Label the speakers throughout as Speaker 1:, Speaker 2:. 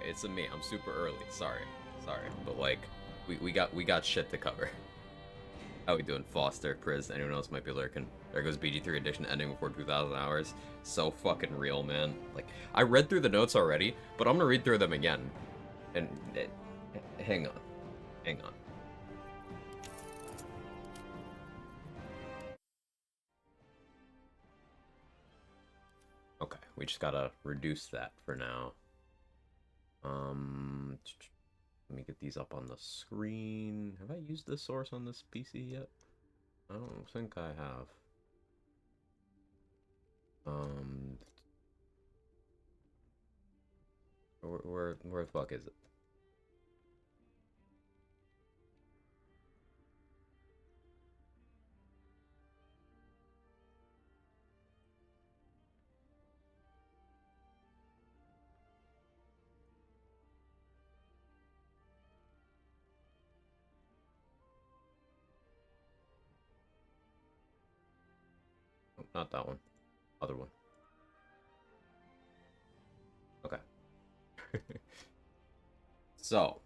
Speaker 1: It's a me. I'm super early. Sorry. Sorry. But like we got shit to cover. How we doing, Foster, Priz? Anyone else might be lurking? There goes BG3 Edition ending before 2,000 hours. So fucking real, man. Like, I read through the notes already, but I'm gonna read through them again. And hang on. Hang on. Okay, we just gotta reduce that for now. Let me get these up on the screen. Have I used this source on this PC yet? I don't think I have. Um, where the fuck is it? Oh, not that one. Other one. Okay. So,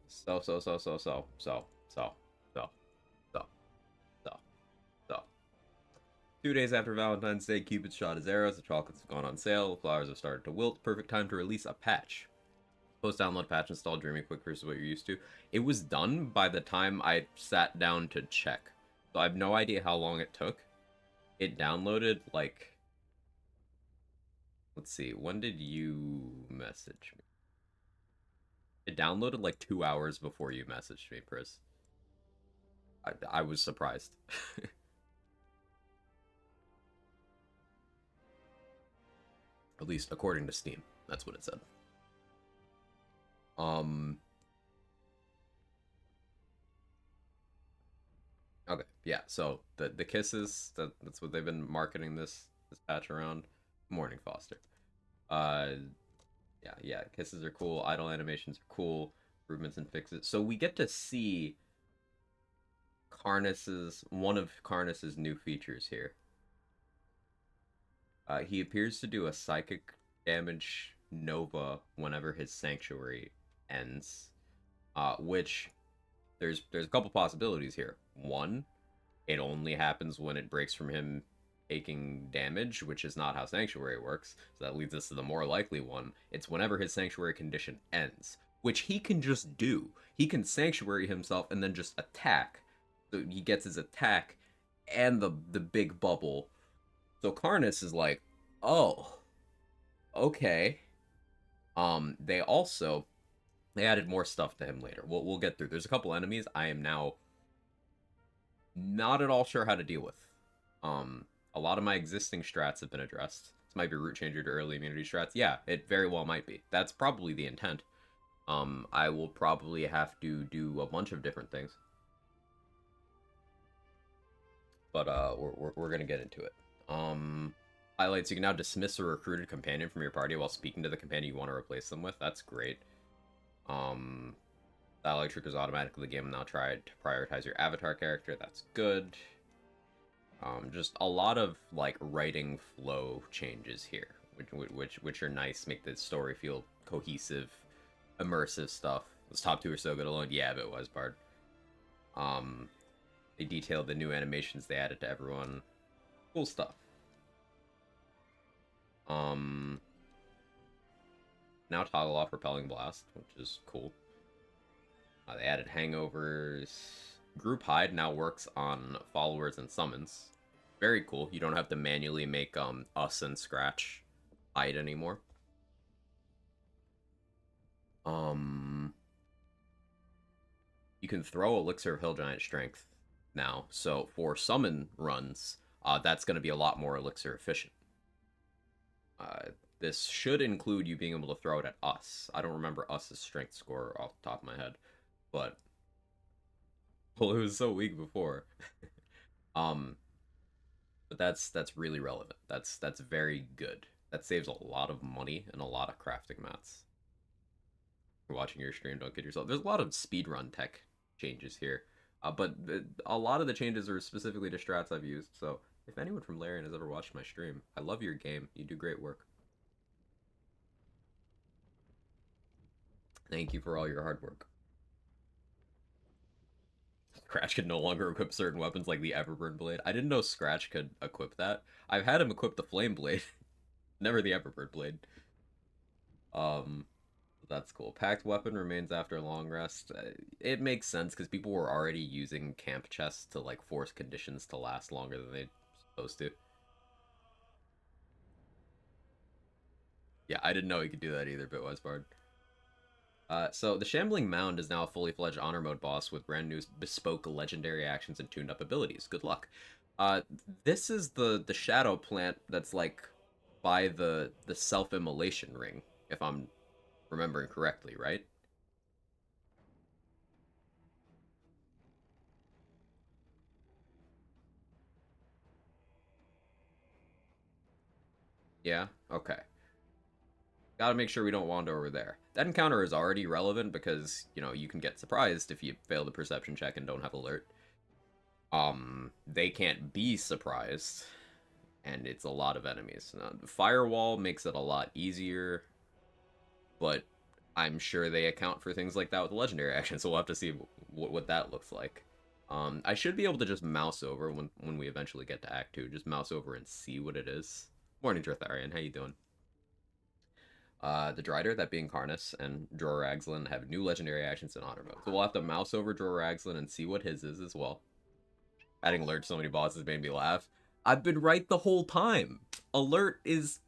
Speaker 1: so, so, so, so, so, so, so, so, so, so, so. 2 days after Valentine's Day, Cupid shot his arrows, the chocolates have gone on sale, the flowers have started to wilt. Perfect time to release a patch. Post-download patch install Dreamy quick versus what you're used to. It was done by the time I sat down to check. So I have no idea how long it took. It downloaded, like... Let's see, when did you message me? It downloaded like 2 hours before you messaged me, Pris. I was surprised. At least according to Steam. That's what it said. Um. Okay. Yeah. So the kisses. That's what they've been marketing this patch around. Morning Foster. Uh. Yeah. Kisses are cool. Idle animations are cool. Improvements and fixes. So we get to see one of Karnus's new features here. He appears to do a psychic damage nova whenever his sanctuary ends, which there's a couple possibilities here. One, it only happens when it breaks from him taking damage, which is not how Sanctuary works. So that leads us to the more likely one. It's whenever his Sanctuary condition ends, which he can just do. He can Sanctuary himself and then just attack. So he gets his attack and the big bubble. So Karnus is like, oh, okay. They added more stuff to him later. We'll get through. There's a couple enemies I am now not at all sure how to deal with. A lot of my existing strats have been addressed. This might be route changer to early immunity strats. Yeah, it very well might be. That's probably the intent. I will probably have to do a bunch of different things, but we're gonna get into it. Highlights: you can now dismiss a recruited companion from your party while speaking to the companion you want to replace them with. That's great. Um, Dialogue triggers automatically. The game will now try to prioritize your avatar character. That's good. Just a lot of like writing flow changes here, which are nice. Make the story feel cohesive, immersive stuff. Those top two are so good alone. Yeah, but it was part. Um, they detailed the new animations they added to everyone. Cool stuff. Um, now toggle off repelling blast, which is cool. They added hangovers. Group hide now works on followers and summons. Very cool. You don't have to manually make us and Scratch hide anymore. Um, you can throw Elixir of Hill Giant Strength now. So for summon runs, that's going to be a lot more Elixir efficient. This should include you being able to throw it at us. I don't remember us's strength score off the top of my head, but well, it was so weak before. um, but that's really relevant. That's very good. That saves a lot of money and a lot of crafting mats. You're watching your stream, don't kid yourself. There's a lot of speedrun tech changes here, but a lot of the changes are specifically to strats I've used. So if anyone from Larian has ever watched my stream, I love your game. You do great work. Thank you for all your hard work. Scratch could no longer equip certain weapons like the Everburn Blade. I didn't know Scratch could equip that. I've had him equip the Flame Blade, never the Everburn Blade. Um, that's cool. Packed Weapon remains after a long rest. It makes sense because people were already using camp chests to like force conditions to last longer than they're supposed to. Yeah, I didn't know he could do that either, Bitwise Bard. So the Shambling Mound is now a fully fledged honor mode boss with brand new bespoke legendary actions and tuned up abilities. Good luck. Uh, this is the shadow plant that's like by the self immolation ring, if I'm remembering correctly, right? Yeah. Okay. Gotta make sure we don't wander over there. That encounter is already relevant because you can get surprised if you fail the perception check and don't have alert. They can't be surprised, and it's a lot of enemies. Firewall makes it a lot easier, but I'm sure they account for things like that with the legendary action, so we'll have to see what that looks like. I should be able to just mouse over when we eventually get to Act 2, just mouse over and see what it is. Morning, Dritharian, how you doing? The Drider, that being Karnus, and Dror Ragzlin have new legendary actions in honor mode. So we'll have to mouse over Dror Ragzlin and see what his is as well. Adding alert to so many bosses made me laugh. I've been right the whole time. Alert is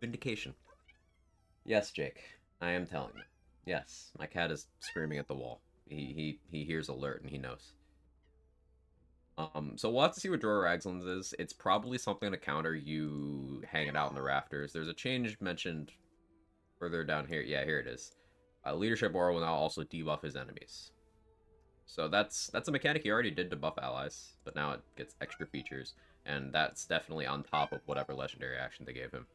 Speaker 1: vindication. Yes, Jake. I am telling you. Yes, my cat is screaming at the wall. He hears alert and he knows. So we'll have to see what Dror Ragzlin's is. It's probably something to counter you hanging out in the rafters. There's a change mentioned further down here. Yeah, here it is. Leadership Aura will now also debuff his enemies. So that's a mechanic he already did to buff allies, but now it gets extra features, and that's definitely on top of whatever legendary action they gave him.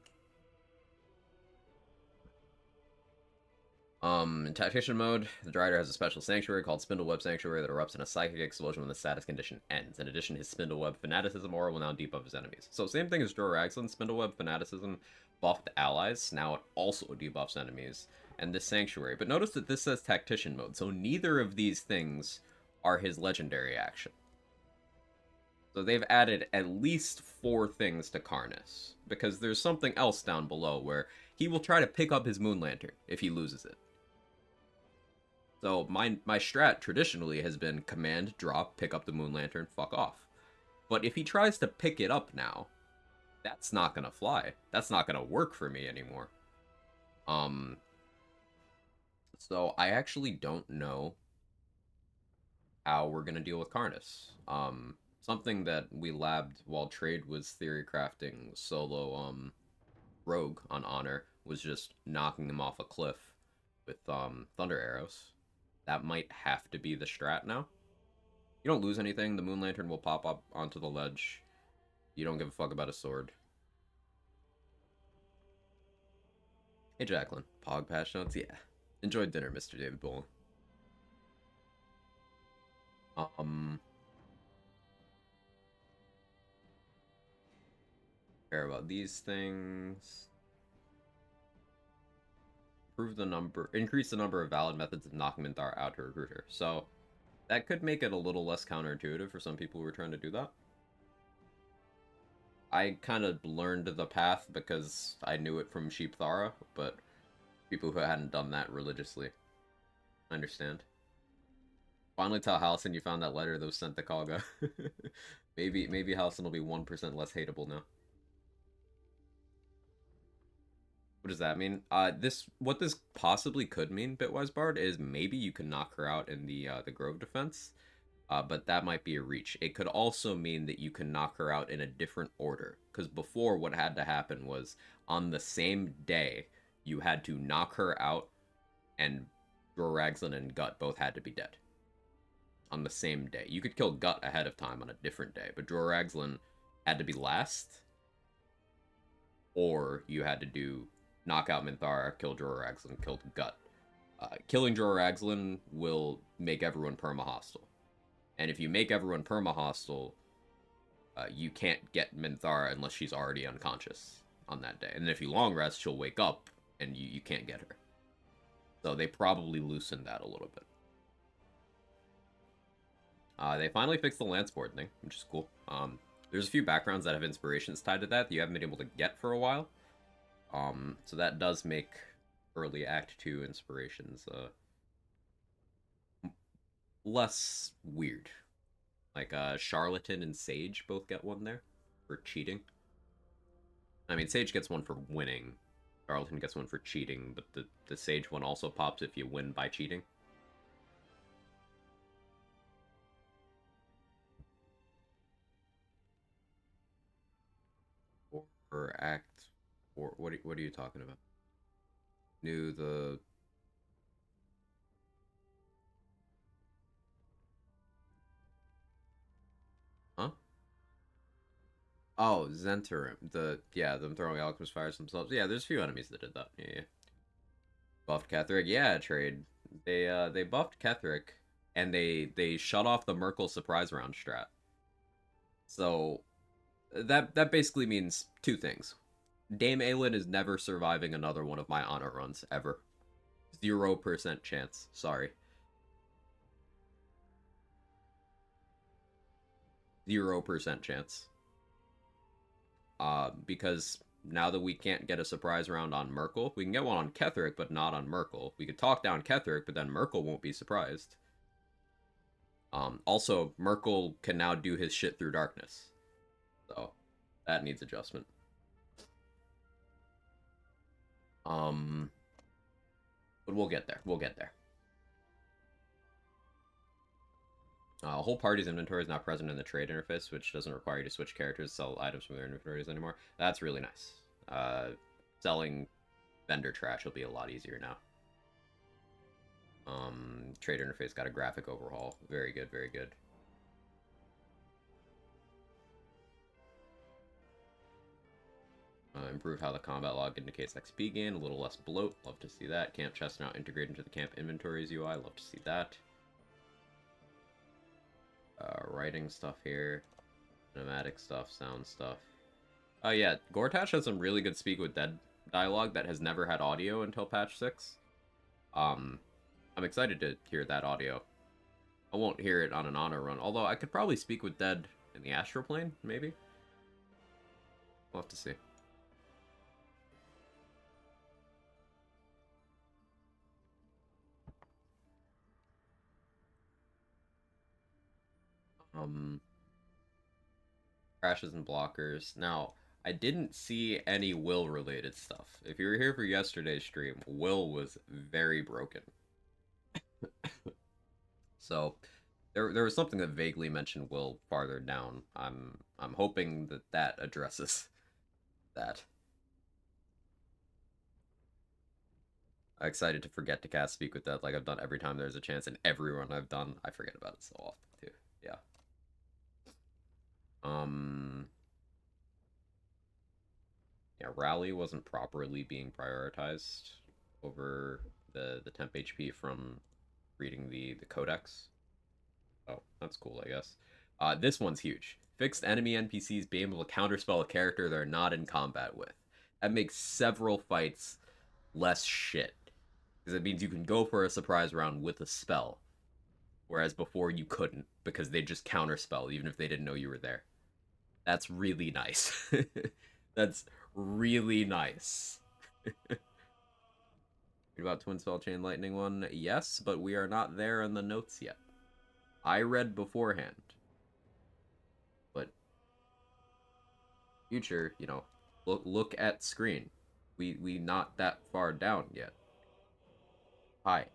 Speaker 1: In Tactician mode, the Drider has a special sanctuary called Spindleweb Sanctuary that erupts in a psychic explosion when the status condition ends. In addition, his Spindleweb Fanaticism aura will now debuff his enemies. So same thing as Dror Ragzlin, Spindleweb Fanaticism buffed allies, now it also debuffs enemies, and this sanctuary. But notice that this says Tactician mode, so neither of these things are his legendary action. So they've added at least 4 things to Karnus, because there's something else down below where he will try to pick up his Moon Lantern if he loses it. So my strat traditionally has been command, drop, pick up the Moon Lantern, fuck off. But if he tries to pick it up now, that's not gonna fly. That's not gonna work for me anymore. Um, so I actually don't know how we're gonna deal with Karnus. Something that we labbed while Trade was theory crafting solo Rogue on Honor was just knocking him off a cliff with Thunder Arrows. That might have to be the strat now. You don't lose anything. The Moon Lantern will pop up onto the ledge. You don't give a fuck about a sword. Hey, Jacqueline. Pog patch notes? Yeah. Enjoyed dinner, Mr. David Bolin. Um, care about these things. Increase the number of valid methods of knocking Minthara out to recruit her. So, that could make it a little less counterintuitive for some people who are trying to do that. I kind of learned the path because I knew it from Sheep Thara, but people who hadn't done that religiously, I understand. Finally tell Halcyon you found that letter that was sent to Kaga. maybe Halcyon will be 1% less hateable now. What does that mean? What this possibly could mean, Bitwise Bard, is maybe you can knock her out in the Grove defense, but that might be a reach. It could also mean that you can knock her out in a different order, because before what had to happen was on the same day you had to knock her out, and Dror Ragzlin and Gut both had to be dead on the same day. You could kill Gut ahead of time on a different day, but Dror Ragzlin had to be last, or you had to do knock out Minthara, kill Dror Ragzlin, kill Gut. Killing Dror Ragzlin will make everyone perma-hostile. And if you make everyone perma-hostile, you can't get Minthara unless she's already unconscious on that day. And if you long rest, she'll wake up and you can't get her. So they probably loosened that a little bit. They finally fixed the lance board thing, which is cool. There's a few backgrounds that have inspirations tied to that you haven't been able to get for a while. So that does make early Act 2 inspirations less weird. Like Charlatan and Sage both get one there for cheating. I mean, Sage gets one for winning. Charlatan gets one for cheating, but the Sage one also pops if you win by cheating. Or Act... Or what are you talking about? New the... Huh? Oh, Zentarim. Them throwing alchemist fires themselves. Yeah, there's a few enemies that did that. Yeah. Buffed Ketheric. Yeah, trade. They buffed Ketheric, and they shut off the Merkel surprise round strat. So that basically means two things. Dame Aelin is never surviving another one of my honor runs ever. 0% chance. Sorry. 0% chance. Because now that we can't get a surprise round on Merkel, we can get one on Ketheric, but not on Merkel. We could talk down Ketheric, but then Merkel won't be surprised. Also, Merkel can now do his shit through darkness. So, that needs adjustment. But we'll get there. We'll get there. Whole party's inventory is not present in the trade interface, which doesn't require you to switch characters to sell items from their inventories anymore. That's really nice. Selling vendor trash will be a lot easier now. Trade interface got a graphic overhaul. Very good, very good. Improve how the combat log indicates XP gain, a little less bloat. Love to see that. Camp chest now integrated into the camp inventories UI. Love to see that. Writing stuff here. Cinematic stuff, sound stuff. Oh yeah, Gortash has some really good Speak with Dead dialogue that has never had audio until patch 6. I'm excited to hear that audio. I won't hear it on an honor run, although I could probably Speak with Dead in the Astral Plane, maybe? We'll have to see. Crashes and blockers. Now, I didn't see any Will related stuff. If you were here for yesterday's stream, Will was very broken. So there was something that vaguely mentioned Will farther down. I'm hoping that addresses that. I'm excited to forget to cast Speak with Dead like I've done every time there's a chance, and every run I've done, I forget about it so often too. Yeah. Yeah, Rally wasn't properly being prioritized over the temp HP from reading the codex. Oh, that's cool, I guess. This one's huge. Fixed enemy NPCs being able to counterspell a character they're not in combat with. That makes several fights less shit. Because it means you can go for a surprise round with a spell. Whereas before you couldn't, because they just counterspell even if they didn't know you were there. That's really nice. That's really nice. About Twin Spell Chain Lightning one? Yes, but we are not there in the notes yet. I read beforehand. But future, you know, look at screen. We not that far down yet. Hi.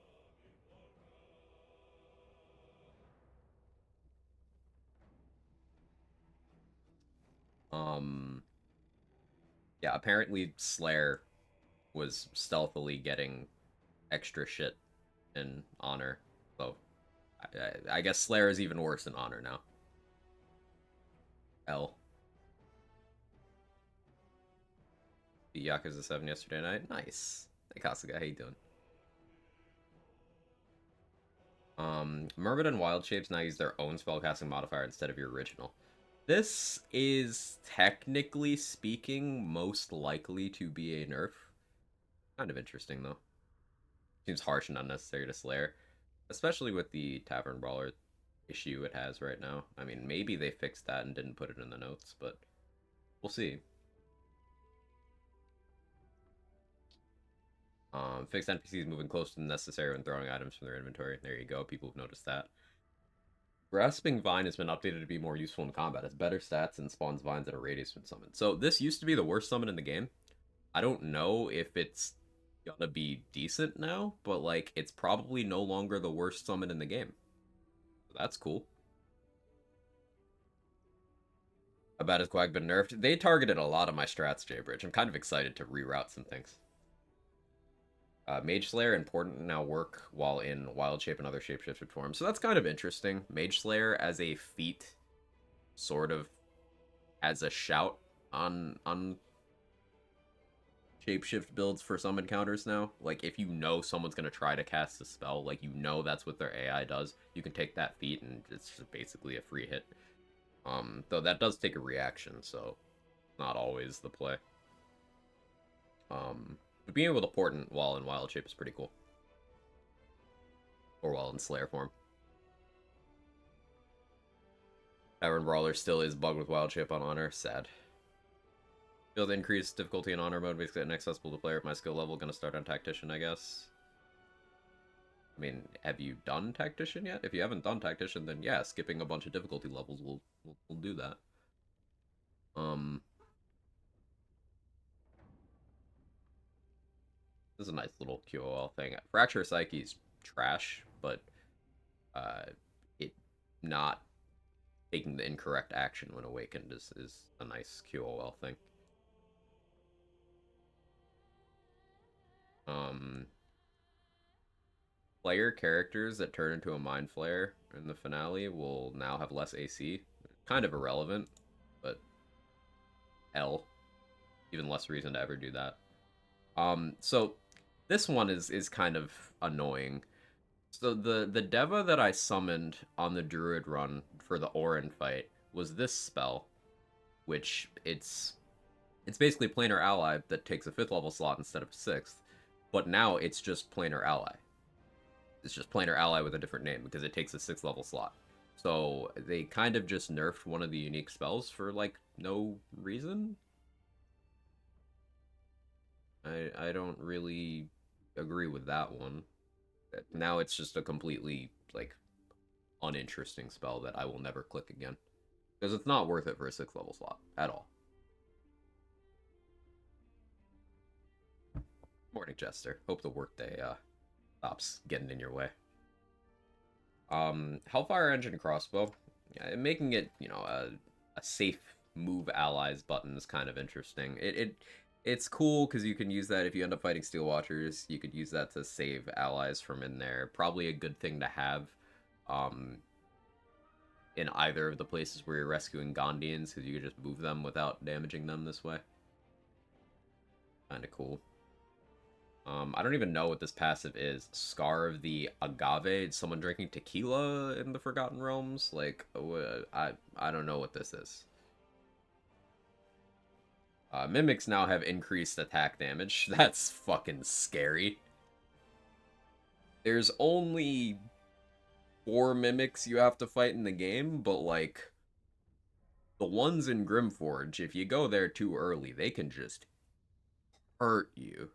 Speaker 1: Yeah, apparently Slayer was stealthily getting extra shit in Honor. So I guess Slayer is even worse in Honor now. L. Beat Yakuza 7 yesterday night. Nice. Hey Kasuga, how you doing? Mermaid and Wild Shapes now use their own spellcasting modifier instead of your original. This is, technically speaking, most likely to be a nerf. Kind of interesting, though. Seems harsh and unnecessary to Slayer, especially with the Tavern Brawler issue it has right now. I mean, maybe they fixed that and didn't put it in the notes, but we'll see. Fixed NPCs moving close to the necessary when throwing items from their inventory. There you go. People have noticed that. Grasping Vine has been updated to be more useful in combat. It's better stats and spawns vines at a radius when summoned. So this used to be the worst summon in the game. I don't know if it's gonna be decent now, but like it's probably no longer the worst summon in the game. So that's cool. About has Quag been nerfed? They targeted a lot of my strats, Jaybridge. I'm kind of excited to reroute some things. Mage Slayer important now work while in Wild Shape and other shapeshifted forms. So that's kind of interesting. Mage Slayer as a feat sort of as a shout on shapeshift builds for some encounters now. Like if you know someone's gonna try to cast a spell, like you know that's what their AI does, you can take that feat and it's just basically a free hit. Though that does take a reaction, so not always the play. But being able to portent while in wild shape is pretty cool. Or while in Slayer form. Tavern Brawler still is bugged with wild shape on honor. Sad. Feel the increased difficulty in honor mode makes it inaccessible to player at my skill level. Gonna start on Tactician, I guess. I mean, have you done Tactician yet? If you haven't done Tactician, then yeah, skipping a bunch of difficulty levels will do that. This is a nice little QOL thing. Fracture Psyche's trash, but it not taking the incorrect action when awakened is a nice QOL thing. Player characters that turn into a Mind Flayer in the finale will now have less AC. Kind of irrelevant, but hell, even less reason to ever do that. So this one is kind of annoying. So the Deva that I summoned on the Druid run for the Orin fight was this spell, which it's basically Planar Ally that takes a 5th level slot instead of 6th, but now it's just Planar Ally. It's just Planar Ally with a different name because it takes a 6th level slot. So they kind of just nerfed one of the unique spells for like no reason. I don't really agree with that one. Now it's just a completely like uninteresting spell that I will never click again because it's not worth it for a 6th level slot at all. Morning, Jester. Hope the workday stops getting in your way. Hellfire Engine Crossbow, yeah, making it a safe move allies button is kind of interesting. It's cool because you can use that if you end up fighting Steel Watchers. You could use that to save allies from in there. Probably a good thing to have in either of the places where you're rescuing Gondians because you could just move them without damaging them this way. Kind of cool. I don't even know what this passive is. Scar of the Agave. Someone drinking tequila in the Forgotten Realms? Like, I don't know what this is. Mimics now have increased attack damage. That's fucking scary. There's only 4 mimics you have to fight in the game, but like the ones in Grimforge, if you go there too early, they can just hurt you.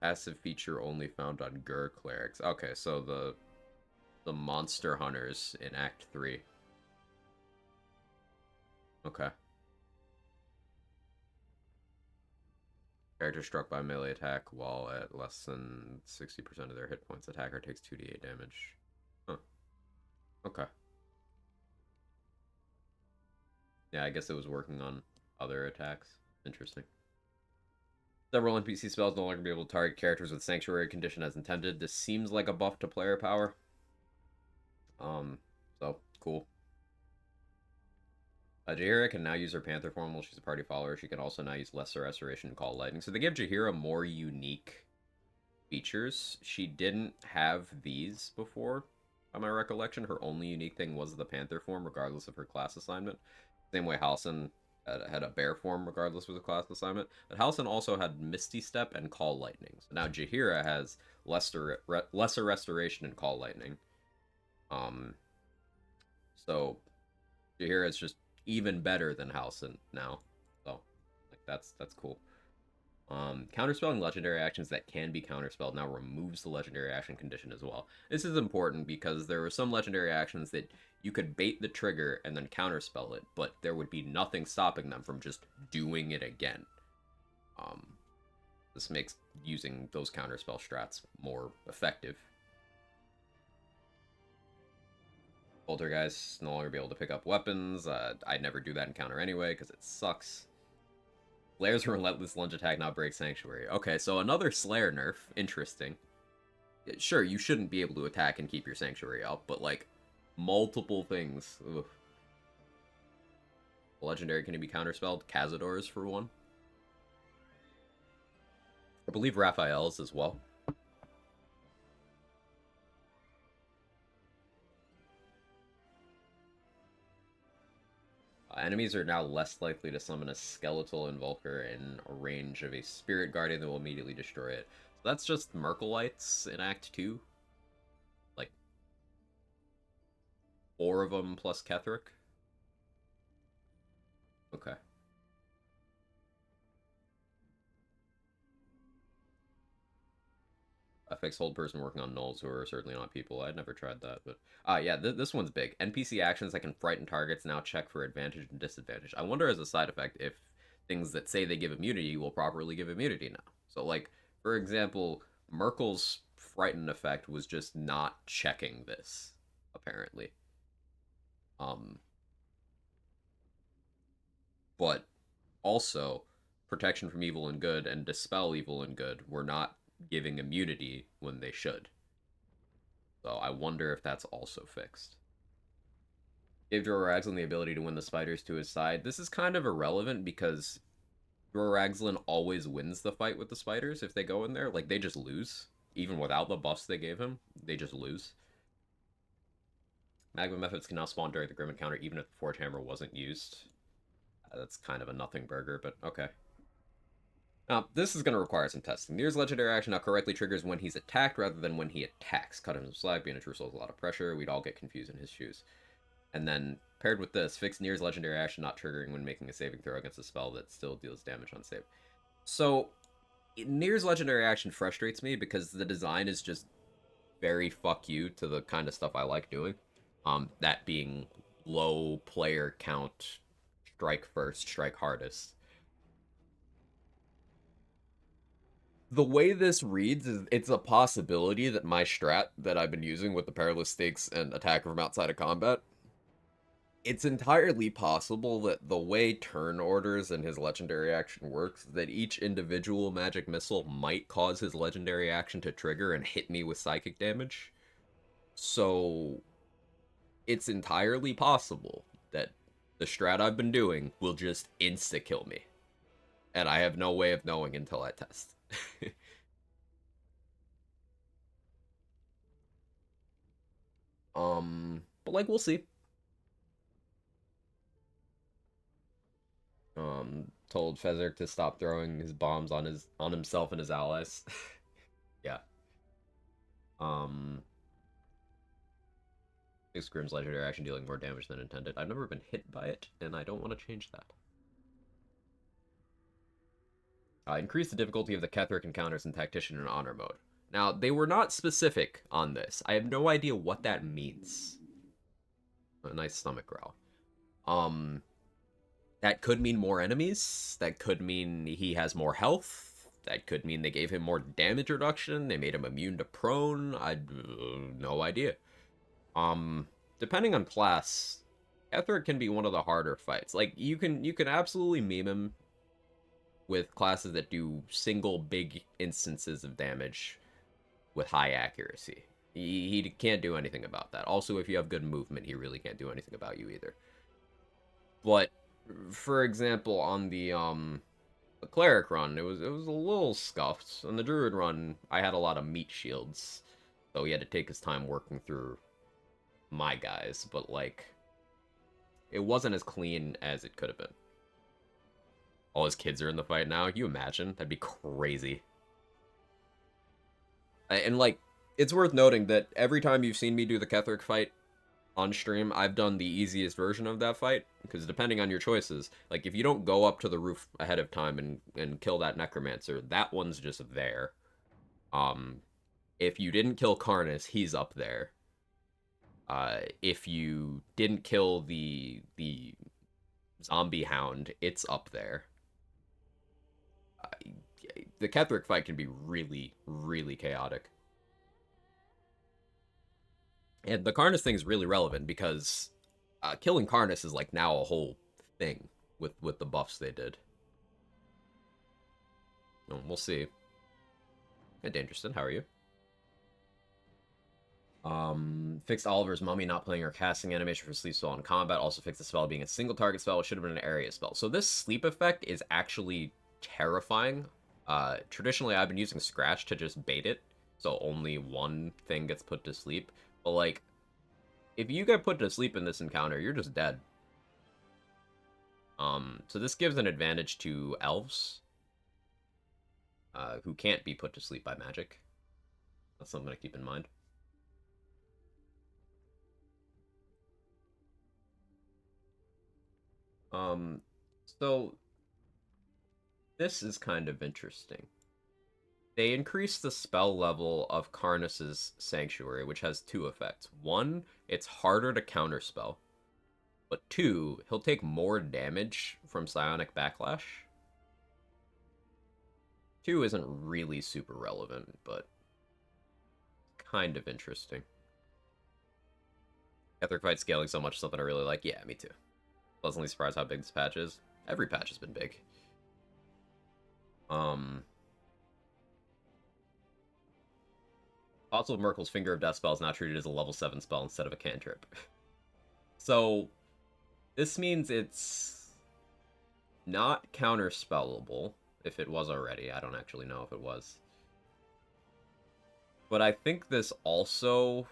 Speaker 1: Passive feature only found on Gur clerics. Okay, so the monster hunters in Act 3. Okay. Character struck by melee attack while at less than 60% of their hit points. Attacker takes 2d8 damage. Huh. Okay. Yeah, I guess it was working on other attacks. Interesting. Several NPC spells no longer be able to target characters with Sanctuary condition as intended. This seems like a buff to player power. So, cool. Jaheira can now use her Panther form while she's a party follower. She can also now use Lesser Restoration and Call Lightning. So they give Jaheira more unique features. She didn't have these before, by my recollection. Her only unique thing was the Panther form, regardless of her class assignment. Same way Halsin had a bear form regardless of the class assignment. But Halcyon also had Misty Step and Call Lightning. So now Jaheira has lesser restoration and Call Lightning. Um, so Jaheira is just even better than Halcyon now. So like that's cool. Counterspelling legendary actions that can be counterspelled now removes the legendary action condition as well. This is important because there were some legendary actions that you could bait the trigger and then counterspell it, but there would be nothing stopping them from just doing it again. Um, this makes using those counterspell strats more effective. Poltergeist no longer be able to pick up weapons. I'd never do that encounter anyway because it sucks. Slayer's relentless lunge attack now breaks Sanctuary. Okay, so another Slayer nerf. Interesting. Sure, you shouldn't be able to attack and keep your Sanctuary up, but like multiple things. Ugh. Legendary can be counterspelled. Cazadors for one. I believe Raphael's as well. Enemies are now less likely to summon a skeletal invoker in a range of a spirit guardian that will immediately destroy it. So that's just Merkelites in Act 2. Like 4 of them plus Ketheric. Okay. A fixed hold person working on nulls who are certainly not people. I'd never tried that, but yeah, this one's big. NPC actions that can frighten targets now check for advantage and disadvantage. I wonder as a side effect if things that say they give immunity will properly give immunity now. So like, for example, Merkel's frighten effect was just not checking this, apparently. Um, but also protection from evil and good and dispel evil and good were not giving immunity when they should. So I wonder if that's also fixed. Gave Jorah the ability to win the spiders to his side. This is kind of irrelevant because Jorah always wins the fight with the spiders if they go in there. Like, they just lose. Even without the buffs they gave him, they just lose. Magma methods can now spawn during the Grim encounter even if the Forge Hammer wasn't used. That's kind of a nothing burger, but okay. Now, this is going to require some testing. Nir's legendary action now correctly triggers when he's attacked rather than when he attacks. Cut him some slack, being a true soul is a lot of pressure. We'd all get confused in his shoes. And then, paired with this, fix Nir's legendary action not triggering when making a saving throw against a spell that still deals damage on save. So, Nir's legendary action frustrates me because the design is just very fuck you to the kind of stuff I like doing. That being low player count, strike first, strike hardest. The way this reads is it's a possibility that my strat that I've been using with the Perilous Stakes and attack from outside of combat, it's entirely possible that the way turn orders and his legendary action works, that each individual magic missile might cause his legendary action to trigger and hit me with psychic damage. So it's entirely possible that the strat I've been doing will just insta-kill me. And I have no way of knowing until I test. But like, we'll see. Told Fezzik to stop throwing his bombs on himself and his allies. Yeah. Um, Makes Grimm's legendary action dealing more damage than intended. I've never been hit by it, and I don't want to change that. Increase the difficulty of the Ketheric encounters in Tactician and Honor mode. Now, they were not specific on this. I have no idea what that means. A nice stomach growl. That could mean more enemies. That could mean he has more health. That could mean they gave him more damage reduction. They made him immune to prone. I no idea. Depending on class, Ketheric can be one of the harder fights. Like you can absolutely meme him with classes that do single big instances of damage with high accuracy. He can't do anything about that. Also, if you have good movement, he really can't do anything about you either. But for example, on the cleric run, it was a little scuffed. On the druid run, I had a lot of meat shields, so he had to take his time working through my guys. But like, it wasn't as clean as it could have been. All his kids are in the fight now. Can you imagine? That'd be crazy. And like, it's worth noting that every time you've seen me do the Ketheric fight on stream, I've done the easiest version of that fight, because depending on your choices, like if you don't go up to the roof ahead of time and kill that Necromancer, that one's just there. If you didn't kill Karnus, he's up there. If you didn't kill the zombie hound, it's up there. The Ketheric fight can be really, really chaotic. And the Karnus thing is really relevant because killing Karnus is like now a whole thing with the buffs they did. We'll see. Hey, Dangerouston, how are you? Fixed Oliver's mummy not playing her casting animation for sleep spell in combat. Also fixed the spell being a single target spell. It should have been an area spell. So this sleep effect is actually terrifying. Traditionally, I've been using Scratch to just bait it, so only one thing gets put to sleep. But like, if you get put to sleep in this encounter, you're just dead. So this gives an advantage to elves, who can't be put to sleep by magic. That's something to keep in mind. So this is kind of interesting. They increased the spell level of Karnus's Sanctuary, which has two effects. One, it's harder to counterspell. But two, he'll take more damage from Psionic Backlash. Two isn't really super relevant, but kind of interesting. Ketheric fight scaling so much, something I really like. Yeah, me too. Pleasantly surprised how big this patch is. Every patch has been big. Apostle of Merkel's Finger of Death spell is now treated as a level 7 spell instead of a cantrip. So, this means it's not counterspellable, if it was already. I don't actually know if it was. But I think this also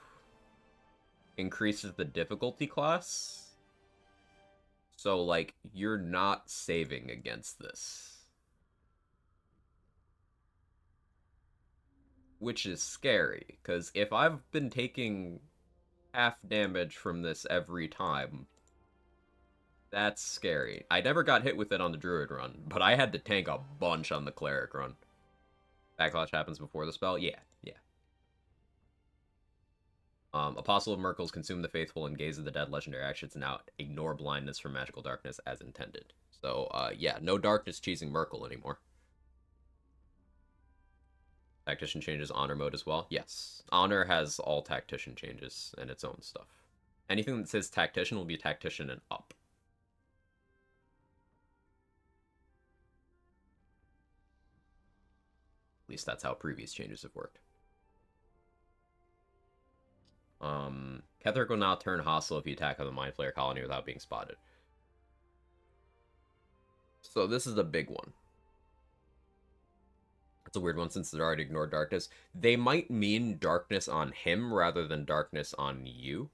Speaker 1: increases the difficulty class. So, like, you're not saving against this. Which is scary, because if I've been taking half damage from this every time, that's scary. I never got hit with it on the Druid run, but I had to tank a bunch on the Cleric run. Backlash happens before the spell? Yeah. Apostle of Merkel's Consume the Faithful and Gaze of the Dead legendary actions now ignore blindness from magical darkness as intended. So, yeah, no darkness cheesing Merkel anymore. Tactician changes Honor mode as well? Yes. Honor has all Tactician changes and its own stuff. Anything that says Tactician will be Tactician and up. At least that's how previous changes have worked. Ketheric will now turn hostile if you attack on the Mind Flayer colony without being spotted. So this is a big one. It's a weird one since they already ignored darkness. They might mean darkness on him rather than darkness on you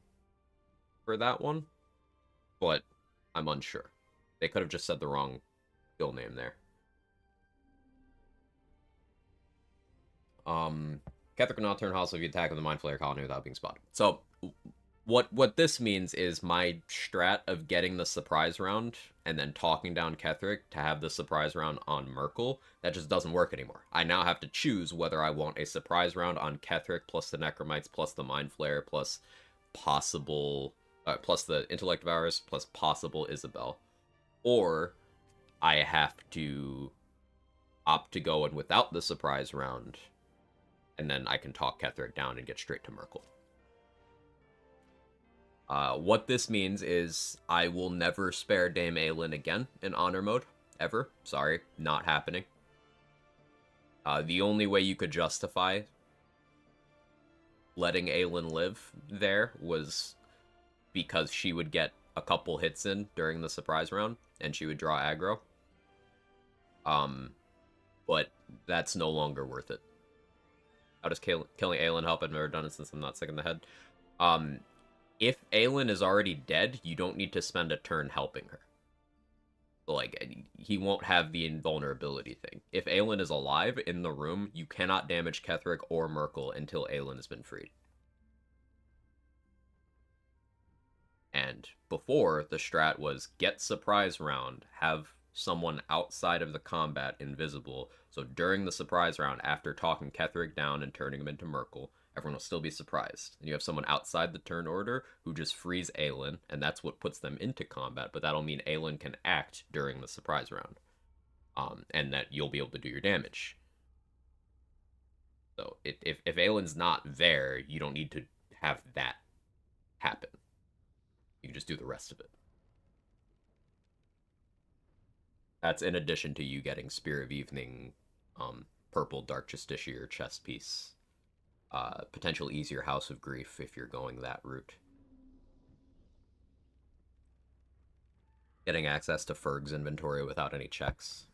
Speaker 1: for that one, but I'm unsure. They could have just said the wrong skill name there. Ketheric will now turn hostile if you attack with the Mind Flayer colony without being spotted. So what this means is my strat of getting the surprise round and then talking down Ketheric to have the surprise round on Merkel, that just doesn't work anymore. I now have to choose whether I want a surprise round on Ketheric plus the Necromites plus the Mind Flayer plus possible plus the Intellect Devourers plus possible Isabel, or I have to opt to go in without the surprise round, and then I can talk Ketheric down and get straight to Merkel. What this means is I will never spare Dame Aylin again in Honor mode, ever. Sorry, not happening. The only way you could justify letting Aylin live there was because she would get a couple hits in during the surprise round, and she would draw aggro. But that's no longer worth it. How does killing Aylin help? I've never done it since I'm not sick in the head. If Aylin is already dead, you don't need to spend a turn helping her. Like, he won't have the invulnerability thing. If Aelin is alive in the room, you cannot damage Ketheric or Merkel until Aelin has been freed. And before, the strat was get surprise round, have someone outside of the combat invisible. So during the surprise round, after talking Ketheric down and turning him into Merkel, everyone will still be surprised. And you have someone outside the turn order who just frees Aelin, and that's what puts them into combat. But that'll mean Aelin can act during the surprise round, and that you'll be able to do your damage. So if Aelin's not there, you don't need to have that happen. You can just do the rest of it. That's in addition to you getting Spear of Evening, purple Dark Justiciar chest piece. Potential easier House of Grief if you're going that route. Getting access to Ferg's inventory without any checks.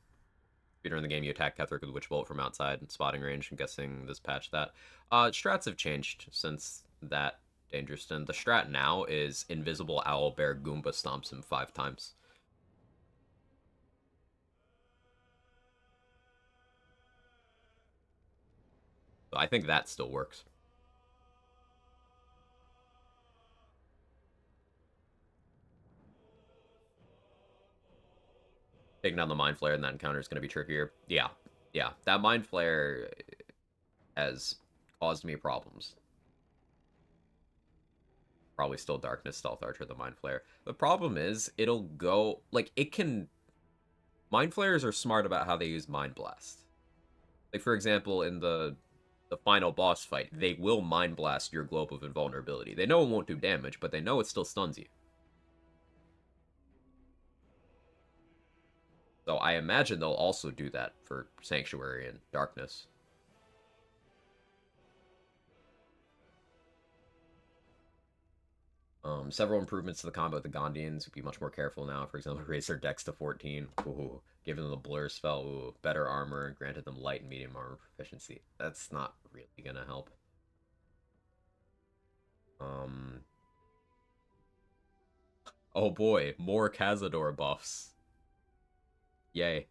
Speaker 1: Later in the game, you attack Ketheric with Witch Bolt from outside and spotting range. I'm guessing this patch that. Strats have changed since that Dangerouston. The strat now is Invisible Owlbear Goomba stomps him 5 times. So I think that still works. Taking down the Mind Flare and that encounter is going to be trickier. Yeah, yeah. That Mind Flare has caused me problems. Probably still Darkness, Stealth Archer, the Mind Flare. The problem is, it'll go... Like, it can... Mind Flayers are smart about how they use Mind Blast. Like, for example, in the final boss fight, they will Mind Blast your Globe of Invulnerability. They know it won't do damage, but they know it still stuns you. So I imagine they'll also do that for Sanctuary and Darkness. Several improvements to the combo with the Gondians. Be much more careful now. For example, raise their dex to 14. Ooh. Give them the Blur spell. Ooh. Better armor. Granted them light and medium armor proficiency. That's not really gonna help. Oh boy, more Cazador buffs. Yay.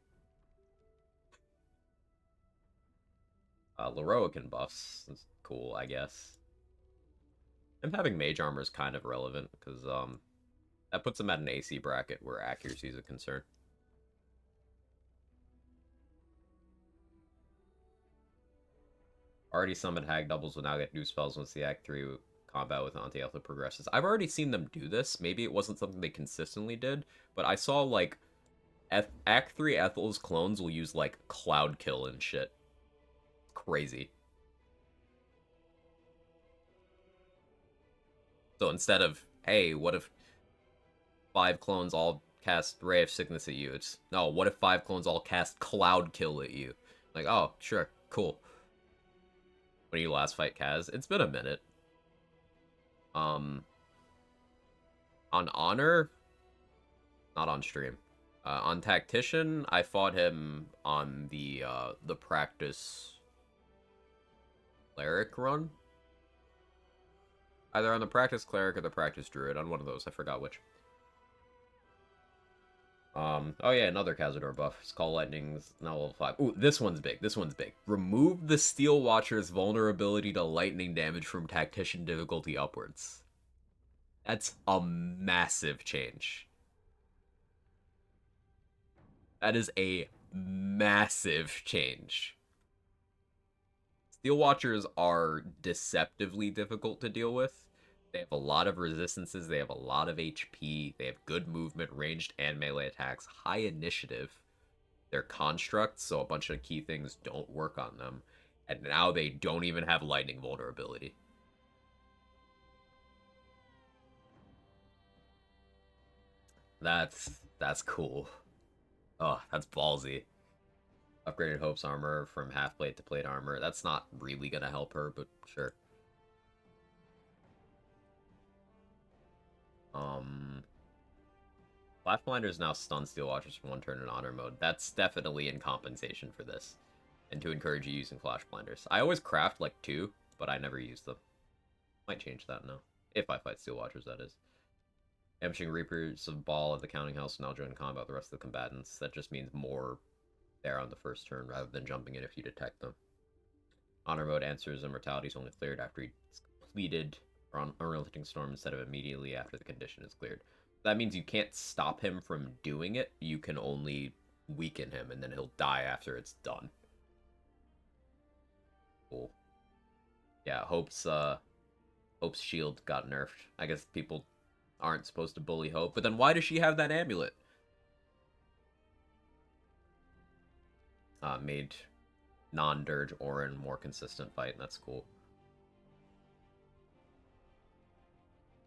Speaker 1: Leroican buffs. That's cool, I guess. And having mage armor is kind of relevant, because that puts them at an AC bracket where accuracy is a concern. Already summoned Hag doubles will now get new spells once the Act 3 combat with Anti-Alpha progresses. I've already seen them do this. Maybe it wasn't something they consistently did, but I saw, like, Act 3 Ethel's clones will use, like, Cloud Kill and shit. Crazy. So instead of, hey, what if 5 clones all cast Ray of Sickness at you? It's, no, what if 5 clones all cast Cloud Kill at you? Like, oh, sure, cool. When you last fight Kaz? It's been a minute. On Honor, not on stream. On Tactician, I fought him on the practice cleric run. Either on the practice cleric or the practice druid, on one of those, I forgot which. Oh yeah, another Cazador buff. Skull Lightning's now level 5. Ooh, this one's big. This one's big. Remove the Steel Watcher's vulnerability to lightning damage from Tactician difficulty upwards. That's a massive change. That is a massive change. Steel Watchers are deceptively difficult to deal with. They have a lot of resistances, they have a lot of HP, they have good movement, ranged and melee attacks, high initiative. They're constructs, so a bunch of key things don't work on them. And now they don't even have lightning vulnerability. That's cool. Oh, that's ballsy. Upgraded Hope's armor from half plate to plate armor. That's not really gonna help her, but sure. Flash Blinders now stun Steel Watchers for 1 turn in honor mode. That's definitely in compensation for this. And to encourage you using Flash Blinders. I always craft like 2, but I never use them. Might change that now. If I fight Steel Watchers, that is. Ambushing Reapers of Ball at the Counting House now join combat with the rest of the combatants. That just means more there on the first turn rather than jumping in if you detect them. Honor Mode answers immortality is only cleared after he's completed or on Unrelenting Storm instead of immediately after the condition is cleared. That means you can't stop him from doing it. You can only weaken him, and then he'll die after it's done. Cool. Yeah, Hope's shield got nerfed. I guess people aren't supposed to bully Hope, but then why does she have that amulet? Made non-Dirge Orin more consistent fight, and that's cool.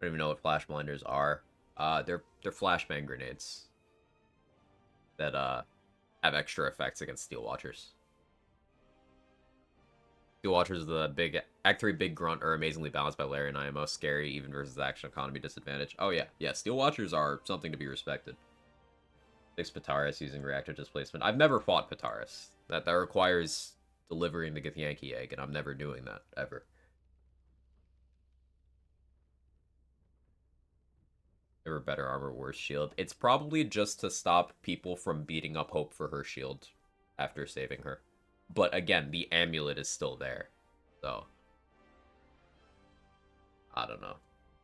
Speaker 1: I don't even know what flash blinders are. They're flashbang grenades that have extra effects against Steel Watchers. Steel Watchers, the big Act 3 big grunt, are amazingly balanced by Larry and IMO. Scary even versus action economy disadvantage. Oh yeah, Steel Watchers are something to be respected. Fix Pataris using reactive displacement. I've never fought Pataris. That requires delivering the Githyanki egg, and I'm never doing that ever. Never better armor, worse shield. It's probably just to stop people from beating up Hope for her shield after saving her. But again, the amulet is still there. So, I don't know.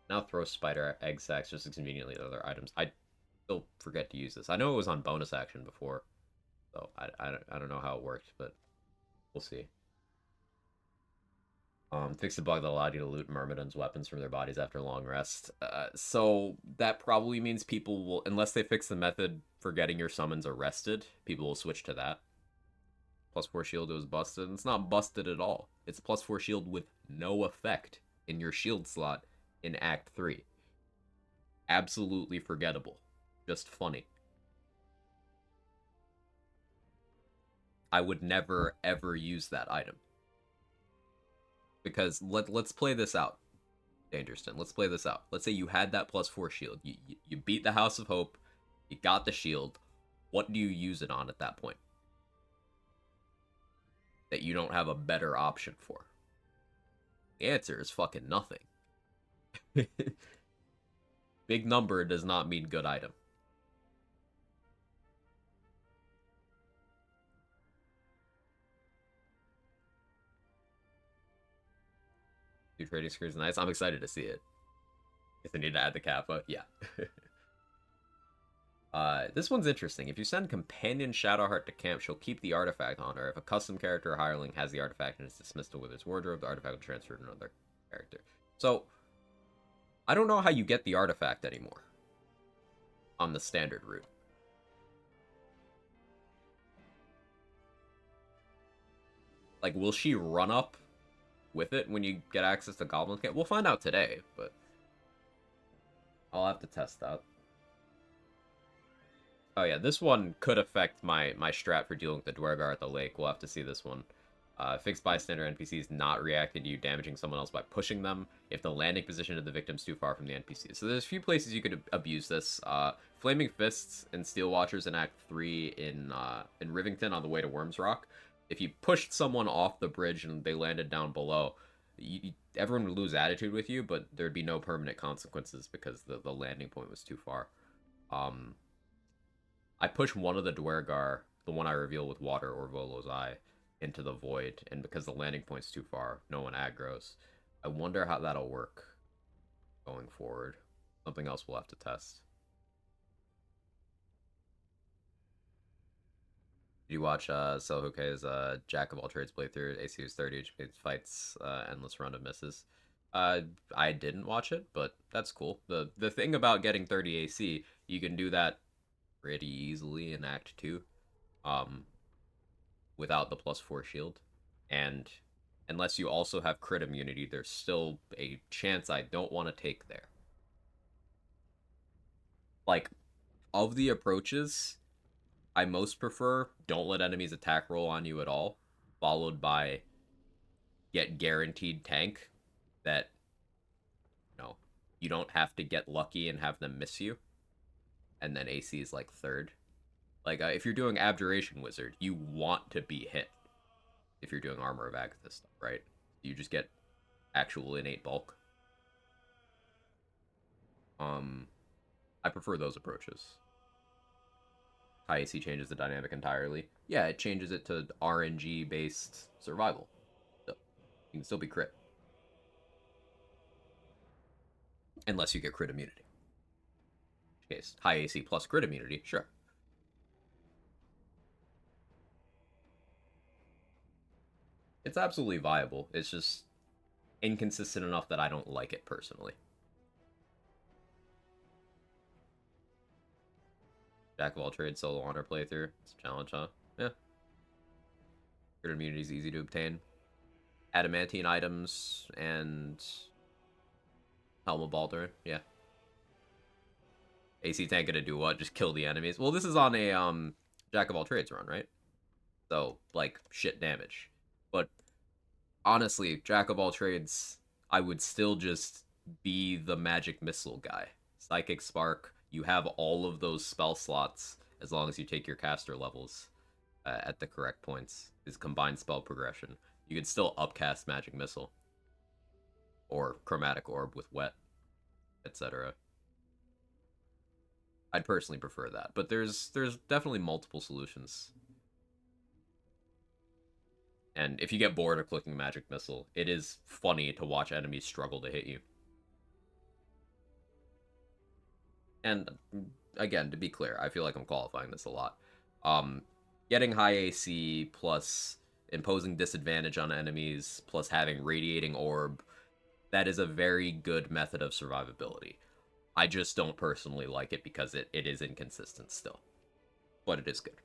Speaker 1: Now throw spider egg sacs just as conveniently as other items. I still forget to use this. I know it was on bonus action before. So, I don't know how it worked, but we'll see. Fix the bug that allowed you to loot Myrmidon's weapons from their bodies after a long rest. So that probably means people will, unless they fix the method for getting your summons arrested, people will switch to that. +4 shield was busted. And it's not busted at all. It's +4 shield with no effect in your shield slot in Act 3. Absolutely forgettable. Just funny. I would never, ever use that item. Because let's play this out, Dangerston. Let's play this out. Let's say you had that +4 shield. You beat the House of Hope. You got the shield. What do you use it on at that point? That you don't have a better option for? The answer is fucking nothing. Big number does not mean good item. New trading screen is nice. I'm excited to see it. If they need to add the Kappa, yeah. This one's interesting. If you send Companion Shadowheart to camp, she'll keep the artifact on her. If a custom character or hireling has the artifact and is dismissed to Wither's Wardrobe, the artifact will transfer to another character. So, I don't know how you get the artifact anymore on the standard route. Like, will she run up with it when you get access to Goblin Camp? We'll find out today, but I'll have to test that. Oh yeah, this one could affect my strat for dealing with the Dwergar at the lake. We'll have to see this one. Fixed bystander NPCs not reacting to you damaging someone else by pushing them if the landing position of the victim's too far from the NPC. So there's a few places you could abuse this. Flaming Fists and Steel Watchers in Act 3 in Rivington on the way to Worms Rock. If you pushed someone off the bridge and they landed down below, everyone would lose attitude with you, but there'd be no permanent consequences because the landing point was too far. I push one of the Dwergar, the one I reveal with Water or Volo's Eye, into the void, and because the landing point's too far, no one aggroes. I wonder how that'll work going forward. Something else we'll have to test. Did you watch Selhuke's Jack of All Trades playthrough? AC was 30, which fights endless run of misses. I didn't watch it, but that's cool. The thing about getting 30 AC, you can do that pretty easily in Act 2. Without the +4 shield. And unless you also have crit immunity, there's still a chance I don't want to take there. Like, of the approaches, I most prefer don't let enemies attack roll on you at all, followed by get guaranteed tank that, you don't have to get lucky and have them miss you. And then AC is like third. Like, if you're doing Abjuration Wizard, you want to be hit. If you're doing Armor of Agatha stuff, right? You just get actual innate bulk. I prefer those approaches. High AC changes the dynamic entirely. Yeah, it changes it to RNG based survival. So you can still be crit. Unless you get crit immunity. In which case, high AC plus crit immunity, sure. It's absolutely viable. It's just inconsistent enough that I don't like it personally. Jack of all trades, solo honor playthrough. It's a challenge, huh? Yeah. Crit immunity is easy to obtain. Adamantine items and Helm of Baldurin, yeah. AC tank gonna do what? Just kill the enemies? Well, this is on a Jack of all trades run, right? So, like, shit damage. But honestly, Jack of all trades, I would still just be the magic missile guy. Psychic Spark, you have all of those spell slots as long as you take your caster levels at the correct points. Is combined spell progression. You can still upcast magic missile or chromatic orb with wet, etc. I'd personally prefer that, but there's definitely multiple solutions. And if you get bored of clicking magic missile, it is funny to watch enemies struggle to hit you. And again, to be clear, I feel like I'm qualifying this a lot. Um, Getting high AC plus imposing disadvantage on enemies plus having radiating orb, that is a very good method of survivability. I just don't personally like it because it is inconsistent still. But it is good.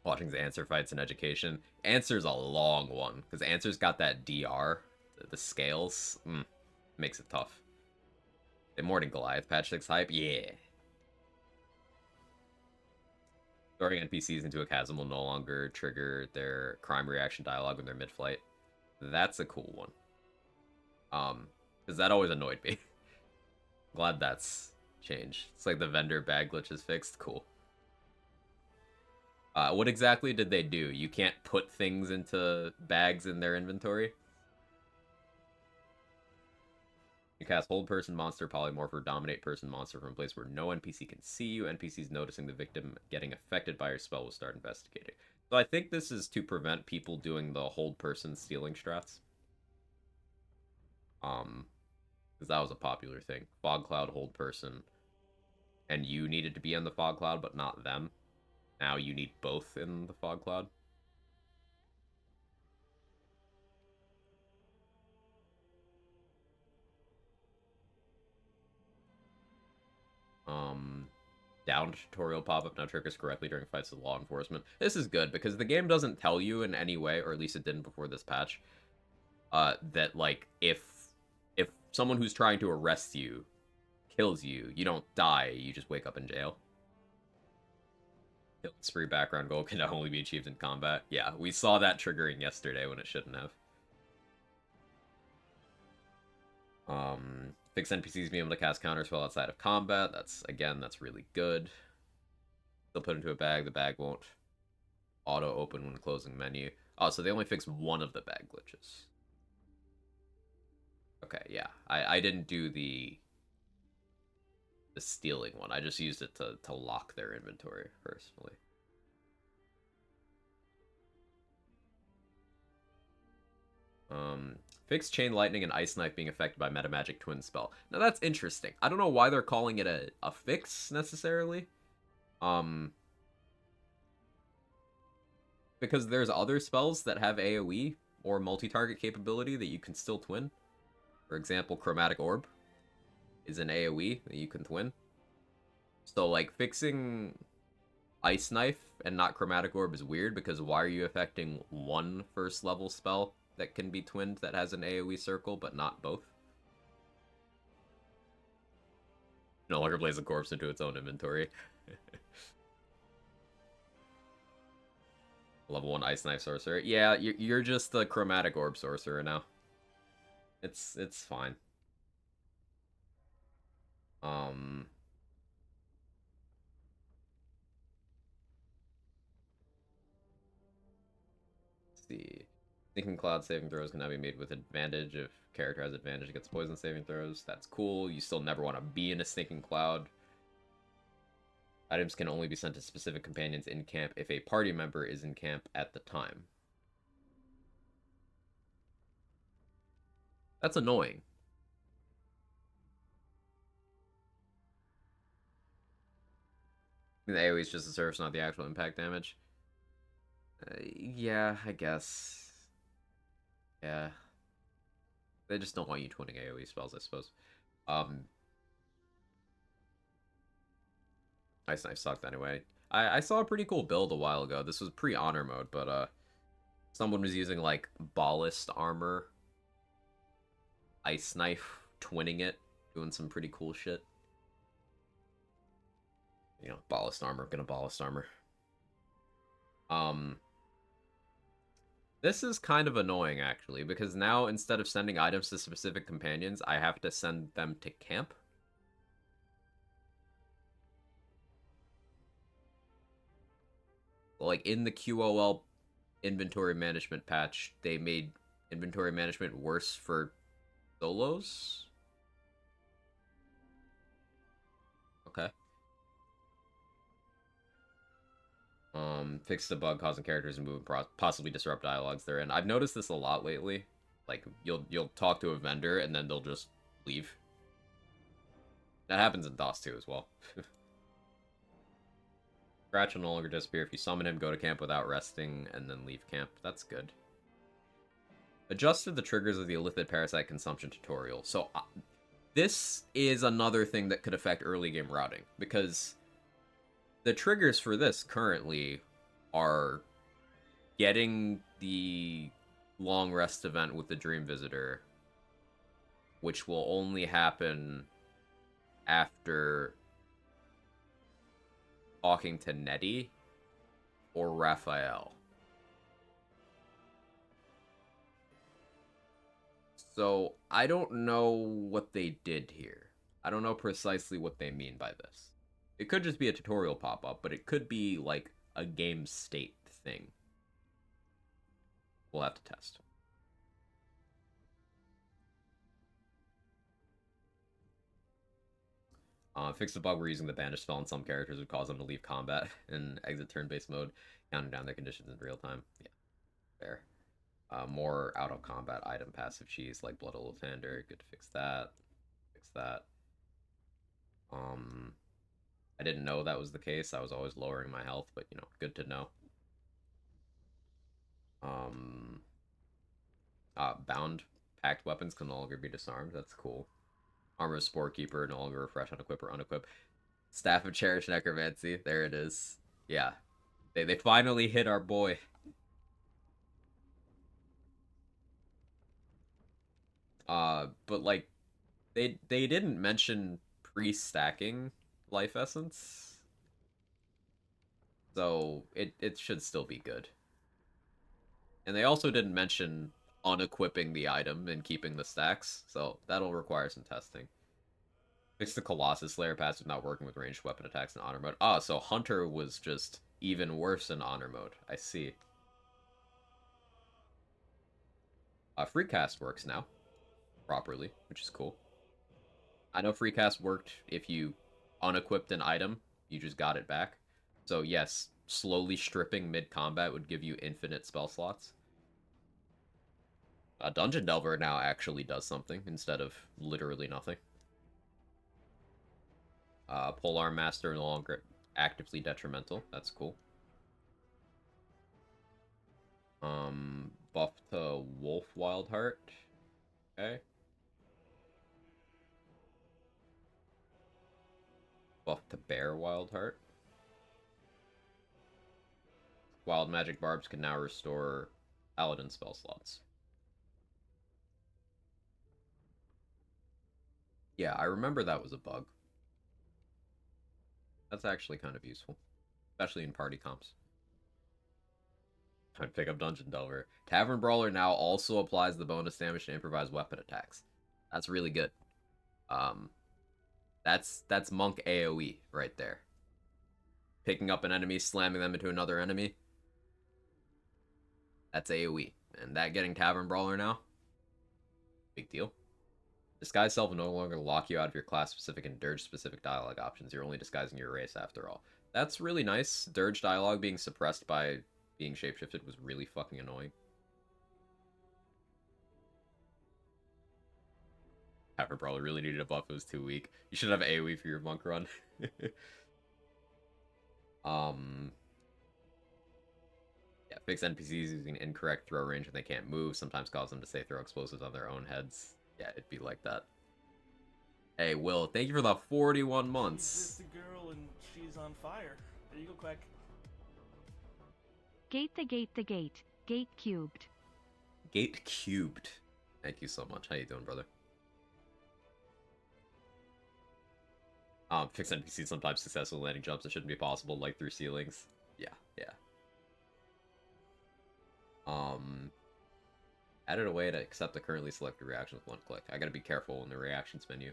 Speaker 1: Watching the Answer fights in education. Answer's a long one, because Answer's got that DR, the scales. Makes it tough. Immortal Goliath, patch 6 hype? Yeah. Throwing NPCs into a chasm will no longer trigger their crime reaction dialogue when they're mid-flight. That's a cool one. Because that always annoyed me. Glad that's changed. It's like the vendor bag glitch is fixed. Cool. What exactly did they do? You can't put things into bags in their inventory? You cast Hold Person Monster, Polymorph, or Dominate Person Monster from a place where no NPC can see you. NPCs noticing the victim getting affected by your spell will start investigating. So I think this is to prevent people doing the Hold Person stealing strats. Because that was a popular thing. Fog Cloud, Hold Person. And you needed to be in the Fog Cloud, but not them. Now you need both in the Fog Cloud. Down tutorial pop-up now triggers correctly during fights with law enforcement. This is good because the game doesn't tell you in any way, or at least it didn't before this patch, that like if someone who's trying to arrest you kills you, you don't die, you just wake up in jail. Kill spree background goal can only be achieved in combat. Yeah, we saw that triggering yesterday when it shouldn't have. Fix NPCs being able to cast counterspell outside of combat. That's really good. They'll put into a bag. The bag won't auto open when closing menu. Oh, so they only fixed one of the bag glitches. Okay, yeah. I didn't do the stealing one. I just used it to lock their inventory personally. Fix Chain Lightning and Ice Knife being affected by Metamagic Twin spell. Now that's interesting. I don't know why they're calling it a fix necessarily. Because there's other spells that have AoE or multi-target capability that you can still twin. For example, Chromatic Orb is an AoE that you can twin. So like fixing Ice Knife and not Chromatic Orb is weird because why are you affecting one first level spell that can be twinned that has an AoE circle but not both? No longer plays a corpse into its own inventory. Level 1 Ice Knife Sorcerer. Yeah, you're just the Chromatic Orb Sorcerer now. It's fine. Let's see. Sneaking Cloud saving throws can now be made with advantage if character has advantage against poison saving throws. That's cool. You still never want to be in a Sneaking Cloud. Items can only be sent to specific companions in camp if a party member is in camp at the time. That's annoying. The AoE is just the surface, not the actual impact damage. Yeah, I guess. Yeah. They just don't want you twinning AoE spells, I suppose. Ice Knife sucked anyway. I saw a pretty cool build a while ago. This was pre-honor mode, but someone was using like ballast armor, Ice Knife, twinning it, doing some pretty cool shit. You know, ballast armor, gonna ballast armor. Um, this is kind of annoying actually, because now instead of sending items to specific companions, I have to send them to camp. Like in the QOL inventory management patch, they made inventory management worse for solos. Okay. Fix the bug causing characters to move and possibly disrupt dialogues they're in. I've noticed this a lot lately. Like you'll talk to a vendor and then they'll just leave. That happens in DOS 2 as well. Scratch will no longer disappear if you summon him, go to camp without resting, and then leave camp. That's good. Adjusted the triggers of the Illithid Parasite consumption tutorial. So this is another thing that could affect early game routing, because the triggers for this currently are getting the long rest event with the Dream Visitor, which will only happen after talking to Nettie or Raphael. So I don't know what they did here. I don't know precisely what they mean by this. It could just be a tutorial pop-up, but it could be like a game state thing. We'll have to test. Fix the bug where using the banish spell on some characters would cause them to leave combat and exit turn-based mode, counting down their conditions in real time. Yeah, fair. More out-of-combat item passive cheese like Blood of Lathander. Good to fix that. Fix that. I didn't know that was the case. I was always lowering my health, but, you know, good to know. Bound packed weapons can no longer be disarmed. That's cool. Armor of Spore Keeper no longer refresh, unequip, or unequip. Staff of Cherished Necromancy. There it is. Yeah. They finally hit our boy. But like they didn't mention pre-stacking life essence. So it should still be good. And they also didn't mention unequipping the item and keeping the stacks, so that'll require some testing. Fix the Colossus Slayer passive not working with ranged weapon attacks in honor mode. Ah, so Hunter was just even worse in honor mode. I see. Free cast works now properly, which is cool. I know free cast worked if you unequipped an item, you just got it back. So yes, slowly stripping mid-combat would give you infinite spell slots. Dungeon Delver now actually does something instead of literally nothing. Polearm Master no longer actively detrimental. That's cool. Buff to Wolf Wildheart. Okay. Buff to Bear Wildheart. Wild Magic Barbs can now restore Paladin spell slots. Yeah, I remember that was a bug. That's actually kind of useful, especially in party comps. I'd pick up Dungeon Delver. Tavern Brawler now also applies the bonus damage to improvised weapon attacks. That's really good. Um, that's Monk AoE right there. Picking up an enemy, slamming them into another enemy. That's AoE. And that getting Tavern Brawler now? Big deal. Disguise self will no longer lock you out of your class-specific and dirge-specific dialogue options. You're only disguising your race after all. That's really nice. Dirge dialogue being suppressed by being shapeshifted was really fucking annoying. Tavern Brawler really needed a buff. It was too weak. You should have AoE for your monk run. Yeah, fix NPCs using incorrect throw range when they can't move. Sometimes cause them to say throw explosives on their own heads. Yeah, it'd be like that. Hey, Will, thank you for the 41 months.
Speaker 2: She's just a girl and she's on fire. There you go, Quack.
Speaker 3: Gate the gate the gate. Gate cubed.
Speaker 1: Gate cubed. Thank you so much. How you doing, brother? Fix NPCs sometimes successful landing jumps that shouldn't be possible, like through ceilings. Yeah, yeah. Added a way to accept the currently selected reaction with one click. I gotta be careful in the reactions menu.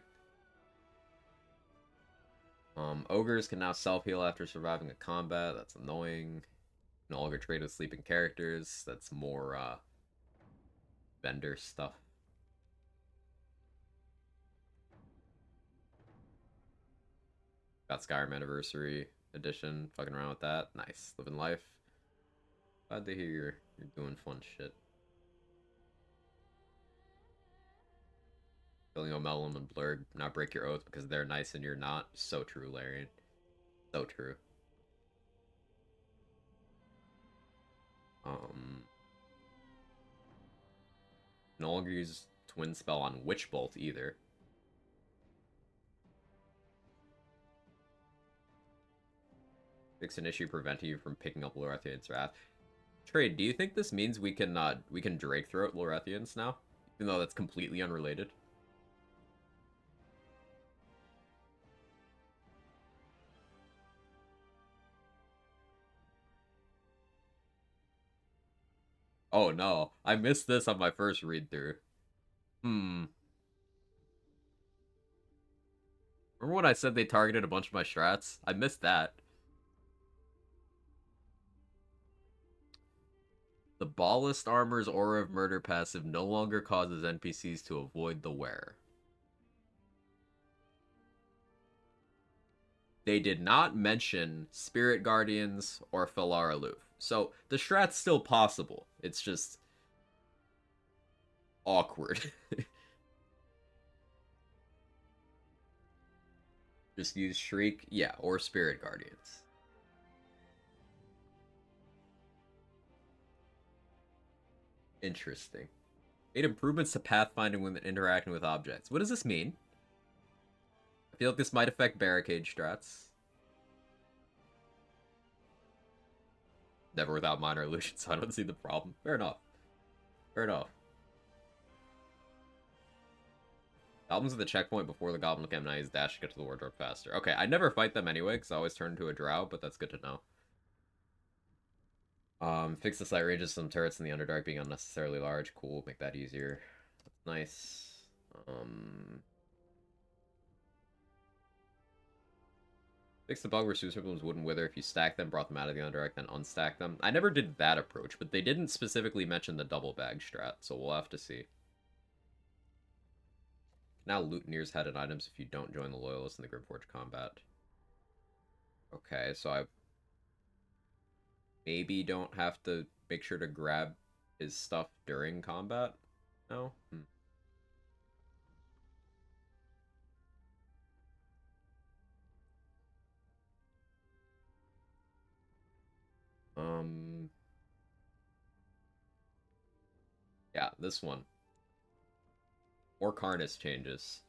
Speaker 1: Ogres can now self-heal after surviving a combat. That's annoying. No longer trade with sleeping characters. That's more, vendor stuff. Got Skyrim Anniversary Edition. Fucking around with that. Nice. Living life. Glad to hear you're doing fun shit. Killing O'Melon and Blurg. Not break your oath because they're nice and you're not. So true, Larian. So true. No longer use Twin Spell on Witch Bolt either. Fix an issue preventing you from picking up Lorethian's Wrath. Trade, do you think this means we can Drake Throat Lorethians now? Even though that's completely unrelated? Oh no, I missed this on my first read through. Remember when I said they targeted a bunch of my strats? I missed that. The Ballast Armor's Aura of Murder passive no longer causes NPCs to avoid the wearer. They did not mention Spirit Guardians or Falar Aloof. So the strat's still possible. It's just awkward. Just use Shriek, yeah, or Spirit Guardians. Interesting. Made improvements to pathfinding when interacting with objects. What does this mean? I feel like this might affect barricade strats. Never without minor illusions, so I don't see the problem. Fair enough. Fair enough. Goblins at the checkpoint before the goblin camp. Now use dash to get to the wardrobe faster. Okay, I never fight them anyway, because I always turn into a drow, but that's good to know. Fix the sight ranges of some turrets in the Underdark being unnecessarily large. Cool, make that easier. That's nice. Fix the bug where Super Blooms wouldn't wither if you stack them, brought them out of the Underdark, then unstack them. I never did that approach, but they didn't specifically mention the double bag strat, so we'll have to see. Now loot Near's head and items if you don't join the Loyalists in the Grimforge combat. Okay, so I maybe don't have to make sure to grab his stuff during combat? No? Yeah, this one. Or Karnus changes.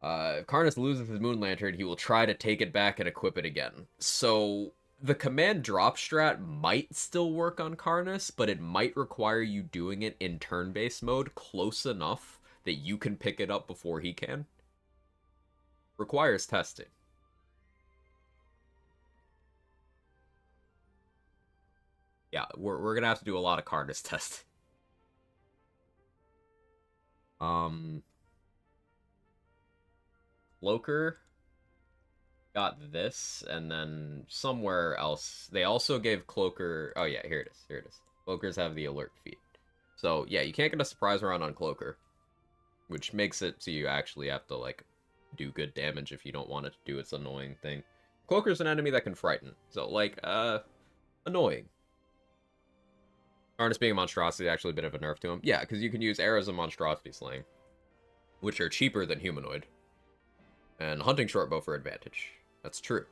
Speaker 1: If Karnus loses his Moon Lantern, he will try to take it back and equip it again. So the command drop strat might still work on Karnus, but it might require you doing it in turn-based mode close enough that you can pick it up before he can. Requires testing. Yeah, we're gonna have to do a lot of Karnus testing. Cloaker got this, and then somewhere else they also gave Cloaker. Oh yeah, here it is. Here it is. Cloakers have the alert feat. So, yeah, you can't get a surprise round on Cloaker, which makes it so you actually have to, like, do good damage if you don't want it to do its annoying thing. Cloaker's an enemy that can frighten, so, like, annoying. Harness being a monstrosity, actually a bit of a nerf to him. Yeah, because you can use arrows of monstrosity slaying, which are cheaper than humanoid. And hunting shortbow for advantage. That's true.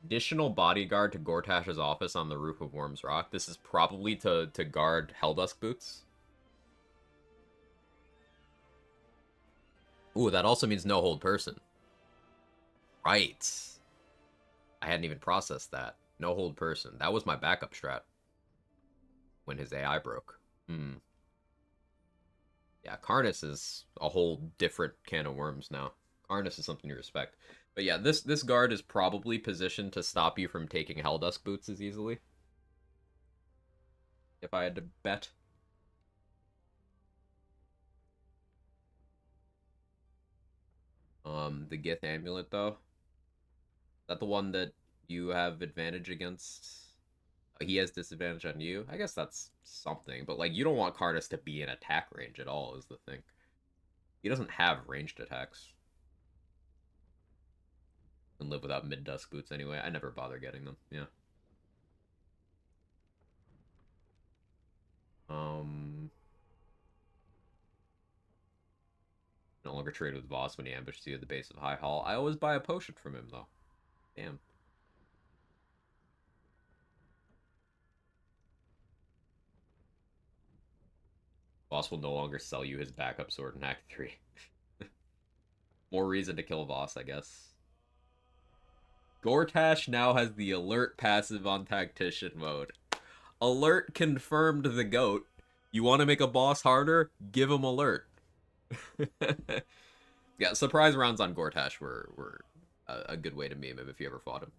Speaker 1: Additional bodyguard to Gortash's office on the roof of Worm's Rock. This is probably to guard Helldusk boots. Ooh, that also means no hold person. Right. I hadn't even processed that. No hold person. That was my backup strat. When his AI broke. Yeah, Karnus is a whole different can of worms now. Karnus is something to respect. But yeah, this guard is probably positioned to stop you from taking Helldusk boots as easily. If I had to bet. The Gith amulet though. Is that the one that you have advantage against? He has disadvantage on you? I guess that's something, but like you don't want Karnus to be in attack range at all is the thing. He doesn't have ranged attacks. And live without mid-dusk boots anyway. I never bother getting them. Yeah. No longer trade with Voss when he ambushes you at the base of High Hall. I always buy a potion from him though. Damn. Voss will no longer sell you his backup sword in Act 3. More reason to kill Voss, I guess. Gortash now has the alert passive on Tactician mode. Alert confirmed the goat. You want to make a boss harder? Give him alert. Yeah, surprise rounds on Gortash were a good way to meme him if you ever fought him.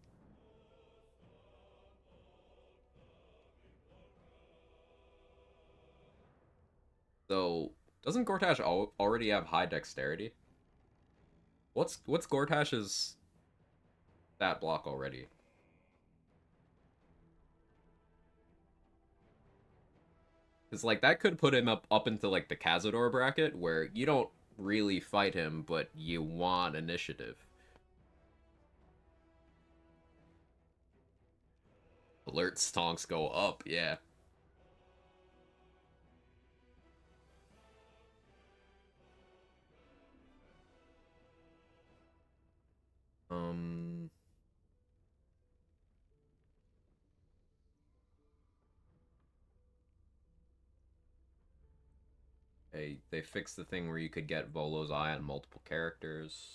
Speaker 1: So, doesn't Gortash already have high dexterity? What's Gortash's stat block already? Because, like, that could put him up into, like, the Cazador bracket, where you don't really fight him, but you want initiative. Alert stonks go up, yeah. They fixed the thing where you could get Volo's Eye on multiple characters.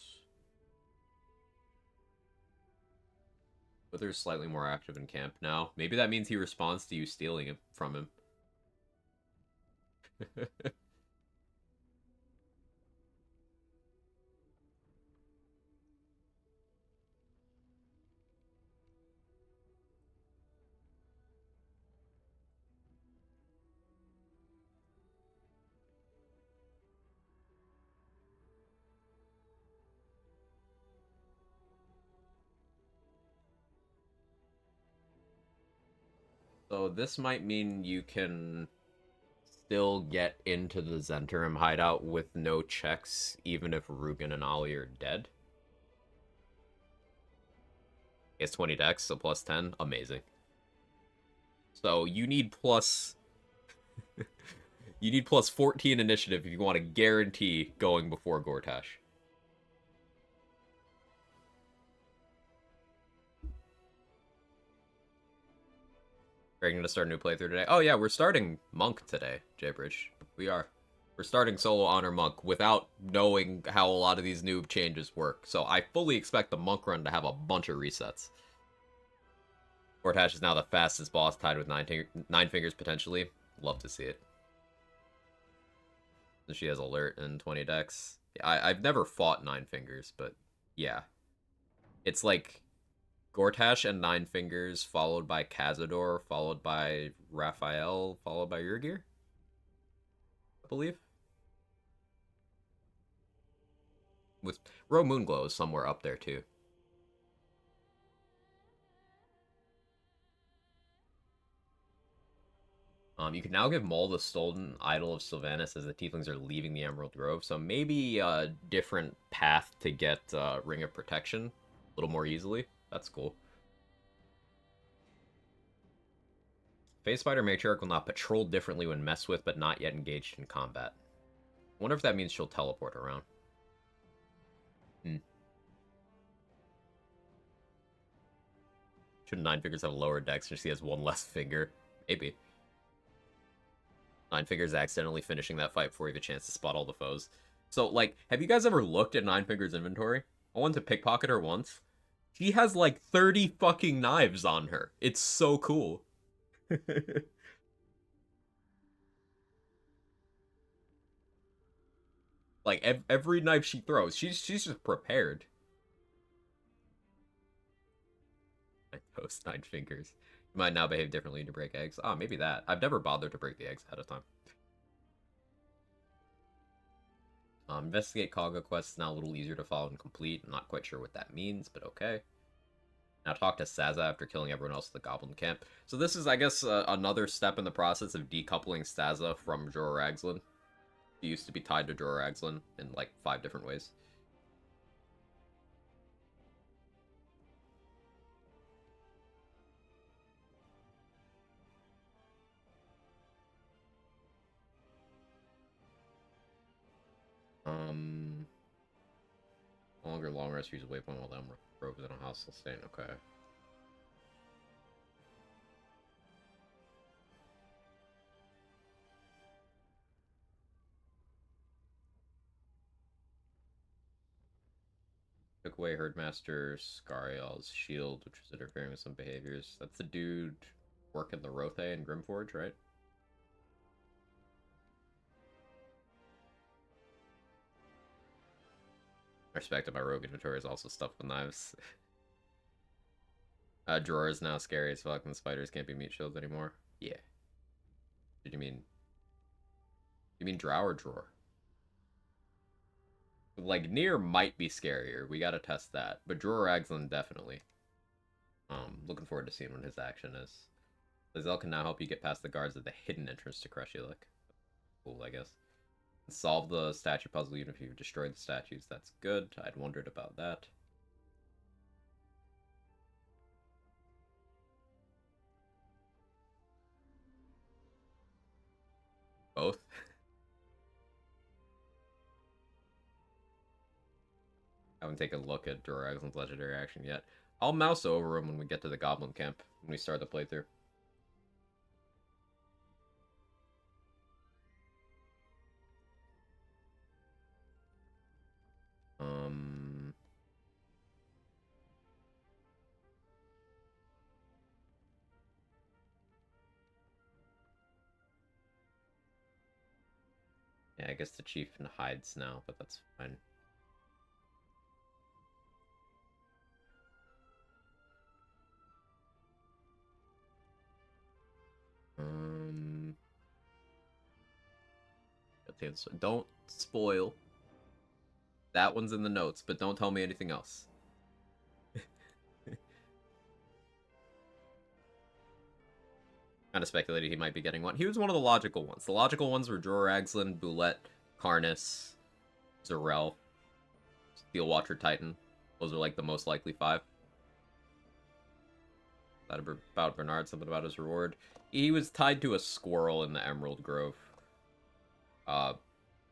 Speaker 1: But they're slightly more active in camp now. Maybe that means he responds to you stealing it from him. So this might mean you can still get into the Zhentarim hideout with no checks, even if Rugen and Ollie are dead. It's 20 dex, so plus 10. Amazing. So you need plus... you need plus 14 initiative if you want to guarantee going before Gortash. Are you going to start a new playthrough today? Oh yeah, we're starting Monk today, Jaybridge. We are. We're starting solo honor Monk without knowing how a lot of these noob changes work. So I fully expect the Monk run to have a bunch of resets. Gortash is now the fastest boss, tied with nine fingers potentially. Love to see it. And she has alert and 20 dex. I've never fought Nine Fingers, but yeah. It's like Gortash and Nine Fingers, followed by Cazador, followed by Raphael, followed by Urgir. I believe. With Roe Moonglow is somewhere up there too. You can now give Maul the Stolen Idol of Sylvanas as the Tieflings are leaving the Emerald Grove, so maybe a different path to get Ring of Protection a little more easily. That's cool. Phase Spider Matriarch will now patrol differently when messed with, but not yet engaged in combat. I wonder if that means she'll teleport around. Should Nine Fingers have a lower dex since he has one less finger? Maybe. Nine Fingers accidentally finishing that fight before he had a chance to spot all the foes. So, like, have you guys ever looked at Nine Fingers' inventory? I went to pickpocket her once. She has like 30 fucking knives on her. It's so cool. Like, every knife she throws, she's just prepared. I toast Nine Fingers. You might now behave differently to break eggs. Ah, maybe that. I've never bothered to break the eggs ahead of time. Investigate Kaga quest is now a little easier to follow and complete. I'm not quite sure what that means, but okay. Now talk to Sazza after killing everyone else at the Goblin Camp. So this is, I guess, another step in the process of decoupling Sazza from Jorah Ragzlin. He used to be tied to Jorah Ragzlin in, like, 5 different ways. No longer long rest, use a waypoint while them Grove is in a hostile state. Okay. Took away Herdmaster Scariel's shield, which was interfering with some behaviors. That's the dude working the Rothe and Grimforge, right? I respect that my rogue inventory is also stuffed with knives. Drawer is now scary as fuck, and the spiders can't be meat shields anymore. Yeah. Did you mean... You mean Drow or Drawer? Like, Nier might be scarier. We gotta test that. But Drawer Ragzlin, definitely. Looking forward to seeing what his action is. Lae'zel can now help you get past the guards at the hidden entrance to Kreshulek. Cool, I guess. Solve the statue puzzle even if you've destroyed the statues. That's good. I'd wondered about that. Both. Haven't taken a look at Dragon's legendary action yet. I'll mouse over him when we get to the Goblin Camp, when we start the playthrough. Yeah, I guess the chieftain hides now, but that's fine. Don't spoil. That one's in the notes, but don't tell me anything else. Kind of speculated he might be getting one. He was one of the logical ones. The logical ones were Jorah Ragzlin, Boulette, Karnus, Zarel, Steel Watcher Titan. Those are like the most likely 5. That about Bernard, something about his reward. He was tied to a squirrel in the Emerald Grove.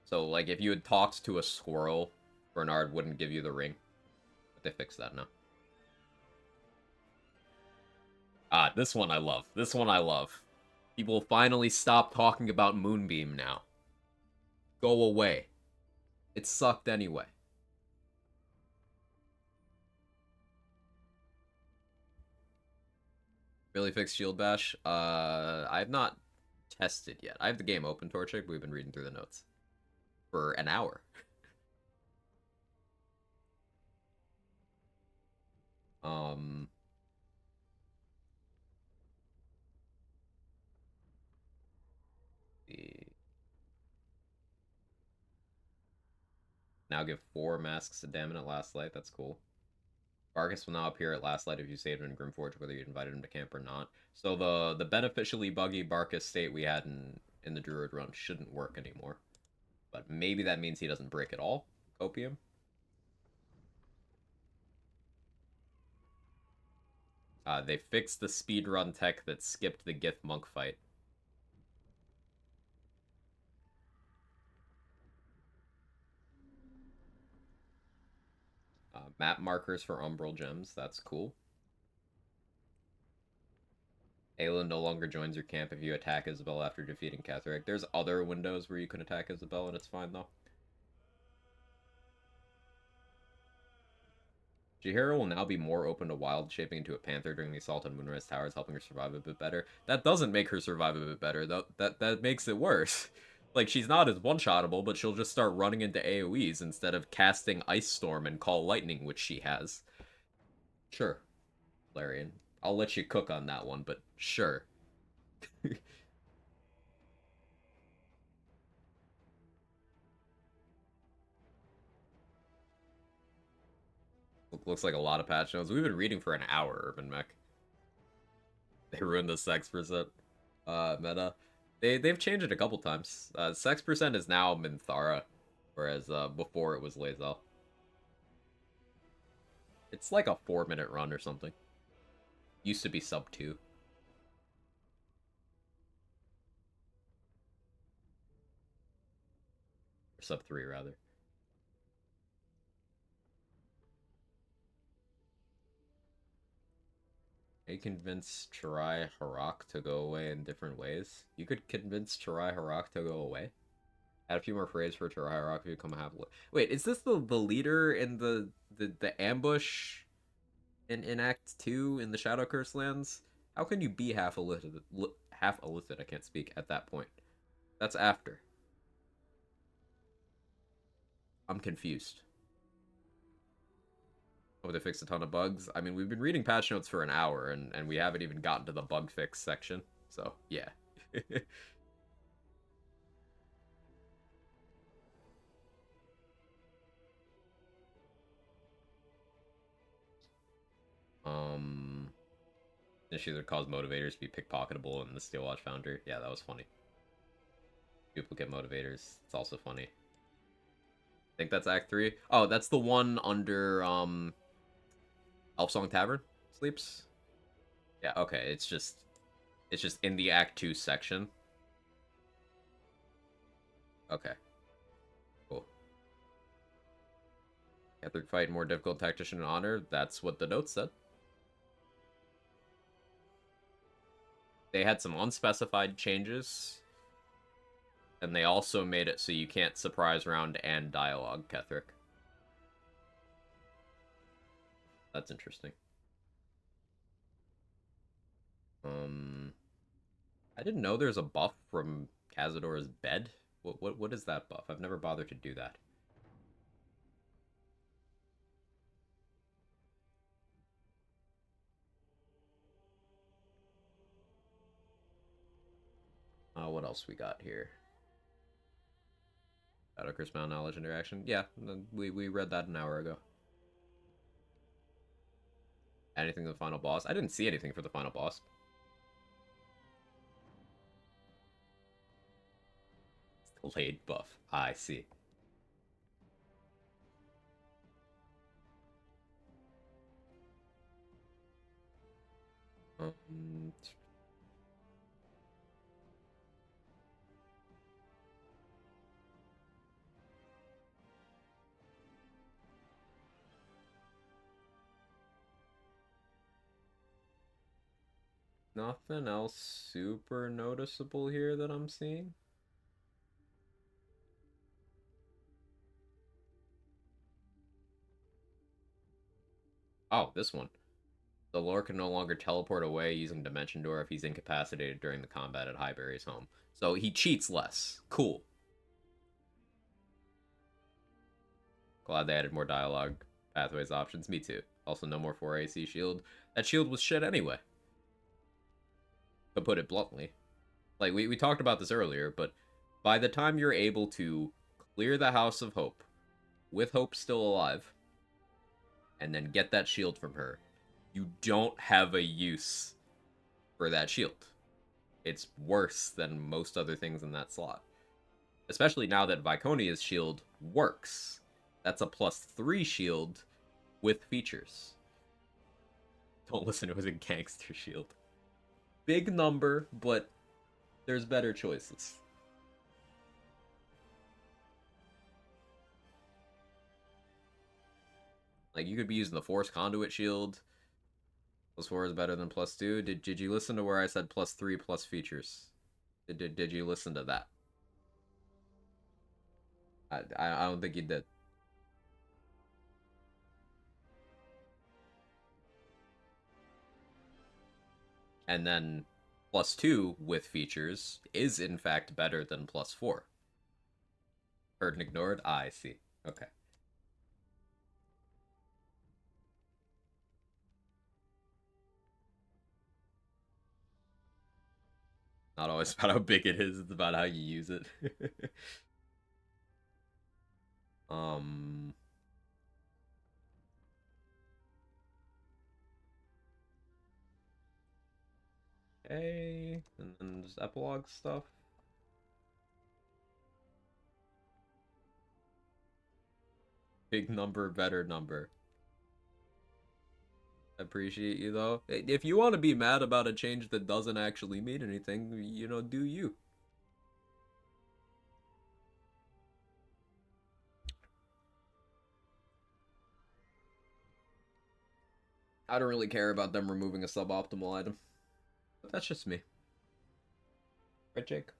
Speaker 1: So like if you had talked to a squirrel, Bernard wouldn't give you the ring. But they fixed that now. Ah, this one I love. This one I love. People finally stop talking about Moonbeam now. Go away. It sucked anyway. Really fixed Shield Bash? I have not tested yet. I have the game open, Torchic, but we've been reading through the notes. For an hour. Now give 4 masks to Damon at Last Light. That's cool. Barkus will now appear at Last Light if you saved him in Grimforge, whether you invited him to camp or not. So the beneficially buggy Barkus state we had in the Druid run shouldn't work anymore. But maybe that means he doesn't break at all. Copium. They fixed the speedrun tech that skipped the Gith Monk fight. Map markers for Umbral Gems. That's cool. Ayla no longer joins your camp if you attack Isabel after defeating Catherine. There's other windows where you can attack Isabel and it's fine though. Jaheira will now be more open to wild shaping into a panther during the assault on Moonrise Towers, helping her survive a bit better. That doesn't make her survive a bit better, though. That makes it worse. Like, she's not as one-shottable, but she'll just start running into AoEs instead of casting Ice Storm and Call Lightning, which she has. Sure, Larian. I'll let you cook on that one, but sure. Looks like a lot of patch notes. We've been reading for an hour, Urban Mech. They ruined the sex percent meta. They've changed it a couple times. Sex percent is now Minthara, whereas before it was Lae'zel. It's like a 4-minute run or something. Used to be sub 2. Or sub 3, rather. You convince Chirai Harak to go away in different ways. You could convince Chirai Harak to go away. Add a few more phrases for Chirai Harak if you become a half. Wait, is this the leader in the ambush in Act 2 in the Shadow Curse lands? How can you be half illicit? Half illicit, I can't speak at that point. That's after. I'm confused. Oh, they fixed a ton of bugs. I mean, we've been reading patch notes for an hour, and we haven't even gotten to the bug fix section. So, yeah. Issues that cause motivators to be pickpocketable in the Steelwatch Founder. Yeah, that was funny. Duplicate motivators. It's also funny. I think that's Act 3. Oh, that's the one under, Elfsong Tavern sleeps? Yeah, okay, it's just in the Act 2 section. Okay. Cool. Catherine fight more difficult tactician in honor. That's what the notes said. They had some unspecified changes. And they also made it so you can't surprise round and dialogue, Ketherick. That's interesting. I didn't know there's a buff from Cazador's bed. What is that buff? I've never bothered to do that. What else we got here? Shadow Curse Mountain Knowledge Interaction. Yeah, we read that an hour ago. Anything to the final boss? I didn't see anything for the final boss. Delayed buff. I see. Nothing else super noticeable here that I'm seeing. Oh, this one. The Lord can no longer teleport away using Dimension Door if he's incapacitated during the combat at Highbury's home. So he cheats less. Cool. Glad they added more dialogue pathways options. Me too. Also, no more 4 AC shield. That shield was shit anyway. To put it bluntly. Like, we talked about this earlier, but by the time you're able to clear the House of Hope, with Hope still alive, and then get that shield from her, you don't have a use for that shield. It's worse than most other things in that slot. Especially now that Viconia's shield works. That's a +3 shield with features. Don't listen to it, was a gangster shield. Big number, but there's better choices. Like, you could be using the Force Conduit shield. +4 is better than +2. Did you listen to where I said +3 plus features? Did you listen to that? I don't think you did. And then +2 with features is in fact better than +4. Heard and ignored? I see. Okay. Not always about how big it is, it's about how you use it. Okay, and then just epilogue stuff. Big number, better number. Appreciate you though. If you want to be mad about a change that doesn't actually mean anything, you know, do you. I don't really care about them removing a suboptimal item. But that's just me. Right, Jake?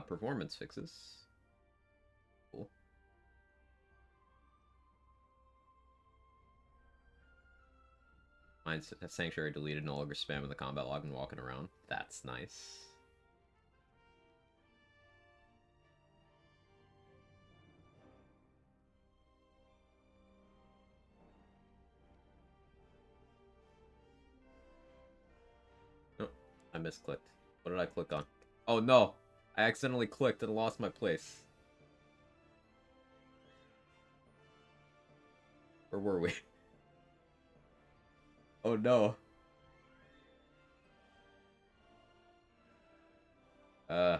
Speaker 1: Performance fixes. Cool. Mine's Sanctuary deleted, no longer spamming the combat log and walking around. That's nice. Oh, I misclicked. What did I click on? Oh no! I accidentally clicked and lost my place. Where were we? Oh no. Oh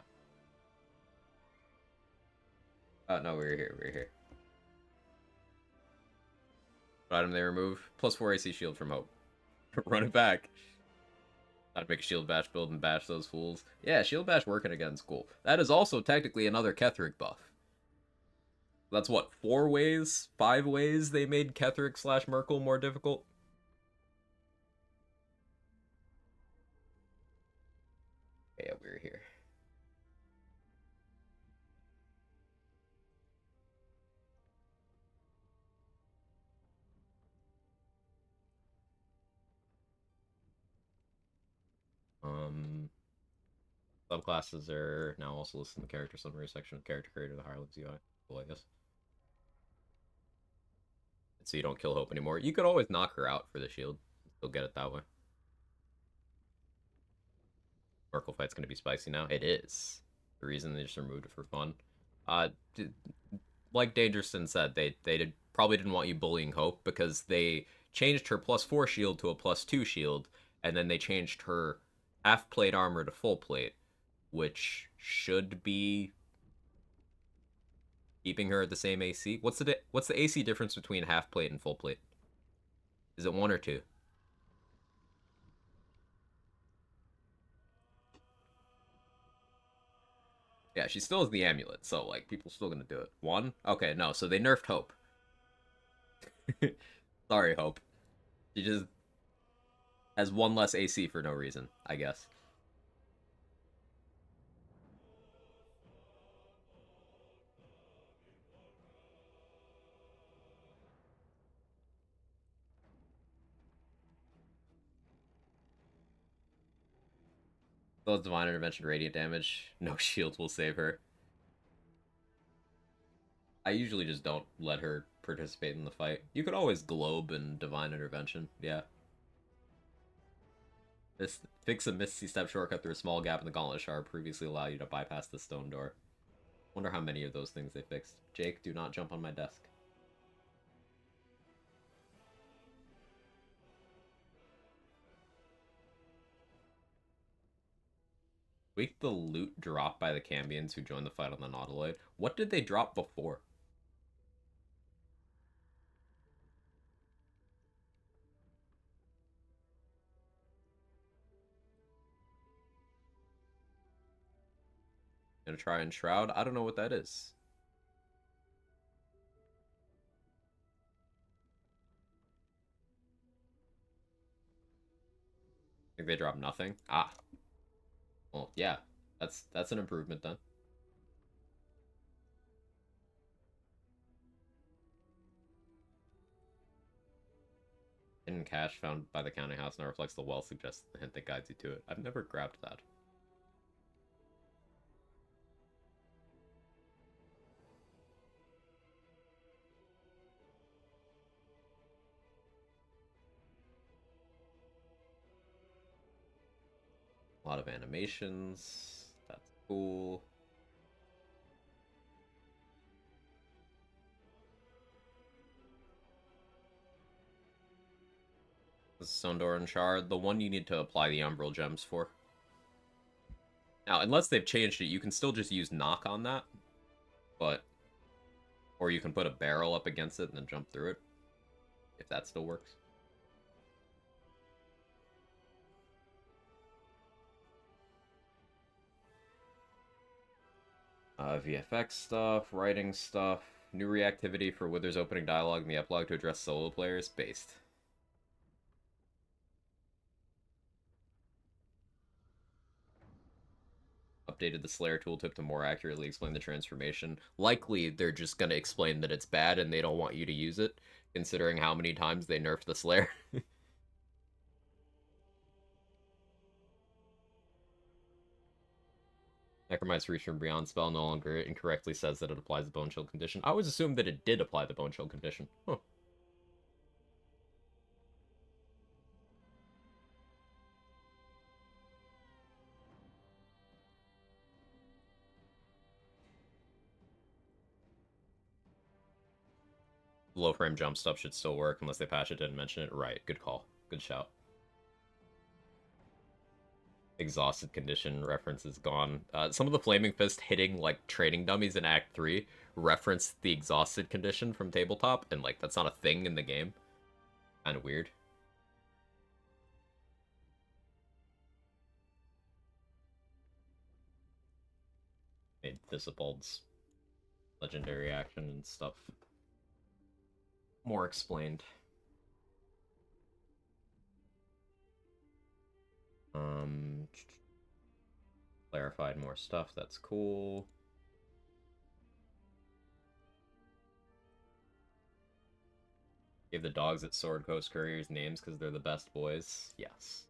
Speaker 1: no, we're here. What item they remove? +4 AC shield from Hope. Run it back. I'd make a shield bash build and bash those fools. Yeah, shield bash working again's cool. That is also technically another Ketheric buff. That's what, 4 ways? 5 ways they made Ketheric / Merkel more difficult? Yeah, we're here. Subclasses are now also listed in the character summary section of character creator of the Hirelings UI. Cool, I guess. So you don't kill Hope anymore. You could always knock her out for the shield. Still get it that way. Merkel fight's gonna be spicy now. It is. The reason they just removed it for fun. Like Dangerson said, they probably didn't want you bullying Hope because they changed her +4 shield to a +2 shield, and then they changed her half plate armor to full plate, which should be keeping her at the same AC. What's the AC difference between half plate and full plate? Is it 1 or 2? Yeah, she still has the amulet, so like people still gonna do it. 1? Okay, no, so they nerfed Hope. Sorry, Hope. She just has 1 less AC for no reason, I guess. Still has Divine Intervention radiant damage. No shield will save her. I usually just don't let her participate in the fight. You could always globe and Divine Intervention, yeah. This fix a Misty Step shortcut through a small gap in the Gauntlet Shard previously allowed you to bypass the stone door. Wonder how many of those things they fixed. Jake, do not jump on my desk. Tweak the loot dropped by the Cambions who joined the fight on the Nautiloid. What did they drop before? Gonna try and Shroud? I don't know what that is. Think they dropped nothing? Ah. Well, yeah. That's an improvement then. Hidden cash found by the counting house now reflects the well suggests the hint that guides you to it. I've never grabbed that. A lot of animations. That's cool. This is Sondor and Shard, the one you need to apply the Umbral Gems for. Now, unless they've changed it, you can still just use knock on that. But... Or you can put a barrel up against it and then jump through it. If that still works. VFX stuff, writing stuff, new reactivity for Wither's opening dialogue in the epilogue to address solo players, based. Updated the Slayer tooltip to more accurately explain the transformation. Likely, they're just gonna explain that it's bad and they don't want you to use it, considering how many times they nerfed the Slayer. Necromance's Reach from Beyond spell no longer incorrectly says that it applies the Bone Chill condition. I always assumed that it did apply the Bone Chill condition. Huh. Low frame jump stuff should still work unless they patch it, didn't mention it. Right, good call. Good shout. Exhausted condition reference is gone. Some of the Flaming Fist hitting like training dummies in Act 3 reference the exhausted condition from tabletop, and like that's not a thing in the game. Kind of weird. Made Thistlepald's legendary action and stuff more explained. Clarified more stuff, that's cool. Gave the dogs at Sword Coast Couriers names because they're the best boys. Yes.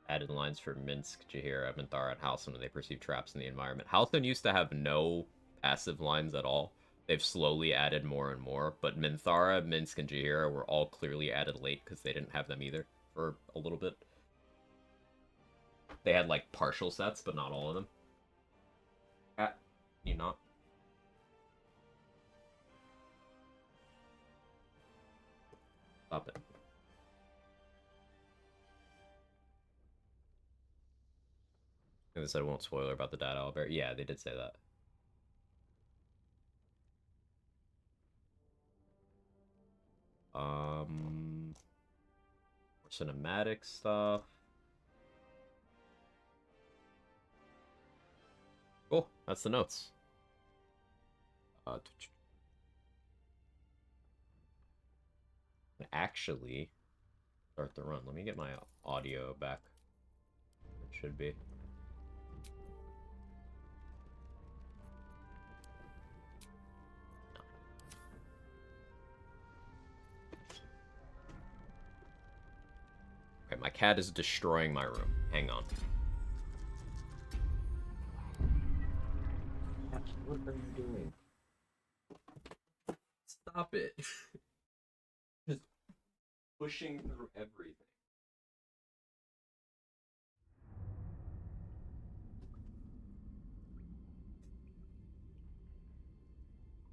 Speaker 1: Added lines for Minsk, Jaheira, Minthara, and Halcyon when they perceive traps in the environment. Halcyon used to have no passive lines at all. They've slowly added more and more, but Minthara, Minsk, and Jaheira were all clearly added late because they didn't have them either for a little bit. They had like partial sets, but not all of them. Cat, you not? Stop it. They said it won't spoiler about the dad Albert. Yeah, they did say that. Cinematic stuff. Cool, that's the notes. Actually, start the run. Let me get my audio back. It should be. Okay, my cat is destroying my room. Hang on. What are you doing? Stop it. Just pushing through everything.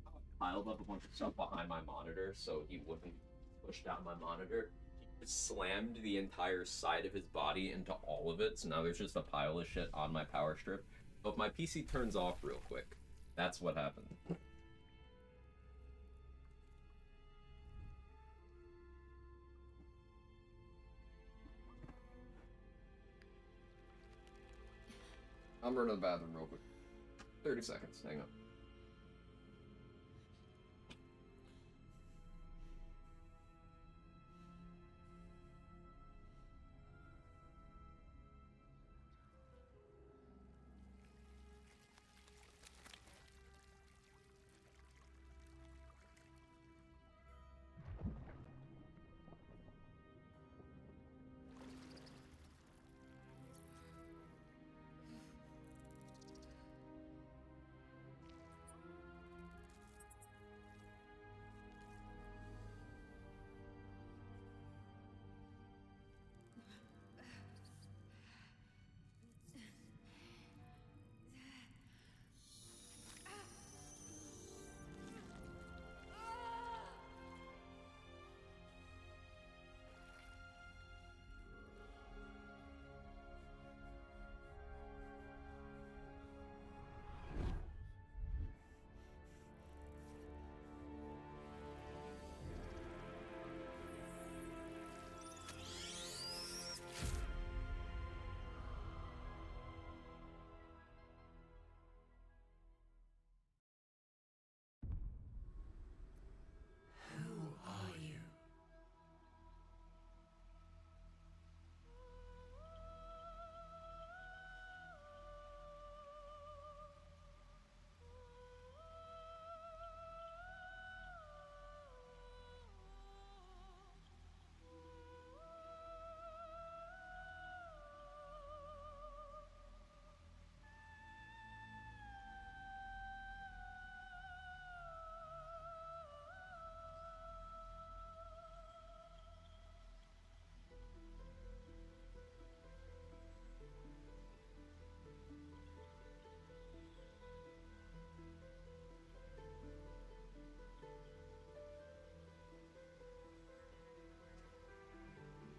Speaker 1: I piled up a bunch of stuff behind my monitor so he wouldn't push down my monitor. He just slammed the entire side of his body into all of it, so now there's just a pile of shit on my power strip. So if my PC turns off real quick, that's what happened. I'm running to the bathroom real quick. 30 seconds, hang on.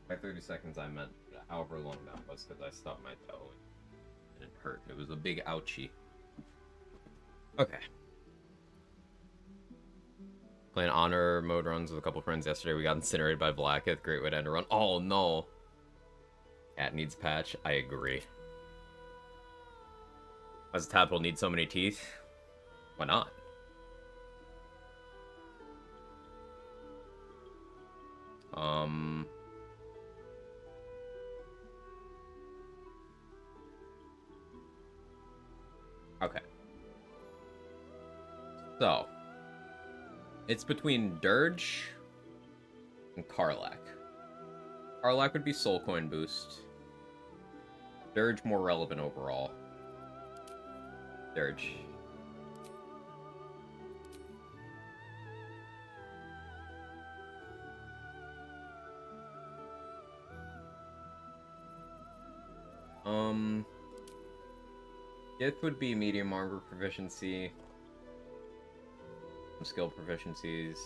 Speaker 1: By 30 seconds, I meant however long that was because I stubbed my toe and it hurt. It was a big ouchie. Okay. Playing honor mode runs with a couple friends yesterday. We got incinerated by Blacketh. Great way to end a run. Oh no. Cat needs patch. I agree. Does a tadpole need so many teeth? Why not? Okay. So, it's between Dirge and Karlach. Karlach would be soul coin boost. Dirge more relevant overall. Dirge. It would be medium armor proficiency. Some skill proficiencies,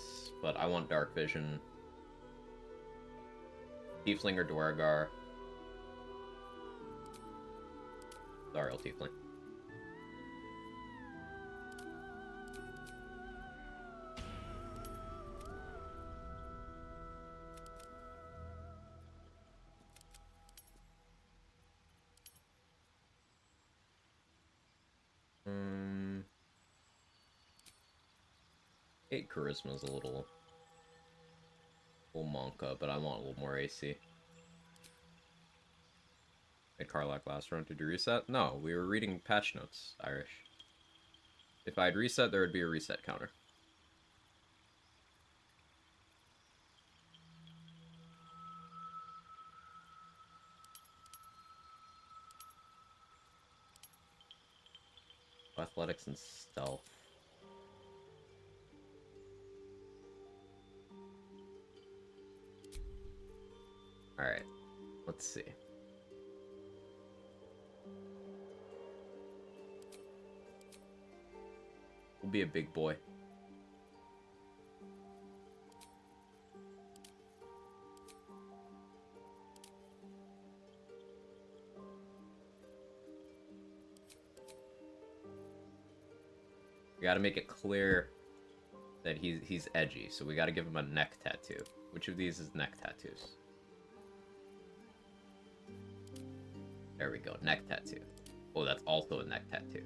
Speaker 1: but I want dark vision. Tiefling or Dwargar. Zariel Tiefling. Eight charisma is a little monka, but I want a little more AC. At Karlach last run, did you reset? No, we were reading patch notes, Irish. If I'd reset, there would be a reset counter. Athletics and stealth. Alright, let's see. We'll be a big boy. We gotta make it clear that he's edgy, so we gotta give him a neck tattoo. Which of these is neck tattoos? There we go, neck tattoo. Oh, that's also a neck tattoo.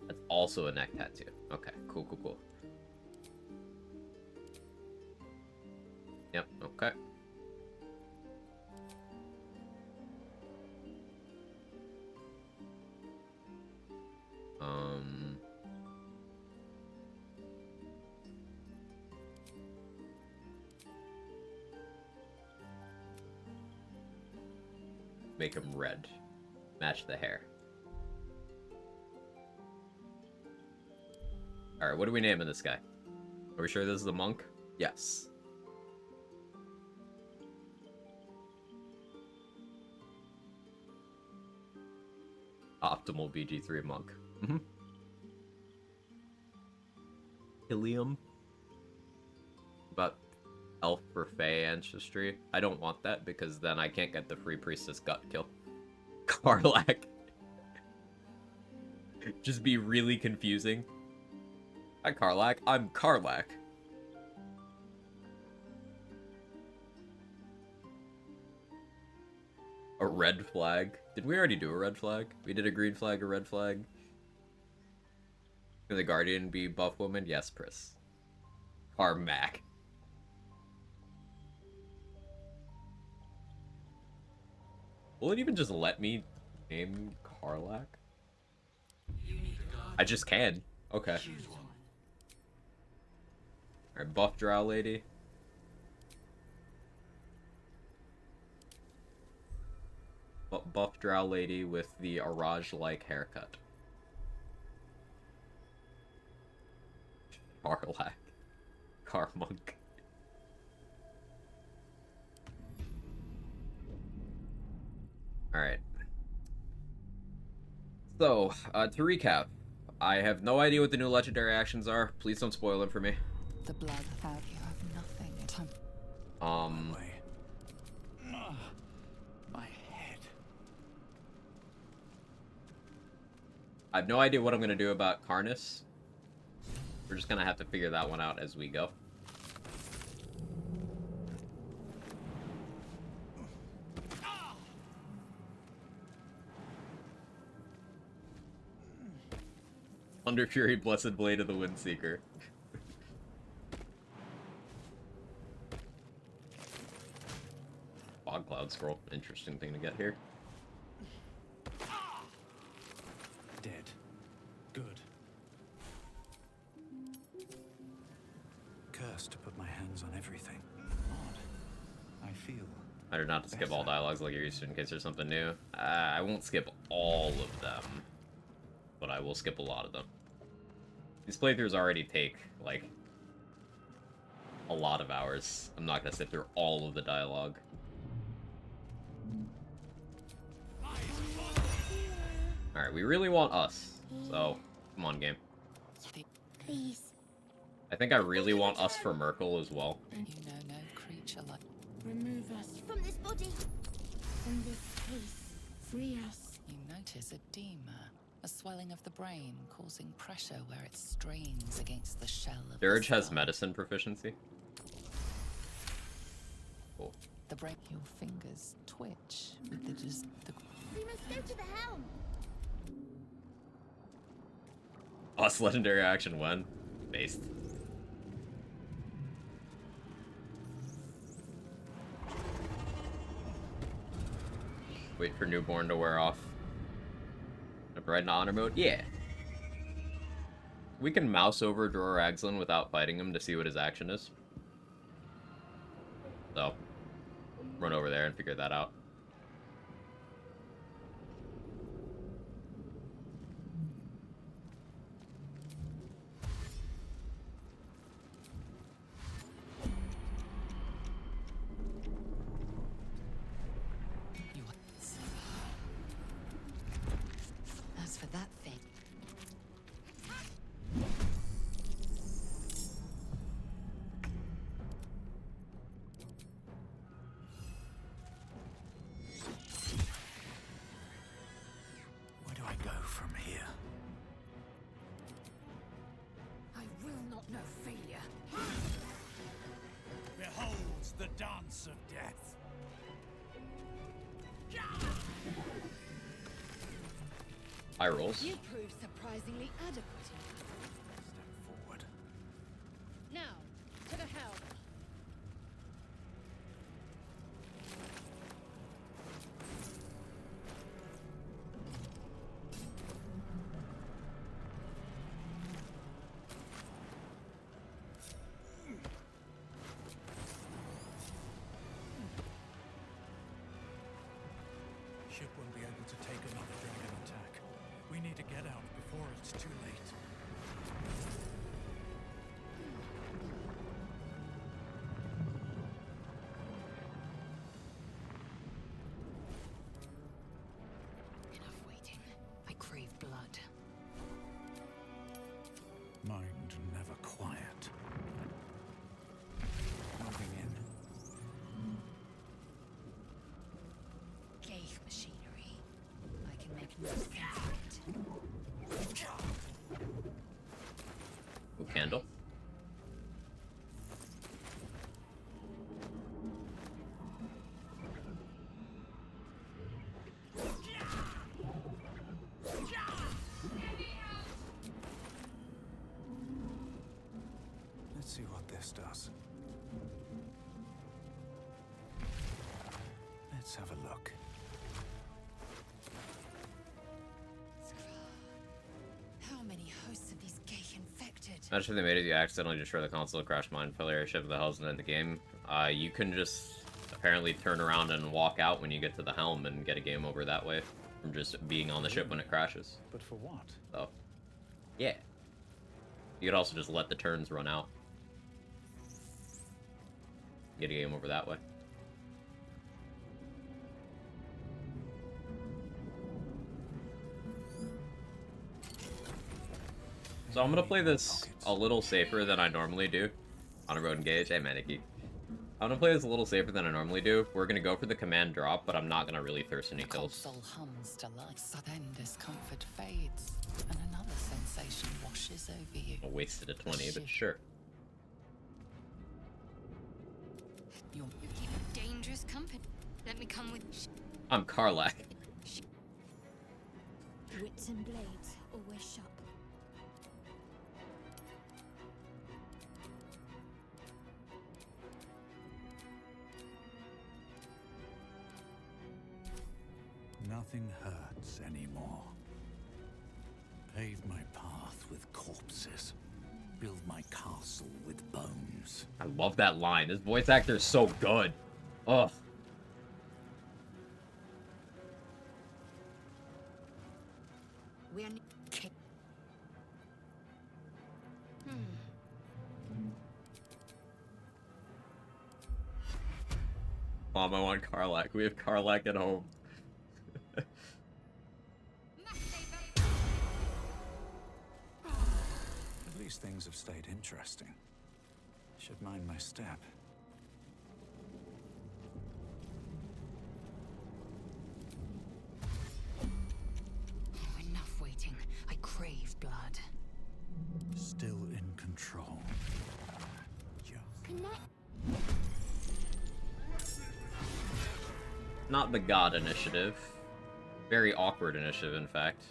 Speaker 1: That's also a neck tattoo. Okay, cool, cool, cool. Yep, okay. Make him red. Match the hair. Alright, what are we naming this guy? Are we sure this is a monk? Yes. Optimal BG3 monk. Mm-hmm. Helium. But elf for Fey ancestry. I don't want that because then I can't get the free priestess gut kill. Karlach. Just be really confusing. Hi Karlach, I'm Karlach. A red flag? Did we already do a red flag? We did a green flag, a red flag. Can the Guardian be buff woman? Yes, Pris. Carmack. Will it even just let me name Karlach? I just can. Okay. Alright, buff drow lady. Buff drow lady with the Araj-like haircut. Karlach. Carmonk. Alright. So, to recap, I have no idea what the new legendary actions are. Please don't spoil them for me.
Speaker 4: The blood without you have nothing.
Speaker 5: My head.
Speaker 1: I have no idea what I'm going to do about Karnus. We're just going to have to figure that one out as we go. Thunder Fury, Blessed Blade of the Windseeker. Fog Cloud Scroll. Interesting thing to get here.
Speaker 5: Dead. Good. Cursed to put my hands on everything. Odd. I feel.
Speaker 1: Better not to skip all dialogues like you're used to in case there's something new. I won't skip all of them, but I will skip a lot of them. These playthroughs already take, like, a lot of hours. I'm not gonna sit through all of the dialogue. Alright, we really want us, so come on, game.
Speaker 6: Please.
Speaker 1: I think I really want us for Merkel as well.
Speaker 4: You know no creature like...
Speaker 6: Remove us from this body. From this place. Free us.
Speaker 4: You notice edema. A swelling of the brain, causing pressure where it strains against the shell of
Speaker 1: Dirge
Speaker 4: the
Speaker 1: has
Speaker 4: skull.
Speaker 1: medicine proficiency. Cool.
Speaker 4: The brain... Your fingers twitch with the...
Speaker 6: We must go to the helm.
Speaker 1: Us legendary action when? Based. Wait for newborn to wear off. Right in honor mode? Yeah. We can mouse over Dror Agzlin without fighting him to see what his action is. So, run over there and figure that out.
Speaker 5: dance of death.
Speaker 1: High rolls.
Speaker 7: You proved surprisingly adequate.
Speaker 5: Step forward.
Speaker 7: Now, to the helm.
Speaker 5: Ship won't be able to take another dragon attack. We need to get out before it's too late.
Speaker 4: Enough waiting. I crave blood.
Speaker 5: Mind never quiet. Moving in.
Speaker 4: Ghaik machinery. I can make no sense of it.
Speaker 1: Ooh, candle.
Speaker 5: Let's see what this does. Let's have a look.
Speaker 4: How many hosts of these Ghaik infected?
Speaker 1: Imagine if they made it you accidentally destroy the console, crash mine, failure ship of the hells, and end the game. You can just apparently turn around and walk out when you get to the helm and get a game over that way from just being on the ship when it crashes.
Speaker 5: But for what?
Speaker 1: So, yeah. You could also just let the turns run out. Get a game over that way. So I'm gonna play this a little safer than I normally do on a road engage. Hey, Maniki. I'm gonna play this a little safer than I normally do. We're gonna go for the command drop, but I'm not gonna really thirst any
Speaker 4: The
Speaker 1: kills.
Speaker 4: console hums to life. So then discomfort fades, and another sensation washes over you.
Speaker 1: I wasted a 20, but sure.
Speaker 4: You're
Speaker 6: You keep dangerous company. Let me come with
Speaker 1: I'm Karlach.
Speaker 6: wits and blades, always sharp.
Speaker 5: Nothing hurts anymore. Pave my path with corpses. Build my castle with bones.
Speaker 1: I love that line. This voice actor is so good. Ugh.
Speaker 6: We are.
Speaker 1: Mom, I want Karlach. We have Karlach at home.
Speaker 5: At least things have stayed interesting. Should mind my step.
Speaker 4: Oh, enough waiting. I crave blood.
Speaker 5: Still in control. Just
Speaker 6: Connect.
Speaker 1: Not the God initiative. Very awkward initiative, in fact.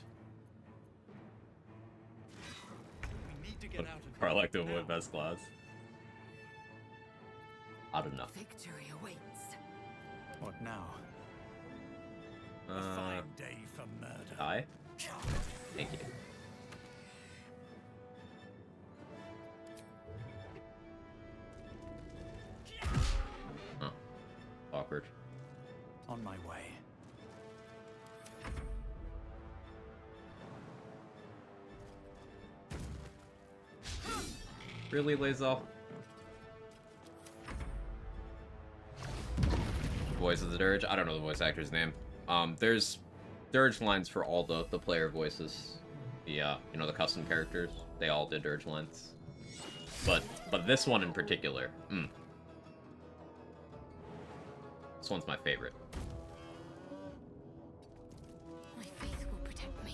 Speaker 5: we need to get out of
Speaker 1: Karlach to
Speaker 5: now.
Speaker 1: avoid best class. I don't know.
Speaker 4: Victory awaits.
Speaker 5: What now? A
Speaker 1: Uh,
Speaker 5: fine day for murder.
Speaker 1: die? Thank you. Huh. Awkward.
Speaker 5: On my way.
Speaker 1: Really, Lae'zel? Voice of the Dirge? I don't know the voice actor's name. There's Dirge lines for all the player voices. The, you know, the custom characters. They all did Dirge lines. But this one in particular, this one's my favorite.
Speaker 6: My faith will protect me.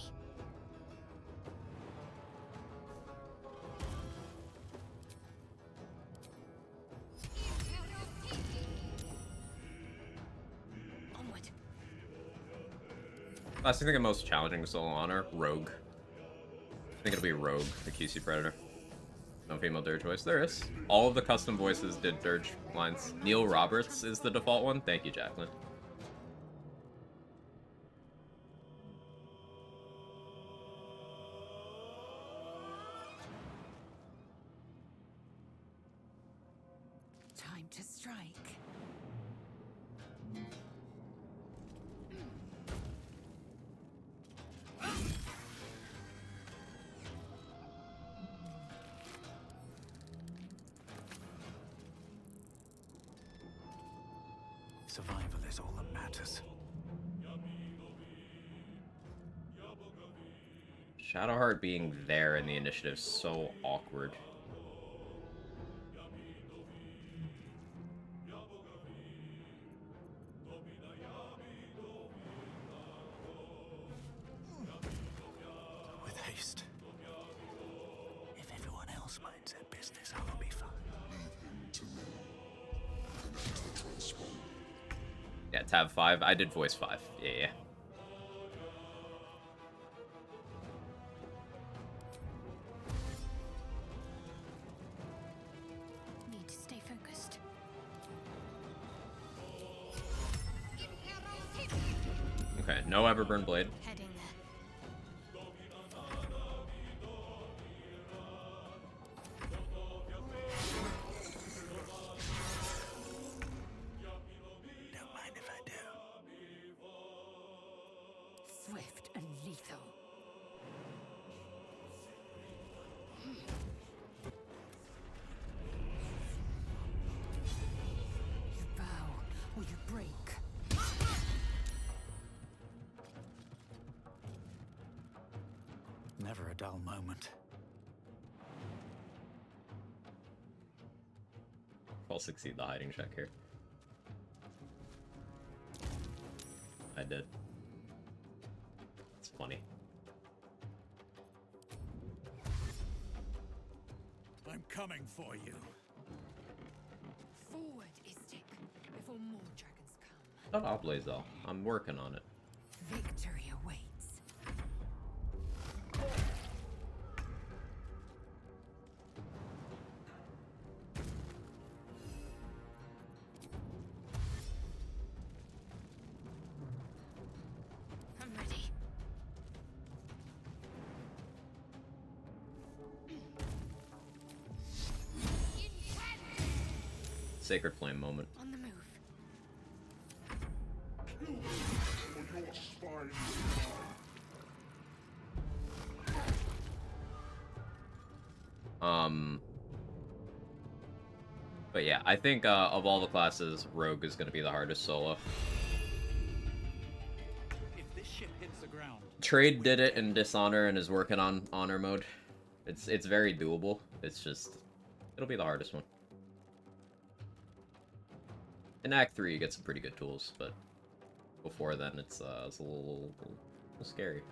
Speaker 1: Last thing I think the most challenging solo honor, Rogue. I think it'll be Rogue, the QC Predator. No female Dirge voice. There is. All of the custom voices did Dirge lines. Neil Roberts is the default one. Thank you, Jacqueline.
Speaker 4: Time to strike.
Speaker 5: Survival is all that matters.
Speaker 1: Shadowheart being there in the initiative is so awkward.
Speaker 5: With haste. If everyone else minds their business, I'll be fine.
Speaker 1: Yeah, tab 5. I did voice 5. Yeah.
Speaker 6: Need to stay focused.
Speaker 1: Okay, no Everburn Blade.
Speaker 6: Heading there.
Speaker 5: Don't mind if I do.
Speaker 4: Swift and lethal. You bow or you break.
Speaker 5: Never a dull moment.
Speaker 1: I'll succeed the hiding check here. I did. It's funny.
Speaker 5: I'm coming for you.
Speaker 7: Forward, Istik, before more dragons come.
Speaker 1: Shut up, Lae'zel. I'm working on it.
Speaker 4: Victory awaits.
Speaker 6: I'm ready.
Speaker 1: Sacred Flame moment.
Speaker 6: On the move.
Speaker 1: But yeah, I think of all the classes, Rogue is going to be the hardest solo.
Speaker 5: If this ship hits the ground,
Speaker 1: Trade did it in Dishonor and is working on Honor mode. It's very doable. It's just, it'll be the hardest one. In Act 3, you get some pretty good tools, but before then, it's a little scary.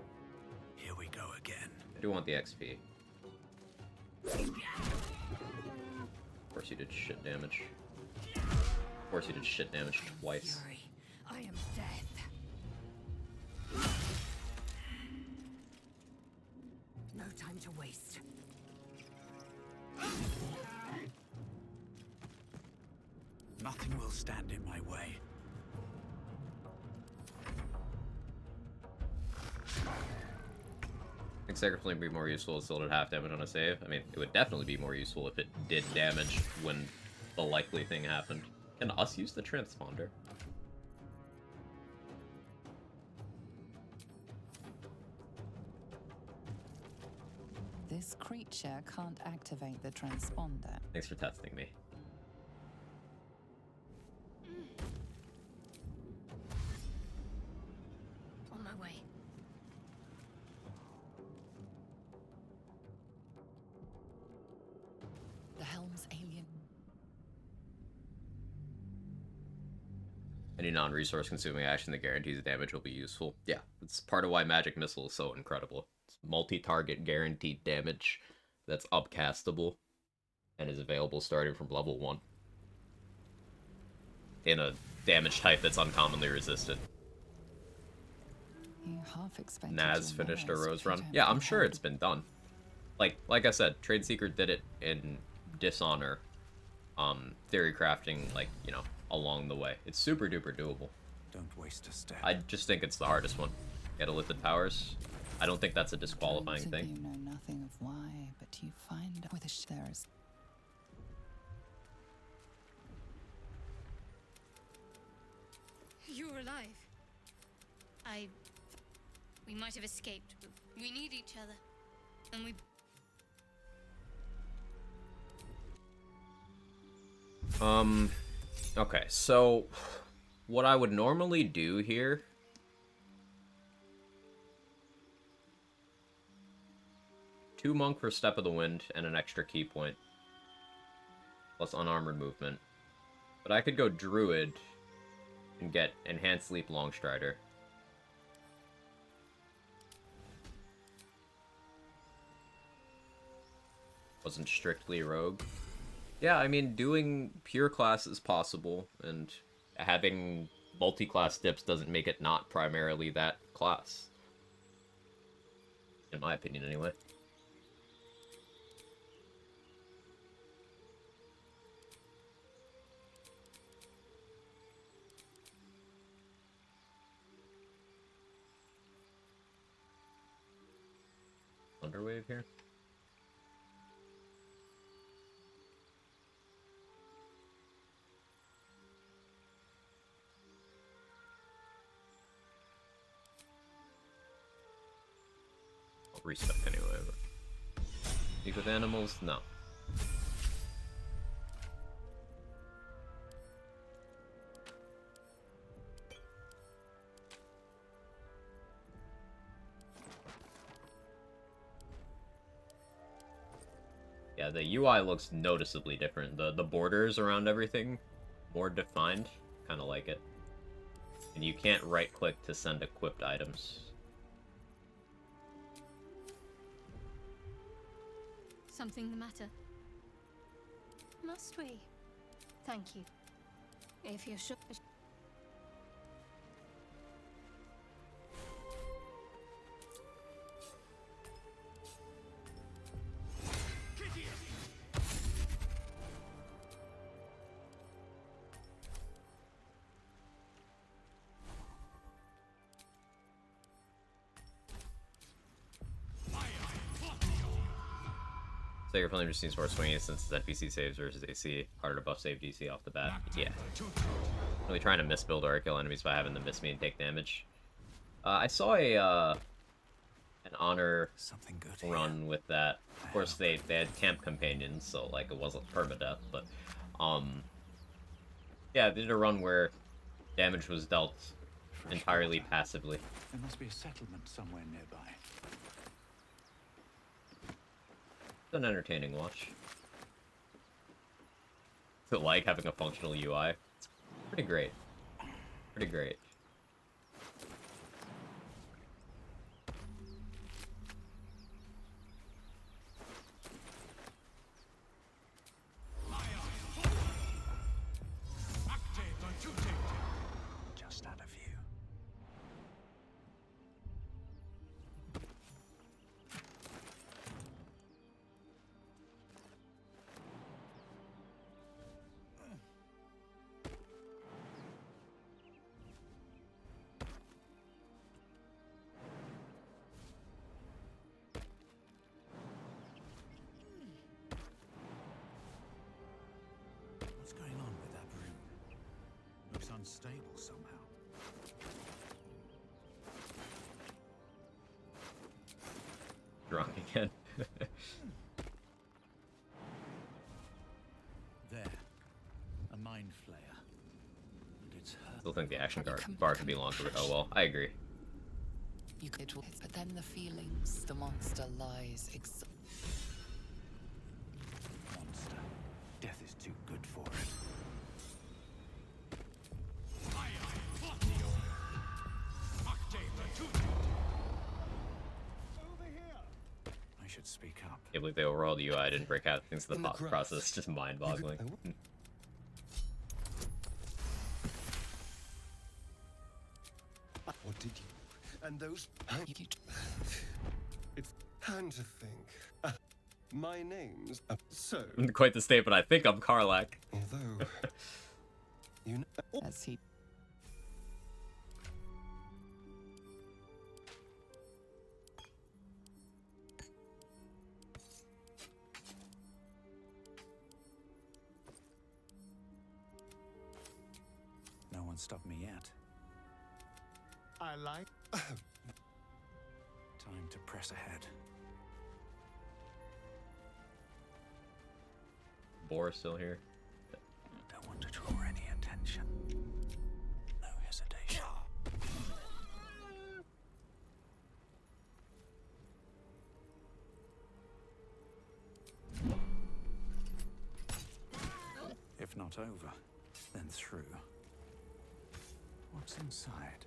Speaker 5: here we go again.
Speaker 1: I do want the XP. Of course you did shit damage. Of course you did shit damage twice.
Speaker 4: Fury, I am death. No time to waste.
Speaker 5: Nothing will stand in my way.
Speaker 1: I think Sacred Flame would be more useful if it still did half damage on a save. I mean, it would definitely be more useful if it did damage when the likely thing happened. Can us use the transponder?
Speaker 4: This creature can't activate the transponder.
Speaker 1: Thanks for testing me.
Speaker 6: On my way.
Speaker 4: The helm's alien.
Speaker 1: Any non-resource consuming action that guarantees damage will be useful. Yeah, it's part of why Magic Missile is so incredible. It's multi-target guaranteed damage that's upcastable and is available starting from level 1. In a damage type that's uncommonly resisted.
Speaker 4: You half expected
Speaker 1: Naz
Speaker 4: your
Speaker 1: finished a
Speaker 4: manners,
Speaker 1: Rose
Speaker 4: but I
Speaker 1: run.
Speaker 4: don't
Speaker 1: Yeah, I'm
Speaker 4: think
Speaker 1: sure
Speaker 4: I
Speaker 1: it's been done. Like I said, Trade Seeker did it in Dishonor, theory crafting, like, you know, along the way. It's super duper doable.
Speaker 5: Don't waste a step.
Speaker 1: I just think it's the hardest one. Get Illithid Powers. I don't think that's a disqualifying
Speaker 4: Don't
Speaker 1: thing.
Speaker 4: You know nothing of why, but you find with a there is.
Speaker 6: You're alive. We might have escaped, but we need each other. And we...
Speaker 1: Okay, so what I would normally do here, two monk for Step of the Wind and an extra key point, plus unarmored movement. But I could go Druid and get Enhanced Leap Longstrider. Wasn't strictly rogue. Yeah, I mean, doing pure class is possible, and having multi-class dips doesn't make it not primarily that class. In my opinion, anyway. Underwave here. I'll respec anyway. But... Speak with animals? No. Yeah, the UI looks noticeably different. The borders around everything, more defined. Kind of like it. And you can't right-click to send equipped items.
Speaker 6: Something the matter? Must we? Thank you. If you're sure...
Speaker 1: So your opponent just needs more swinging since his NPC saves versus AC. Harder to buff save DC off the bat. Yeah. Really trying to misbuild or kill enemies by having them miss me and take damage. I saw an honor
Speaker 5: Something good here.
Speaker 1: run with that. Of course, they had camp companions, so like it wasn't permadeath, but yeah, they did a run where damage was dealt
Speaker 5: Fresh
Speaker 1: entirely
Speaker 5: water.
Speaker 1: passively.
Speaker 5: There must be a settlement somewhere nearby.
Speaker 1: It's an entertaining watch. Is it like having a functional UI? It's pretty great. Pretty great.
Speaker 5: Just out of view. What's going on with that room? Looks unstable somehow.
Speaker 1: Drunk again.
Speaker 5: There. A mind flayer. And it's her.
Speaker 1: Still think the action bar could be longer, but oh well. I agree.
Speaker 4: You could, but then the feelings, the monster lies.
Speaker 5: Monster. Death is too good for it. I should speak up.
Speaker 1: Can't believe the overall UI didn't break out things. The
Speaker 8: In the
Speaker 1: thought
Speaker 8: grass.
Speaker 1: process is just mind-boggling.
Speaker 8: What did you? And those...
Speaker 4: You
Speaker 8: It's time to think. My name's... so,
Speaker 1: Quite the statement. I think I'm Karlak.
Speaker 8: although... you know...
Speaker 4: as he
Speaker 5: No one stopped me yet.
Speaker 8: I like...
Speaker 5: Time to press ahead.
Speaker 1: Boar still here.
Speaker 5: Don't want to draw any attention. No hesitation. If not over, then through. What's inside?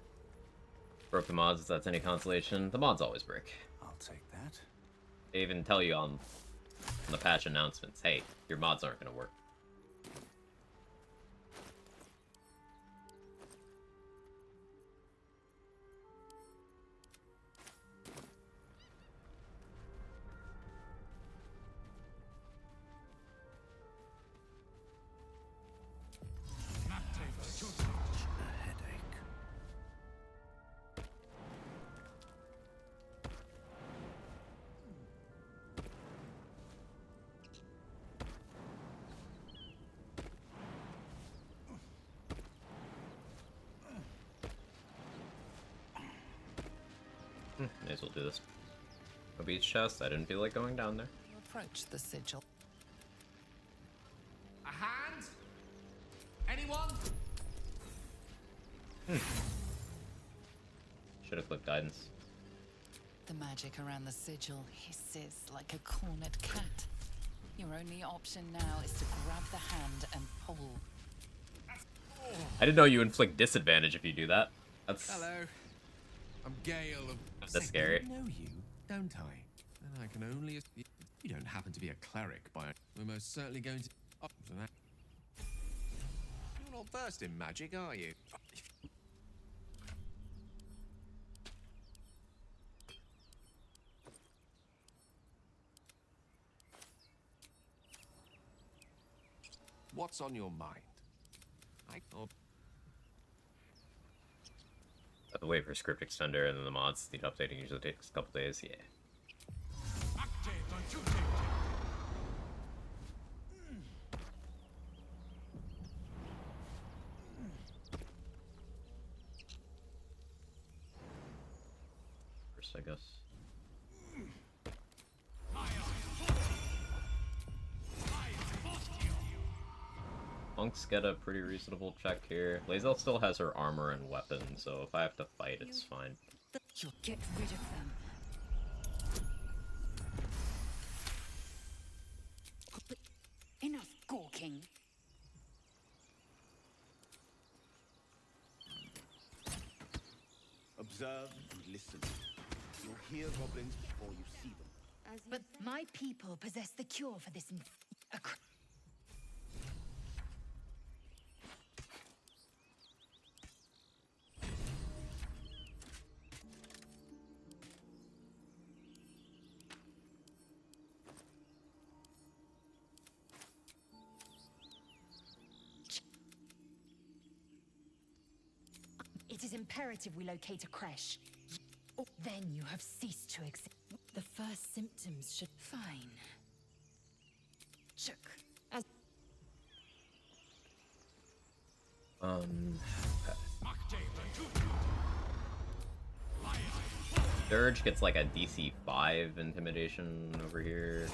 Speaker 1: Broke the mods, if that's any consolation. The mods always break.
Speaker 5: I'll take that.
Speaker 1: They even tell you on the patch announcements, hey, your mods aren't going to work.
Speaker 5: A headache.
Speaker 1: May as well do this. A beach chest. I didn't feel like going down there.
Speaker 4: you approach the sigil.
Speaker 9: A hand? Anyone?
Speaker 1: Should have clicked guidance.
Speaker 4: The magic around the sigil hisses like a cornered cat. Your only option now is to grab the hand and pull.
Speaker 1: I didn't know you inflict disadvantage if you do that. That's
Speaker 9: Hello. I'm Gale of...
Speaker 1: That's scary.
Speaker 9: I know you, don't I? And I can only... You don't happen to be a cleric, by... We're most certainly going to... Oh, for that. You're not versed in magic, are you? What's on your mind? Oh,
Speaker 1: I have to wait for script extender and then the mods need updating. Usually takes a couple days. Yeah. First, I guess. Monks get a pretty reasonable check here. Lae'zel still has her armor and weapon, so if I have to fight, it's fine.
Speaker 7: You'll get rid of them. Enough gawking.
Speaker 10: Observe and listen. You'll hear goblins before you see them.
Speaker 6: As you
Speaker 7: But
Speaker 6: say.
Speaker 7: my people possess the cure for this It is imperative we locate a creche. Then you have ceased to exist. The first symptoms should... Fine. Chook. As...
Speaker 1: Dirge gets like a DC 5 intimidation over here.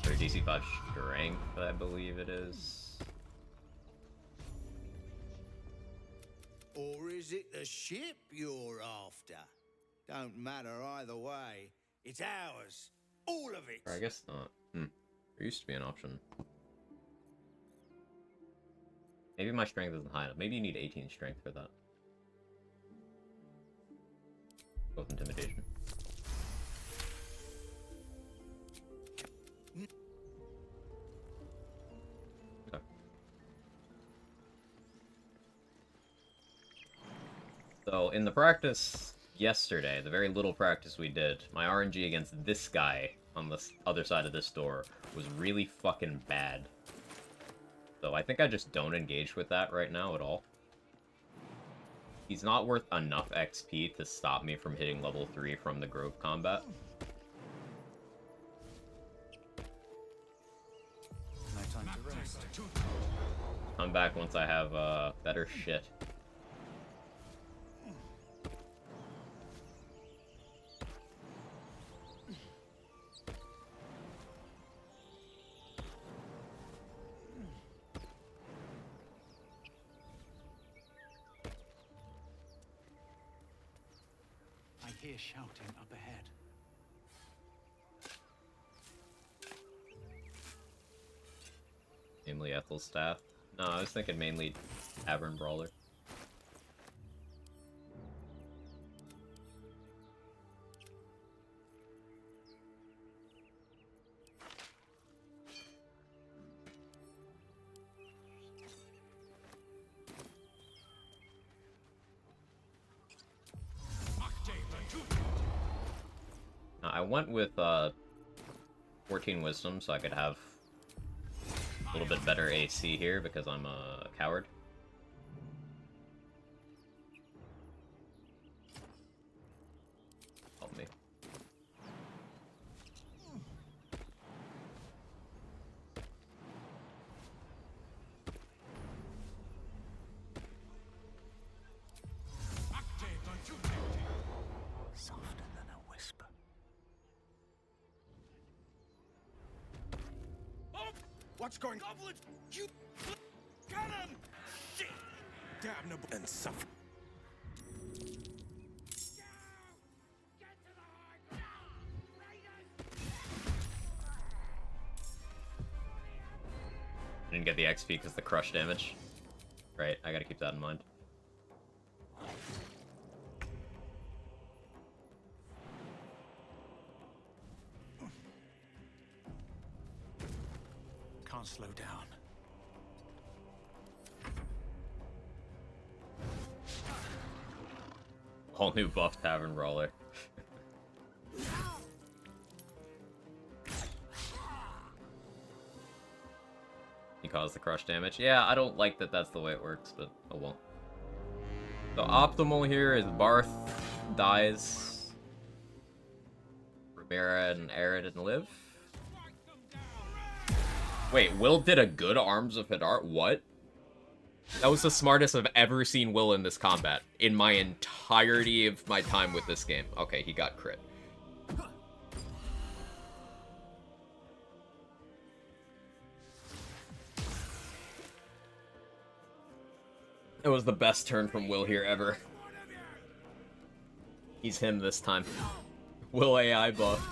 Speaker 1: Or DC 5 strength, I believe it is.
Speaker 10: Or is it the ship you're after? Don't matter either way. It's ours. All of it.
Speaker 1: Or I guess not. There used to be an option. Maybe my strength isn't high enough. Maybe you need 18 strength for that. Both intimidation. Okay. So in the practice, yesterday, the very little practice we did, my RNG against this guy on the other side of this door was really fucking bad. So I think I just don't engage with that right now at all. He's not worth enough XP to stop me from hitting level 3 from the Grove combat.
Speaker 5: No time to rest.
Speaker 1: Come back once I have better shit.
Speaker 5: I hear shouting up ahead.
Speaker 1: Namely Ethelstaff. No, I was thinking mainly Tavern Brawler. I went with 14 Wisdom so I could have a little bit better AC here because I'm a coward. Help me.
Speaker 5: Softer than a whisper.
Speaker 10: What's going on? Goblins! You cannon! Shit! Damnable and suffer.
Speaker 1: Didn't get the XP because the crush damage. Right, I gotta keep that in mind.
Speaker 5: Can't slow down.
Speaker 1: All new buff Tavern Brawler. He caused the crush damage. Yeah, I don't like that that's the way it works, but oh well. So optimal here is Barth dies. Ribera and Arid live. Wait, Will did a good Arms of Hadar? What? That was the smartest I've ever seen Will in this combat. In my entirety of my time with this game. Okay, he got crit. It was the best turn from Will here ever. He's him this time. Will AI buff.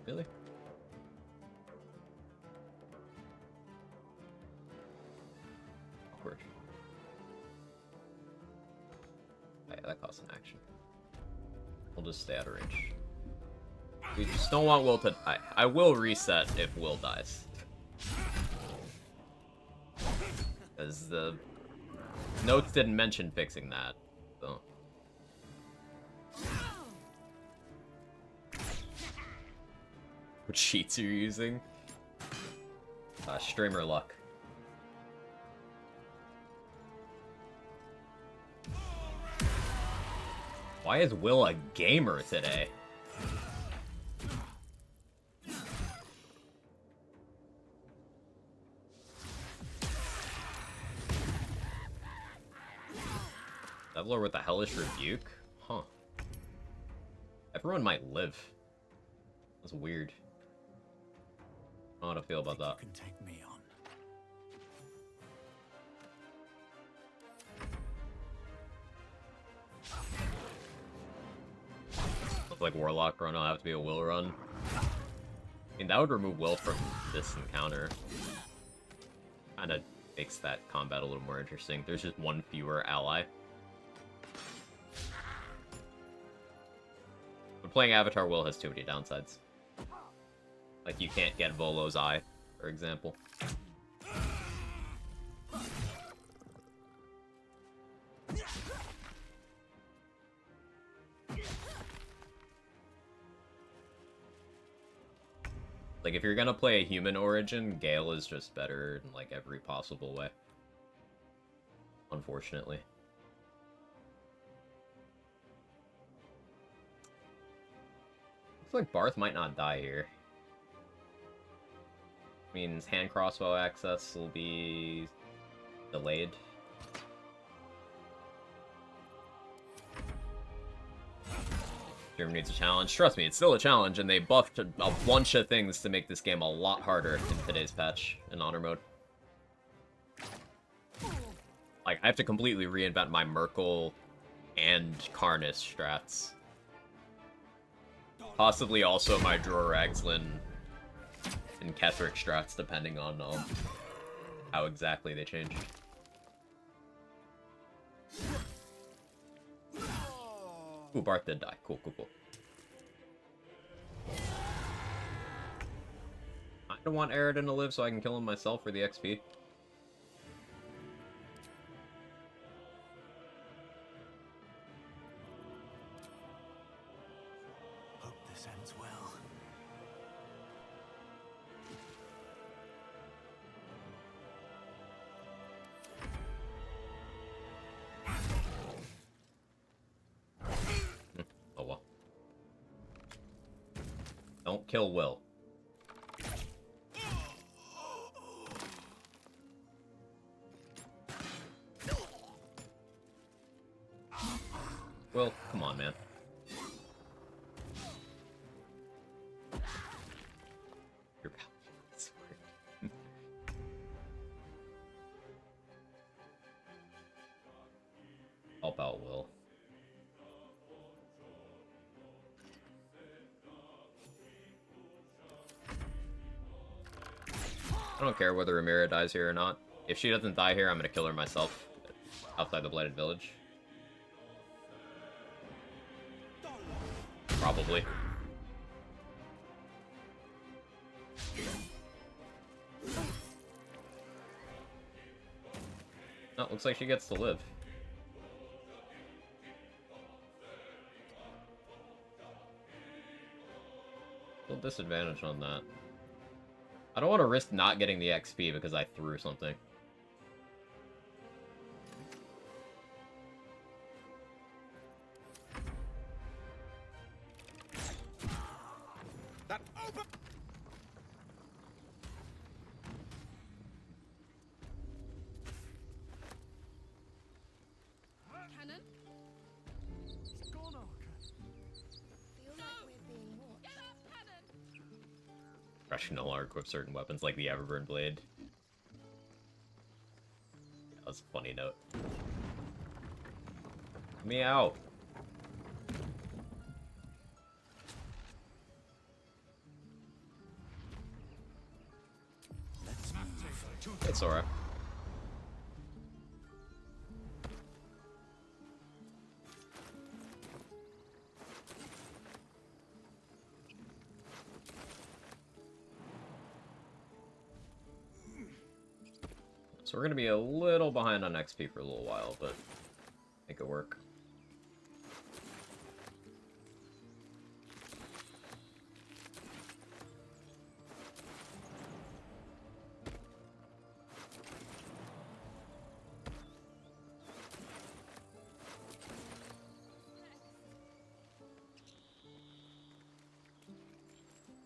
Speaker 1: Really? Awkward. Yeah, that costs an action. We'll just stay out of range. We just don't want Will to die. I will reset if Will dies. Because the notes didn't mention fixing that, so. What cheats you're using? Streamer luck. Why is Will a gamer today? Leveler with the Hellish Rebuke? Huh. Everyone might live. That's weird. I don't know how to feel about that.
Speaker 5: You can take me on.
Speaker 1: Looks like Warlock run, I'll have to be a Will run. I mean, that would remove Will from this encounter. kind of makes that combat a little more interesting. There's just one fewer ally. But playing Avatar Will has too many downsides. Like, you can't get Volo's Eye, for example. Like, if you're gonna play a human origin, Gale is just better in, like, every possible way. Unfortunately. Looks like Barth might not die here. Means hand crossbow access will be delayed. German needs a challenge. Trust me, it's still a challenge, and they buffed a bunch of things to make this game a lot harder in today's patch in Honor Mode. Like, I have to completely reinvent my Merkel and Karnus strats. Possibly also my Dror Ragzlin and Ketheric strats, depending on how exactly they change. Ooh, Barth did die. Cool, cool, cool. I don't want Aridin to live so I can kill him myself for the XP.
Speaker 5: Hope this ends well.
Speaker 1: Oh well. Don't kill Will. Will, come on, man. You're sword. Help out Will. I don't care whether Amira dies here or not. If she doesn't die here, I'm gonna kill her myself outside the Blighted Village. Probably. Oh, looks like she gets to live. Little disadvantage on that. I don't want to risk not getting the XP because I threw something.
Speaker 6: Cannon? Feel like we're being watched.
Speaker 1: Rational equip certain weapons like the Everburn Blade. That was a funny note. Meow. It's alright. So we're gonna be a little behind on XP for a little while, but make it work.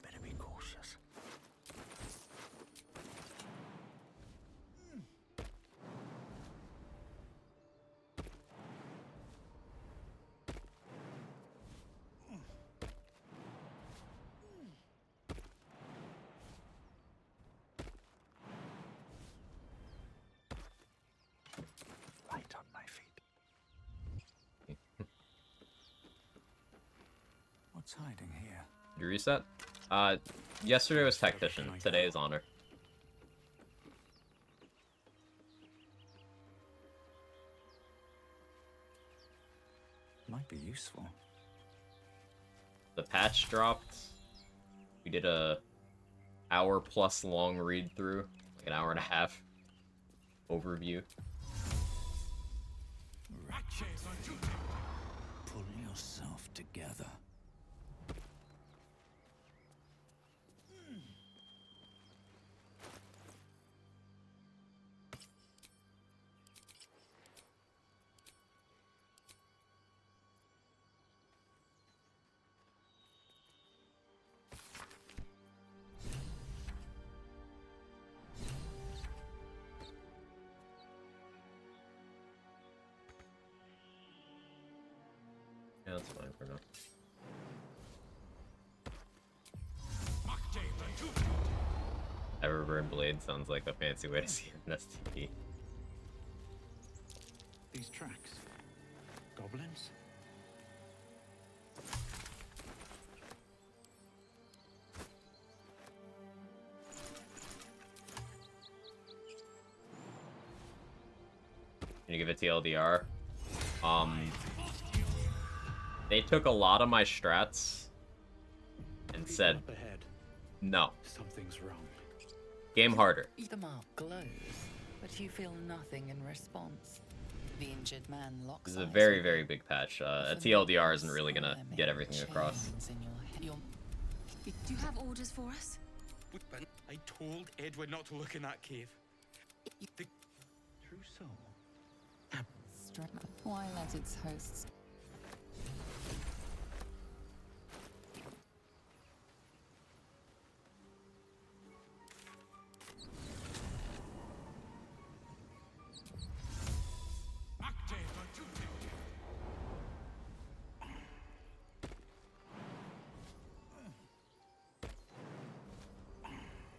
Speaker 5: Better be cautious. Light on my feet. What's hiding here?
Speaker 1: Did you reset? Yesterday was Tactician, today is Honor.
Speaker 5: Might be useful.
Speaker 1: The patch dropped. We did a hour-plus long read-through, like an hour and a half overview.
Speaker 5: Pull yourself together.
Speaker 1: Yeah, that's fine for now. Everburn Blade sounds like a fancy way to see an STP.
Speaker 5: These tracks. Goblins?
Speaker 1: Can you give it TLDR? They took a lot of my strats and said, no.
Speaker 5: Something's wrong.
Speaker 1: Game harder.
Speaker 4: The mark glows, but you feel nothing in response. The injured man locks
Speaker 1: This is a
Speaker 4: eyes
Speaker 1: very,
Speaker 4: with
Speaker 1: very
Speaker 4: you.
Speaker 1: big patch. A TLDR isn't really gonna get everything across.
Speaker 4: Chains in your head.
Speaker 7: Do you have orders for us?
Speaker 2: I told Edward not to look in that cave.
Speaker 5: True soul.
Speaker 4: Why let its hosts?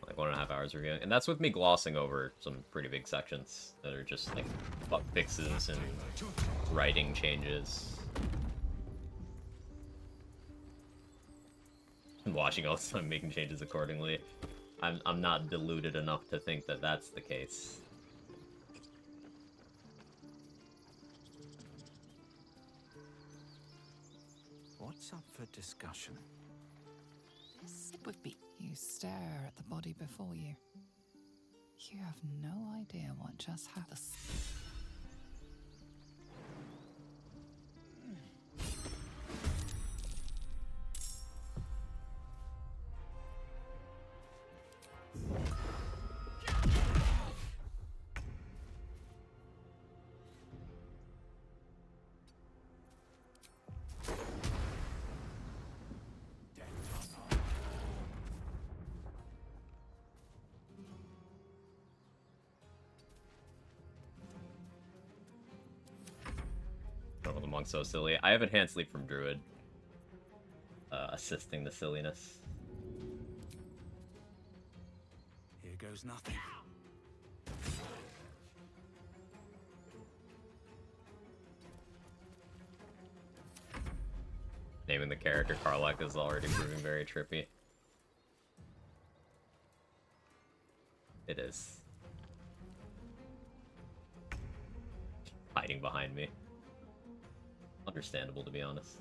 Speaker 1: Like 1.5 hours reviewing. And that's with me glossing over some pretty big sections that are just like bug fixes and writing changes. And watching all the time, making changes accordingly. I'm not deluded enough to think that that's the case.
Speaker 5: What's up for discussion?
Speaker 4: This would be. You stare at the body before you. You have no idea what just happened.
Speaker 1: The monk's so silly. I have enhanced sleep from Druid, assisting the silliness.
Speaker 5: Here goes nothing.
Speaker 1: Naming the character Karlach is already proving very trippy. It is. Hiding behind me. Understandable, to be honest.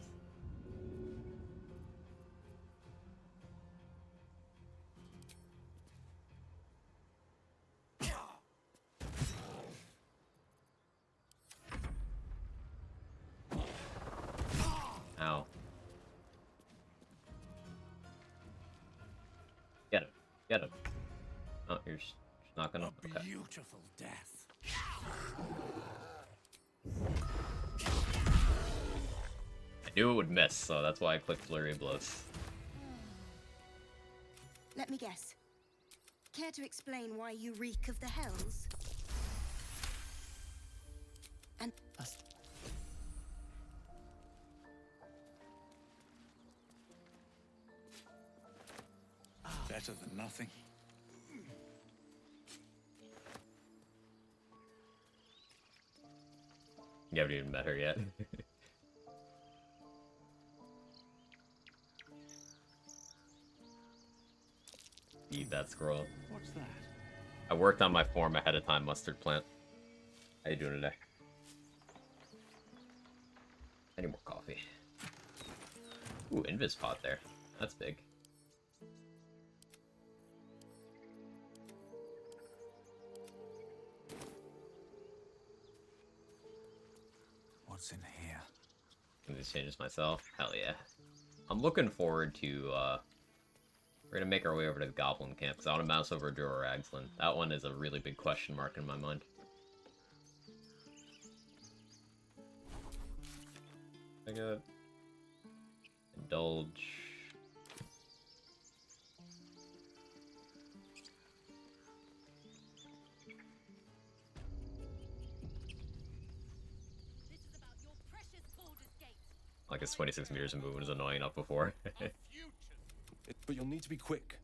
Speaker 1: Ow. Get him. Get him. Oh, you're just not gonna... Okay.
Speaker 5: Beautiful death.
Speaker 1: I knew it would miss, so that's why I clicked Flurry of Blows.
Speaker 6: Let me guess. Care to explain why you reek of the hells? And
Speaker 5: Better than nothing.
Speaker 1: You haven't even met her yet. Eat that scroll.
Speaker 5: What's that?
Speaker 1: I worked on my form ahead of time, Mustard Plant. How you doing today? Any more coffee? Ooh, Invis pot there. That's big.
Speaker 5: What's in here?
Speaker 1: Can these changes myself? Hell yeah. I'm looking forward to, we're gonna make our way over to the Goblin Camp, because I want to mouse over Dura Ragzlin. That one is a really big question mark in my mind. I got... Indulge... Like, it's 26 meters of movement is annoying enough before.
Speaker 8: But you'll need to be quick.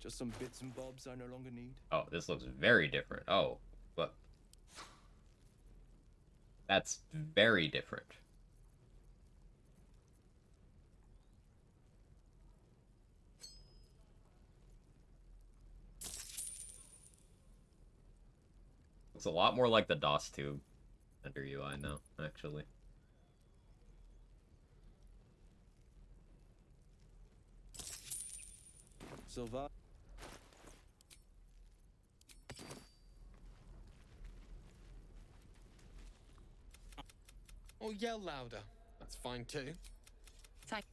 Speaker 8: Just some bits and bobs I no longer need.
Speaker 1: Oh, this looks very different. Oh, look. That's very different. Looks a lot more like the DOS tube under UI now, actually.
Speaker 8: Silva.
Speaker 11: Or yell louder. That's fine too.
Speaker 4: Thank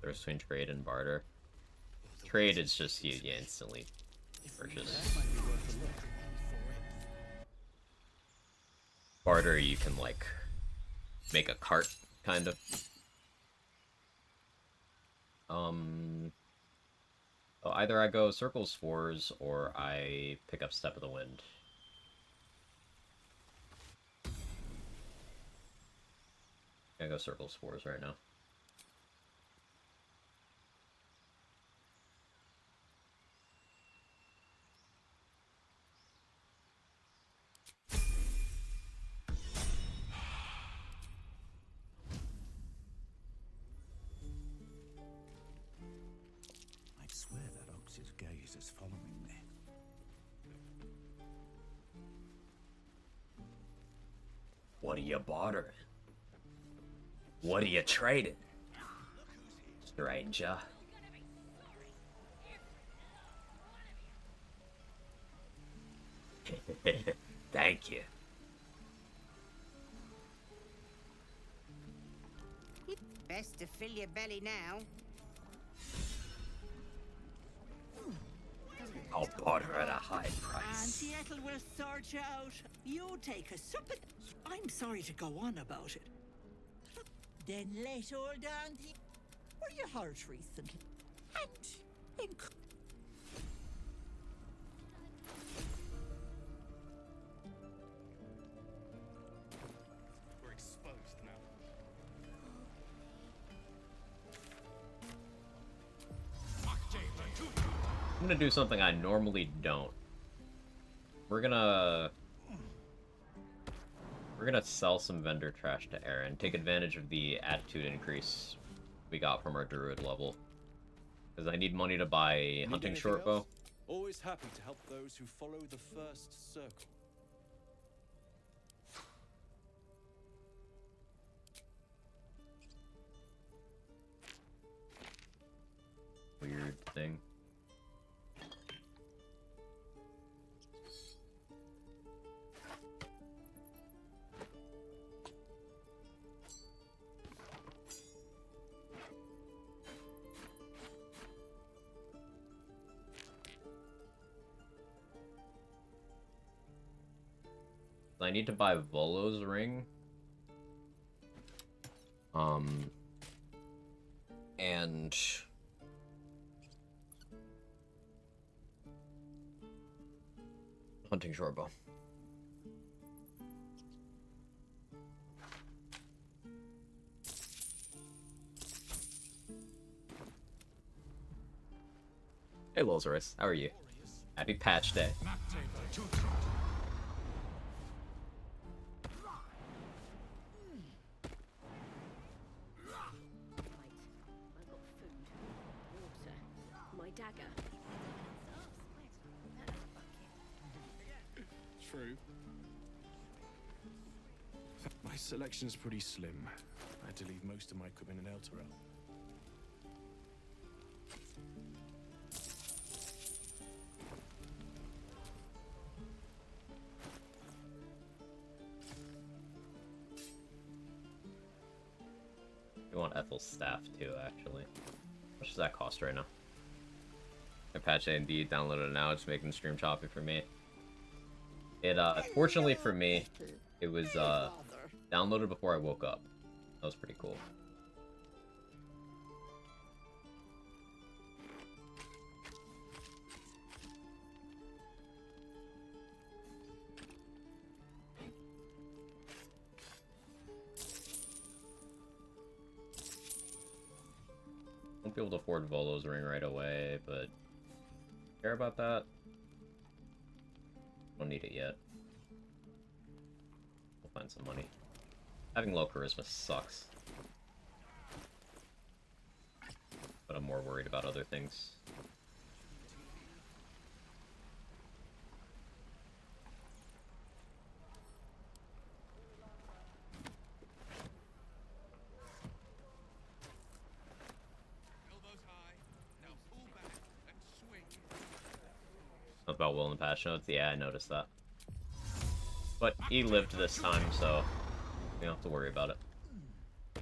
Speaker 1: There's between trade and barter. Trade is just you instantly purchase. Barter, you can like make a cart, kind of. So either I go Circle Spores or I pick up Step of the Wind. I go Circle Spores right now.
Speaker 5: I swear that Ox's gaze is following me.
Speaker 1: What are you bartering? What are you trading? Stranger. Thank you.
Speaker 12: Best to fill your belly now.
Speaker 1: I'll barter at a high price.
Speaker 12: Auntie Ethel will sort you out. You take a sup at... I'm sorry to go on about it. Then let old Auntie... Were you hurt recently? And...
Speaker 11: We're exposed now.
Speaker 1: I'm gonna do something I normally don't. We're gonna sell some vendor trash to Aaron, take advantage of the attitude increase we got from our druid level. Because I need money to buy hunting shortbow.
Speaker 8: Always happy to help those who follow the first circle.
Speaker 1: Weird thing. I need to buy Volo's ring. And hunting shortbow. Hey Lazarus, how are you? Happy patch day.
Speaker 11: true.
Speaker 8: My selection's pretty slim. I had to leave most of my equipment in Elturel.
Speaker 1: We want Ethel's staff too, actually. How much does that cost right now? I patched indeed, downloaded it now, it's making the stream choppy for me. It fortunately for me, it was downloaded before I woke up. That was pretty cool. Won't be able to afford Volo's ring right away, but care about that? Don't need it yet. We'll find some money. Having low charisma sucks. But I'm more worried about other things. About Will and Patch Notes? Yeah, I noticed that. But he lived this time, so we don't have to worry about it. I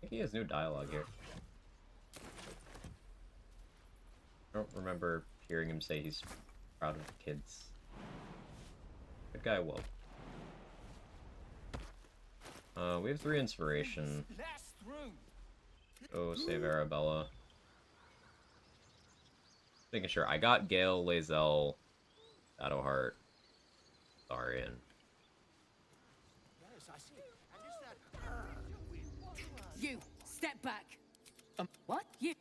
Speaker 1: think he has new dialogue here. I don't remember hearing him say he's proud of the kids. Good guy, Will. We have 3 inspiration. Oh, save Arabella. Making sure I got Gale, Lae'zel, Shadowheart, Tharian.
Speaker 7: You, step back. What? You.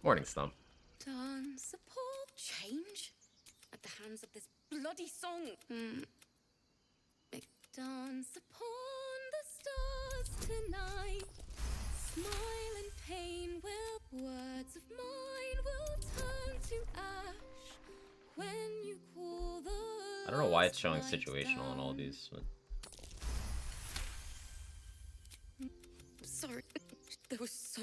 Speaker 1: Morning, Stump.
Speaker 7: Dance support change at the hands of this bloody song. Dance upon the stars tonight. Smile and pain will, words of mine will turn to ash when you call the.
Speaker 1: I don't know why it's showing situational on all these. But...
Speaker 7: Sorry, there was so.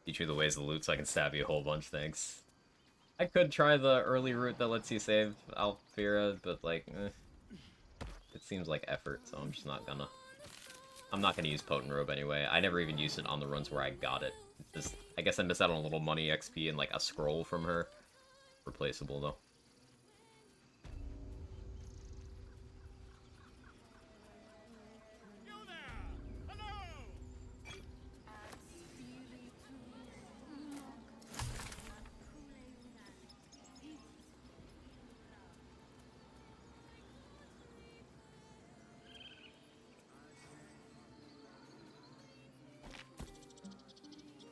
Speaker 1: Teach you the ways of the loot so I can stab you a whole bunch, thanks. I could try the early route that lets you save Alfira, but like, it seems like effort, so I'm just not gonna. I'm not gonna use Potent Robe anyway. I never even used it on the runs where I got it. It's just, I guess I missed out on a little money XP and like a scroll from her. Replaceable though.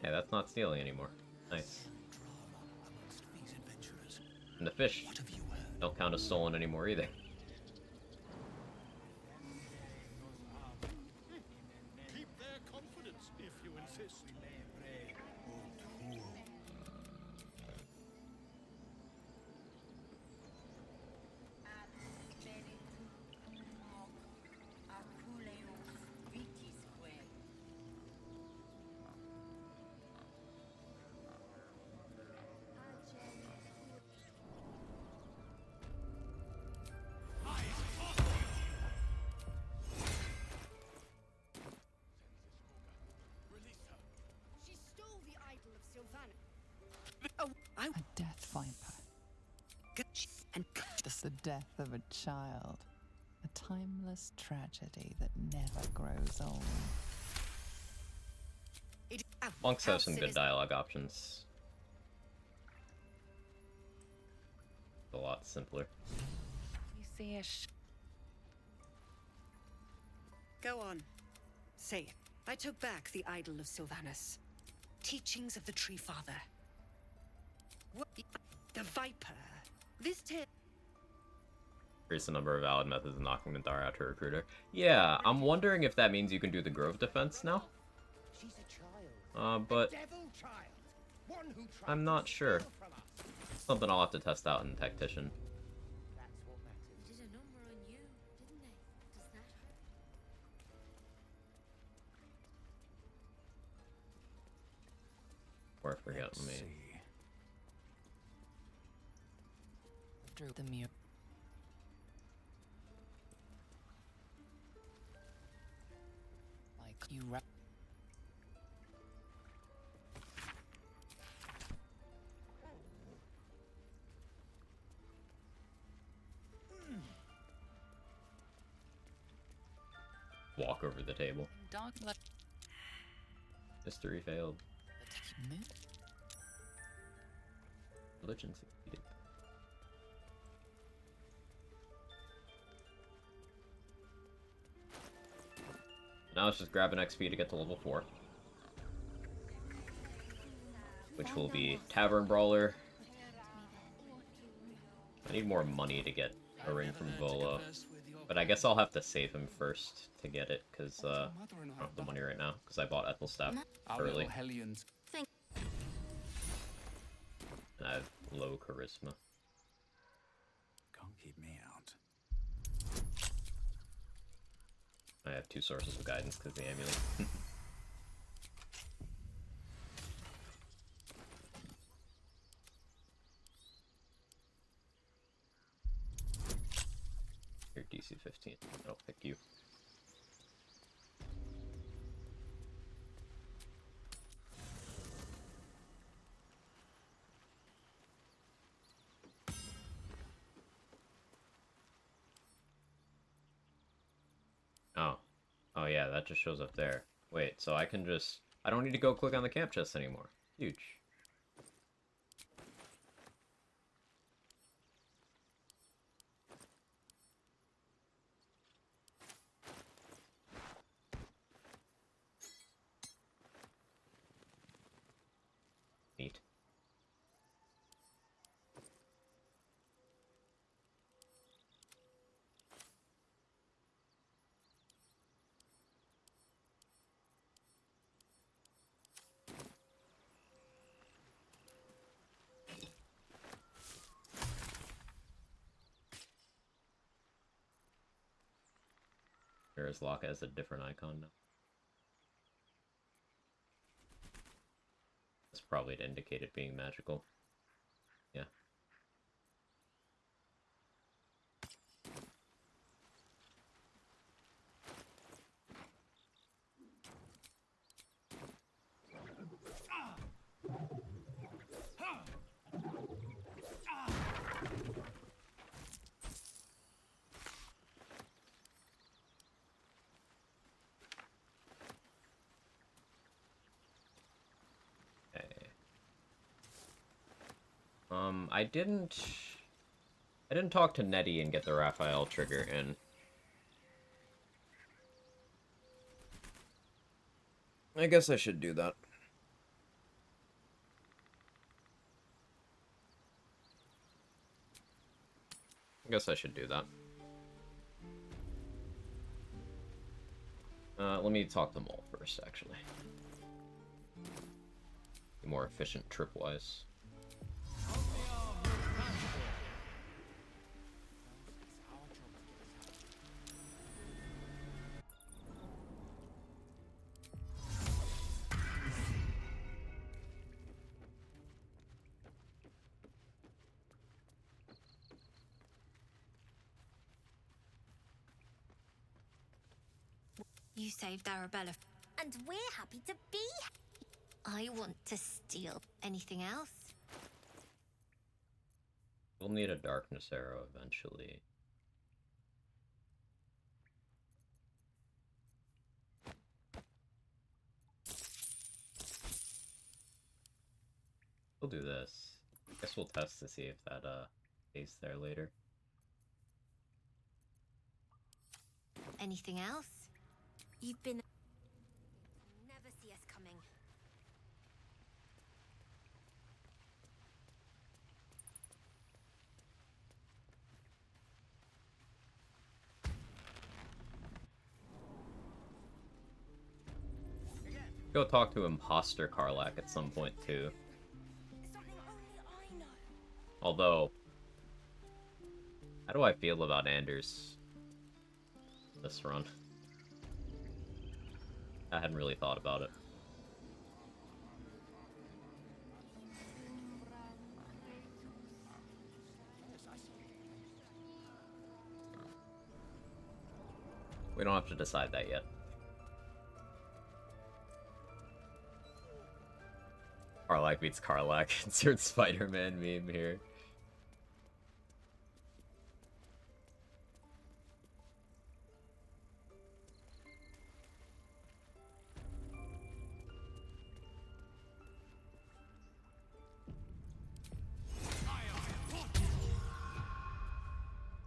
Speaker 1: Hey, that's not stealing anymore. Nice. And the fish don't count as stolen anymore either.
Speaker 11: Keep their confidence if you insist.
Speaker 6: She stole the idol of Sylvana.
Speaker 4: A death viper. And it's the death of a child. A timeless tragedy that never grows old.
Speaker 1: Monks have some good dialogue options. A lot simpler.
Speaker 4: You see a
Speaker 13: Go on. Say it. I took back the idol of Sylvanus. Teachings of the Tree Father. What? The Viper. This tale.
Speaker 1: Increase the number of valid methods of knocking Minthara out to recruiter. Yeah, I'm wondering if that means you can do the Grove defense now.
Speaker 11: She's a child.
Speaker 1: But
Speaker 11: Devil child. One who tried
Speaker 1: I'm
Speaker 11: to
Speaker 1: not sure.
Speaker 11: steal from us.
Speaker 1: Something I'll have to test out in Tactician.
Speaker 11: That's what matters.
Speaker 6: Did a number on you, didn't they? Does that hurt?
Speaker 1: Or I forget, let me...
Speaker 4: Drew the mute. Like you
Speaker 1: walk over the table.
Speaker 4: Dark
Speaker 1: Mystery failed.
Speaker 4: moon.
Speaker 1: Religion succeeded. Now let's just grab an XP to get to level 4. Which will be Tavern Brawler. I need more money to get a ring from Volo. But I guess I'll have to save him first to get it, because I don't have the money right now, because I bought Ethelstaff early. And I have low charisma.
Speaker 5: Can't keep me out.
Speaker 1: I have 2 sources of guidance because the amulet. You're DC 15. I'll pick you. Oh yeah, that just shows up there. Wait, so I can just... I don't need to go click on the camp chest anymore. Huge. Neat. Whereas Locke has a different icon now. That's probably to indicate it being magical. Yeah. I didn't talk to Nettie and get the Raphael trigger in. I guess I should do that. Let me talk to Mole first, actually. Be more efficient trip-wise.
Speaker 6: You saved Arabella. And we're happy to be. I want to steal. Anything else?
Speaker 1: We'll need a Darkness Arrow eventually. we'll do this. I guess we'll test to see if that stays there later.
Speaker 6: Anything else? You've been... Never see us coming.
Speaker 1: Go talk to Imposter Karlach at some point too. Although, how do I feel about Anders this run? I hadn't really thought about it. We don't have to decide that yet. Karlach beats Karlach. Insert Spider-Man meme here.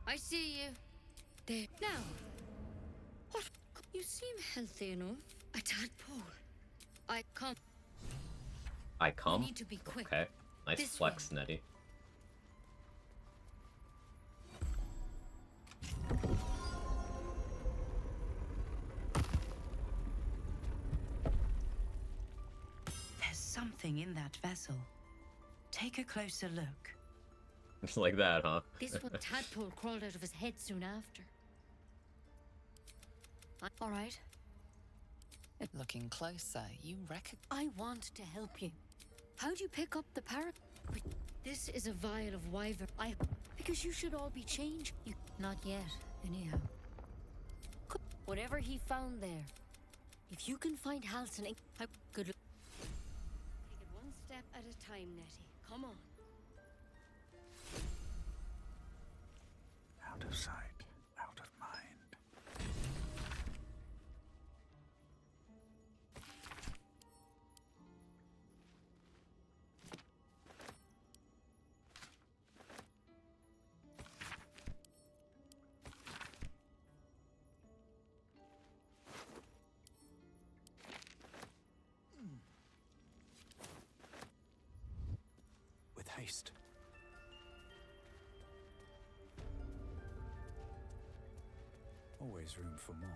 Speaker 7: I see you. There. Now. What? You seem healthy enough. A tadpole. I come.
Speaker 1: I come?
Speaker 7: We need to be quick.
Speaker 1: Okay. Nice
Speaker 7: This
Speaker 1: flex, Nettie.
Speaker 13: There's something in that vessel. Take a closer look.
Speaker 1: Just like that, huh?
Speaker 7: This one tadpole crawled out of his head soon after. All right.
Speaker 4: Looking closer, you reckon...
Speaker 7: I want to help you. How'd you pick up the parrot? This is a vial of wyvern. Because you should all be changed. Not yet, anyhow. Whatever he found there. If you can find Halsin, good luck. Take it one step at a time, Nettie. Come on.
Speaker 5: Out of sight, out of mind. With haste. Always room for more.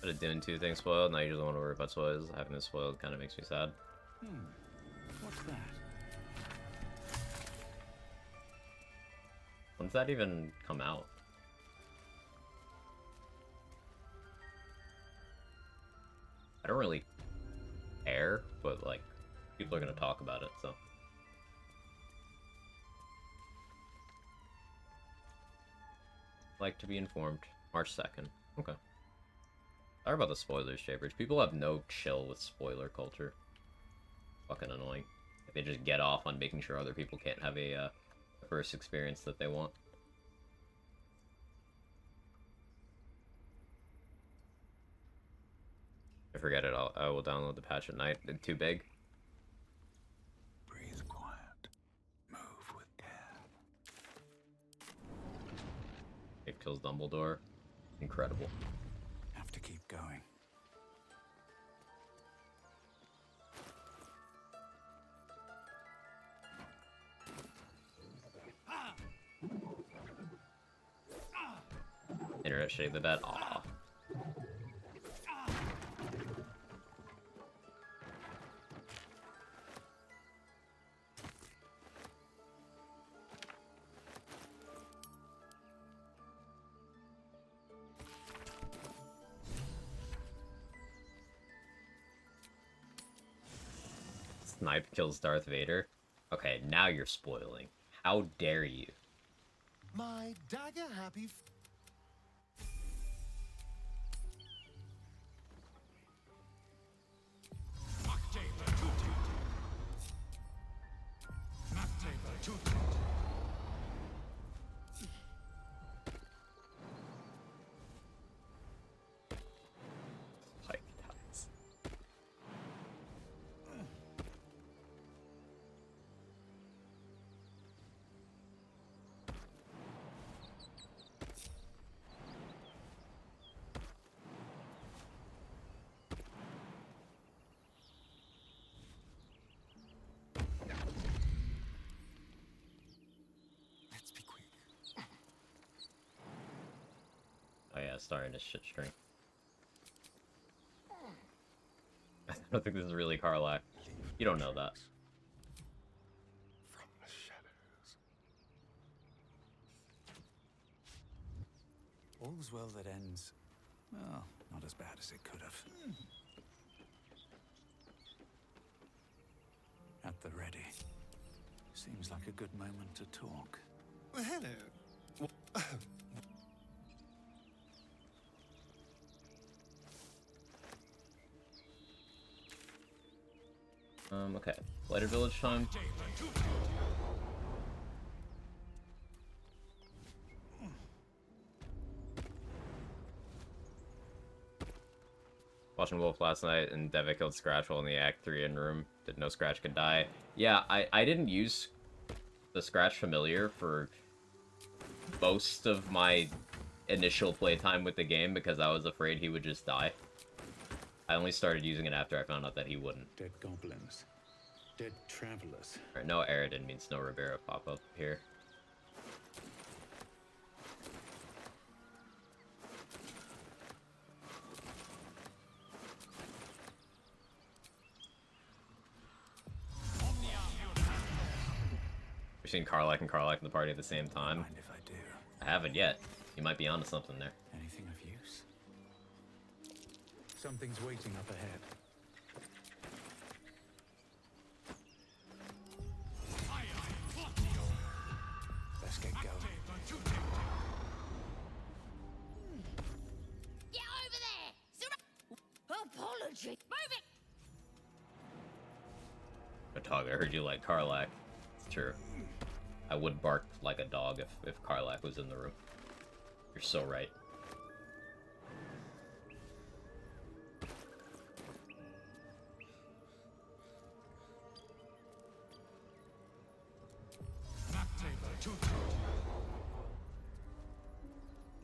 Speaker 1: But doing 2 things spoiled, now you just want to worry about spoils. Having this spoiled kind of makes me sad.
Speaker 5: What's that?
Speaker 1: When's that even come out? I don't really care, but like, people are gonna talk about it, so. Like to be informed. March 2nd. Okay. Sorry about the spoilers, Shapers. People have no chill with spoiler culture. Fucking annoying. Like, they just get off on making sure other people can't have a first experience that they want. I forget it. I will download the patch at night. Too big?
Speaker 5: Breathe quiet. Move with care.
Speaker 1: It kills Dumbledore. Incredible.
Speaker 5: Have to keep going.
Speaker 1: Internet shake the bed. Aw. Snipe kills Darth Vader. Okay, now you're spoiling. How dare you?
Speaker 11: My dagger happy.
Speaker 1: Pike dies. yeah, starting to shit string. I don't think this is really Karlach. You don't know that.
Speaker 11: From the shadows.
Speaker 5: All's well that ends. Well, not as bad as it could have. At the ready. Seems like a good moment to talk.
Speaker 11: Well, hello.
Speaker 1: Okay. Blighted Village time. Watching Wolf last night, and Deva killed Scratch while in the Act 3 in room. Didn't know Scratch could die. Yeah, I didn't use the Scratch Familiar for most of my initial playtime with the game because I was afraid he would just die. I only started using it after I found out that he wouldn't.
Speaker 5: Dead goblins. Dead travelers.
Speaker 1: Alright, no Aridin means no Ribera pop up here. We've seen Karlach and Karlach in the party at the same time.
Speaker 5: Mind if I do?
Speaker 1: I haven't yet. You might be onto something there.
Speaker 5: Anything of use? Something's waiting up ahead. Let's get going.
Speaker 6: Get over there! Apology! Move it!
Speaker 1: Otog, I heard you like Karlach. It's true. I would bark like a dog if Karlach was in the room. You're so right.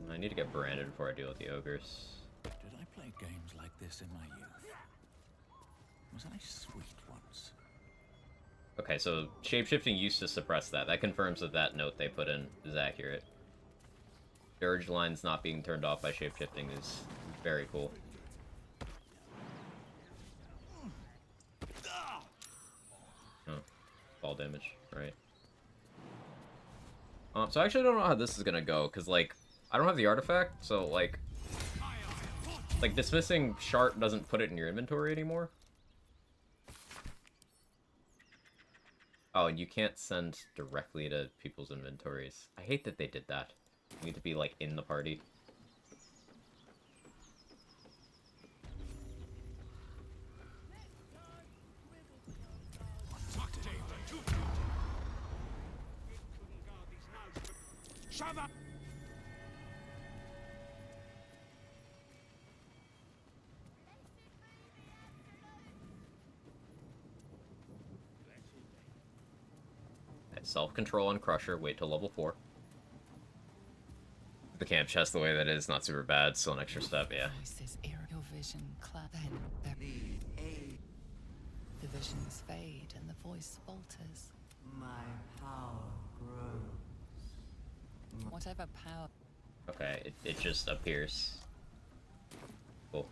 Speaker 1: I need to get branded before I deal with the ogres.
Speaker 5: Did I play games like this in my youth? Was I sweet once?
Speaker 1: Okay, so shapeshifting used to suppress that. That confirms that that note they put in is accurate. Dirge lines not being turned off by shapeshifting is very cool. Oh, fall damage, right. So I actually don't know how this is gonna go, because, like, I don't have the artifact, so, like, dismissing Shart doesn't put it in your inventory anymore. Oh, and you can't send directly to people's inventories. I hate that they did that. You need to be, like, in the party. Self-control on Crusher, wait till level 4. The camp chest the way that is, not super bad, still an extra step, yeah.
Speaker 4: Your vision the visions fade and the voice falters.
Speaker 14: My power grows.
Speaker 4: Whatever power.
Speaker 1: Okay, it just appears. Cool.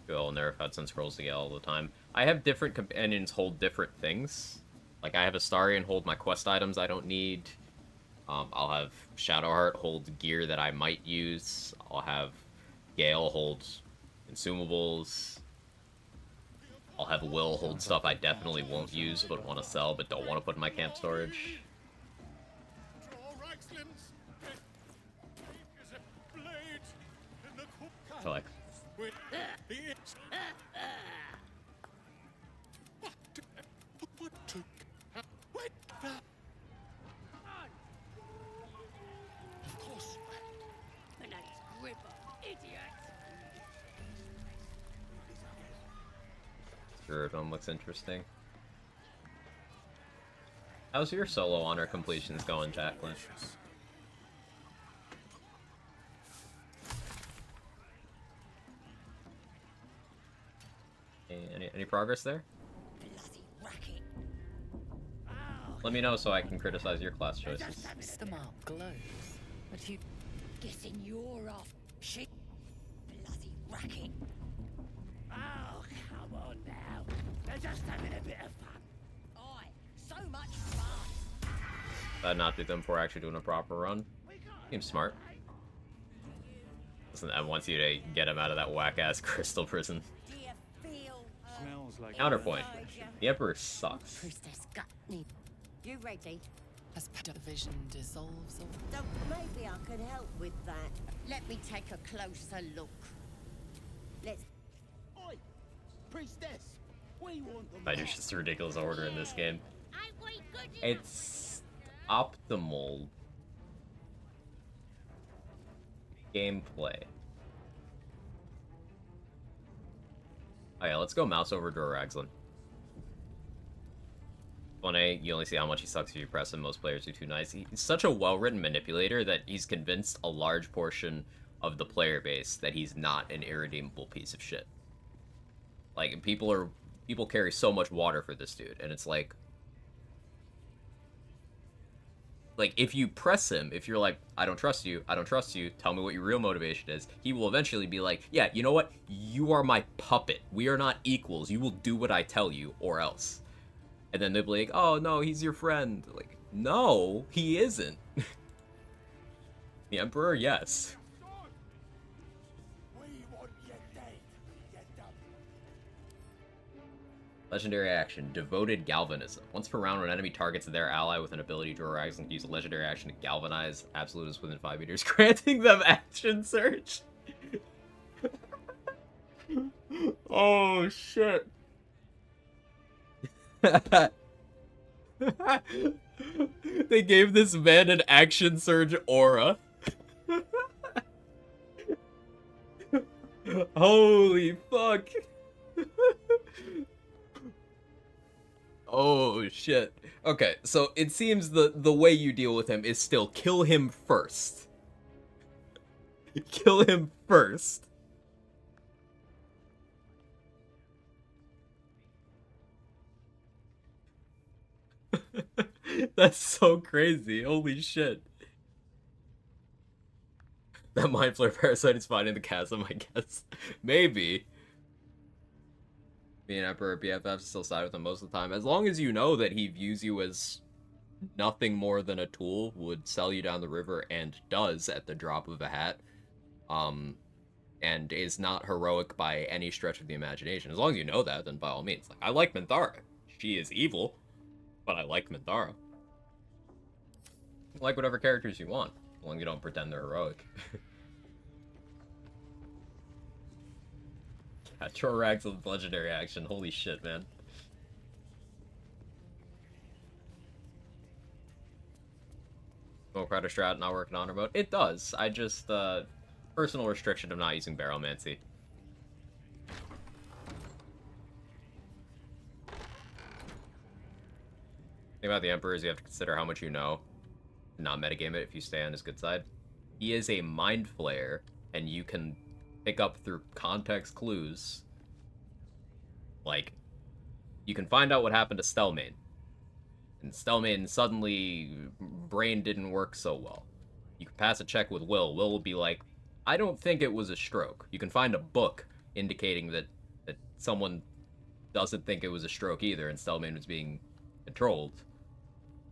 Speaker 1: Go nerf Hudson scrolls to get all the time. I have different companions hold different things. Like, I have Astarion hold my quest items I don't need. I'll have Shadowheart hold gear that I might use. I'll have Gale hold consumables. I'll have Will hold stuff I definitely won't use but want to sell but don't want to put in my camp storage. So, like... Druidom looks interesting. How's your solo honor completions going, Jacqueline? Any progress there? Let me know so I can criticize your class choices.
Speaker 4: The mark glows, but you
Speaker 6: Guessing you're off. Shit. Bloody racket. Oh, come on now. They're just having a bit of fun. Aye, so much fun.
Speaker 1: Not do them before actually doing a proper run. Seems smart. Listen, I want you to get him out of that whack-ass crystal prison.
Speaker 2: Smells like
Speaker 1: Counterpoint. The Emperor sucks.
Speaker 6: Priestess Gutney. You ready?
Speaker 4: As the vision dissolves or
Speaker 6: Don't, maybe I could help with that. Let me take a closer look. Let's.
Speaker 11: Oi! Priestess! We want them.
Speaker 1: That is just a ridiculous order in this game.
Speaker 6: I wait good
Speaker 1: It's optimal gameplay. Oh yeah, let's go mouse over Doraxlin. 1A, you only see how much he sucks if you press him. Most players are too nice. He's such a well-written manipulator that he's convinced a large portion of the player base that he's not an irredeemable piece of shit. Like, people carry so much water for this dude, and it's like, if you press him, if you're like, I don't trust you, tell me what your real motivation is, he will eventually be like, yeah, you know what? You are my puppet. We are not equals. You will do what I tell you, or else. And then they'll be like, oh, no, he's your friend. Like, no, he isn't. The Emperor, yes. Legendary action, Devoted Galvanism. Once per round, when an enemy targets their ally with an ability, Doraxlin can use a legendary action to galvanize absolutes within 5 meters, granting them action surge. Oh, shit. They gave this man an action surge aura. Holy fuck. Oh shit. Okay, so it seems the way you deal with him is still kill him first. Kill him first. That's so crazy. Holy shit. That Mind Flare parasite is finding the chasm, I guess. Maybe. Me and Emperor BFF still side with him most of the time. As long as you know that he views you as nothing more than a tool, would sell you down the river, and does at the drop of a hat. And is not heroic by any stretch of the imagination. As long as you know that, then by all means. Like, I like Minthara. She is evil, but I like Minthara. Like whatever characters you want, as long as you don't pretend they're heroic. Yeah, Doraxlin's legendary action. Holy shit, man. Smoke Rider strat not working on remote. It does. I just, personal restriction of not using Barrelmancy. Thing about the Emperor is you have to consider how much you know. Not metagame it if you stay on his good side. He is a Mind Flayer, and you can pick up through context clues. Like, you can find out what happened to Stelmane. And Stelmane suddenly, brain didn't work so well. You can pass a check with Will. Will will be like, I don't think it was a stroke. You can find a book indicating that someone doesn't think it was a stroke either, and Stelmane was being controlled.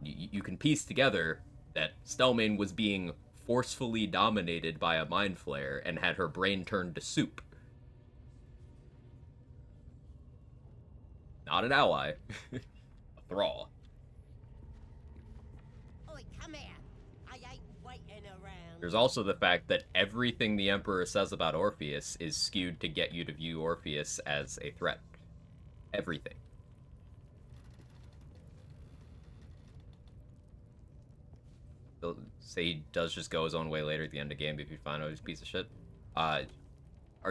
Speaker 1: You can piece together that Stelmane was being forcefully dominated by a Mind Flayer and had her brain turned to soup. Not an ally. A thrall.
Speaker 6: Oi, come here. I ain't waiting around.
Speaker 1: There's also the fact that everything the Emperor says about Orpheus is skewed to get you to view Orpheus as a threat. Everything. He'll say he does just go his own way later at the end of the game if you find out he's a piece of shit. Are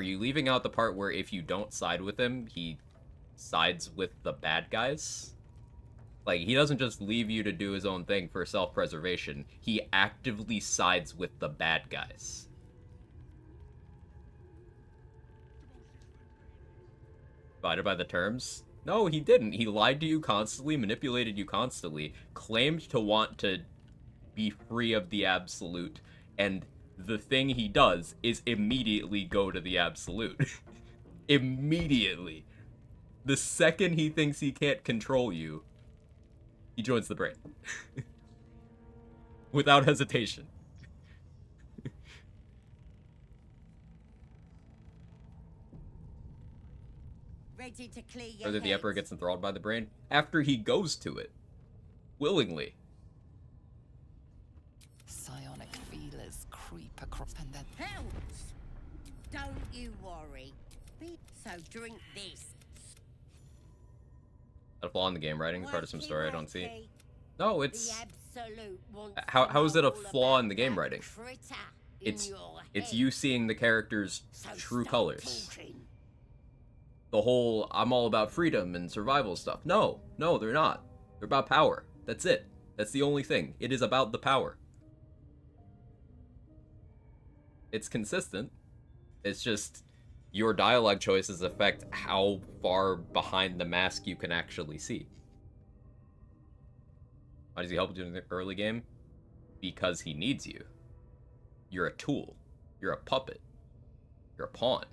Speaker 1: you leaving out the part where if you don't side with him, he sides with the bad guys? Like, he doesn't just leave you to do his own thing for self-preservation. He actively sides with the bad guys. Divided by the terms? No, he didn't. He lied to you constantly, manipulated you constantly, claimed to want to be free of the Absolute, and the thing he does is immediately go to the absolute. Immediately. The second he thinks he can't control you, he joins the brain. Without hesitation.
Speaker 6: Ready to clear your
Speaker 1: Whether the
Speaker 6: heads.
Speaker 1: Emperor gets enthralled by the brain after he goes to it. Willingly.
Speaker 4: Psionic feelers creep across and then
Speaker 6: Helps! Don't you worry. So drink this.
Speaker 1: A flaw in the game writing, part of some story I don't see.
Speaker 6: Wakey,
Speaker 1: No,
Speaker 6: the
Speaker 1: it's...
Speaker 6: Absolute wants
Speaker 1: How is
Speaker 6: to
Speaker 1: it a
Speaker 6: know
Speaker 1: flaw in the
Speaker 6: about
Speaker 1: game
Speaker 6: that
Speaker 1: writing?
Speaker 6: critter in
Speaker 1: It's
Speaker 6: your
Speaker 1: it's
Speaker 6: head.
Speaker 1: you seeing the character's
Speaker 6: So
Speaker 1: true
Speaker 6: stop
Speaker 1: colors.
Speaker 6: talking.
Speaker 1: The whole I'm all about freedom and survival stuff. No, they're not. They're about power. That's it. That's the only thing. It is about the power. It's consistent. It's just your dialogue choices affect how far behind the mask you can actually see. Why does he help you in the early game? Because he needs you. You're a tool. You're a puppet. You're a pawn.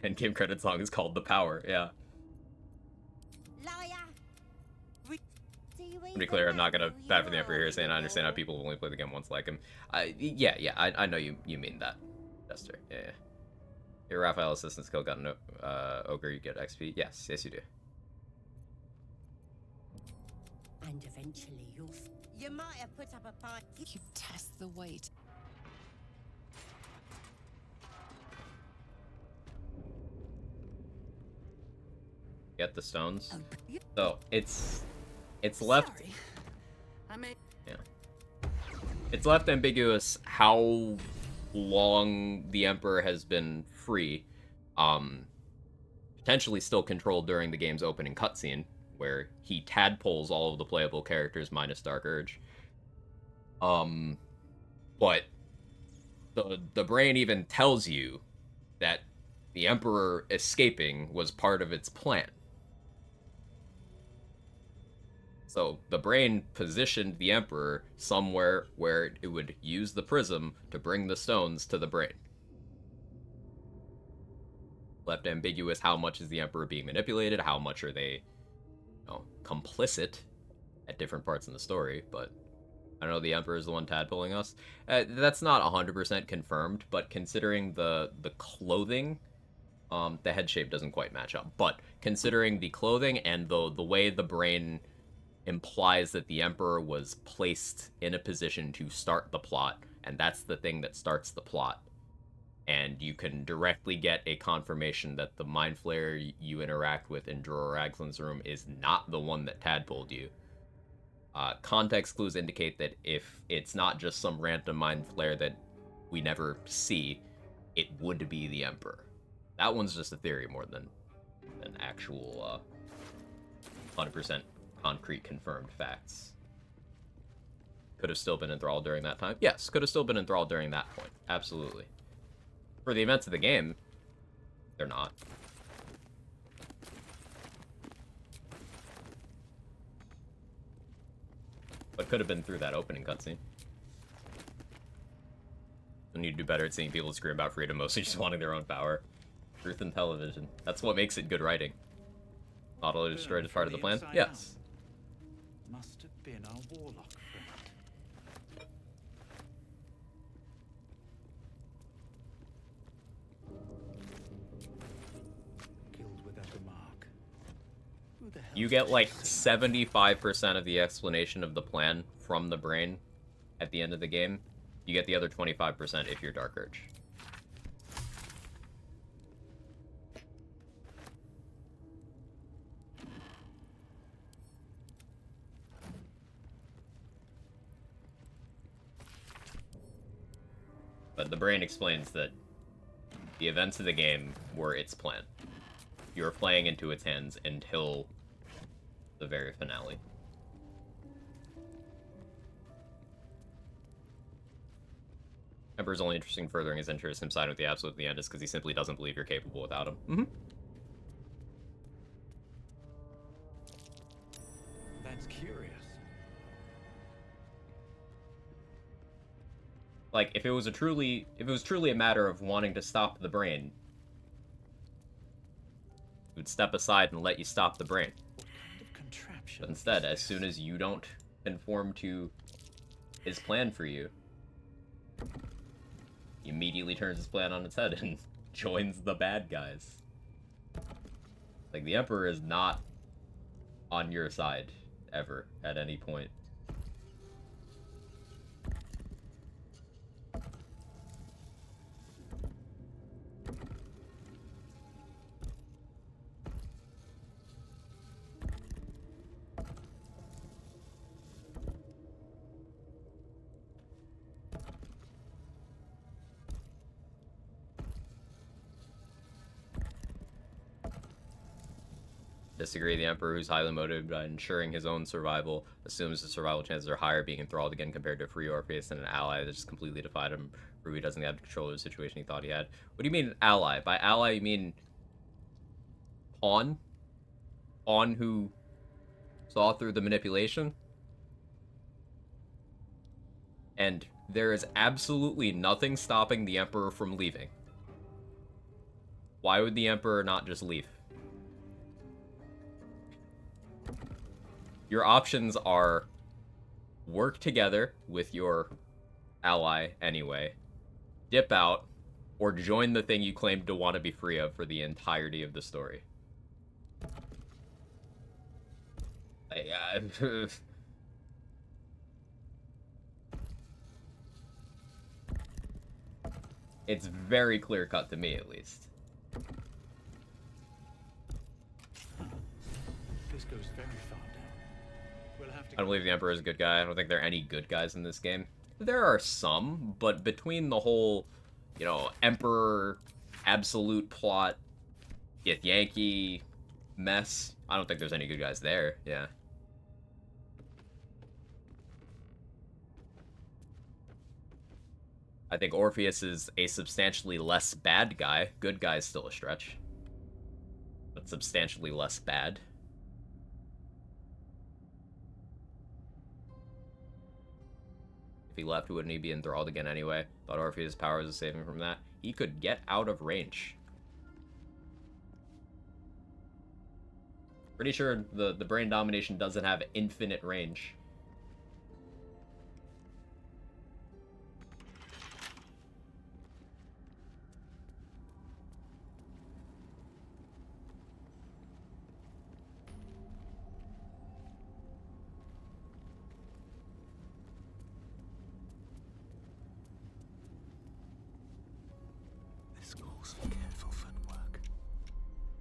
Speaker 1: And game credit song is called The Power, yeah.
Speaker 6: Liar.
Speaker 1: To be clear, I'm not gonna bad for the Emperor here, saying I understand how people only play the game once like him. Yeah, I know you mean that, Jester. Yeah. Your Raphael assistant skill got an ogre, you get XP. Yes, you do.
Speaker 6: And eventually you might have put up a fight.
Speaker 4: you test the weight.
Speaker 1: Get the stones. So it's left.
Speaker 4: Sorry. I mean,
Speaker 1: Yeah. It's left ambiguous how long the Emperor has been free. Potentially still controlled during the game's opening cutscene, where he tadpoles all of the playable characters minus Dark Urge. But the brain even tells you that the Emperor escaping was part of its plan. So the brain positioned the Emperor somewhere where it would use the prism to bring the stones to the brain. Left ambiguous how much is the Emperor being manipulated, how much are they, complicit at different parts in the story, but I don't know, the Emperor is the one tadpoling us. That's not 100% confirmed, but considering the clothing, the head shape doesn't quite match up. But considering the clothing and the way the brain implies that the Emperor was placed in a position to start the plot, and that's the thing that starts the plot. And you can directly get a confirmation that the Mind Flayer you interact with in Dror Raglan's room is not the one that tadpoled you. Context clues indicate that if it's not just some random Mind Flayer that we never see, it would be the Emperor. That one's just a theory more than an actual 100% concrete confirmed facts. Could have still been enthralled during that time? Yes, could have still been enthralled during that point. Absolutely. For the events of the game, they're not. But could have been through that opening cutscene. I need to do better at seeing people scream about freedom, mostly just wanting their own power. Truth in television. That's what makes it good writing. Auto destroyed as part of the plan? Yes.
Speaker 2: Must have been our warlock friend. Killed without a mark. Who the hell?
Speaker 1: You get like 75% of the explanation of the plan from the brain at the end of the game. You get the other 25% if you're Dark Urge. But the brain explains that the events of the game were its plan. You were playing into its hands until the very finale. Emperor's only interested in furthering his interest in siding with the Absolute at the end is because he simply doesn't believe you're capable without him. Mm-hmm.
Speaker 2: That's curious.
Speaker 1: Like, if it was truly a matter of wanting to stop the brain, he would step aside and let you stop the brain. But instead, as soon as you don't conform to his plan for you, he immediately turns his plan on its head and joins the bad guys. Like, the Emperor is not on your side, ever, at any point. Disagree. The Emperor, who's highly motivated by ensuring his own survival, assumes the survival chances are higher being enthralled again compared to a free Orpheus and an ally that just completely defied him. Ruby doesn't have control of the situation he thought he had. What do you mean ally? By ally, you mean pawn? Pawn who saw through the manipulation? And there is absolutely nothing stopping the Emperor from leaving. Why would the Emperor not just leave? Your options are work together with your ally anyway, dip out, or join the thing you claimed to want to be free of for the entirety of the story. It's very clear-cut to me, at least.
Speaker 11: This goes very far down. We'll have to
Speaker 1: I don't believe the Emperor is a good guy. I don't think there are any good guys in this game. There are some, but between the whole, you know, Emperor absolute plot, Yankee mess, I don't think there's any good guys there. Yeah. I think Orpheus is a substantially less bad guy. Good guy is still a stretch, but substantially less bad. If he left, wouldn't he be enthralled again anyway? Thought Orpheus' powers would save him from that. He could get out of range. Pretty sure the brain domination doesn't have infinite range.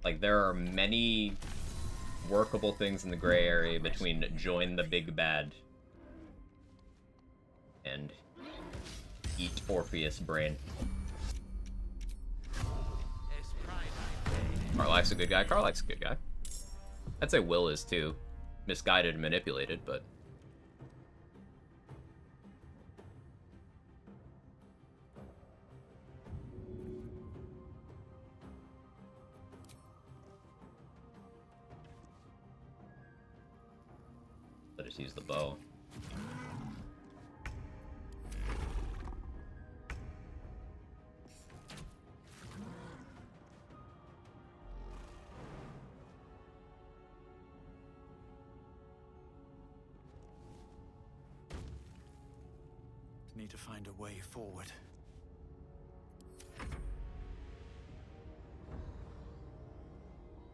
Speaker 1: Like, there are many workable things in the gray area between join the big bad and eat Orpheus brain. Karlach's a good guy. Karlach's a good guy. I'd say Will is too. Misguided and manipulated, but... I just use the bow.
Speaker 5: Need to find a way forward.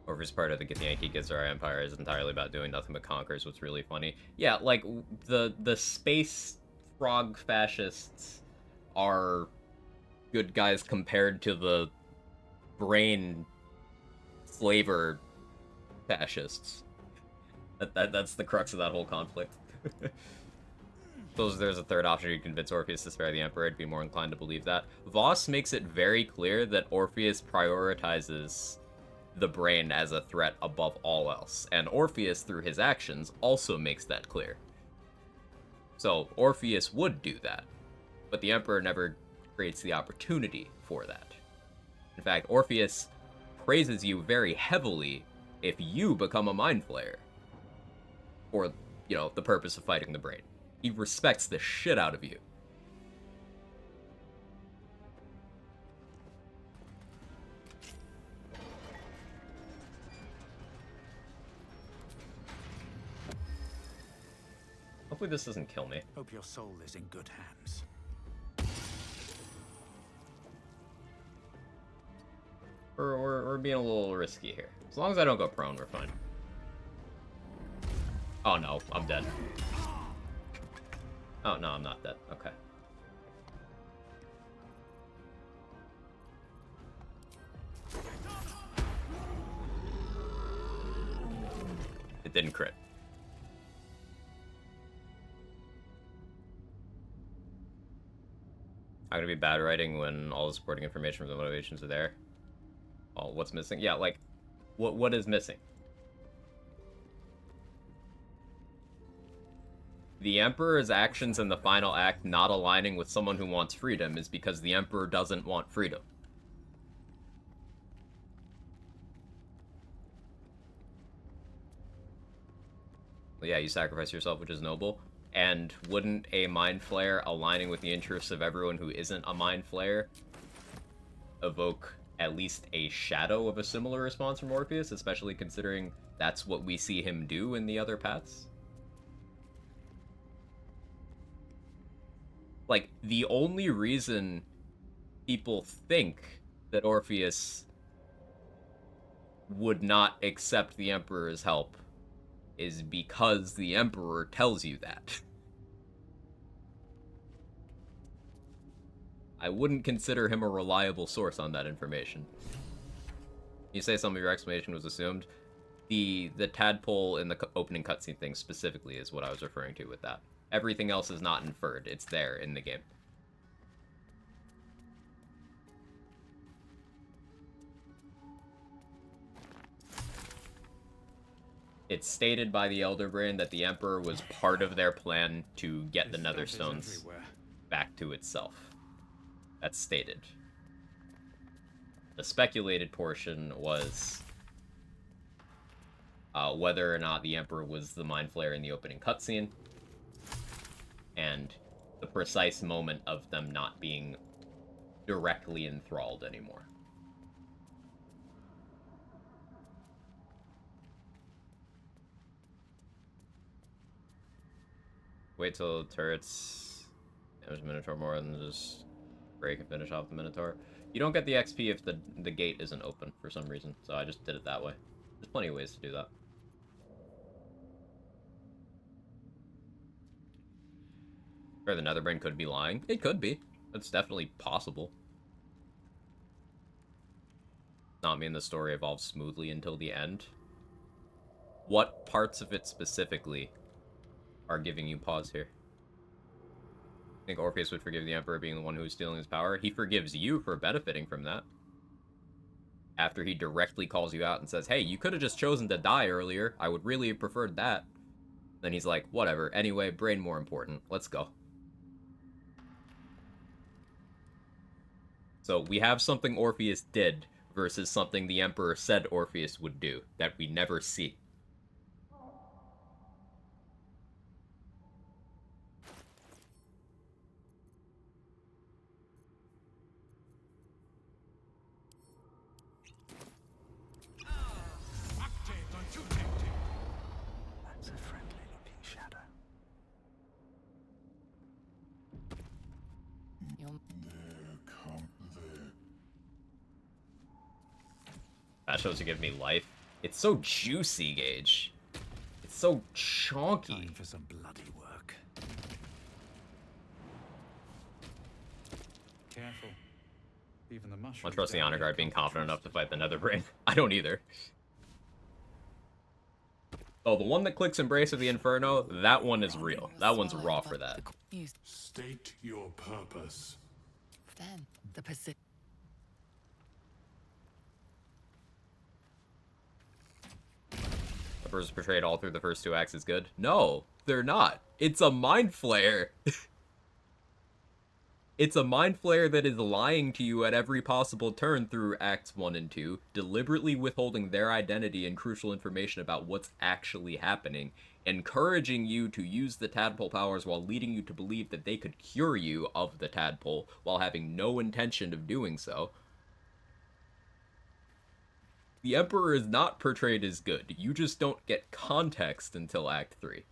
Speaker 1: Orpheus part of the Yankee Githzerai Empire is entirely about doing nothing but conquer is what's really funny. Yeah, like, the space frog fascists are good guys compared to the brain flavor fascists. That's the crux of that whole conflict. Suppose there's a third option to convince Orpheus to spare the Emperor. I'd be more inclined to believe that. Voss makes it very clear that Orpheus prioritizes the brain as a threat above all else, and Orpheus, through his actions, also makes that clear. So Orpheus would do that, but the Emperor never creates the opportunity for that. In fact, Orpheus praises you very heavily if you become a Mind Flayer for, you know, the purpose of fighting the brain. He respects the shit out of you. Hopefully this doesn't kill me.
Speaker 5: Hope your soul is in good hands.
Speaker 1: We're being a little risky here. As long as I don't go prone, we're fine. Oh no, I'm dead. Oh no, I'm not dead. Okay. It didn't crit. I'm gonna be bad writing when all the supporting information from the motivations are there. Oh, what's missing? Yeah, like, what is missing? The Emperor's actions in the final act not aligning with someone who wants freedom is because the Emperor doesn't want freedom. Well, yeah, you sacrifice yourself, which is noble. And wouldn't a Mind Flayer aligning with the interests of everyone who isn't a Mind Flayer evoke at least a shadow of a similar response from Orpheus, especially considering that's what we see him do in the other paths? Like, the only reason people think that Orpheus would not accept the Emperor's help is because the Emperor tells you that. I wouldn't consider him a reliable source on that information. You say some of your explanation was assumed. The tadpole in the opening cutscene thing specifically is what I was referring to with that. Everything else is not inferred. It's there in the game. It's stated by the Elder Brain that the Emperor was part of their plan to get the Nether Stones back to itself. That's stated. The speculated portion was whether or not the Emperor was the Mind Flayer in the opening cutscene, and the precise moment of them not being directly enthralled anymore. Wait till turrets damage Minotaur more than just break and finish off the Minotaur. You don't get the XP if the gate isn't open for some reason, so I just did it that way. There's plenty of ways to do that. Or the Netherbrain could be lying. It could be. That's definitely possible. Not mean the story evolves smoothly until the end. What parts of it specifically are giving you pause here? I think Orpheus would forgive the Emperor being the one who's stealing his power. He forgives you for benefiting from that. After he directly calls you out and says, hey, you could have just chosen to die earlier. I would really have preferred that. Then he's like, whatever. Anyway, brain more important. Let's go. So we have something Orpheus did versus something the Emperor said Orpheus would do that we never see.
Speaker 5: That's a friendly looking shadow.
Speaker 1: That shows to give me life. It's so juicy, Gage. It's so chonky.
Speaker 5: Time for some bloody work.
Speaker 15: Careful. Even the
Speaker 1: I
Speaker 15: mushrooms.
Speaker 1: don't trust the
Speaker 15: down
Speaker 1: Honor
Speaker 15: here
Speaker 1: Guard being
Speaker 15: can't be
Speaker 1: confident enough to
Speaker 15: trusted.
Speaker 1: fight the Netherbrain. I don't either. Oh, the one that clicks Embrace of the Inferno, that one is real. That one's raw for that.
Speaker 11: State your purpose.
Speaker 4: Then the position.
Speaker 1: Emperor's portrayed all through the first two acts is good. No, they're not. It's a Mind Flayer. It's a Mind Flayer that is lying to you at every possible turn through Acts 1 and 2, deliberately withholding their identity and crucial information about what's actually happening, encouraging you to use the tadpole powers while leading you to believe that they could cure you of the tadpole while having no intention of doing so. The Emperor is not portrayed as good. You just don't get context until Act 3.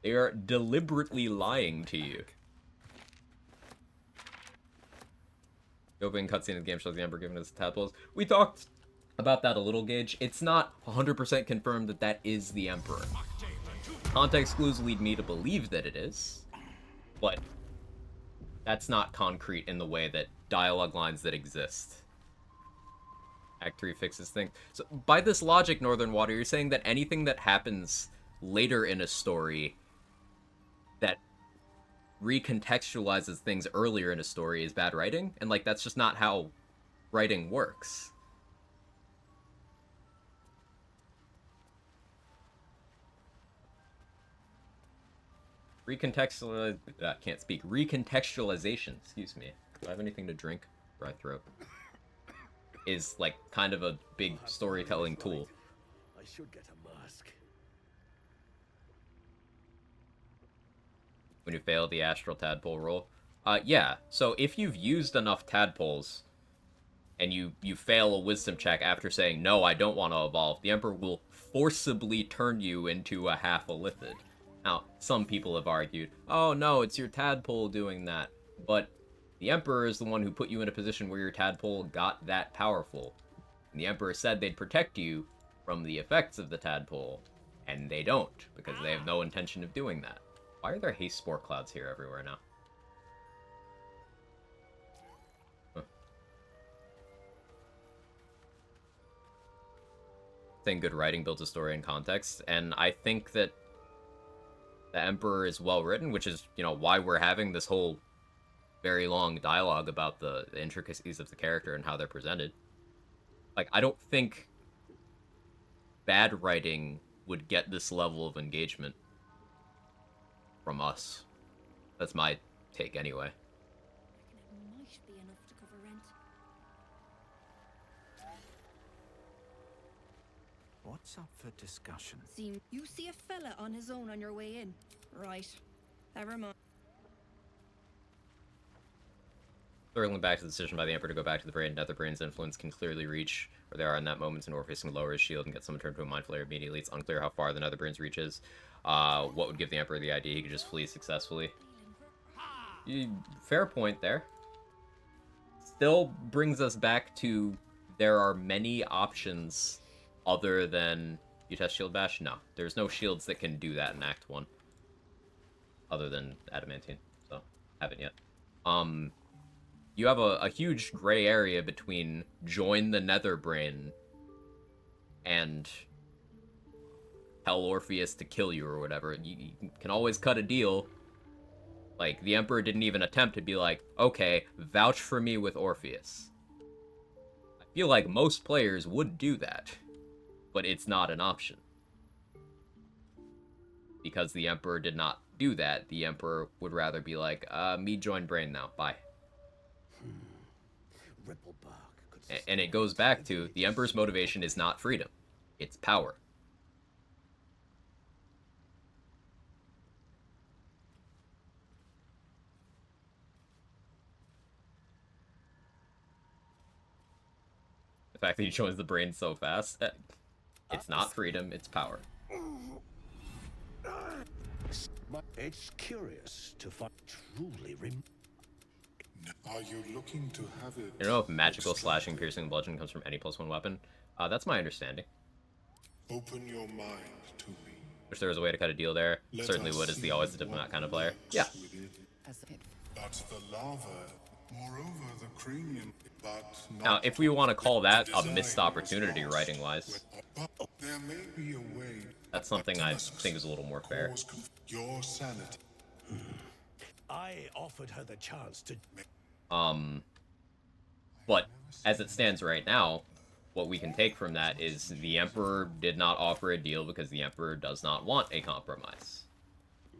Speaker 1: They are deliberately lying to you. The opening cutscene of the game shows the Emperor giving us tadpoles. We talked about that a little, Gage. It's not 100% confirmed that that is the Emperor. Context clues lead me to believe that it is, but that's not concrete in the way that dialogue lines that exist. Act 3 fixes things. So, by this logic, Northern Water, you're saying that anything that happens later in a story that recontextualizes things earlier in a story is bad writing? And, like, that's just not how writing works. Recontextualization, excuse me. Do I have anything to drink? Dry throat. Is, like, kind of a big storytelling tool.
Speaker 11: I should get a mask.
Speaker 1: When you fail the astral tadpole roll. Yeah. So if you've used enough tadpoles and you fail a wisdom check after saying, no, I don't want to evolve, the Emperor will forcibly turn you into a half Illithid. Now, some people have argued, oh no, it's your tadpole doing that. But the Emperor is the one who put you in a position where your tadpole got that powerful. And the Emperor said they'd protect you from the effects of the tadpole. And they don't, because they have no intention of doing that. Why are there haste spore clouds here everywhere now? Huh. Saying good writing builds a story and context, and I think that the Emperor is well written, which is, you know, why we're having this whole very long dialogue about the intricacies of the character and how they're presented. Like, I don't think bad writing would get this level of engagement from us. That's my take anyway.
Speaker 6: It might be enough to cover rent.
Speaker 5: What's up for discussion?
Speaker 6: You see a fella on his own on your way in. Right. Never mind.
Speaker 1: Circling back to the decision by the Emperor to go back to the brain, Netherbrain's influence can clearly reach where they are in that moment, and Orpheus can lower his shield and get someone turned to a Mind Flayer immediately. It's unclear how far the Netherbrain's reach is. What would give the Emperor the idea he could just flee successfully? Fair point there. Still brings us back to there are many options other than you test Shield Bash? No. There's no shields that can do that in Act 1. Other than Adamantine. So, haven't yet. You have a huge gray area between join the Netherbrain and tell Orpheus to kill you or whatever. You can always cut a deal. Like, the Emperor didn't even attempt to be like, okay, vouch for me with Orpheus. I feel like most players would do that, but it's not an option. Because the Emperor did not do that, the Emperor would rather be like, me join Brain now, bye. And it goes back to, the Emperor's motivation is not freedom, it's power. The fact that he joins the Brain so fast, it's not freedom, it's power.
Speaker 11: It's curious to find truly
Speaker 16: Are you looking to have it?
Speaker 1: You know if magical, slashing, piercing, bludgeon comes from any +1 weapon? That's my understanding.
Speaker 16: Open your mind to me.
Speaker 1: Wish there was a way to cut a deal there.
Speaker 16: Let
Speaker 1: Certainly
Speaker 16: us
Speaker 1: would, as the
Speaker 16: see
Speaker 1: always the diplomat kind of player.
Speaker 16: what
Speaker 1: Yeah.
Speaker 16: walks within. But the lava, moreover the cranium, but not
Speaker 1: Now, if we want to call that a missed opportunity writing-wise,
Speaker 16: there may be a way.
Speaker 1: that's something I think is a little more fair.
Speaker 16: Your sanity.
Speaker 11: I offered her the chance to.
Speaker 1: But as it stands right now, what we can take from that is the Emperor did not offer a deal because the Emperor does not want a compromise.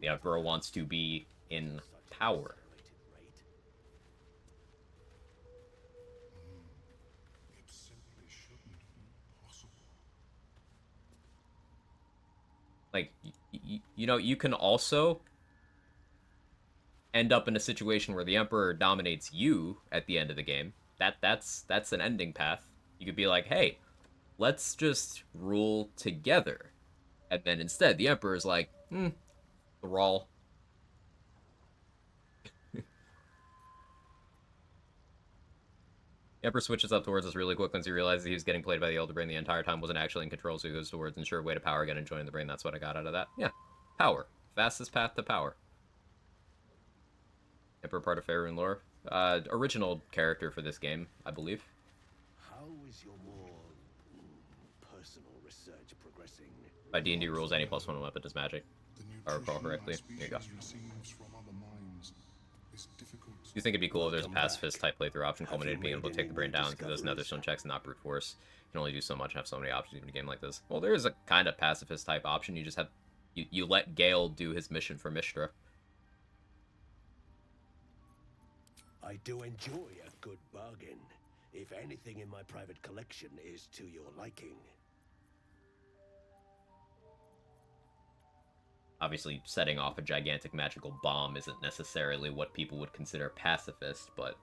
Speaker 1: The Emperor wants to be in power.
Speaker 16: It simply shouldn't be possible.
Speaker 1: Like, you know, you can also end up in a situation where the Emperor dominates you at the end of the game. That's an ending path. You could be like, hey, let's just rule together. And then instead, the Emperor's like, Thrall. Emperor switches up towards us really quick once he realizes he was getting played by the Elder Brain the entire time, wasn't actually in control, so he goes towards ensure way to power again and join the brain. That's what I got out of that. Yeah. Power. Fastest path to power. Emperor part of Faerun lore. Original character for this game, I believe.
Speaker 5: How is your more personal research progressing?
Speaker 1: By D&D rules, any +1 weapon does magic. If I recall correctly. There you go. You think it'd be cool if there's a pacifist type playthrough option culminated being able to take the brain down through those netherstone checks and not brute force. You can only do so much and have so many options in a game like this. Well, there is a kind of pacifist type option. You just have you let Gale do his mission for Mystra.
Speaker 5: I do enjoy a good bargain, if anything in my private collection is to your liking.
Speaker 1: Obviously, setting off a gigantic magical bomb isn't necessarily what people would consider pacifist, but...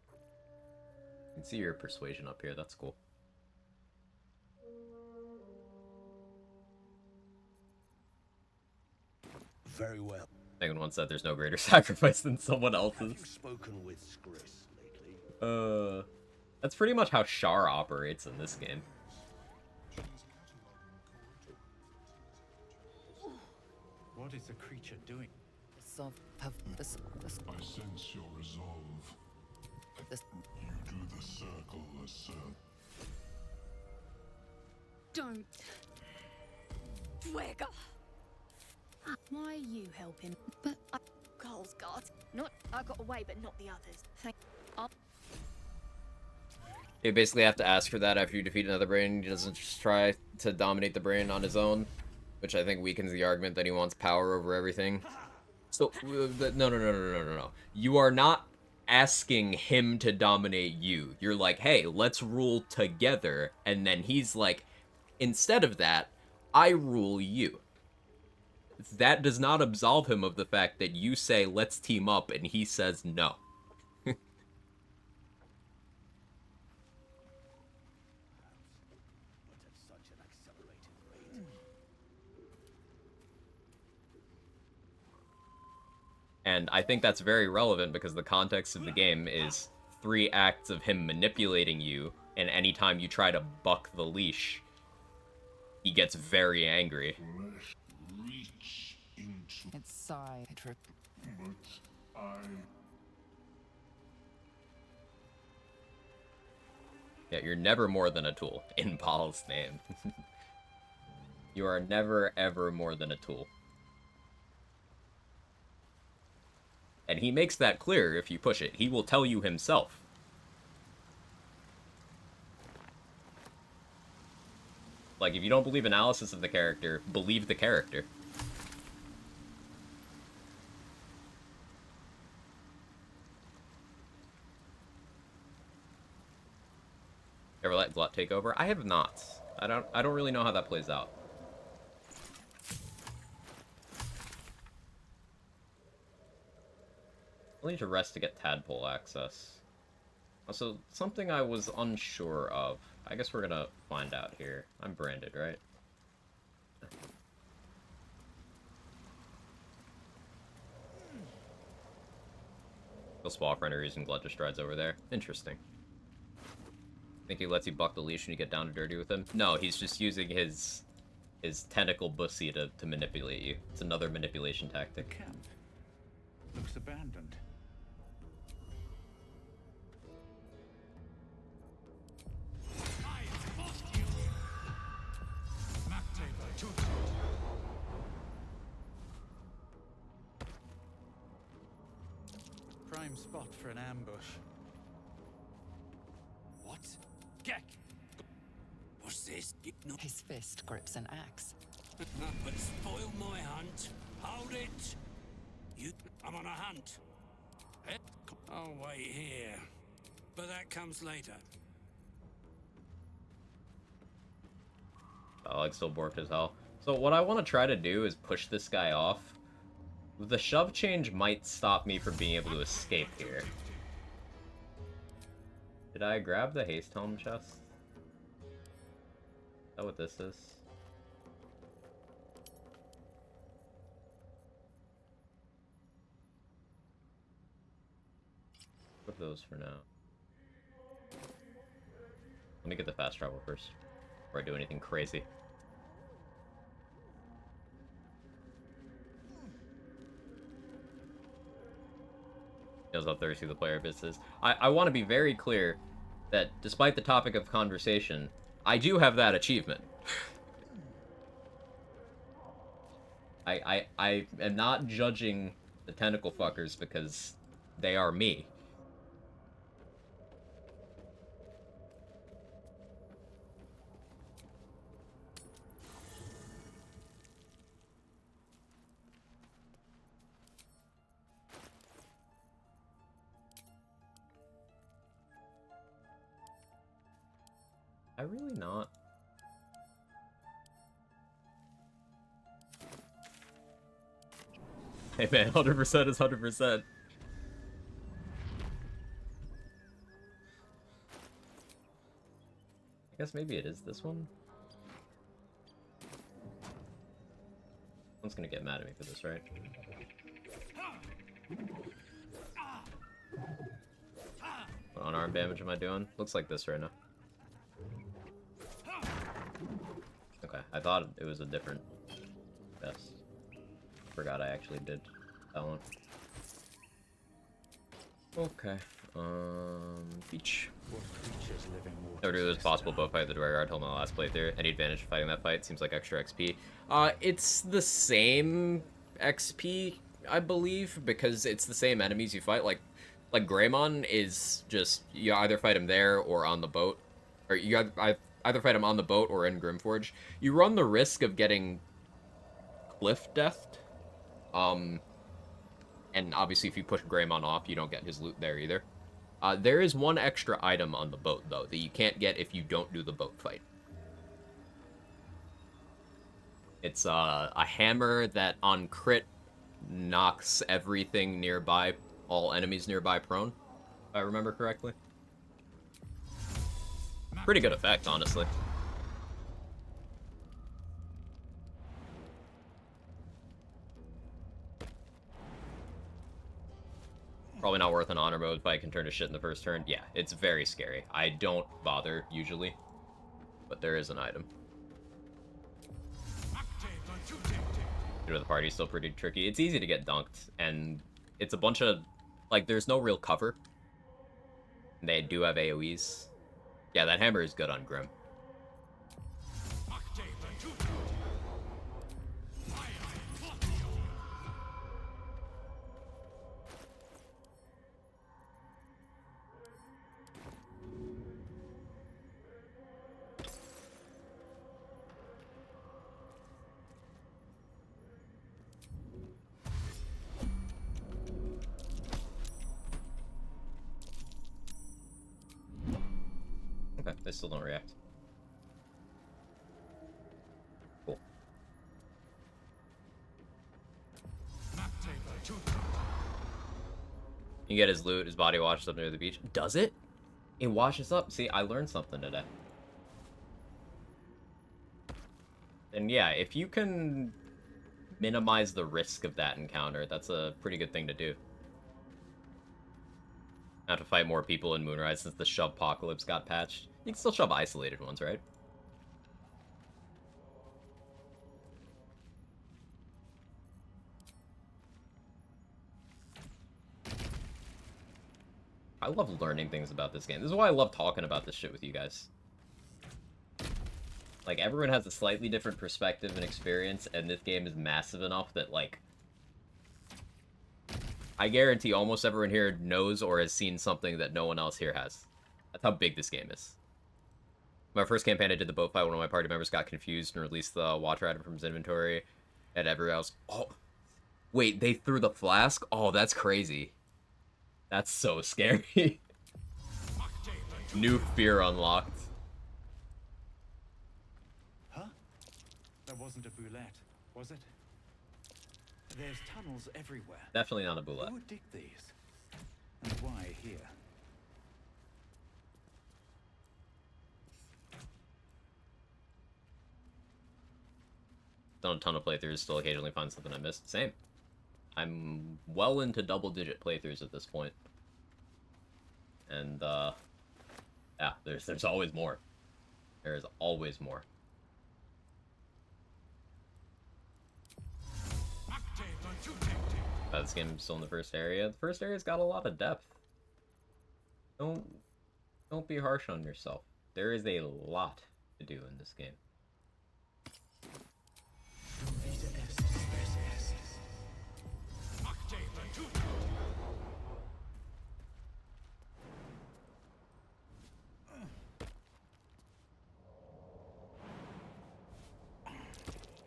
Speaker 1: You can see your persuasion up here, that's cool.
Speaker 5: Very well.
Speaker 1: Megan once said there's no greater sacrifice than someone else's.
Speaker 5: Have you spoken with Skris lately?
Speaker 1: That's pretty much how Shar operates in this game.
Speaker 15: What is the creature doing?
Speaker 16: I sense your resolve. You do the circle assert.
Speaker 7: Don't. Dwagger. Why are you helping? But Carl's guard. Not I got away, but not the others.
Speaker 1: You basically have to ask for that after you defeat another brain. He doesn't just try to dominate the brain on his own, which I think weakens the argument that he wants power over everything. So, no. You are not asking him to dominate you. You're like, hey, let's rule together. And then he's like, instead of that, I rule you. That does not absolve him of the fact that you say, let's team up, and he says no. And I think that's very relevant because the context of the game is 3 acts of him manipulating you, and anytime you try to buck the leash, he gets very angry.
Speaker 4: It's side.
Speaker 16: But
Speaker 1: Yeah, you're never more than a tool, in Paul's name. You are never, ever more than a tool. And he makes that clear if you push it. He will tell you himself. Like, if you don't believe analysis of the character, believe the character. Ever let Glut take over? I have not. I don't really know how that plays out. I'll need to rest to get Tadpole access. Also, something I was unsure of. I guess we're gonna find out here. I'm branded, right? The swap for any reason, Glut just strides over there. Interesting. Think he lets you buck the leash when you get down to dirty with him? No, he's just using his tentacle bussy to manipulate you. It's another manipulation tactic.
Speaker 15: Camp looks abandoned. Prime spot for an ambush.
Speaker 5: What? Gek! What's this?
Speaker 4: His fist grips an axe.
Speaker 5: But spoil my hunt. Hold it! I'm on a hunt. I'll wait here. But that comes later.
Speaker 1: Alex still borked as hell. So what I want to try to do is push this guy off. The shove change might stop me from being able to escape here. Did I grab the haste helm chest? that what this is? Put those for now. Let me get the fast travel first, before I do anything crazy. Knows how thirsty the player base is. I want to be very clear that despite the topic of conversation, I do have that achievement. I am not judging the tentacle fuckers because they are me. I really not. Hey man, 100% is 100%. I guess maybe it is this one. Someone's gonna get mad at me for this, right? What unarmed damage am I doing? Looks like this right now. Okay, I thought it was a different vest. Forgot I actually did that one. Okay, beach. Never knew it was possible both fight the Dwarguard until my last playthrough. Any advantage of fighting that fight? Seems like extra XP. It's the same XP, I believe, because it's the same enemies you fight. Like Greymon is just, you either fight him there or on the boat. Or you either fight him on the boat or in Grimforge. You run the risk of getting cliff deathed. And obviously if you push Greymon off, you don't get his loot there either. There is one extra item on the boat, though, that you can't get if you don't do the boat fight. It's a hammer that on crit knocks everything nearby, all enemies nearby prone, if I remember correctly. Pretty good effect, honestly. Probably not worth an honor mode if I can turn to shit in the first turn. Yeah, it's very scary. I don't bother, usually. But there is an item. You know, the party's still pretty tricky. It's easy to get dunked, and it's a bunch of... Like, there's no real cover. They do have AoEs. Yeah, that hammer is good on Grim. Okay, they still don't react. Cool. You get his loot, his body washes up near the beach. Does it? It washes up? See, I learned something today. And yeah, if you can minimize the risk of that encounter, that's a pretty good thing to do. Have to fight more people in Moonrise since the shove apocalypse got patched. You can still shove isolated ones, right? I love learning things about this game. This is why I love talking about this shit with you guys. Like, everyone has a slightly different perspective and experience, and this game is massive enough that, like, I guarantee almost everyone here knows or has seen something that no one else here has. That's how big this game is. My first campaign, I did the boat fight. One of my party members got confused and released the water item from his inventory. And everyone else... Oh, wait, they threw the flask? Oh, that's crazy. That's so scary. New fear unlocked.
Speaker 15: Huh? That wasn't a boulette, was it? There's tunnels everywhere.
Speaker 1: Definitely not a boulette.
Speaker 15: Who would dig these? And why here?
Speaker 1: done a ton of playthroughs, still occasionally find something I missed. Same. I'm well into double-digit playthroughs at this point. And, yeah, there's always more. There is always more. This game's still in the first area. The first area's got a lot of depth. Don't be harsh on yourself. There is a lot to do in this game.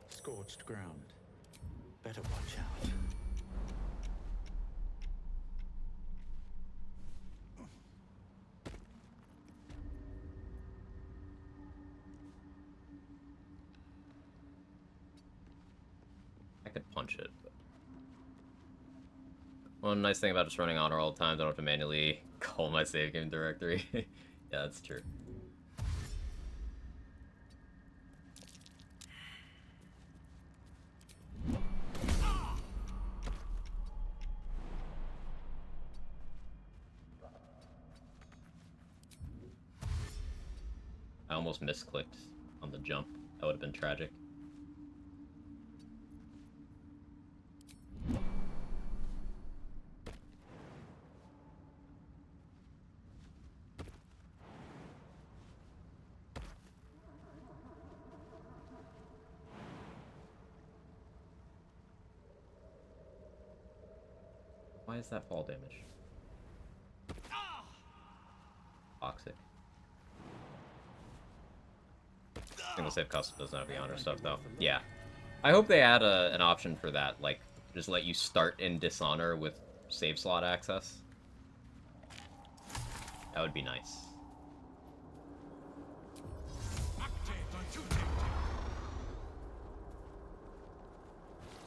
Speaker 15: Scorched ground. Better watch out.
Speaker 1: I could punch it. But... One nice thing about just running Honor all the time, I don't have to manually call my save game directory. Yeah, that's true. I almost misclicked on the jump. That would have been tragic. Why is that fall damage? Toxic. Single save custom doesn't have the honor stuff though. Yeah. I hope they add an option for that, like just let you start in Dishonor with save slot access. That would be nice.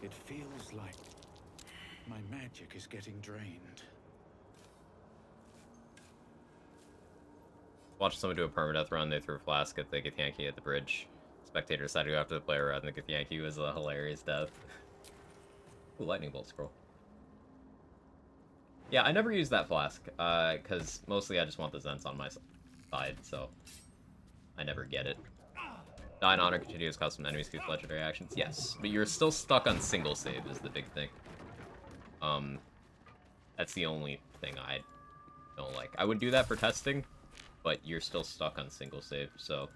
Speaker 15: It feels like my magic is getting drained.
Speaker 1: Watch someone do a permadeath run, they threw a flask at the Githyanki at the bridge. Spectator decided to go after the player rather than the Githyanki. Was a hilarious death. Ooh, lightning bolt scroll. Yeah, I never use that flask, because mostly I just want the Zents on my side, so I never get it. Die in Honor continues custom enemies keep legendary actions. Yes, but you're still stuck on single save is the big thing. That's the only thing I don't like. I would do that for testing, but you're still stuck on single save, so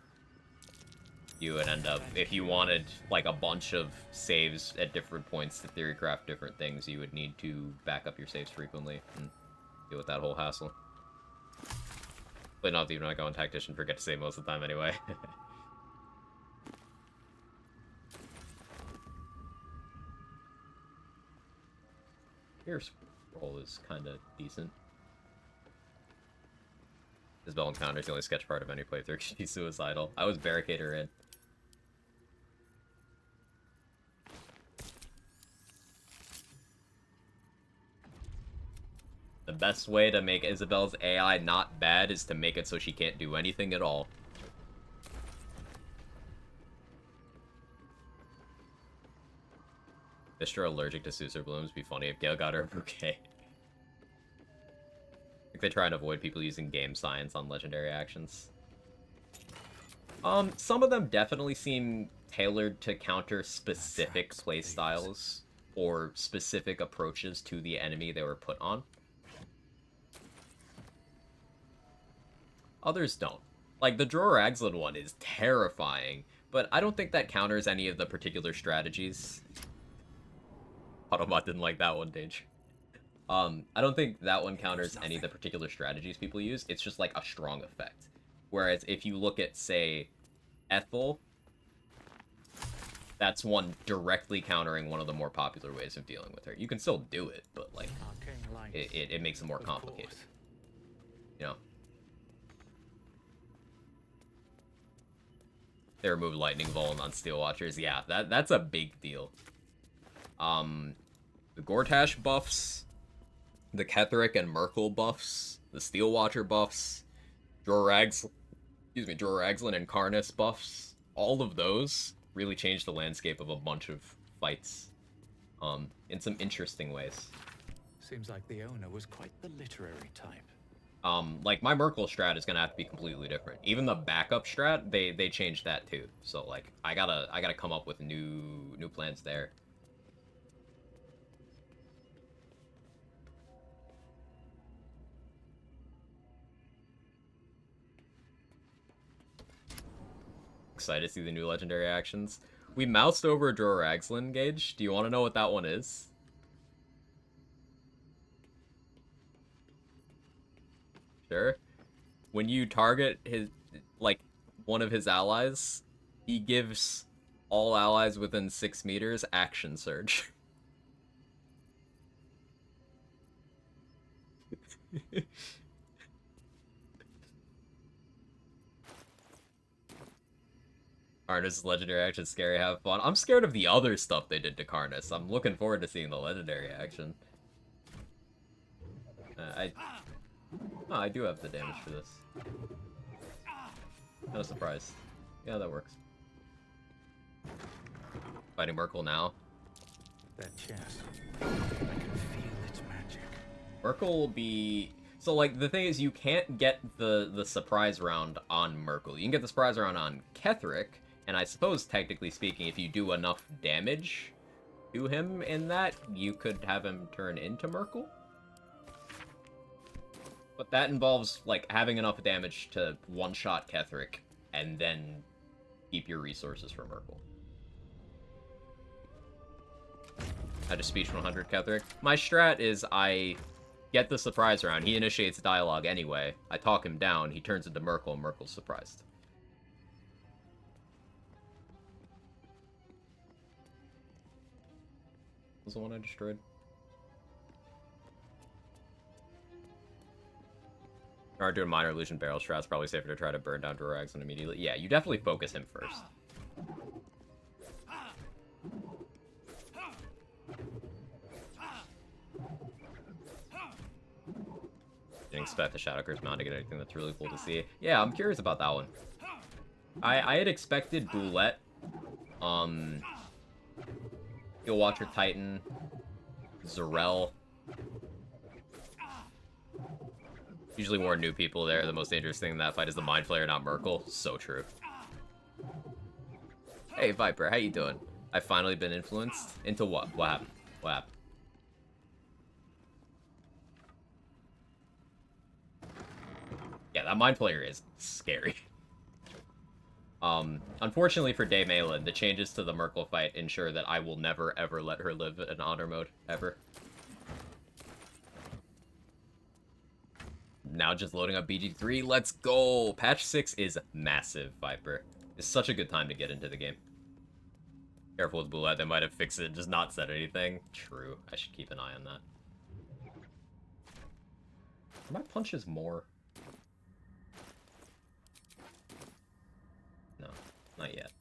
Speaker 1: you would end up, if you wanted like a bunch of saves at different points to theorycraft different things, you would need to back up your saves frequently and deal with that whole hassle. But not even when I go on Tactician, forget to save most of the time anyway. Pierce roll is kind of decent. Isabel encounters the only sketch part of any playthrough. She's suicidal. I was barricade her in. The best way to make Isabel's AI not bad is to make it so she can't do anything at all. Vistra allergic to Susur blooms. Be funny if Gale got her a bouquet. I think they try and avoid people using game science on legendary actions. Some of them definitely seem tailored to counter specific playstyles or specific approaches to the enemy they were put on. Others don't. Like, the Dror Agzlin one is terrifying, but I don't think that counters any of the particular strategies. Autobot didn't like that one, Dage. I don't think that one counters any of the particular strategies people use. It's just like a strong effect. Whereas if you look at, say, Ethel, that's one directly countering one of the more popular ways of dealing with her. You can still do it, but like it makes it more complicated. You know? They removed Lightning Volant on Steel Watchers. Yeah, that's a big deal. The Gortash buffs, the Ketheric and Merkel buffs, the Steel Watcher buffs, Dror Agzlin and Karnus buffs, all of those really changed the landscape of a bunch of fights, in some interesting ways.
Speaker 15: Seems like the owner was quite the literary type.
Speaker 1: Like my Merkle strat is gonna have to be completely different. Even the backup strat, they changed that too. So like I gotta come up with new plans there. Excited to see the new legendary actions. We moused over a Droraxlin Gage. Do you want to know what that one is? Sure. When you target his, like, one of his allies, he gives all allies within 6 meters action surge. Karnus' legendary action, scary, have fun. I'm scared of the other stuff they did to Karnus. I'm looking forward to seeing the legendary action. I do have the damage for this. No surprise. Yeah, that works. Fighting Merkle now.
Speaker 15: That chest. I can feel its magic.
Speaker 1: Merkle will be... So, like, the thing is, you can't get the surprise round on Merkle. You can get the surprise round on Ketheric, and I suppose, technically speaking, if you do enough damage to him in that, you could have him turn into Merkle. But that involves, like, having enough damage to one-shot Ketheric, and then keep your resources for Merkle. I just speech 100 Ketheric. My strat is I get the surprise round. He initiates dialogue anyway. I talk him down. He turns into Merkle, and Merkle's surprised. Was the one I destroyed? Or doing minor illusion barrel strats, probably safer to try to burn down Droraxlin immediately. Yeah, you definitely focus him first. Didn't expect the Shadow Curse mount to get anything that's really cool to see. Yeah, I'm curious about that one. I had expected Boulette, Steel Watcher Titan, Zarel. Usually more new people there. The most dangerous thing in that fight is the Mind Flayer, not Merkle. So true. Hey, Viper, how you doing? I've finally been influenced. Into what? What happened? What happened? Yeah, that Mind Flayer is scary. Unfortunately for Daymalen, the changes to the Merkle fight ensure that I will never ever let her live in honor mode, ever. Now just loading up BG3, let's go! Patch 6 is massive, Viper. It's such a good time to get into the game. Careful with Boulette, they might have fixed it and just not said anything. True, I should keep an eye on that. Are my punches more? No, not yet.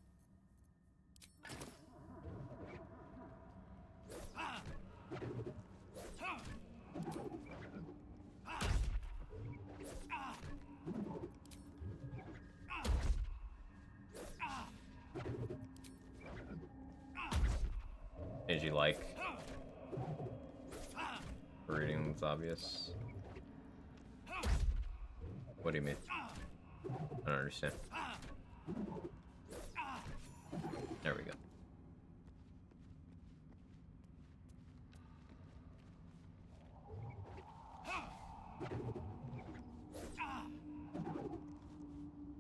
Speaker 1: As you like. Reading that's obvious. What do you mean? I don't understand. There we go.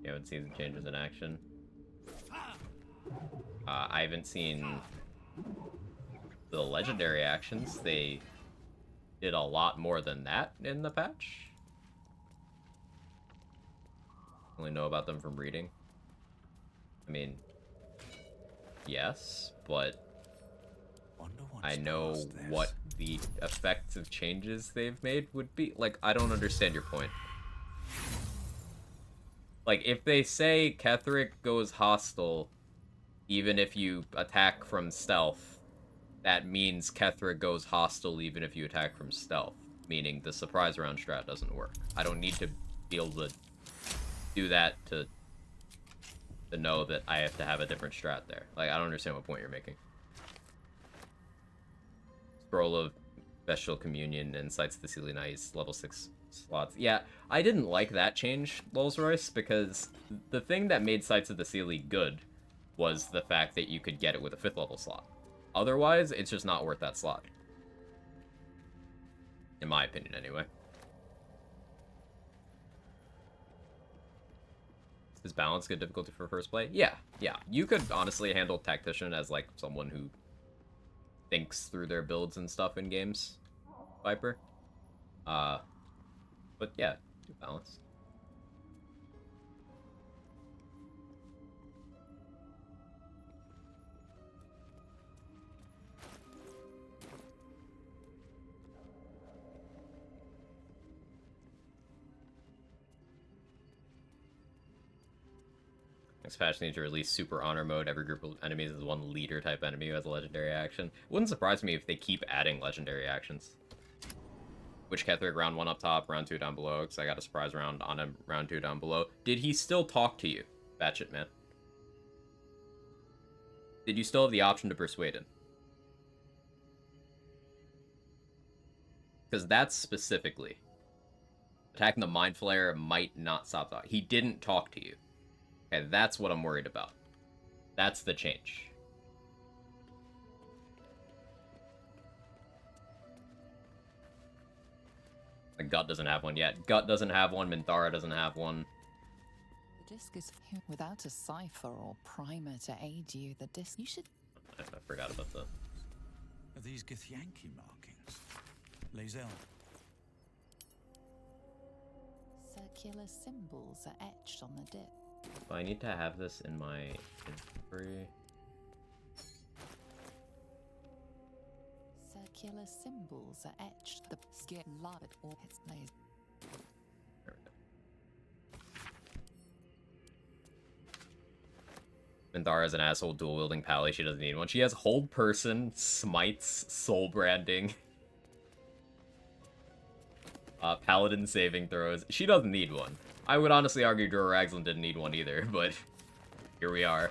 Speaker 1: You haven't seen the changes in action. I haven't seen the legendary actions. They did a lot more than that in the patch. Only know about them from reading. I mean, yes, but I know what the effects of changes they've made would be. Like, I don't understand your point. Like, if they say Ketheric goes hostile, even if you attack from stealth, that means Ketheric goes hostile even if you attack from stealth, meaning the surprise round strat doesn't work. I don't need to be able to do that to to know that I have to have a different strat there. Like, I don't understand what point you're making. Scroll of Bestial Communion and Sights of the Sealy Nice, level 6 slots. Yeah, I didn't like that change, Rolls Royce, because the thing that made Sights of the Sealy good was the fact that you could get it with a 5th level slot. Otherwise, it's just not worth that slot. In my opinion, anyway. Is balance good difficulty for first play? Yeah. You could honestly handle Tactician as, like, someone who thinks through their builds and stuff in games, Viper. But yeah, do balance. Next patch needs to release Super Honor Mode. Every group of enemies is one leader type enemy who has a legendary action. Wouldn't surprise me if they keep adding legendary actions. Witch Ketheric, round 1 up top, round 2 down below, because I got a surprise round on him, round 2 down below. Did he still talk to you, Batshit Man? Did you still have the option to persuade him? Because that's specifically. Attacking the Mind Flayer might not stop talking. He didn't talk to you. Okay, that's what I'm worried about. That's the change. Like, Gut doesn't have one yet. Gut doesn't have one. Minthara doesn't have one.
Speaker 4: The disc is without a cipher or primer to aid you. The disc you should.
Speaker 1: I forgot about that.
Speaker 5: Are these Githyanki markings? Lae'zel.
Speaker 4: Circular symbols are etched on the disc.
Speaker 1: I need to have this in my inventory.
Speaker 4: Circular symbols are etched. The skin love it or its laser.
Speaker 1: There we go. Minthara is an asshole dual wielding pally. She doesn't need one. She has hold person, smites, soul branding, paladin saving throws. She doesn't need one. I would honestly argue Dura Ragzlin didn't need one either, but here we are.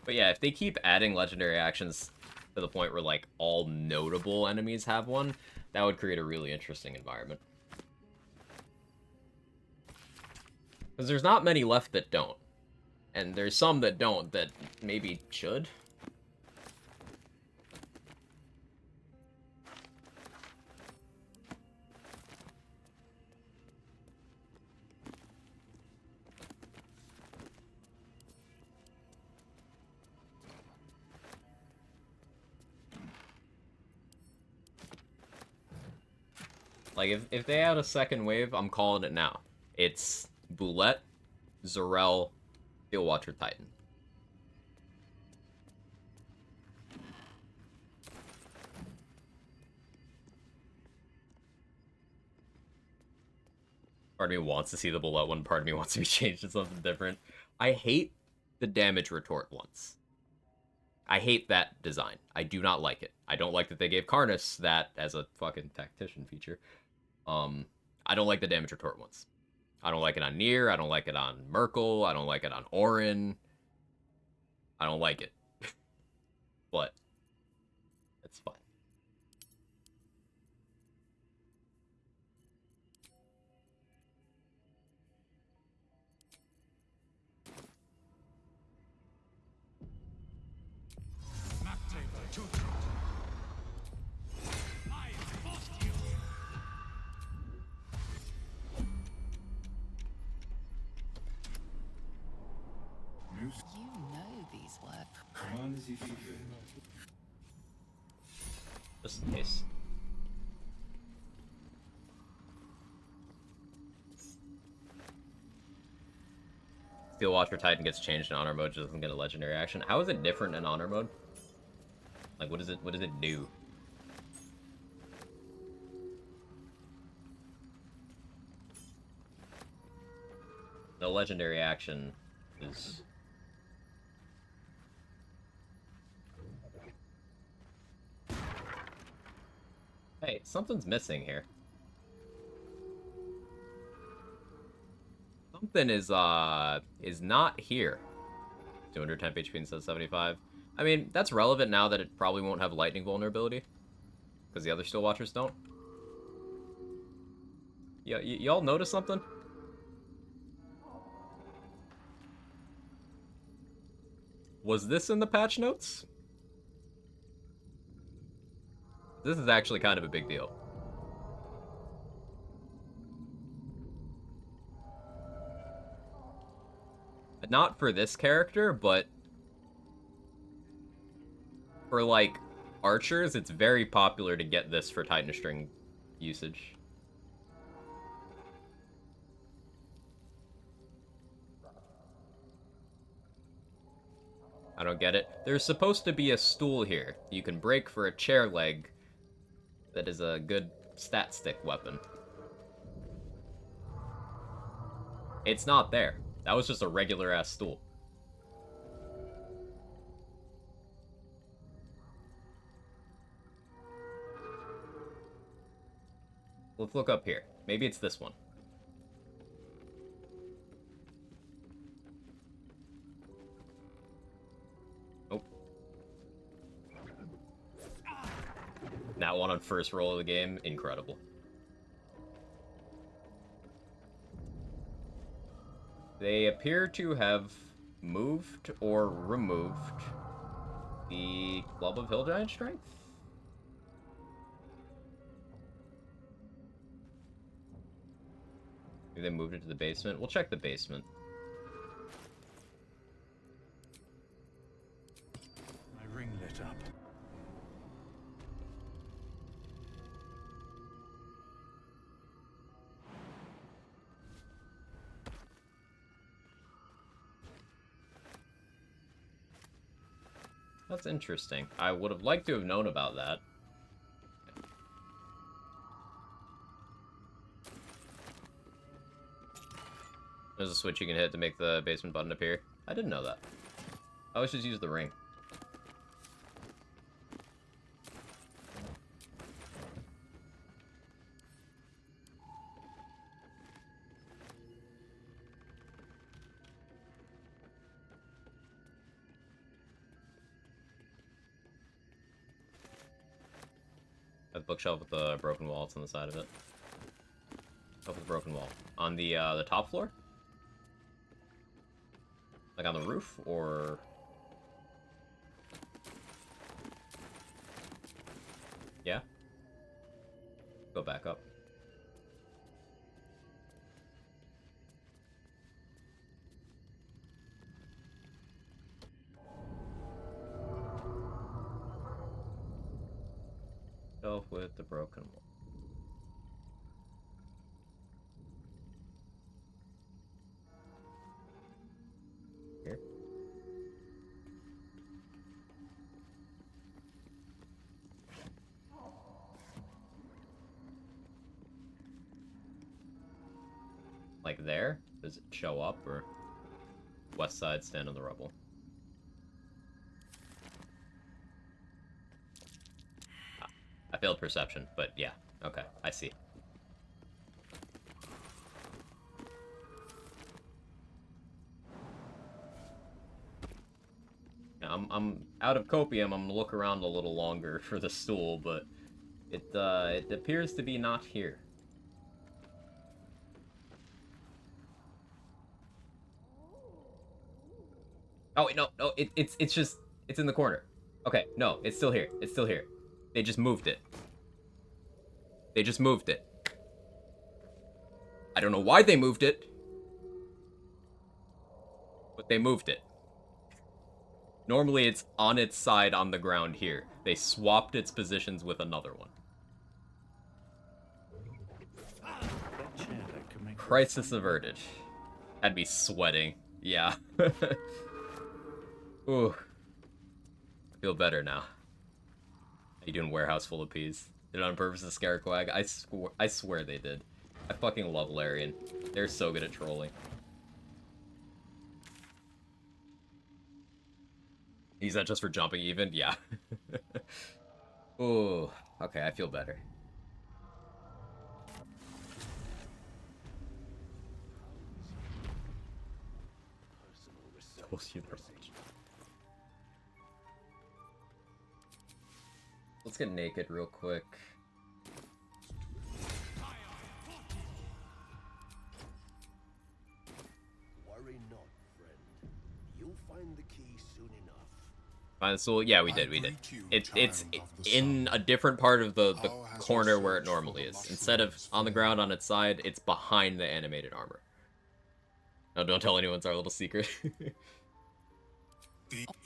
Speaker 1: But yeah, if they keep adding legendary actions to the point where, like, all notable enemies have one, that would create a really interesting environment. Because there's not many left that don't. And there's some that don't that maybe should. Like, if they add a second wave, I'm calling it now. It's Boulette, Zarel, Steelwatcher Titan. Part of me wants to see the Boulette one, part of me wants to be changed to something different. I hate the damage retort ones. I hate that design. I do not like it. I don't like that they gave Karnus that as a fucking tactician feature. I don't like the damage retort ones. I don't like it on Nier. I don't like it on Merkel. I don't like it on Orin. I don't like it. But it's fine.
Speaker 4: You know these work.
Speaker 1: Just in case. Steelwatcher Titan gets changed in honor mode, just doesn't get a legendary action. How is it different in honor mode? Like, what does it do? No legendary action is... Hey, something's missing here. Something is not here. 210 HP instead of 75. I mean, that's relevant now that it probably won't have lightning vulnerability. Because the other Steel Watchers don't. Yeah, y'all notice something? Was this in the patch notes? This is actually kind of a big deal. Not for this character, but for, like, archers, it's very popular to get this for Titan String usage. I don't get it. There's supposed to be a stool here you can break for a chair leg that is a good stat stick weapon. It's not there. That was just a regular-ass stool. Let's look up here. Maybe it's this one. Nope. That one on first roll of the game, incredible. They appear to have moved or removed the Club of Hill Giant Strength. Maybe they moved it to the basement. We'll check the basement.
Speaker 15: My ring lit up.
Speaker 1: That's interesting. I would have liked to have known about that. There's a switch you can hit to make the basement button appear. I didn't know that. I always just use the ring. A bookshelf with the broken wall. It's on the side of it. Shelf with a broken wall. On the top floor? Like on the roof, or... Yeah? Go back up. Shelf with the broken wall. Here. Like there? Does it show up, or west side stand on the rubble? Ah, I failed perception, but yeah. Okay, I see. I'm out of copium. I'm gonna look around a little longer for the stool, but it appears to be not here. Oh wait, no, it's just it's in the corner. Okay, no, it's still here. It's still here. They just moved it. They just moved it. I don't know why they moved it, but they moved it. Normally it's on its side on the ground here. They swapped its positions with another one. Crisis averted. Had me sweating. Yeah. Ooh. I feel better now. How you doing, warehouse full of peas? Did it on purpose to scare Quag? I swear they did. I fucking love Larian. They're so good at trolling. Is that just for jumping even? Yeah. Ooh. Okay, I feel better. pulls you there much. Let's get naked real quick.
Speaker 17: Worry not, friend. You'll find the key soon enough.
Speaker 1: So yeah, we did. It's in a different part of the corner where it normally is. Instead of on the ground on its side, it's behind the animated armor. No, don't tell anyone, it's our little secret.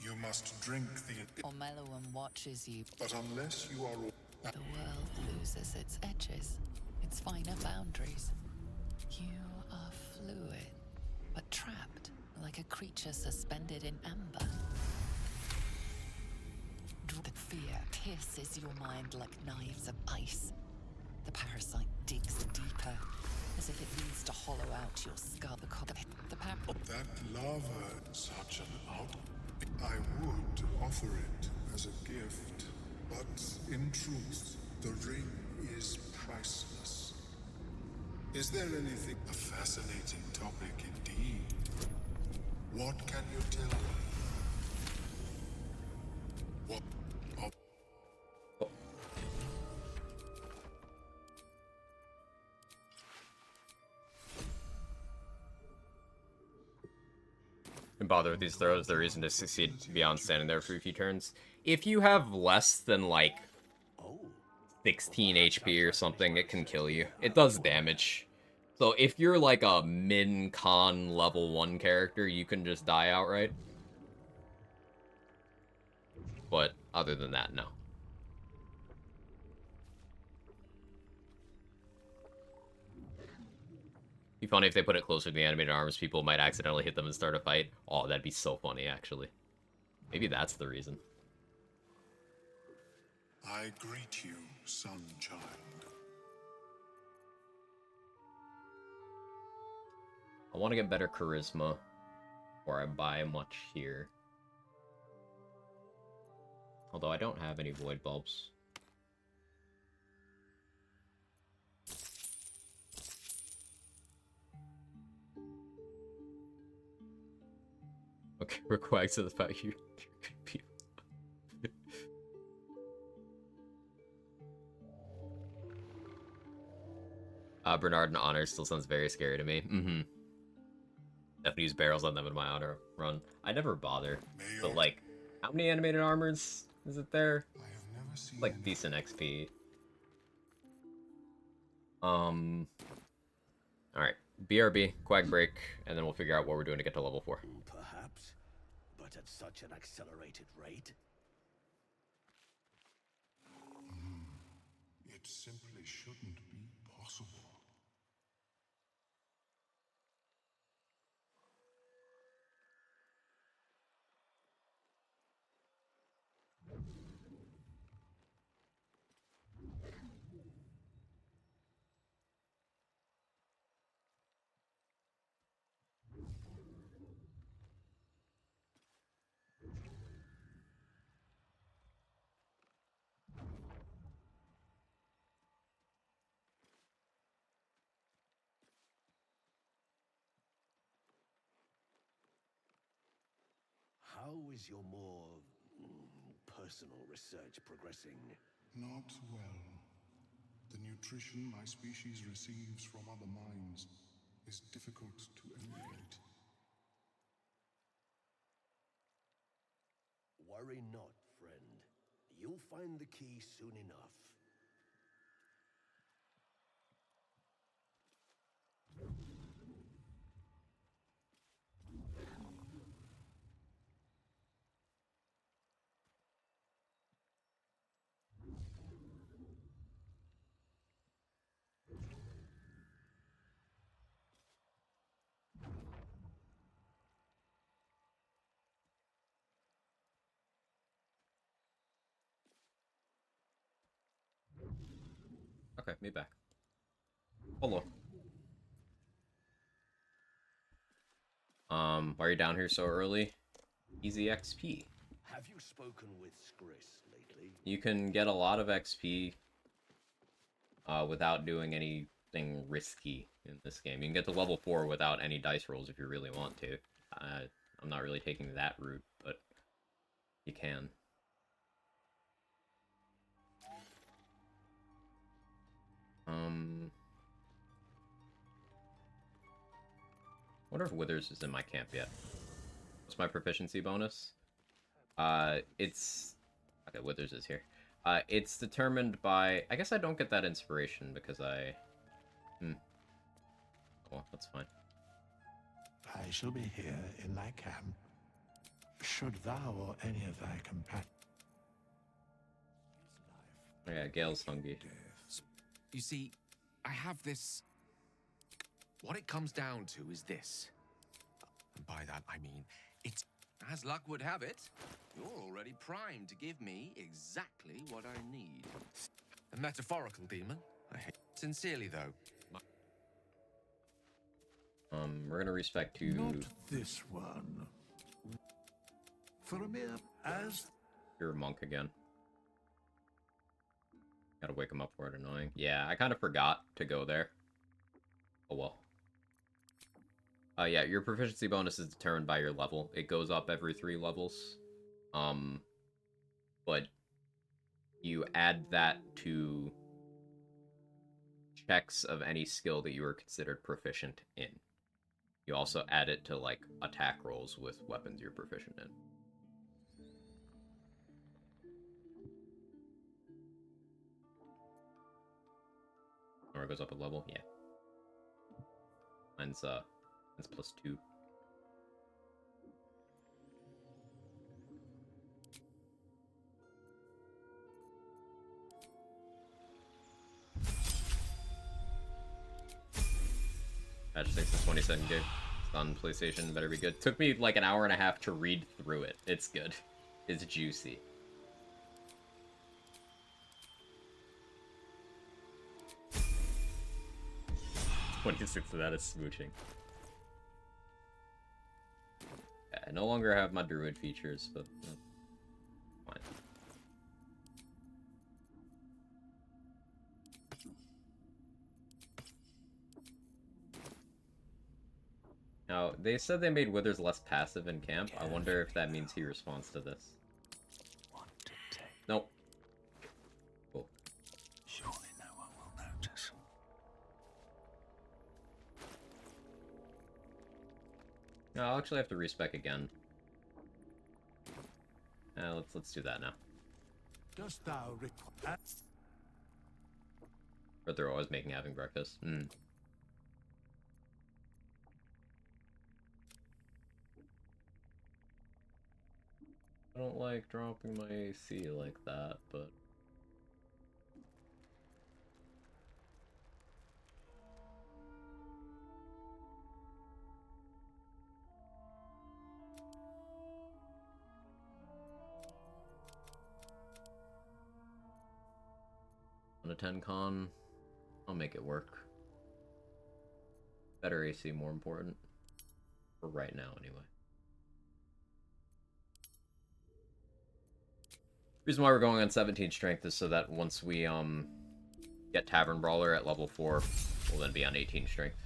Speaker 16: You must drink the...
Speaker 4: Ormeluum watches you.
Speaker 16: But unless you are...
Speaker 4: The world loses its edges, its finer boundaries. You are fluid, but trapped, like a creature suspended in amber. The fear pierces your mind like knives of ice. The parasite digs deeper, as if it needs to hollow out your skull.
Speaker 16: That lava, such an out... I would offer it as a gift, but in truth, the ring is priceless. Is there anything... A fascinating topic indeed. What can you tell me? What...
Speaker 1: And bother with these throws, the reason to succeed beyond standing there for a few turns. If you have less than, like, 16 HP or something, it can kill you. It does damage. So if you're, like, a min-con level 1 character, you can just die outright. But other than that, no. Be funny if they put it closer to the animated arms, people might accidentally hit them and start a fight. Oh, that'd be so funny, actually. Maybe that's the reason.
Speaker 16: I greet you, sun child.
Speaker 1: I want to get better charisma, or I buy much here. Although I don't have any void bulbs. Okay, we're quack to the fact you're good people. Bernard and Honor still sounds very scary to me. Definitely use barrels on them in my Honor run. I never bother. But like, how many animated armors is it there?
Speaker 16: I have never seen
Speaker 1: like decent XP. Alright. BRB, Quag Break, and then we'll figure out what we're doing to get to level 4.
Speaker 17: Perhaps, but at such an accelerated rate.
Speaker 16: It simply shouldn't be possible.
Speaker 17: How is your more personal research progressing?
Speaker 16: Not well. The nutrition my species receives from other minds is difficult to emulate.
Speaker 17: Worry not, friend. You'll find the key soon enough.
Speaker 1: Okay, me back. Hello. Why are you down here so early? Easy XP.
Speaker 17: Have you spoken with Skris lately?
Speaker 1: You can get a lot of XP without doing anything risky in this game. You can get to level 4 without any dice rolls if you really want to. I'm not really taking that route, but you can. Wonder if Withers is in my camp yet. What's my proficiency bonus? It's... Okay, Withers is here. It's determined by... I guess I don't get that inspiration because I... Oh, well, that's fine.
Speaker 18: I shall be here in thy camp, should thou or any of thy companions...
Speaker 1: Oh, yeah, Gale's hungry.
Speaker 9: You see, I have this... What it comes down to is this. And by that, I mean, it's... As luck would have it, you're already primed to give me exactly what I need. A metaphorical demon. I hate... Sincerely, though.
Speaker 1: We're gonna respect to...
Speaker 18: Not this one. For a mere... as...
Speaker 1: You're a monk again. Gotta wake him up for it, annoying. Yeah, I kind of forgot to go there. Oh well. Yeah, your proficiency bonus is determined by your level. It goes up every 3 levels. But you add that to checks of any skill that you are considered proficient in. You also add it to, like, attack rolls with weapons you're proficient in. Or it goes up a level? Yeah. Mine's +2. Patch 6 is 22nd gig. It's on PlayStation, better be good. Took me like an hour and a half to read through it. It's good. It's juicy. $26 of that is smooching. Yeah, I no longer have my druid features, but fine. Now, they said they made Withers less passive in camp. I wonder if that means he responds to this. Nope. Cool.
Speaker 18: Surely no one will notice.
Speaker 1: No, I'll actually have to respec again. Let's do that now.
Speaker 18: Dost thou require...
Speaker 1: But they're always making having breakfast. I don't like dropping my AC like that, but... On a 10 con, I'll make it work. Better AC, more important. For right now, anyway. Reason why we're going on 17 strength is so that once we get Tavern Brawler at level 4, we'll then be on 18 strength.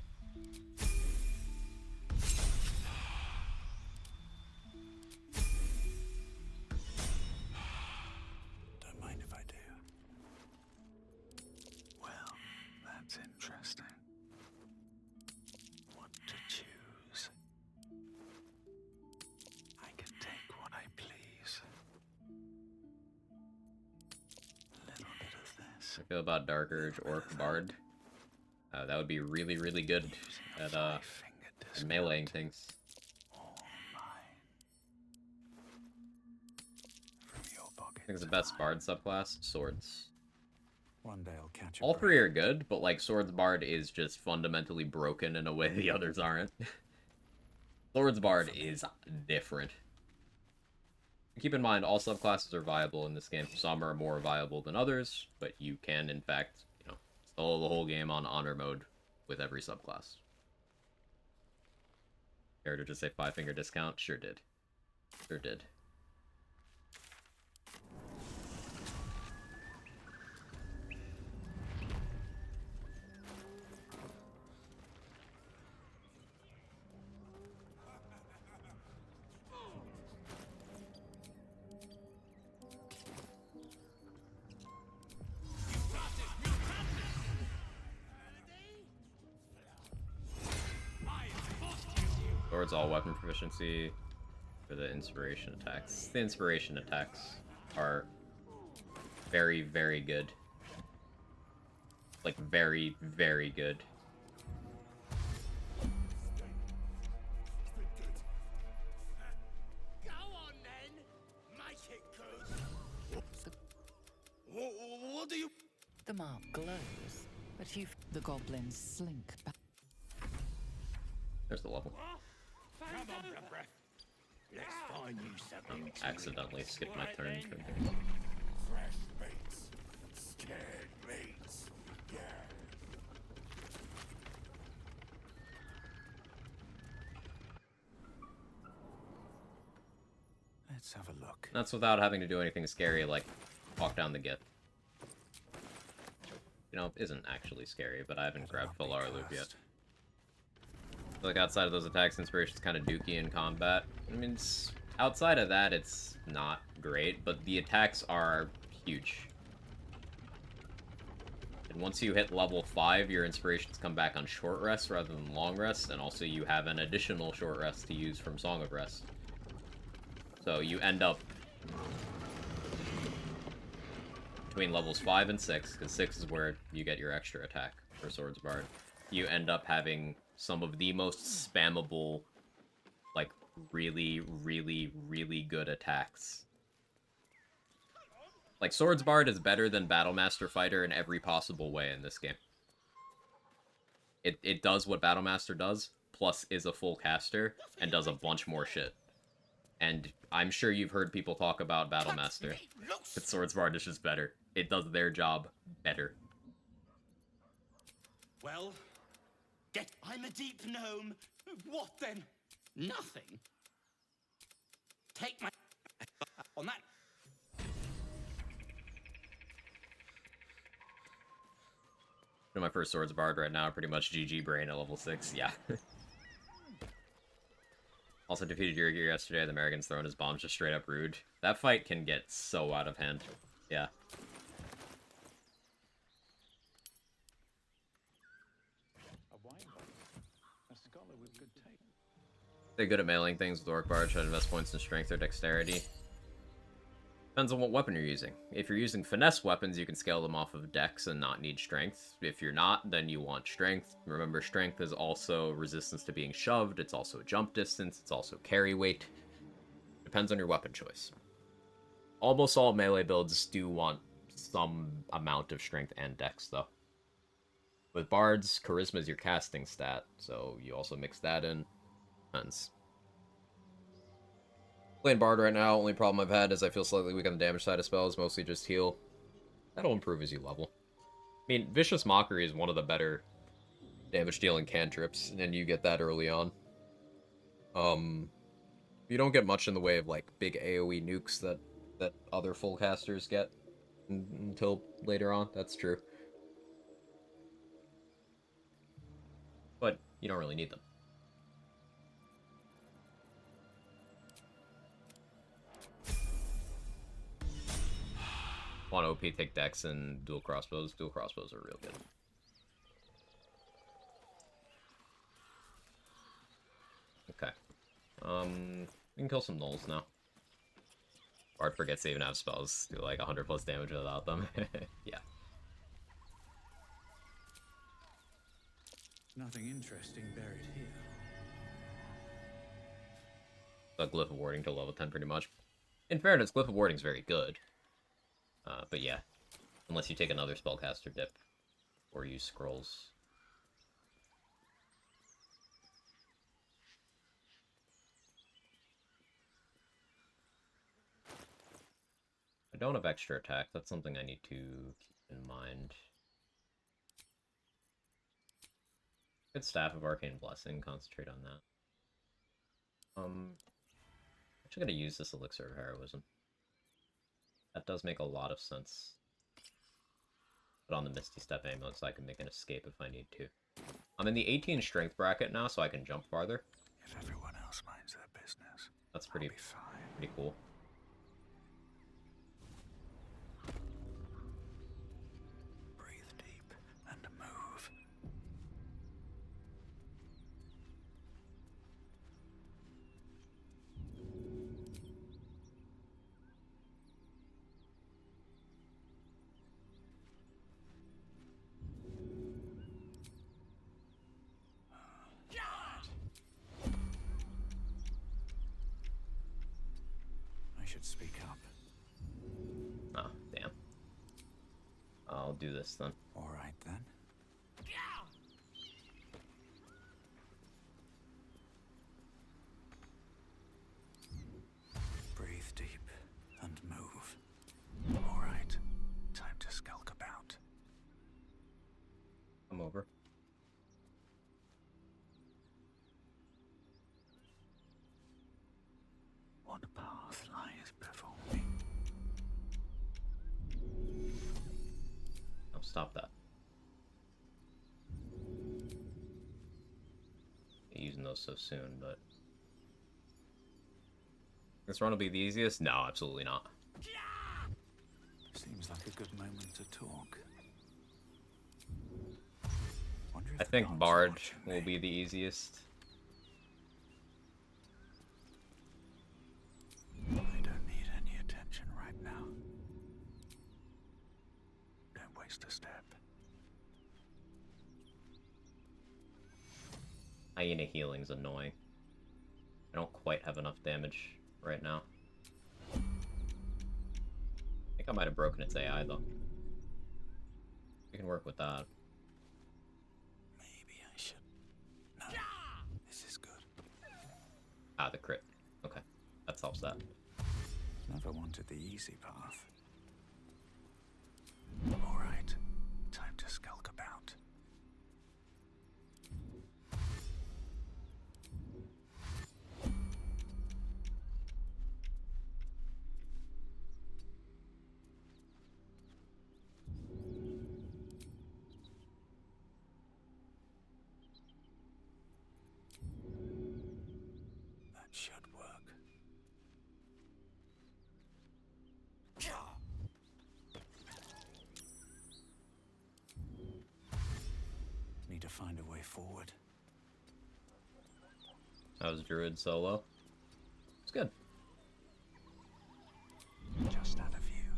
Speaker 18: Don't mind if I do. Well, that's interesting. What to choose? I can take what I please.
Speaker 1: I feel about Dark Urge Orc Bard. That would be really, really good at meleeing things. I think it's the best Bard subclass. Swords.
Speaker 15: One day I'll catch
Speaker 1: All 3 are good, but like Swords Bard is just fundamentally broken in a way the others aren't. Swords Bard is different. Keep in mind, all subclasses are viable in this game. Some are more viable than others, but you can, in fact, solo the whole game on honor mode with every subclass. Character just say 5-finger discount? Sure did. Sure did. towards all weapon proficiency for the inspiration attacks. The inspiration attacks are very, very good. Like, very, very good.
Speaker 6: Go on then! Make it good! What do you...
Speaker 4: The mark glows, but the goblins slink back.
Speaker 1: There's the level.
Speaker 6: Come on, breath. Let's find you something.
Speaker 1: Accidentally skipped my turn.
Speaker 6: Fresh mates. Scared mates. Yeah.
Speaker 15: Let's have a look.
Speaker 1: That's without having to do anything scary like walk down the git. You know, isn't actually scary, but I haven't grabbed full R loop yet. Like, outside of those attacks, inspiration's kind of dookie in combat. I mean, outside of that, it's not great, but the attacks are huge. And once you hit level 5, your inspirations come back on short rest rather than long rest, and also you have an additional short rest to use from Song of Rest. So you end up between levels 5 and 6, because 6 is where you get your extra attack for Swords Bard. You end up having some of the most spammable, like, really, really, really good attacks. Like, Swords Bard is better than Battlemaster Fighter in every possible way in this game. It does what Battlemaster does, plus is a full caster, and does a bunch more shit. And I'm sure you've heard people talk about Battlemaster, but Swords Bard is just better. It does their job better.
Speaker 2: Well, I'm a deep gnome. What then? Nothing. Take my... on that...
Speaker 1: My first Swords Bard right now, pretty much GG Brain at level 6, yeah. Also defeated Yurgir yesterday, the Merrigan's throwing his bombs just straight up rude. That fight can get so out of hand. Yeah. They're good at mailing things with Orc Bard, try to invest points in strength or dexterity. Depends on what weapon you're using. If you're using finesse weapons, you can scale them off of dex and not need strength. If you're not, then you want strength. Remember, strength is also resistance to being shoved, it's also jump distance, it's also carry weight. Depends on your weapon choice. Almost all melee builds do want some amount of strength and dex, though. With bards, charisma is your casting stat, so you also mix that in. Depends. Playing Bard right now, only problem I've had is I feel slightly weak on the damage side of spells, mostly just heal. That'll improve as you level. I mean, Vicious Mockery is one of the better damage-dealing cantrips, and you get that early on. You don't get much in the way of, like, big AoE nukes that other full casters get until later on, that's true. But you don't really need them. Want OP, take dex and dual crossbows. Dual crossbows are real good. Okay. We can kill some gnolls now. Bard forgets to even have spells. Do like 100 plus damage without them. Yeah.
Speaker 15: Nothing interesting buried here.
Speaker 1: The Glyph of Warding to level 10 pretty much. In fairness, Glyph of Warding is very good. But yeah, unless you take another spellcaster dip or use scrolls. I don't have extra attack. That's something I need to keep in mind. Good Staff of Arcane Blessing. Concentrate on that. Actually gonna use this Elixir of Heroism. That does make a lot of sense. Put on the Misty Step Amulet so I can make an escape if I need to. I'm in the 18 strength bracket now, so I can jump farther.
Speaker 18: If everyone else minds their business,
Speaker 1: that's pretty cool.
Speaker 18: Breathe deep and move.
Speaker 15: I should speak up.
Speaker 1: Oh, damn. I'll do this then.
Speaker 15: All right then. Breathe deep and move. All right, time to skulk about.
Speaker 1: I'm over.
Speaker 15: What path lies before me?
Speaker 1: Oh, stop that. Using those so soon, but this run will be the easiest? No, absolutely not.
Speaker 15: Seems like a good moment to talk. Wonder if
Speaker 1: I
Speaker 15: the
Speaker 1: think
Speaker 15: gods
Speaker 1: Bard
Speaker 15: watching
Speaker 1: will
Speaker 15: me.
Speaker 1: be the easiest.
Speaker 15: I don't need any attention right now. Don't waste a step.
Speaker 1: Hyena healing's annoying. I don't quite have enough damage right now. I think I might have broken its AI though. We can work with that.
Speaker 15: Maybe I should. No, this is good.
Speaker 1: Ah, the crit. Okay, that solves that.
Speaker 15: Never wanted the easy path. All right, time to skulk about. That should work. Need to find a way forward.
Speaker 1: That was Druid solo. It's good.
Speaker 15: Just out of view.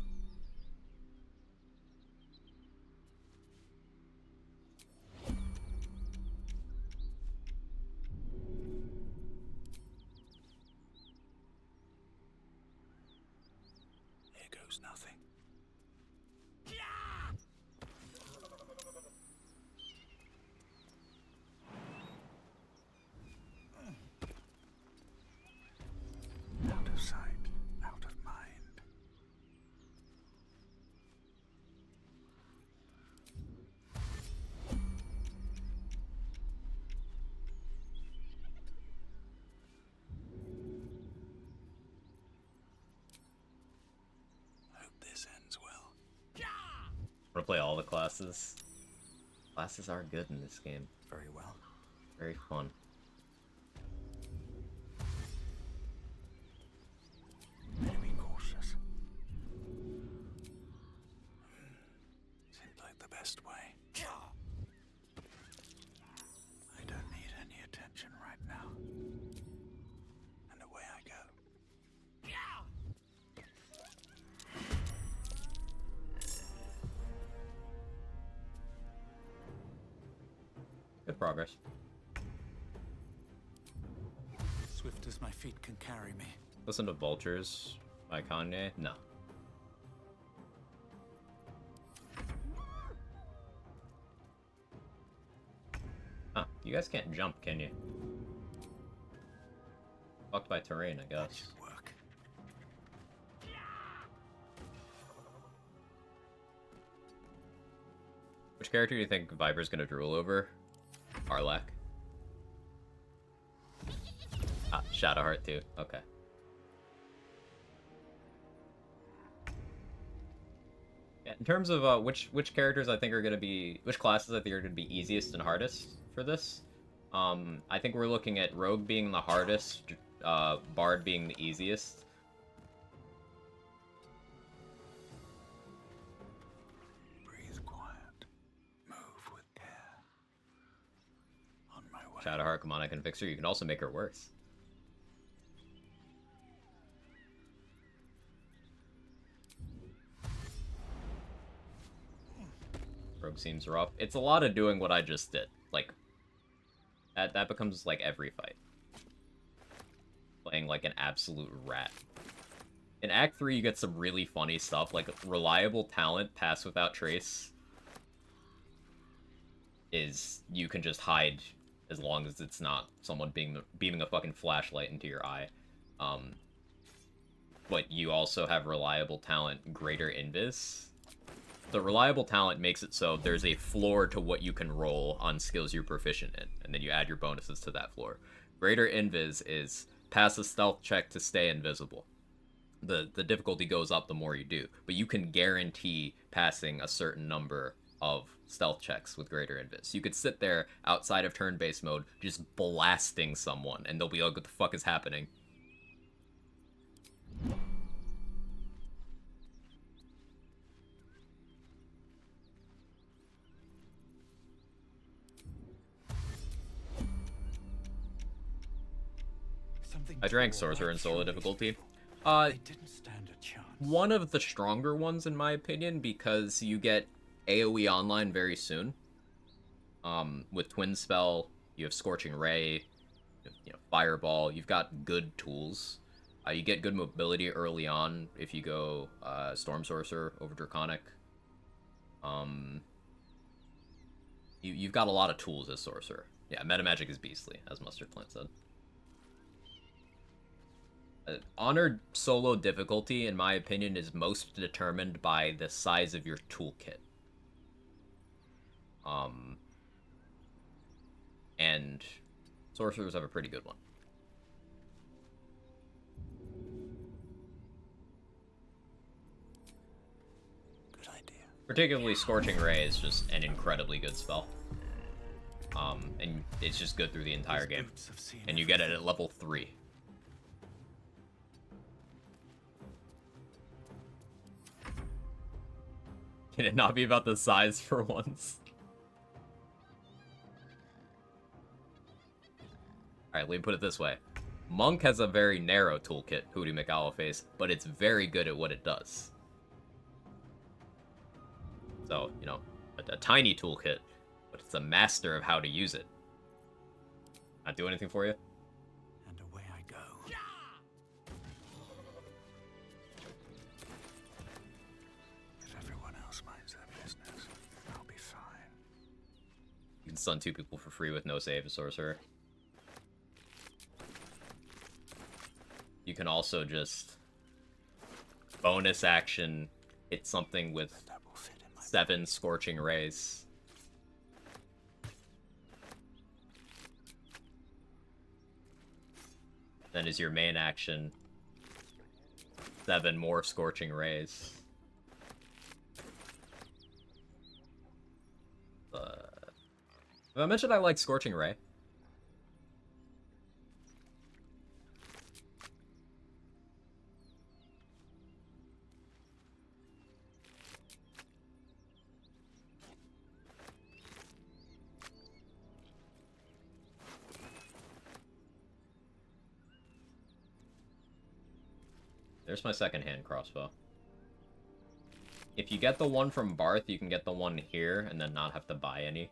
Speaker 15: Here goes nothing. Out of sight, out of mind. Hope this ends well.
Speaker 1: I'm gonna play all the classes. Classes are good in this game.
Speaker 15: Very well.
Speaker 1: Very fun.
Speaker 15: Better be cautious. Seems like the best way. I don't need any attention right now. And away I go.
Speaker 1: Good progress.
Speaker 15: Swift as my feet can carry me.
Speaker 1: Listen to Vultures by Kanye? No. Huh, you guys can't jump, can you? Fucked by terrain, I guess.
Speaker 15: Work.
Speaker 1: Which character do you think Viper's gonna drool over? Arlak. Ah, Shadowheart too. Okay. Yeah, in terms of which characters I think are gonna be, which classes I think are gonna be easiest and hardest for this, I think we're looking at Rogue being the hardest, Bard being the easiest.
Speaker 15: Breathe quiet. Move with care. On my way.
Speaker 1: Shadowheart, come on, I can fix her. You can also make her worse. Rogue seems rough. It's a lot of doing what I just did. Like, that becomes like every fight. Playing like an absolute rat. In Act 3, you get some really funny stuff, like reliable talent, pass without trace. Is you can just hide as long as it's not someone beaming a fucking flashlight into your eye. But you also have reliable talent, greater invis. The reliable talent makes it so there's a floor to what you can roll on skills you're proficient in, and then you add your bonuses to that floor. Greater invis is pass a stealth check to stay invisible. The difficulty goes up the more you do, but you can guarantee passing a certain number of stealth checks with greater invis. You could sit there outside of turn-based mode just blasting someone, and they'll be like, what the fuck is happening? I drank Sorcerer in solo difficulty.
Speaker 15: They didn't stand a chance.
Speaker 1: One of the stronger ones, in my opinion, because you get AoE online very soon. With Twin Spell, you have Scorching Ray, you know, Fireball. You've got good tools. You get good mobility early on if you go Storm Sorcerer over Draconic. You've got a lot of tools as Sorcerer. Yeah, Metamagic is beastly, as Mustard Plant said. Honored solo difficulty, in my opinion, is most determined by the size of your toolkit. And sorcerers have a pretty good one.
Speaker 15: Good idea.
Speaker 1: Particularly Scorching Ray is just an incredibly good spell. And it's just good through the entire game. And you get it at level 3. Can it not be about the size for once? Alright, let me put it this way. Monk has a very narrow toolkit, Hootie McOwlface, but it's very good at what it does. So, you know, a tiny toolkit, but it's a master of how to use it. Not do anything for you?
Speaker 15: And away I go. If everyone else minds their business, I'll be fine.
Speaker 1: You can stun 2 people for free with no save as Sorcerer. You can also just bonus action hit something with 7 Scorching Rays. Then as your main action, 7 more Scorching Rays. Have I mentioned I like Scorching Ray? There's my second-hand crossbow. If you get the one from Barth, you can get the one here and then not have to buy any.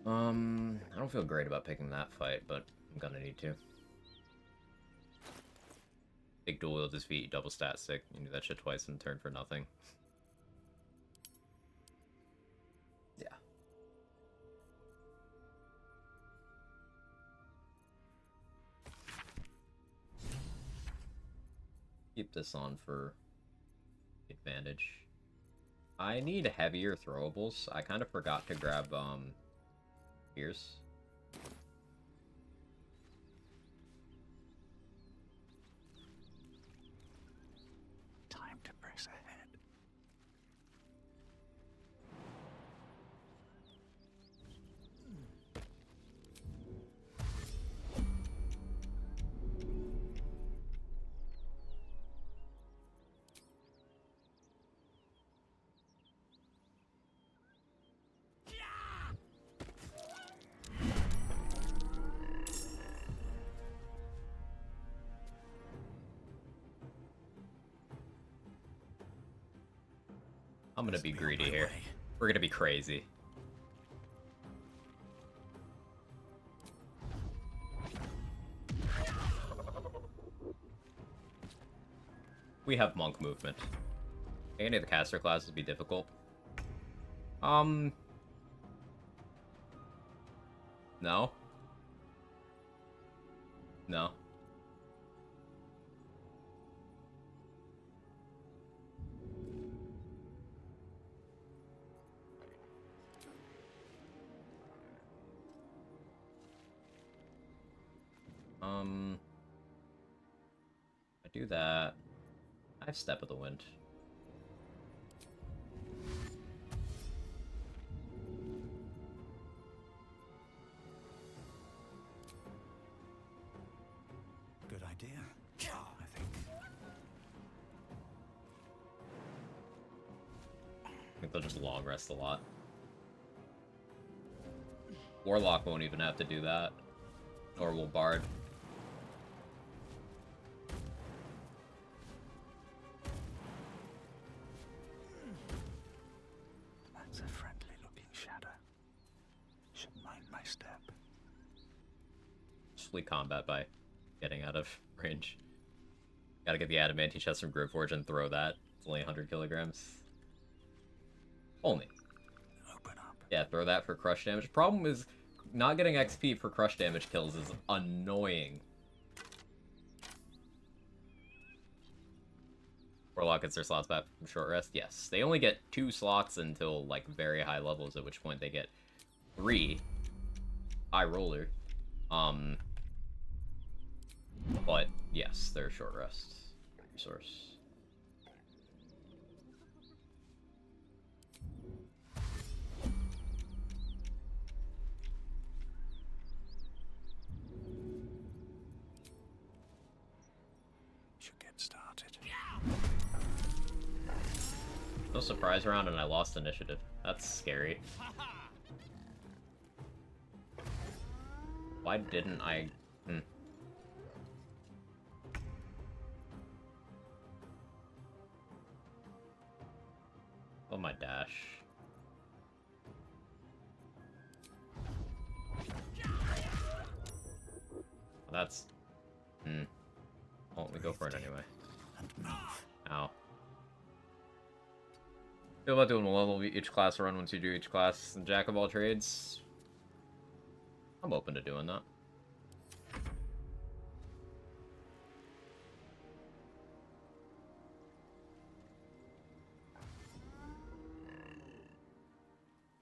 Speaker 1: I don't feel great about picking that fight, but I'm gonna need to. Big dual wield his feet, double stat stick. You do that shit twice in turn for nothing. Yeah. Keep this on for advantage. I need heavier throwables. I kind of forgot to grab Pierce.
Speaker 15: Time to press ahead.
Speaker 1: I'm gonna be greedy here. We're gonna be crazy. We have monk movement. Any of the caster classes would be difficult. No. No. I do that. I have Step of the Wind.
Speaker 15: Good idea, I think.
Speaker 1: I think they'll just long rest a lot. Warlock won't even have to do that. Nor will Bard.
Speaker 18: That's a friendly-looking shadow. Should mind my step.
Speaker 1: Just flee combat by getting out of range. Gotta get the adamantine chest from Gripforge and throw that. It's only 100 kilograms. Only.
Speaker 18: Open up.
Speaker 1: Yeah, throw that for crush damage. Problem is, not getting XP for crush damage kills is annoying. Warlock gets their slots back from short rest. Yes, they only get 2 slots until like very high levels, at which point they get 3 high roller. But yes, they're short rest resource.
Speaker 18: Should get started.
Speaker 1: No surprise round and I lost initiative. That's scary. Why didn't I... Oh, my dash. That's... Well, we go for it anyway. Ow. Feel about doing a level of each class run once you do each class and Jack of all trades? I'm open to doing that.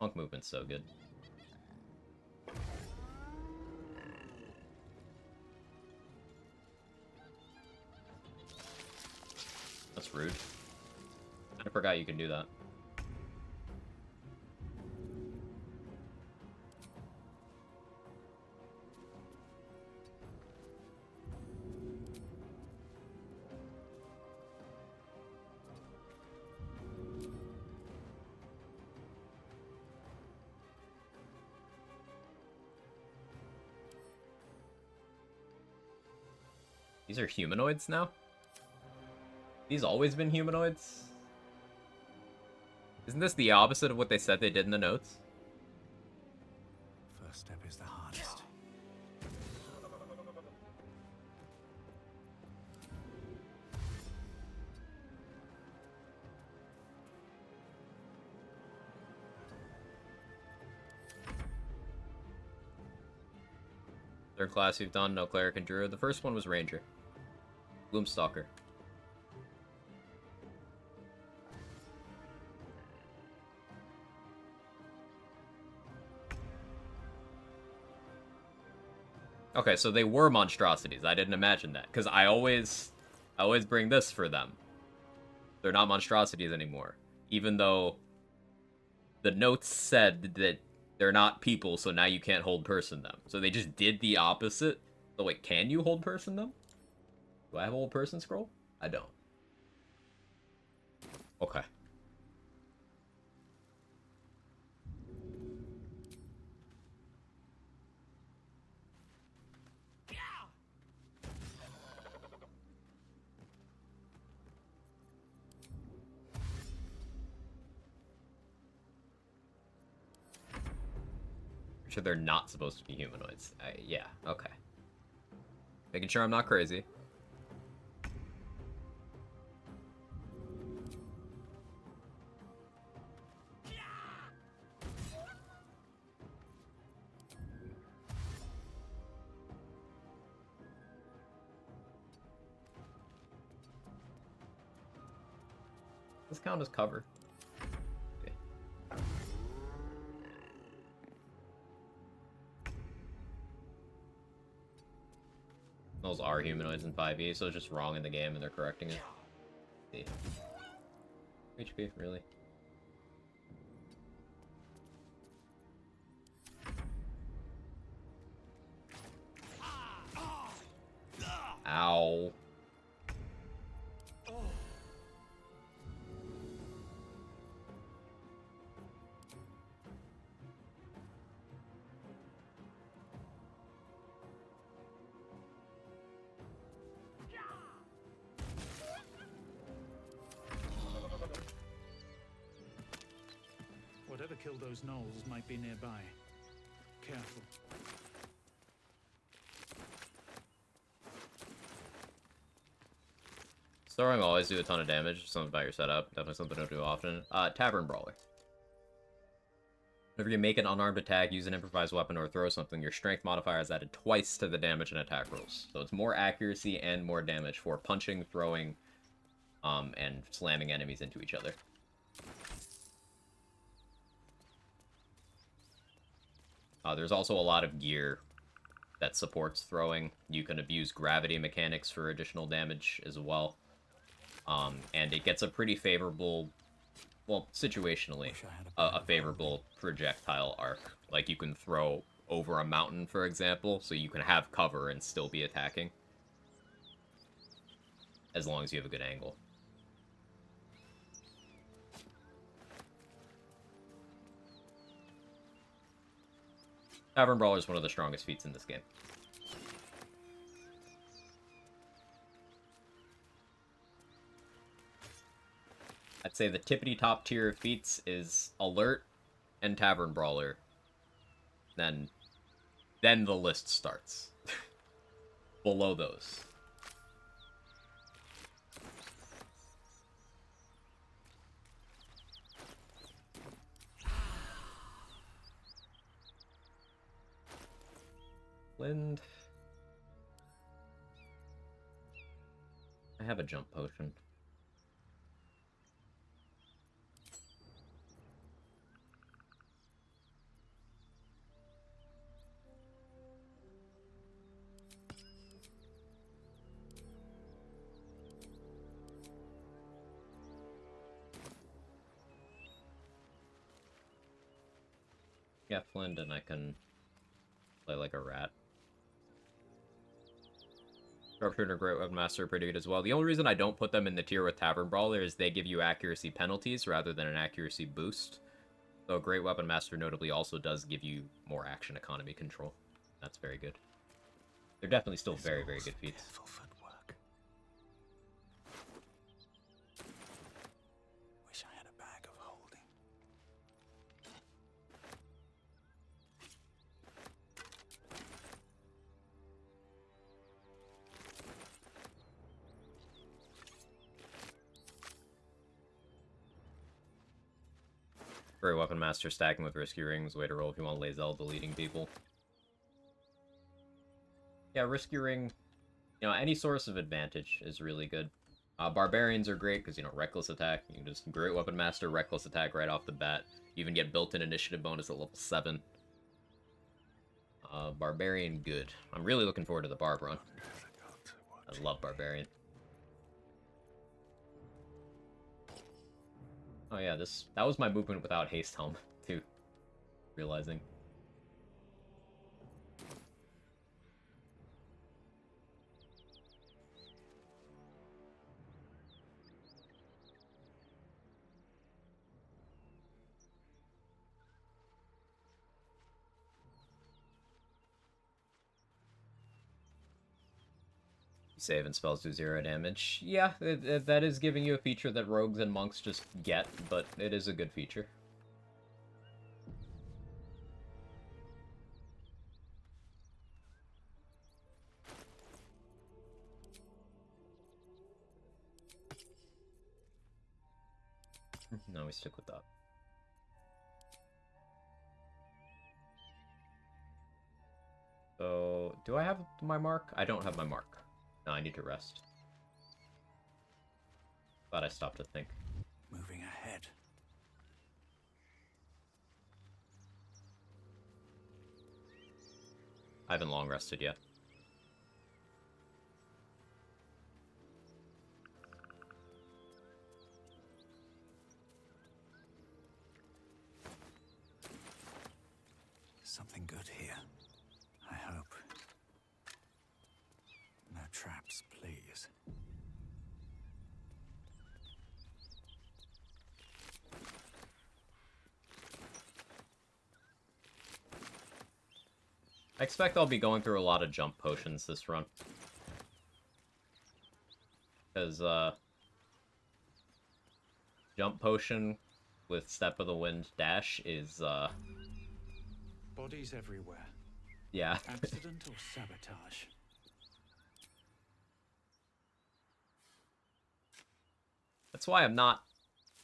Speaker 1: Monk movement's so good. That's rude. I forgot you can do that. These are humanoids now? These always been humanoids? Isn't this the opposite of what they said they did in the notes?
Speaker 18: First step is the hardest.
Speaker 1: Third class you've done, no cleric and druid. The first one was ranger. Gloomstalker. Okay, so they were monstrosities. I didn't imagine that, because I always bring this for them. They're not monstrosities anymore, even though the notes said that they're not people, so now you can't hold person them. So they just did the opposite. So wait, can you hold person them? Do I have a hold person scroll? I don't. Okay. Sure they're not supposed to be humanoids. Yeah, okay. Making sure I'm not crazy. This count as cover. Okay. Those are humanoids in 5e, so it's just wrong in the game and they're correcting it. See. HP, really? Ow.
Speaker 15: Whatever killed those gnolls might be nearby. Careful.
Speaker 1: Throwing will always do a ton of damage. Something about your setup. Definitely something I don't do often. Tavern Brawler. Whenever you make an unarmed attack, use an improvised weapon, or throw something, your strength modifier is added twice to the damage and attack rolls. So it's more accuracy and more damage for punching, throwing, and slamming enemies into each other. There's also a lot of gear that supports throwing. You can abuse gravity mechanics for additional damage as well. And it gets a pretty favorable, well, situationally, a favorable projectile arc. Like, you can throw over a mountain, for example, so you can have cover and still be attacking. As long as you have a good angle. Tavern Brawler is one of the strongest feats in this game. I'd say the tippity-top tier of feats is Alert and Tavern Brawler. Then the list starts. Below those. Lind. I have a jump potion. Yeah, Flint, and I can play like a rat. Sharpshooter and Great Weapon Master are pretty good as well. The only reason I don't put them in the tier with Tavern Brawler is they give you accuracy penalties rather than an accuracy boost. So Great Weapon Master notably also does give you more action economy control. That's very good. They're definitely still very, very good feats.
Speaker 15: Wish I had a bag of holding.
Speaker 1: Great Weapon Master stacking with Risky Rings. Way to roll if you want Lae'zel deleting people. Yeah, Risky Ring, any source of advantage is really good. Barbarians are great because, Reckless Attack. You can just Great Weapon Master, Reckless Attack right off the bat. You even get built-in initiative bonus at level 7. Barbarian, good. I'm really looking forward to the Barb run. I love Barbarian. Oh yeah, that was my movement without Haste Helm, too. Realizing. Save and spells do 0 damage. Yeah, that is giving you a feature that rogues and monks just get, but it is a good feature. No, we stick with that. So, do I have my mark? I don't have my mark. No, I need to rest. Glad I stopped to think.
Speaker 15: moving ahead.
Speaker 1: I haven't long rested yet.
Speaker 15: Something good here. I hope. No traps, please.
Speaker 1: I expect I'll be going through a lot of jump potions this run. Because, jump potion with Step of the Wind dash is,
Speaker 15: Bodies everywhere.
Speaker 1: yeah.
Speaker 15: Accident or sabotage?
Speaker 1: That's why I'm not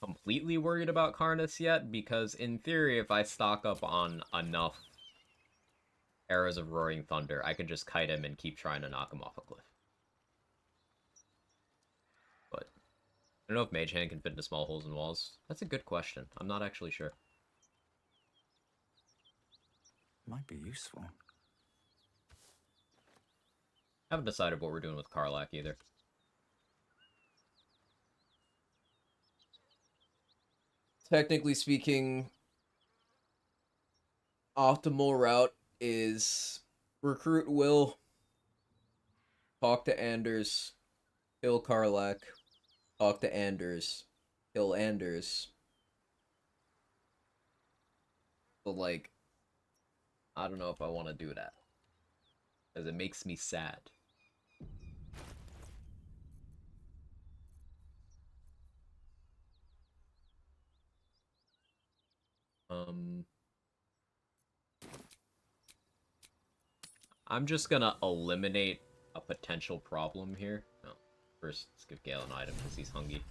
Speaker 1: completely worried about Karnas yet, because in theory, if I stock up on enough Arrows of Roaring Thunder, I can just kite him and keep trying to knock him off a cliff. But I don't know if Mage Hand can fit into small holes in walls. That's a good question. I'm not actually sure.
Speaker 15: Might be useful.
Speaker 1: Haven't decided what we're doing with Karlach either. Technically speaking, optimal route is recruit Will, talk to Anders, kill Karlach, talk to Anders, kill Anders. But, like, I don't know if I want to do that. Because it makes me sad. I'm just gonna eliminate a potential problem here. No, first, let's give Gale an item because he's hungry.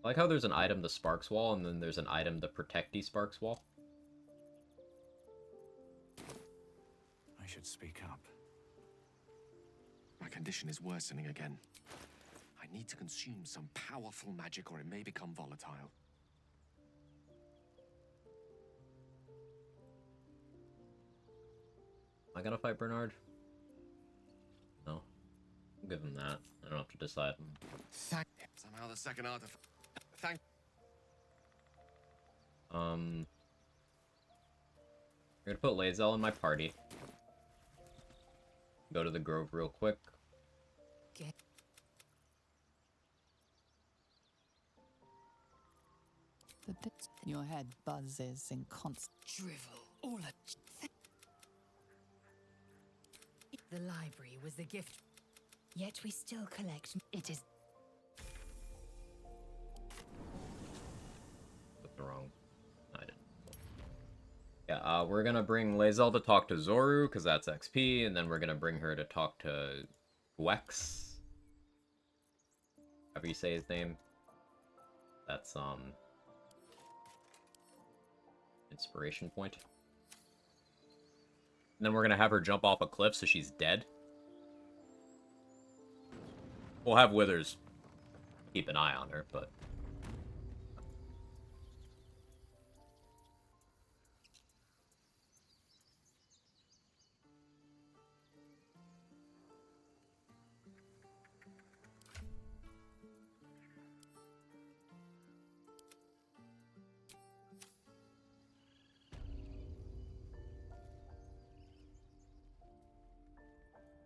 Speaker 1: I like how there's an item, the Sparks Wall, and then there's an item, the Protecty Sparks Wall.
Speaker 15: I should speak up.
Speaker 9: My condition is worsening again. I need to consume some powerful magic or it may become volatile.
Speaker 1: Am I gonna fight Bernard? No. I'll give him that. I don't have to decide.
Speaker 9: Somehow the second artifact. Thank.
Speaker 1: I'm gonna put Lae'zel in my party. Go to the Grove real quick.
Speaker 4: The bits in your head buzzes in constant
Speaker 6: Drivel. All a... The library was the gift. Yet we still collect... It is...
Speaker 1: Put the wrong... I didn't. Yeah, we're gonna bring Lae'zel to talk to Zoru, because that's XP, and then we're gonna bring her to talk to Wex. However you say his name. That's, inspiration point. And then we're gonna have her jump off a cliff so she's dead. We'll have Withers keep an eye on her, but...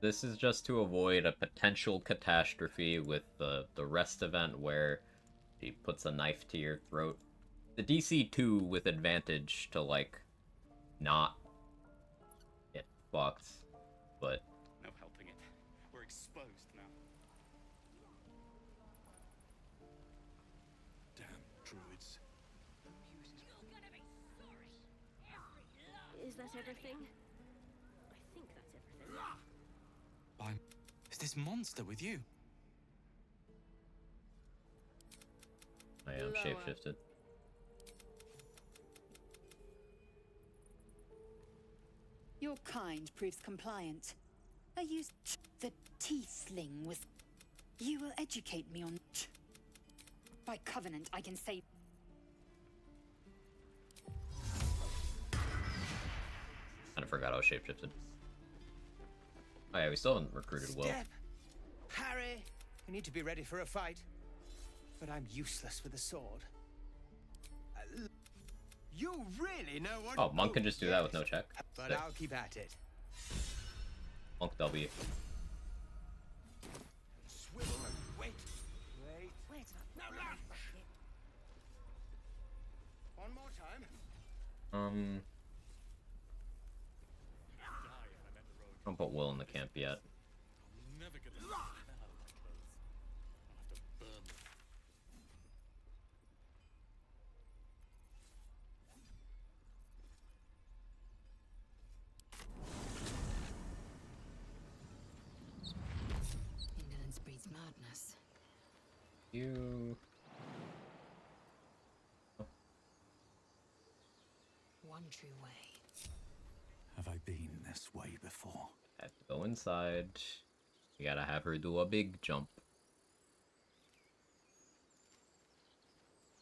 Speaker 1: This is just to avoid a potential catastrophe with the rest event where he puts a knife to your throat. The DC 2 with advantage to, like, not get fucked, but...
Speaker 2: No helping it. We're exposed now.
Speaker 8: Damn druids.
Speaker 19: Is that everything? I think that's everything.
Speaker 2: Is this monster with you?
Speaker 1: I am shapeshifted.
Speaker 20: Your kind proves compliant. I used the T-sling was... You will educate me on... By covenant, I can say...
Speaker 1: Kinda forgot I was shapeshifted. Oh yeah, we still haven't recruited Will.
Speaker 10: Step. Harry, you need to be ready for a fight. But I'm useless with a sword. You really know what...
Speaker 1: Oh, Monk can just do that with no check.
Speaker 10: But
Speaker 1: Sick.
Speaker 10: I'll keep at it.
Speaker 1: Monk W.
Speaker 10: Swivel and wait. Wait. Now laugh. One more time.
Speaker 1: Don't put Will in the camp yet.
Speaker 11: Never get the smell of my clothes. I'll have to burn them.
Speaker 4: Indolence breeds madness.
Speaker 1: You...
Speaker 4: One true way.
Speaker 15: Have I been this way before?
Speaker 1: Have to go inside. You gotta have her do a big jump.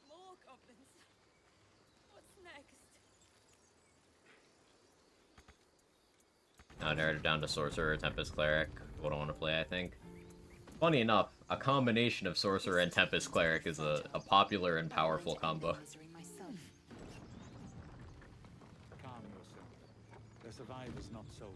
Speaker 7: More goblins. What's next?
Speaker 1: Now narrowed it down to Sorcerer, Tempest Cleric. What I want to play, I think. Funny enough, a combination of Sorcerer and Tempest Cleric is a popular and powerful combo.
Speaker 15: Calm yourself. They're survivors, not soldiers.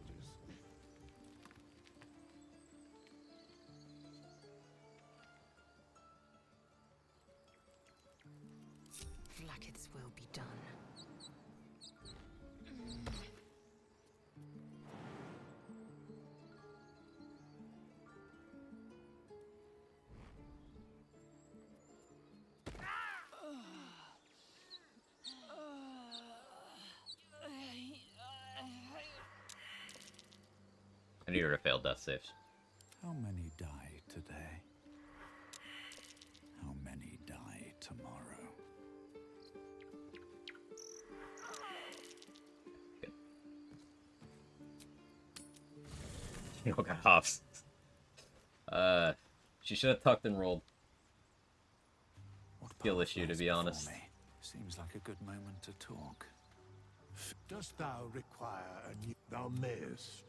Speaker 4: Like will be done.
Speaker 1: I need her to fail death saves.
Speaker 15: How many die today? How many die tomorrow?
Speaker 1: You don't got hops. She should have tucked and rolled. Skill issue, to be honest.
Speaker 15: Seems like a good moment to talk.
Speaker 18: Dost thou require a new... Thou mayest.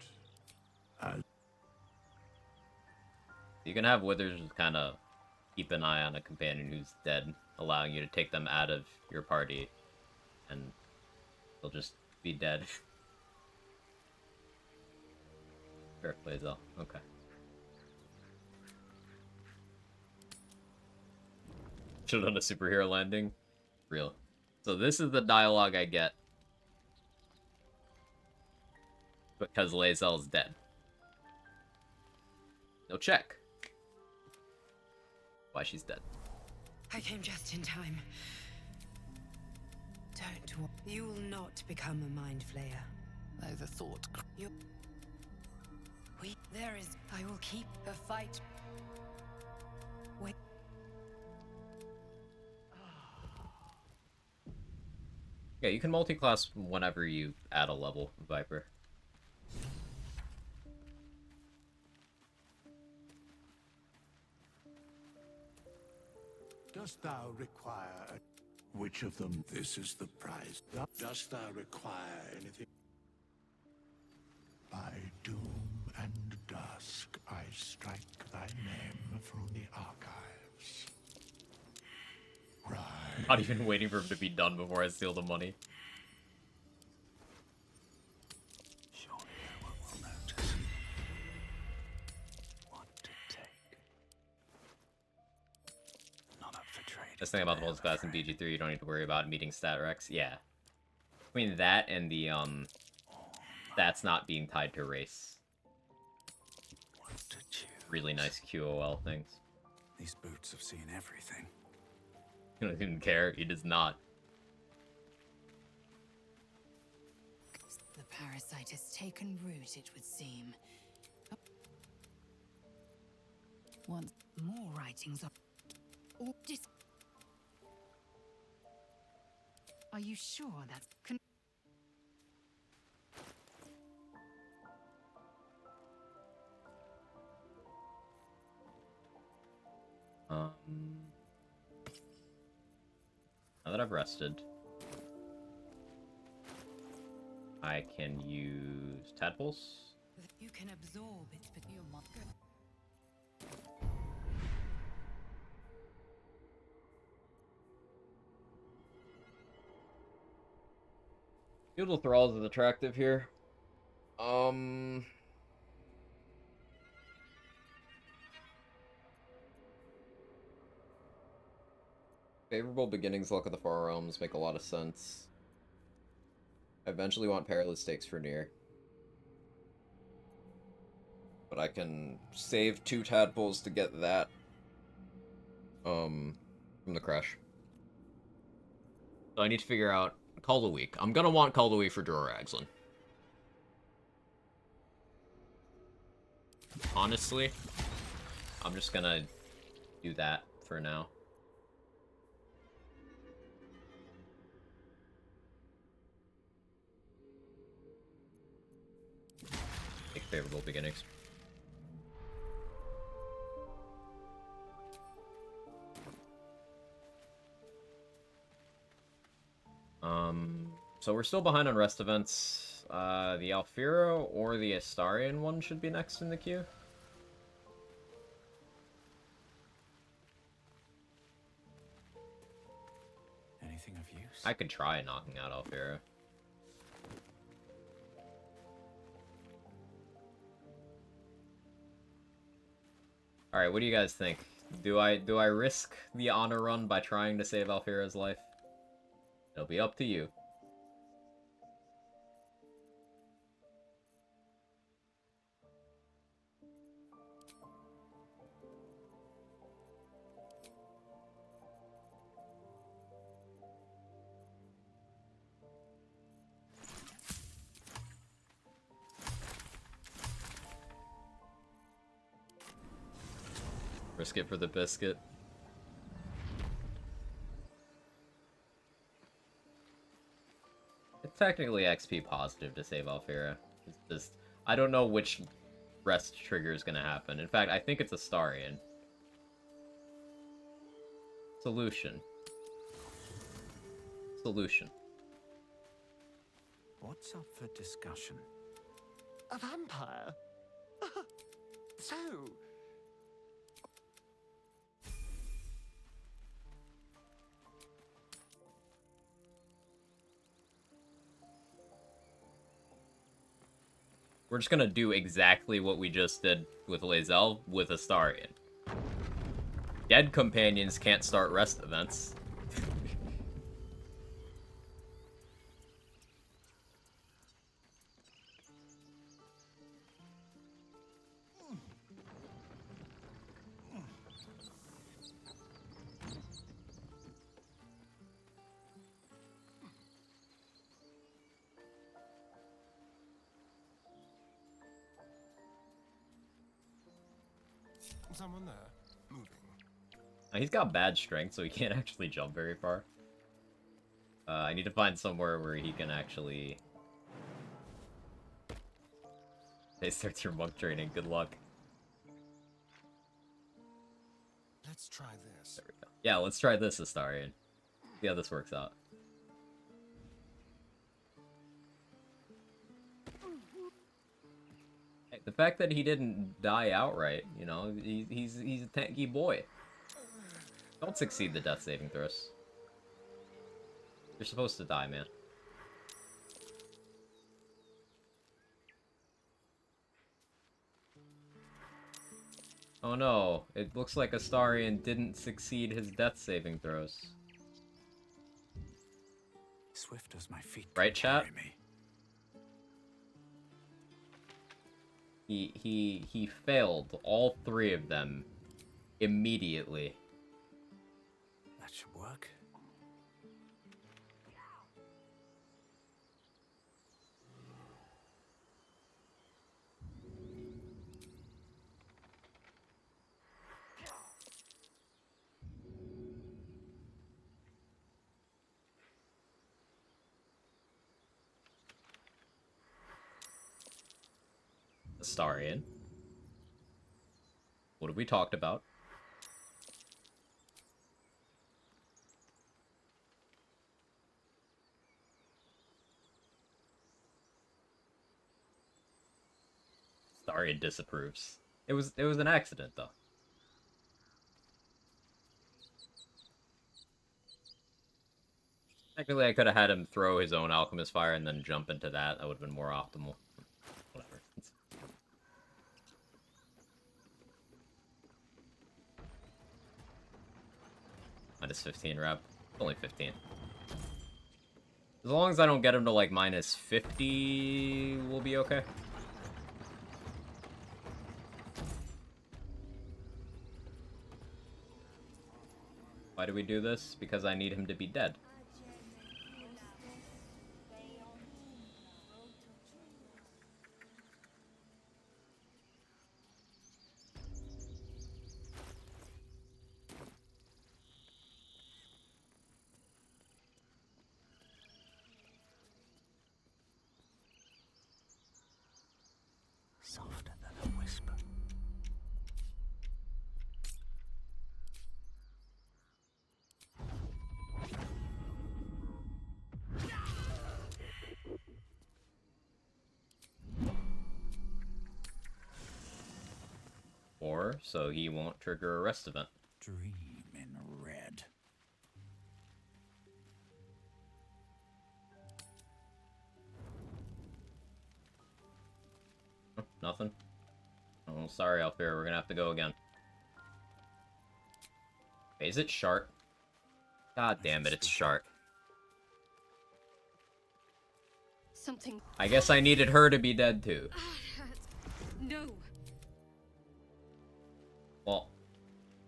Speaker 1: You can have Withers kind of keep an eye on a companion who's dead, allowing you to take them out of your party, and they'll just be dead. Fair play, though. Okay. Should have done a superhero landing. Real. So this is the dialogue I get because Lae'zel's dead. No check. Why she's dead.
Speaker 13: I came just in time. Don't worry. You will not become a mind flayer.
Speaker 4: Though the thought...
Speaker 13: There is... I will keep the fight. Wait.
Speaker 1: Yeah, you can multi-class whenever you add a level, Viper.
Speaker 18: Dost thou require a... Which of them? This is the prize. Dost thou require anything? By doom and dusk I strike thy name from the archives. Right.
Speaker 1: Not even waiting for him to be done before I steal the money.
Speaker 15: Surely no one will notice. What to take? Not up for trade.
Speaker 1: This thing about the multi-class in BG3, you don't need to worry about meeting stat recs. Yeah. Between that and the, that's not being tied to race. Really nice QOL things.
Speaker 15: These boots have seen everything.
Speaker 1: He doesn't even care. He does not.
Speaker 4: The parasite has taken root, it would seem. Once more writings are... Are you sure that's...
Speaker 1: that I've rested, I can use tadpoles.
Speaker 4: You can absorb it, but you're not good.
Speaker 1: Feudal Thralls is attractive here. Favorable beginnings, luck of the Far Realms make a lot of sense. I eventually want Perilous Stakes for Nier. But I can save 2 tadpoles to get that. From the crash. So I need to figure out Call the Week. I'm gonna want Call the Week for Duraxlin. Honestly, I'm just gonna do that for now. Make favorable beginnings. So we're still behind on rest events. The Alfiro or the Astarion one should be next in the queue.
Speaker 15: Anything of use?
Speaker 1: I could try knocking out Alfiro. Alright, what do you guys think? Do I risk the honor run by trying to save Alfiro's life? It'll be up to you. Risk it for the biscuit. It's technically XP positive to save Alfira. It's just, I don't know which rest trigger is going to happen. In fact, I think it's Astarion. Solution.
Speaker 15: What's up for discussion?
Speaker 17: A vampire? So...
Speaker 1: We're just gonna do exactly what we just did with Lae'zel with Astarion. Dead companions can't start rest events.
Speaker 17: Someone there. Moving.
Speaker 1: He's got bad strength, so he can't actually jump very far. I need to find somewhere where he can actually... Hey, starts your monk training. Good luck.
Speaker 17: Let's try this.
Speaker 1: There we go. Yeah, let's try this, Astarion. See how this works out. The fact that he didn't die outright, you know, he's a tanky boy. Don't succeed the death saving throws. You're supposed to die, man. Oh no, it looks like Astarion didn't succeed his death saving throws.
Speaker 15: Swift as my feet.
Speaker 1: Right, chat?
Speaker 15: Me.
Speaker 1: He failed all 3 of them immediately.
Speaker 15: That should work.
Speaker 1: Astarion. What have we talked about? Zarya disapproves. It was an accident though. Technically, I could have had him throw his own alchemist fire and then jump into that. That would have been more optimal. Whatever. Minus 15 rep. Only 15. As long as I don't get him to like minus 50, we'll be okay. Why do we do this? Because I need him to be dead.
Speaker 17: Softer than a whisper.
Speaker 1: Or so he won't trigger a rest event.
Speaker 17: Dream in red.
Speaker 1: Nothing? Oh, sorry, Alfira, we're gonna have to go again. Hey, is it Shark? God damn it, it's Shark.
Speaker 7: Something.
Speaker 1: I guess I needed her to be dead too.
Speaker 7: No.
Speaker 1: Well,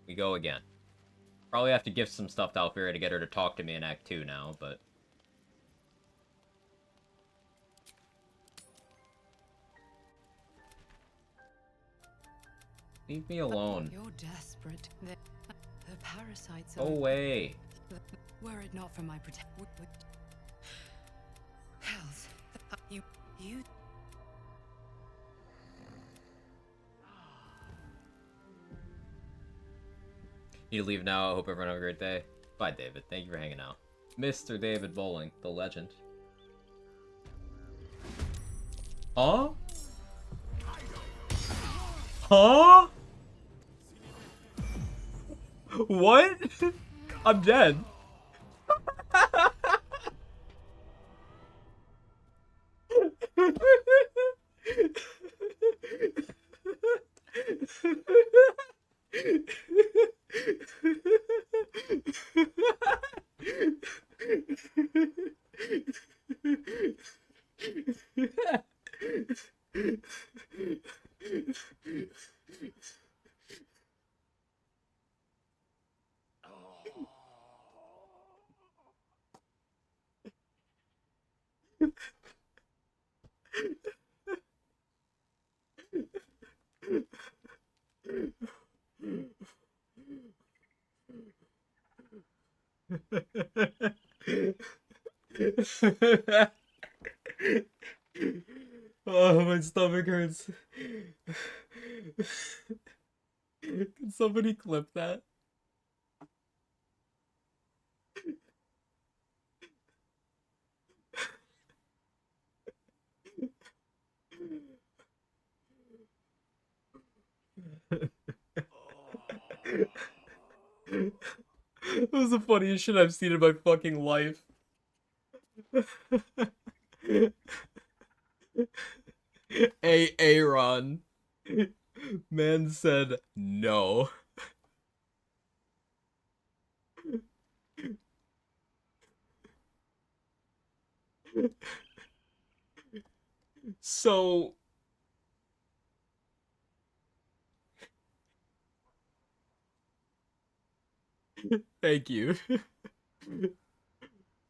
Speaker 1: we go again. Probably have to give some stuff to Alfira to get her to talk to me in Act 2 now, but... Leave me alone.
Speaker 21: You're desperate. The parasites
Speaker 1: Go
Speaker 21: are...
Speaker 1: away.
Speaker 21: Were it not for my
Speaker 13: Hells. You...
Speaker 1: Need to leave now. I hope everyone have a great day. Bye, David. Thank you for hanging out. Mr. David Bowling, the legend. Huh? Huh? What? I'm dead. Oh, my stomach hurts. Can somebody clip that? That was the funniest shit I've seen in my fucking life. Aaron. Man said no. So... Thank you.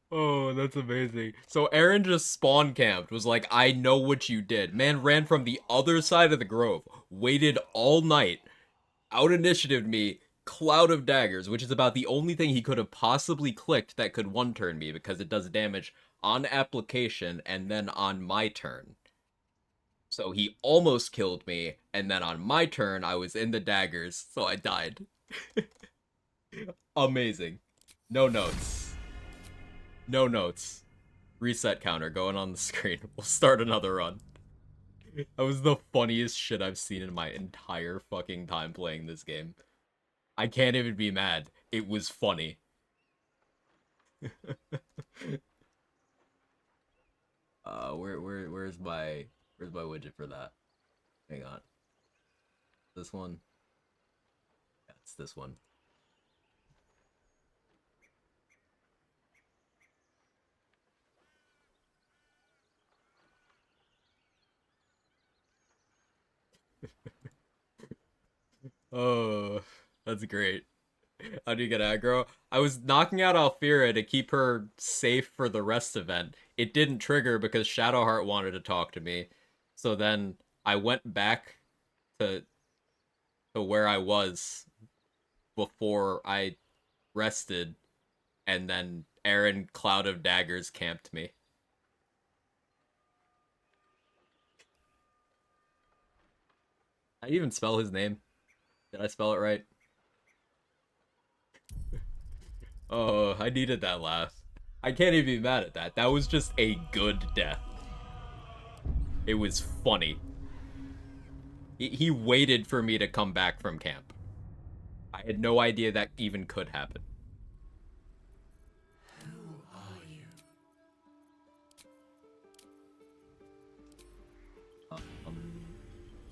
Speaker 1: Oh, that's amazing. So Aaron just spawn camped, was like, I know what you did. Man ran from the other side of the grove, waited all night, out-initiatived me, Cloud of Daggers, which is about the only thing he could have possibly clicked that could one-turn me, because it does damage on application and then on my turn. So he almost killed me, and then on my turn, I was in the daggers, so I died. Amazing. No notes. No notes. Reset counter going on the screen. We'll start another run. That was the funniest shit I've seen in my entire fucking time playing this game. I can't even be mad. It was funny. Where's my widget for that? Hang on. This one? Yeah, it's this one. Oh, that's great. How do you get aggro? I was knocking out Alfira to keep her safe for the rest event. It didn't trigger because Shadowheart wanted to talk to me. So then I went back to where I was before I rested, and then Aaron Cloud of Daggers camped me. I didn't even spell his name. Did I spell it right? Oh, I needed that laugh. I can't even be mad at that. That was just a good death. It was funny. He waited for me to come back from camp. I had no idea that even could happen.
Speaker 14: Who are you?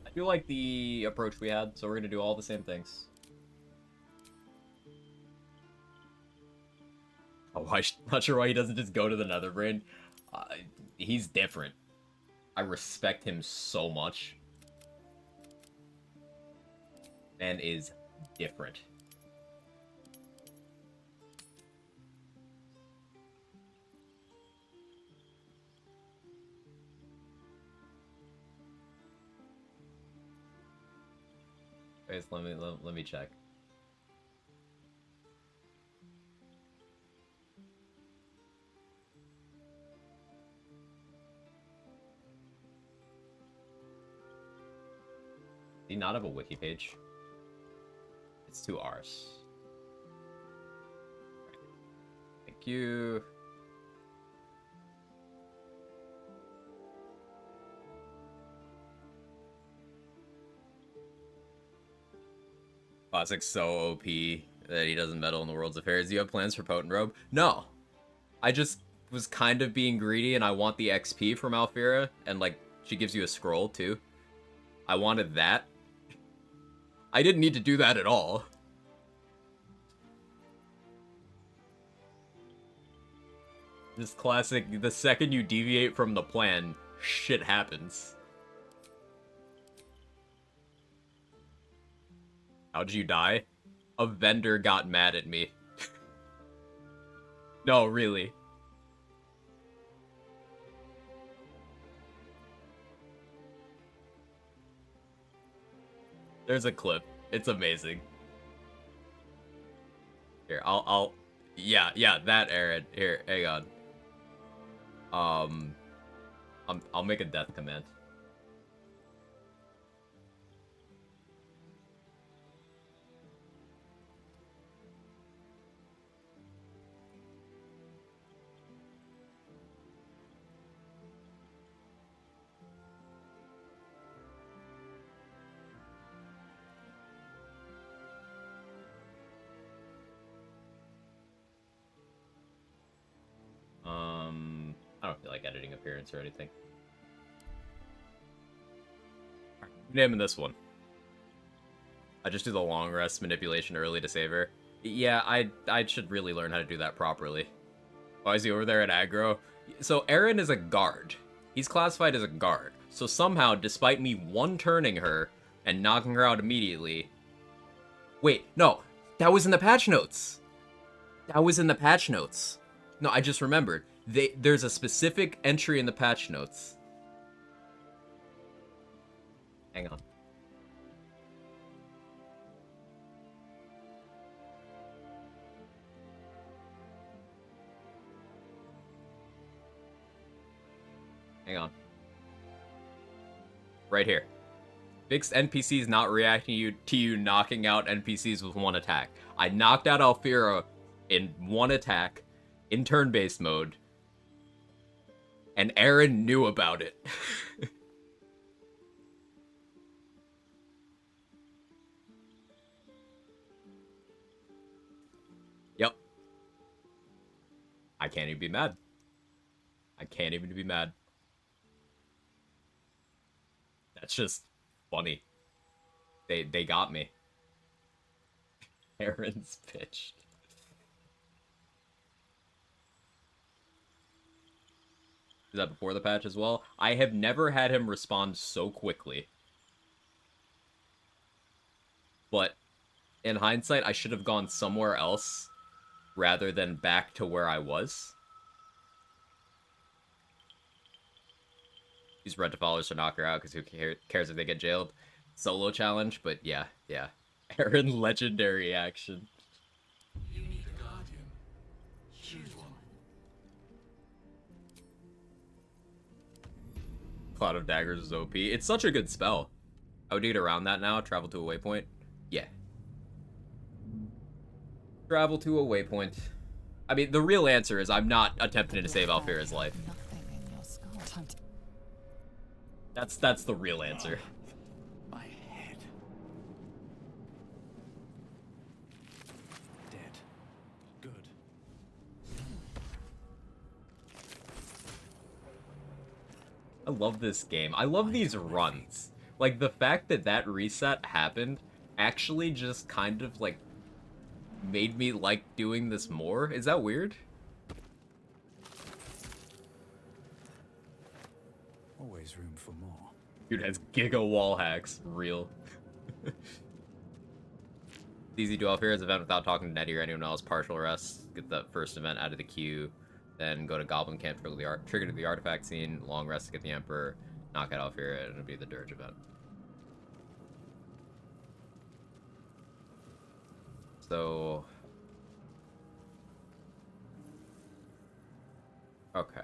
Speaker 1: I feel like the approach we had, so we're gonna do all the same things. Oh, I'm not sure why he doesn't just go to the Netherbrain. He's different. I respect him so much. Man is different. Wait, let me check. Do you not have a wiki page? It's 2 R's. Thank you. Classic's so OP that he doesn't meddle in the world's affairs. Do you have plans for Potent Robe? No. I just was kind of being greedy and I want the XP from Alfira, and like she gives you a scroll too. I wanted that. I didn't need to do that at all. Just classic, the second you deviate from the plan, shit happens. How'd you die? A vendor got mad at me. No, really. There's a clip. It's amazing. Here, yeah, that Aaron. Here, hang on. I'll make a death command. I don't feel like editing appearance or anything. Naming this one. I just do the long rest manipulation early to save her. Yeah, I should really learn how to do that properly. Why is he over there at aggro? So Aaron is a guard. He's classified as a guard. So somehow, despite me one-turning her and knocking her out immediately... Wait, no. That was in the patch notes. That was in the patch notes. No, I just remembered. There's a specific entry in the patch notes. Hang on. Hang on. Right here. Fixed NPCs not reacting to you knocking out NPCs with one attack. I knocked out Alfira in one attack in turn-based mode, and Aaron knew about it. I can't even be mad. I can't even be mad. That's just funny. They got me. Aaron's pitched. Is that before the patch as well? I have never had him respond so quickly. But in hindsight, I should have gone somewhere else rather than back to where I was. Use red to followers to knock her out because who cares if they get jailed? Solo challenge, but yeah. Aaron legendary action.
Speaker 9: You need a guardian. Choose one.
Speaker 1: Cloud of Daggers is OP. It's such a good spell. I would get around that now. Travel to a waypoint. Yeah. Travel to a waypoint. I mean, the real answer is I'm not attempting to save Alfira's life. That's the real answer.
Speaker 15: My head. Dead. Good.
Speaker 1: I love this game. I love these runs. Like, the fact that that reset happened actually just kind of, like, made me like doing this more. Is that weird?
Speaker 15: Always room for more.
Speaker 1: Dude has giga wall hacks. Real. It's easy to do Alfira's event without talking to Nettie or anyone else. Partial rest. Get that first event out of the queue. Then go to Goblin Camp, trigger the artifact scene. Long rest to get the Emperor. Knock out Alfira, and it'll be the Dirge event. So... okay.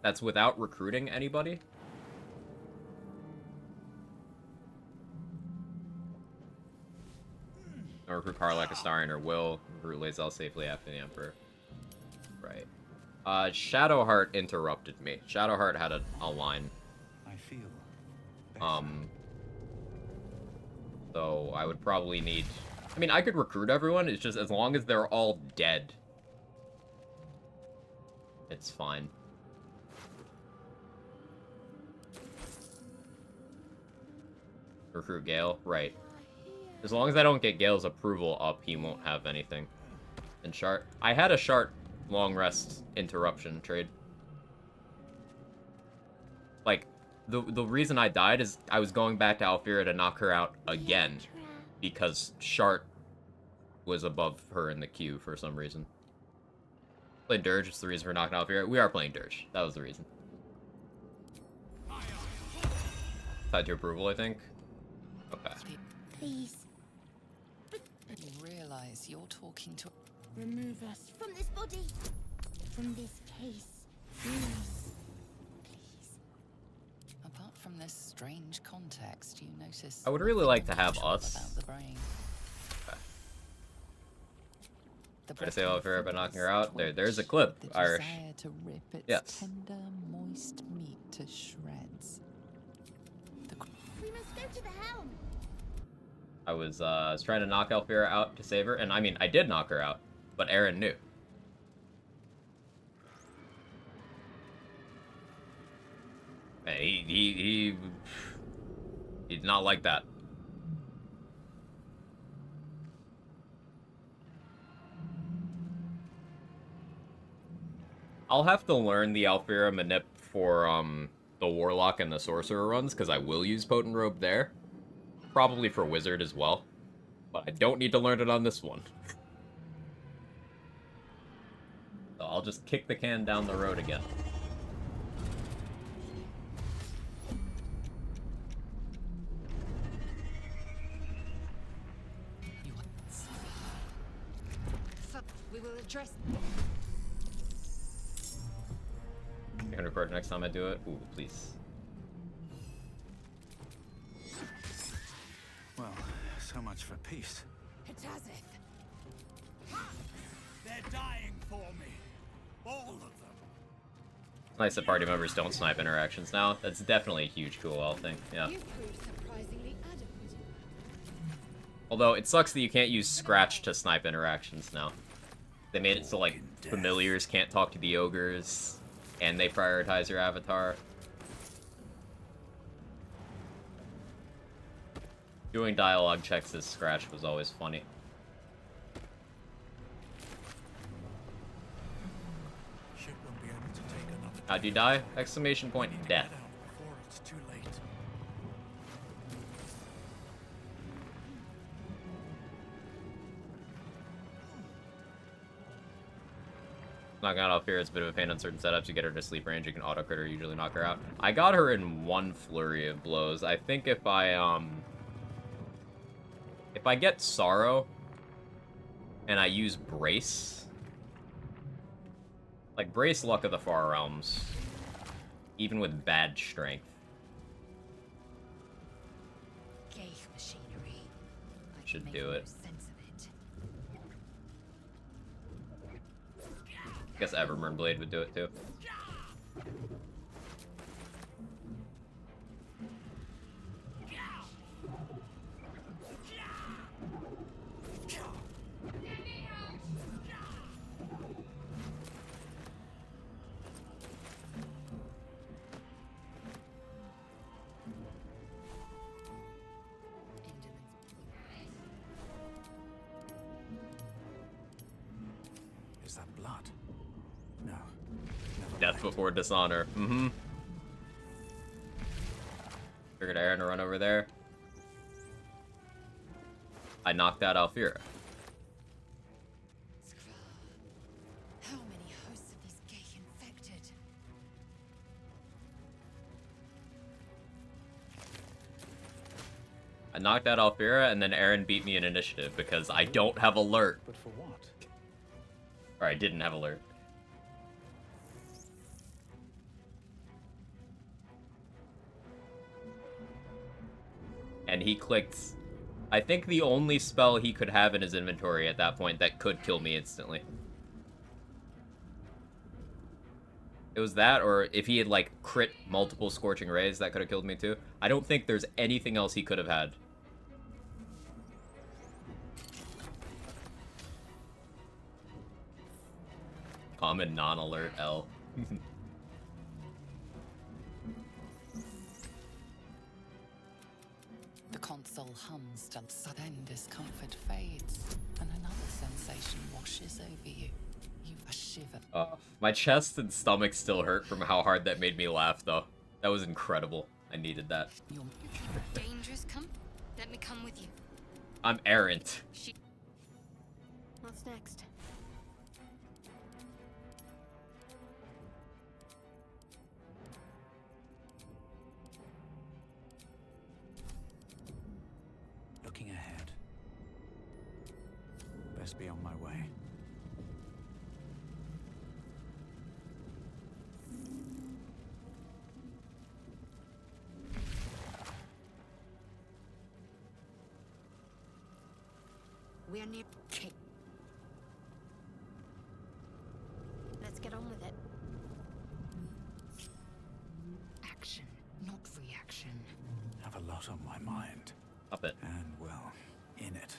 Speaker 1: That's without recruiting anybody? Or recruit Karlach, Astarion, or Will. Recruit Lae'zel safely after the Emperor. Right. Shadowheart interrupted me. Shadowheart had a line.
Speaker 15: I feel
Speaker 1: so I would probably need... I mean, I could recruit everyone, it's just as long as they're all dead. It's fine. Recruit Gale? Right. As long as I don't get Gale's approval up, he won't have anything. And Shart... I had a Shart long rest interruption trade. Like, the reason I died is I was going back to Alfira to knock her out again. Because Shart was above her in the queue for some reason. Playing Dirge is the reason for knocking Alfira. We are playing Dirge. That was the reason. Tied to approval, I think. Okay.
Speaker 7: Please.
Speaker 4: You realize you're talking to...
Speaker 7: Remove us from this body. From this case. Please.
Speaker 4: Apart from this strange context, you notice...
Speaker 1: I would really like to have
Speaker 4: nothing
Speaker 1: us.
Speaker 4: about the brain.
Speaker 1: Try to save Alfira by knocking her out. There's a clip, Irish.
Speaker 4: Desire to rip its
Speaker 1: Yes.
Speaker 4: tender, moist meat to shreds.
Speaker 7: We must go to the helm.
Speaker 1: I was trying to knock Alfira out to save her, and I mean, I did knock her out, but Aaron knew. And he did not like that. I'll have to learn the Alfira manip for the Warlock and the Sorcerer runs, because I will use Potent Robe there. Probably for Wizard as well. But I don't need to learn it on this one. So I'll just kick the can down the road again.
Speaker 13: We will address...
Speaker 1: You're gonna record next time I do it? Ooh, please.
Speaker 15: Well, so much for peace.
Speaker 6: Hitazith.
Speaker 5: They're dying for me. All of them.
Speaker 1: It's nice that party members don't snipe interactions now. That's definitely a huge cool thing, yeah.
Speaker 6: You proved surprisingly adequate.
Speaker 1: Although, it sucks that you can't use Scratch to snipe interactions now. They made it so, like, familiars can't talk to the ogres, and they prioritize your avatar. Doing dialogue checks as Scratch was always funny.
Speaker 11: Ship won't be able to take another.
Speaker 1: How'd you die? Exclamation point, death.
Speaker 11: Before it's too late.
Speaker 1: Knocking out Alfira is a bit of a pain on certain setups. You get her to sleep range, you can auto crit her, usually knock her out. I got her in one flurry of blows. I think if I get Sorrow and I use Brace, like Brace Luck of the Far Realms, even with bad strength.
Speaker 6: Gate machinery.
Speaker 1: Should do it. I guess Everburn Blade would do it too.
Speaker 11: Is that blood? No.
Speaker 1: Death before dishonor. Mm-hmm. Figured Aaron to run over there. I knocked out Alfira.
Speaker 20: How many hosts of these gay infected?
Speaker 1: I knocked out Alfira, and then Aaron beat me in initiative because I don't have alert.
Speaker 15: But for what?
Speaker 1: Or I didn't have alert. And he clicked... I think the only spell he could have in his inventory at that point that could kill me instantly. It was that, or if he had, like, crit multiple Scorching Rays, that could have killed me too. I don't think there's anything else he could have had. Common non-alert L.
Speaker 4: The console hums till then discomfort fades, and another sensation washes over you. You a shiver.
Speaker 1: My chest and stomach still hurt from how hard that made me laugh, though. That was incredible. I needed that.
Speaker 3: Dangerous come? Let me come with you.
Speaker 1: I'm errant.
Speaker 3: What's next?
Speaker 11: Looking ahead. Best be on my way.
Speaker 3: We're near King. Let's get on with it.
Speaker 20: Action, not reaction.
Speaker 11: Have a lot on my mind.
Speaker 1: Up it.
Speaker 11: And, well, in it.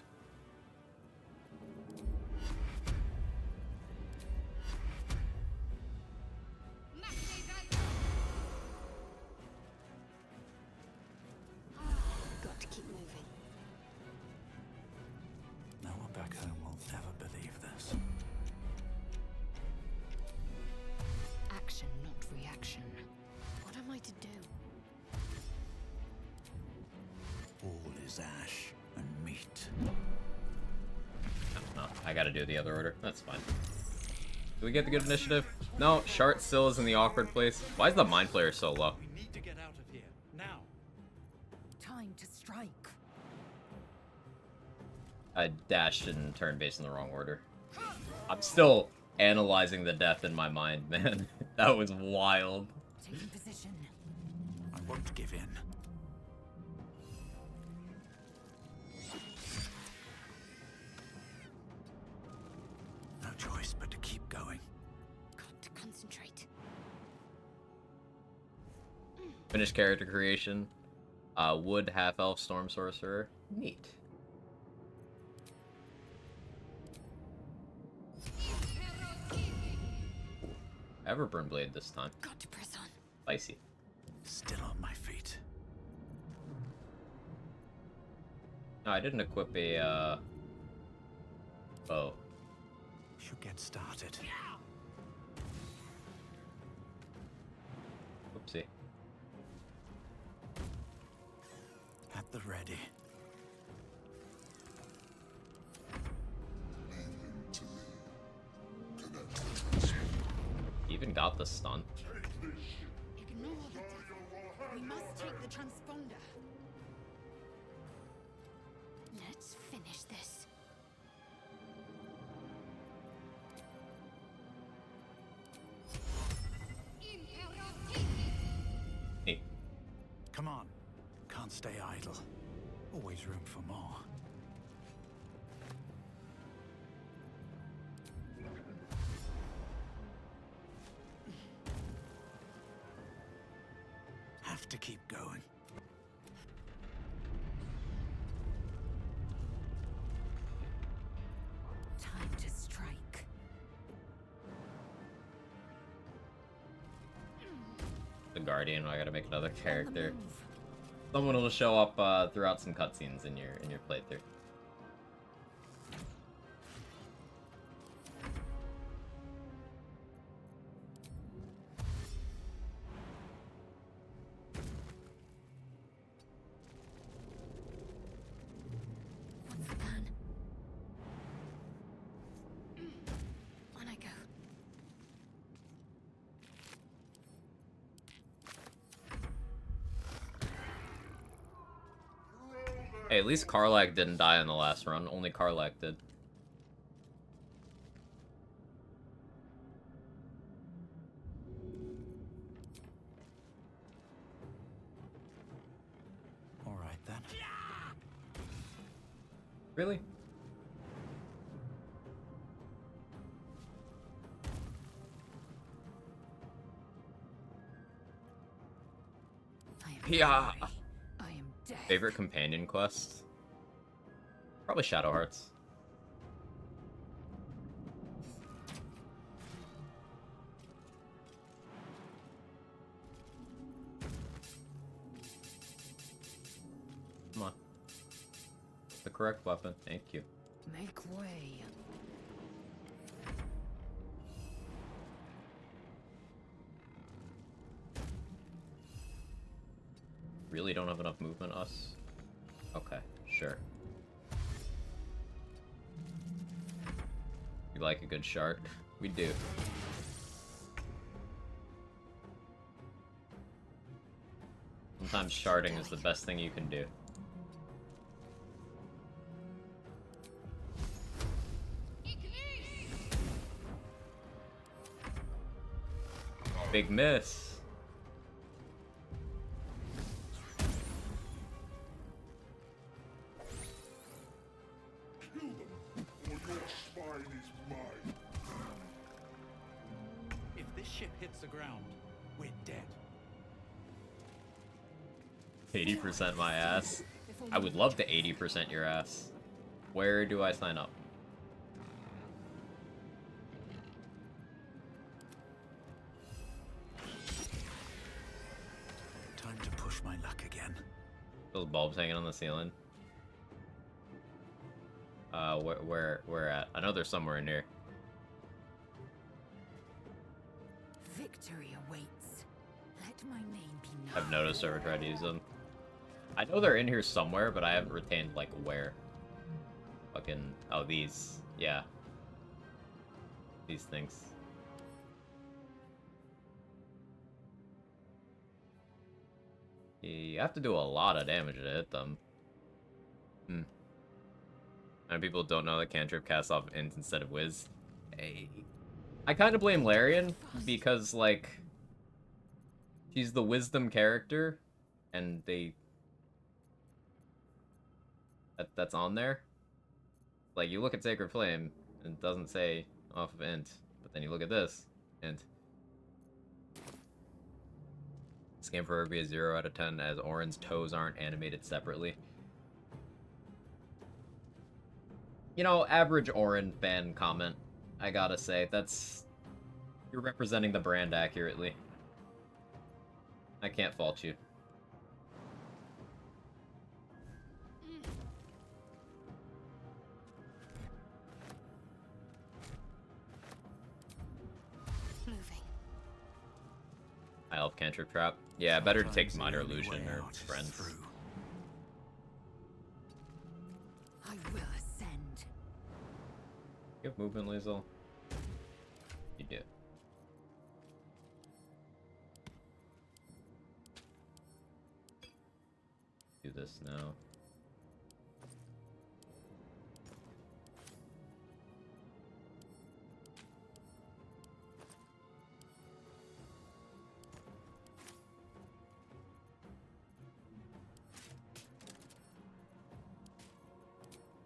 Speaker 3: Got to keep moving.
Speaker 11: No one back home will never believe this.
Speaker 20: Action, not reaction.
Speaker 3: What am I to do?
Speaker 11: All is ash and meat.
Speaker 1: No, I gotta do the other order. That's fine. Do we get the good initiative? No, Shart still is in the awkward place. Why is the Mind Flayer so low?
Speaker 15: We need to get out of here now.
Speaker 6: Time to strike.
Speaker 1: I dashed and turned base in the wrong order. I'm still analyzing the death in my mind, man. That was wild.
Speaker 6: Taking position.
Speaker 11: I won't give in. No choice but to keep going.
Speaker 3: Got to concentrate.
Speaker 1: Finished character creation. Wood half-elf storm sorcerer. Neat. Everburn Blade this time.
Speaker 3: Got to press on.
Speaker 1: Spicy.
Speaker 15: Still on my feet.
Speaker 1: No, I didn't equip a, bow.
Speaker 15: Should get started.
Speaker 1: Oopsie.
Speaker 15: At the ready.
Speaker 1: Even got the stun.
Speaker 20: Ignore the death. We must take the transponder.
Speaker 3: Let's finish this.
Speaker 1: Hey.
Speaker 15: Come on. Can't stay idle. Always room for more. Have to keep going.
Speaker 20: Time to strike.
Speaker 1: The Guardian, I gotta make another character. Someone will show up throughout some cutscenes in your playthrough.
Speaker 3: What's the plan? On I go.
Speaker 1: Hey, at least Karlach didn't die in the last run. Only Karlach did.
Speaker 15: All right then.
Speaker 1: Really? Yeah.
Speaker 20: I am dead.
Speaker 1: Favorite companion quest? Probably Shadow Hearts. Come on. The correct weapon. Thank you.
Speaker 20: Make way.
Speaker 1: Really don't have enough movement, us? Okay, sure. You like a good shark? We do. Sometimes sharding is the best thing you can do. Big miss.
Speaker 16: Kill them, or your spine is mine.
Speaker 15: If this ship hits the ground, we're dead.
Speaker 1: 80% my ass. I would love to 80% your ass. Where do I sign up?
Speaker 15: Time to push my luck again.
Speaker 1: Those bulbs hanging on the ceiling. Where at? I know they're somewhere in here.
Speaker 20: Victory awaits. Let my name be known.
Speaker 1: I've noticed over tried to use them. I know they're in here somewhere, but I haven't retained like where. Fucking oh these. Yeah. These things. You have to do a lot of damage to hit them. And people don't know that cantrip casts off int instead of whiz. Hey. I kind of blame Larian because, like, she's the wisdom character, and that's on there. Like, you look at Sacred Flame, and it doesn't say off of int, but then you look at this, int. This game forever be a 0 out of 10 as Orin's toes aren't animated separately. You know, average Orin fan comment, I gotta say. That's You're representing the brand accurately. I can't fault you.
Speaker 3: Moving.
Speaker 1: High elf cantrip trap. Yeah, better to take minor illusion or friends.
Speaker 20: I will ascend.
Speaker 1: You have movement, Liesel? You do. Do this now.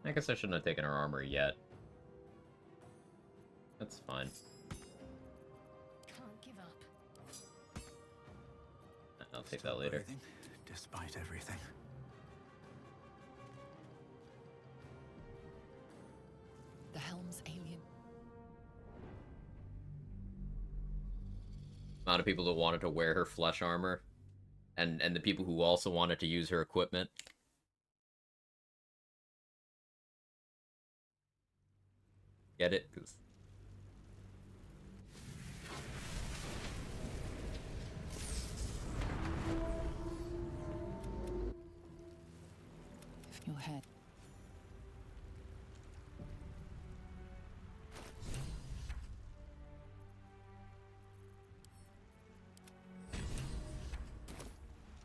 Speaker 1: I guess I shouldn't have taken her armor yet. That's fine.
Speaker 3: Can't give up.
Speaker 1: I'll take that later.
Speaker 15: Despite everything.
Speaker 4: The helm's alien.
Speaker 1: Amount of people that wanted to wear her flesh armor, and the people who also wanted to use her equipment. Get it? 'Cause
Speaker 4: Your head.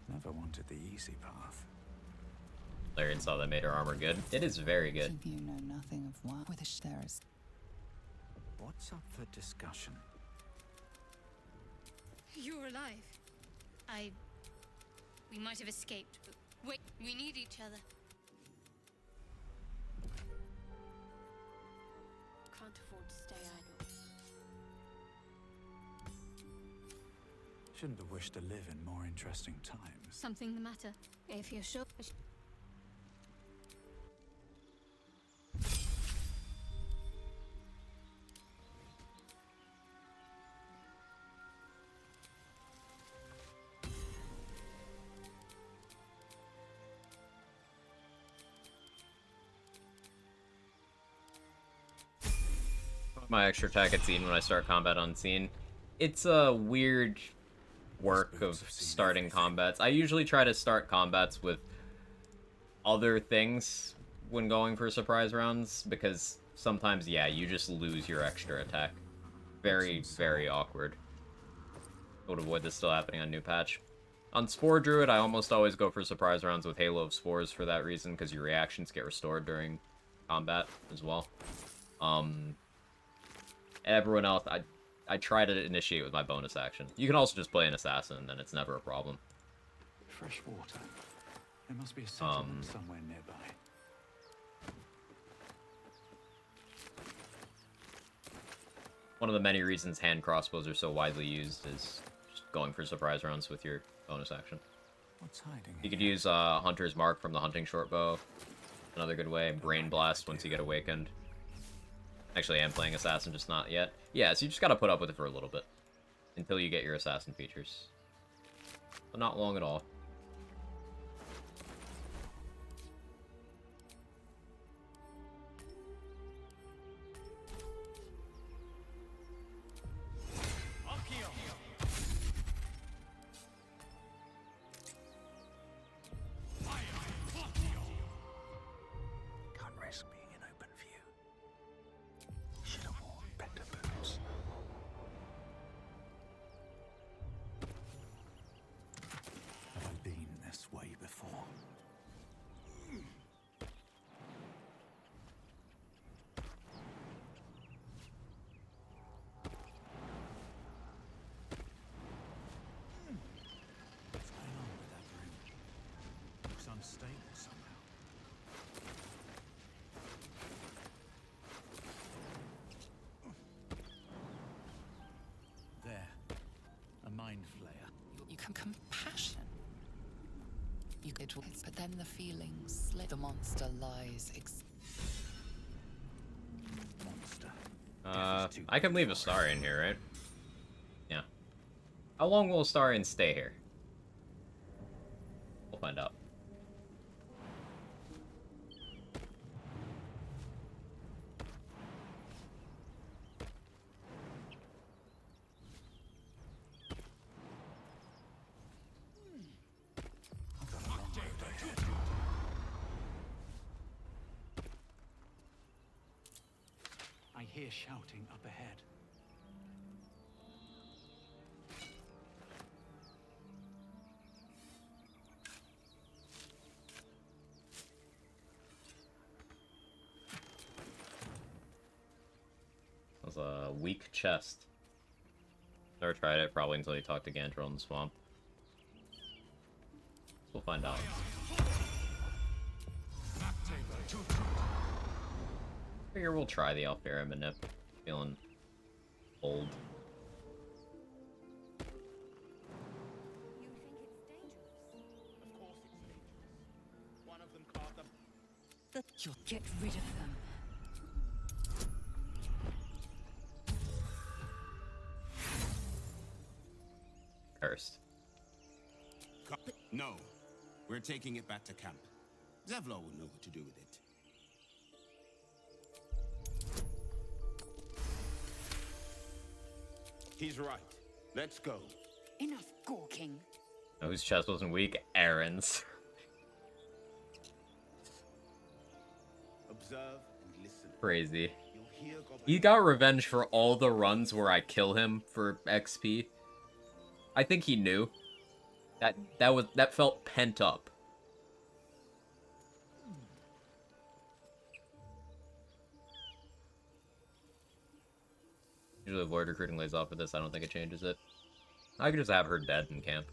Speaker 15: Never wanted the easy path.
Speaker 1: Larian saw that made her armor good. It is very good.
Speaker 4: You know nothing of what with the stairs.
Speaker 15: What's up for discussion?
Speaker 7: You're alive.
Speaker 3: We might have escaped, but wait, we need each other.
Speaker 19: Can't afford to stay idle.
Speaker 15: Shouldn't have wished to live in more interesting times.
Speaker 3: Something the matter? If you're sure.
Speaker 1: My extra attack at scene when I start combat on scene. It's a weird work of starting combats. I usually try to start combats with other things when going for surprise rounds, because sometimes, yeah, you just lose your extra attack. Very, very awkward. I would avoid this still happening on new patch. On Spore Druid, I almost always go for surprise rounds with Halo of Spores for that reason, because your reactions get restored during combat as well. Everyone else, I try to initiate with my bonus action. You can also just play an assassin, and then it's never a problem.
Speaker 15: Fresh water. There must be a settlement somewhere nearby.
Speaker 1: One of the many reasons hand crossbows are so widely used is just going for surprise rounds with your bonus action.
Speaker 15: What's hiding?
Speaker 1: You could use Hunter's Mark from the hunting short bow. Another good way. Brain Blast once you get awakened. Actually, I am playing Assassin, just not yet. Yeah, so you just gotta put up with it for a little bit. Until you get your Assassin features. But not long at all.
Speaker 18: Can't risk being in open view. Should have worn better boots.
Speaker 15: Have I been this way before? What's going on with that room? Looks unstable somehow. There. A mind flayer.
Speaker 4: You can compassion. You could, but then the feelings slip. The monster lies.
Speaker 15: Monster.
Speaker 1: I can leave a star in here, right? How long will Astarion stay here? We'll find out.
Speaker 15: I hear shouting up ahead.
Speaker 1: That was a weak chest. Never tried it, probably until you talked to Gandrel in the swamp. We'll find out. Figure we'll try the Alfera Manip. Feeling old.
Speaker 20: You'll get rid of them.
Speaker 1: Cursed.
Speaker 12: No. We're taking it back to camp. Zevlor will know what to do with it. He's right. Let's go.
Speaker 20: Enough gawking.
Speaker 1: Know whose chest wasn't weak? Aaron's.
Speaker 12: Observe and listen.
Speaker 1: Crazy.
Speaker 12: You'll hear
Speaker 1: He got revenge for all the runs where I kill him for XP. I think he knew. That felt pent up. Usually avoid recruiting lays off for this. I don't think it changes it. I could just have her dead in camp.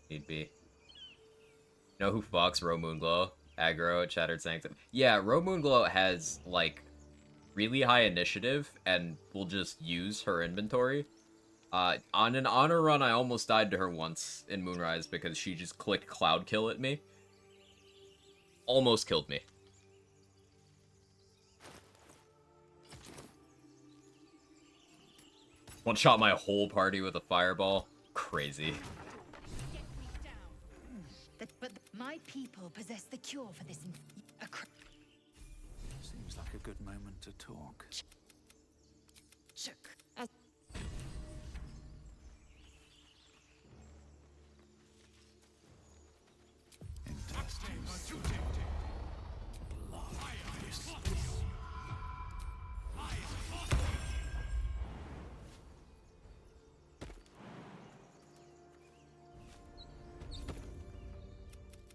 Speaker 1: Need be. You know who fucks Ro Moonglow? Aggro, Shattered Sanctum. Yeah, Ro Moonglow has, like, really high initiative and will just use her inventory. On an honor run, I almost died to her once in Moonrise because she just clicked Cloud Kill at me. Almost killed me. One shot my whole party with a fireball. Crazy.
Speaker 20: But my people possess the cure for this.
Speaker 15: Seems like a good moment to talk.
Speaker 20: Check.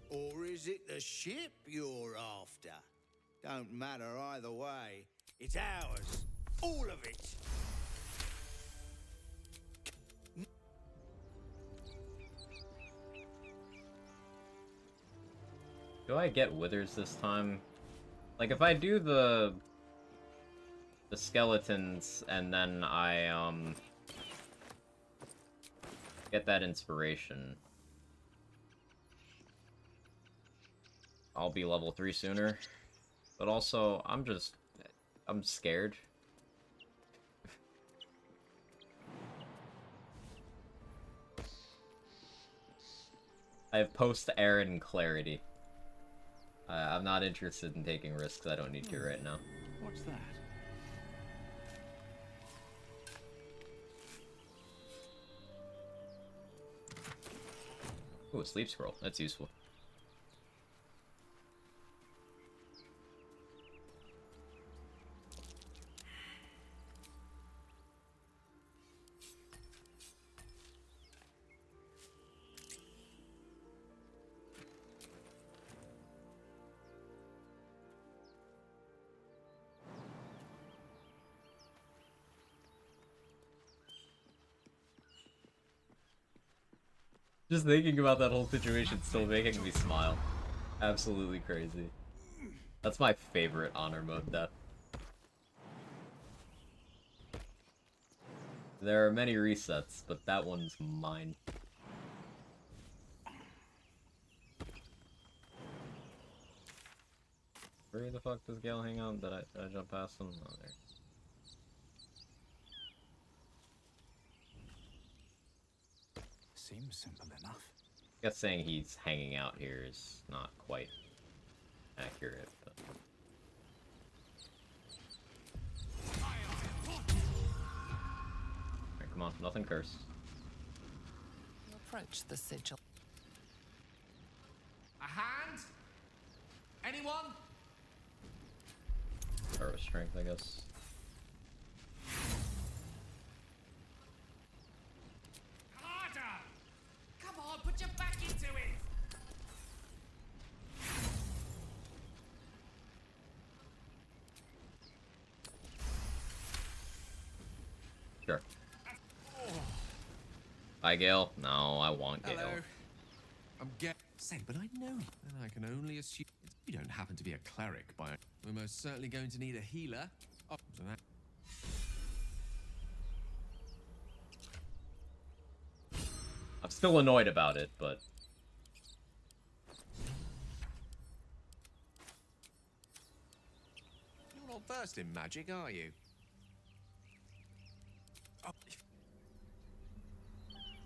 Speaker 10: Or is it the ship you're after? Don't matter either way. It's ours. All of it.
Speaker 1: Do I get withers this time? Like, if I do the skeletons and then I get that inspiration, I'll be level 3 sooner. But also, I'm scared. I have post-Aaron clarity. I'm not interested in taking risks I don't need to right now.
Speaker 15: What's that?
Speaker 1: Ooh, a sleep scroll. That's useful. Just thinking about that whole situation still making me smile. Absolutely crazy. That's my favorite honor mode death. There are many resets, but that one's mine. Where the fuck does Gale hang out? Did I jump past him? Oh, there.
Speaker 15: Seems simple enough.
Speaker 1: I guess saying he's hanging out here is not quite accurate, but... Alright, come on, nothing cursed.
Speaker 4: You approach the sigil.
Speaker 9: A hand? Anyone?
Speaker 1: Start with strength, I guess.
Speaker 5: Harder! Come on, put your back into it!
Speaker 1: Sure. Hi, Gale. No, I want Gale.
Speaker 9: Hello. I'm say, but I know, and I can only assume you don't happen to be a cleric. We're most certainly going to need a healer. Oh, so that.
Speaker 1: I'm still annoyed about it, but...
Speaker 9: You're not versed in magic, are you? Oh.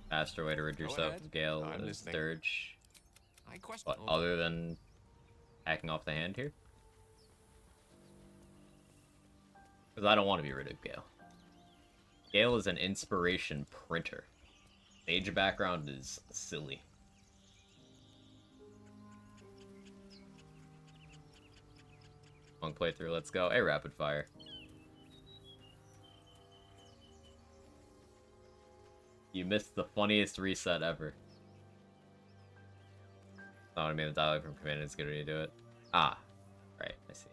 Speaker 1: Faster way to reduce
Speaker 9: Go
Speaker 1: up
Speaker 9: ahead.
Speaker 1: Gale
Speaker 9: I'm
Speaker 1: is
Speaker 9: listening.
Speaker 1: Sturge.
Speaker 9: I question.
Speaker 1: What, other than hacking off the hand here? Because I don't want to be rid of Gale. Gale is an inspiration printer. Mage background is silly. Long playthrough, let's go. Hey, rapid fire. You missed the funniest reset ever. Not what I mean, the dialogue from command is good when you do it. Ah, right, I see.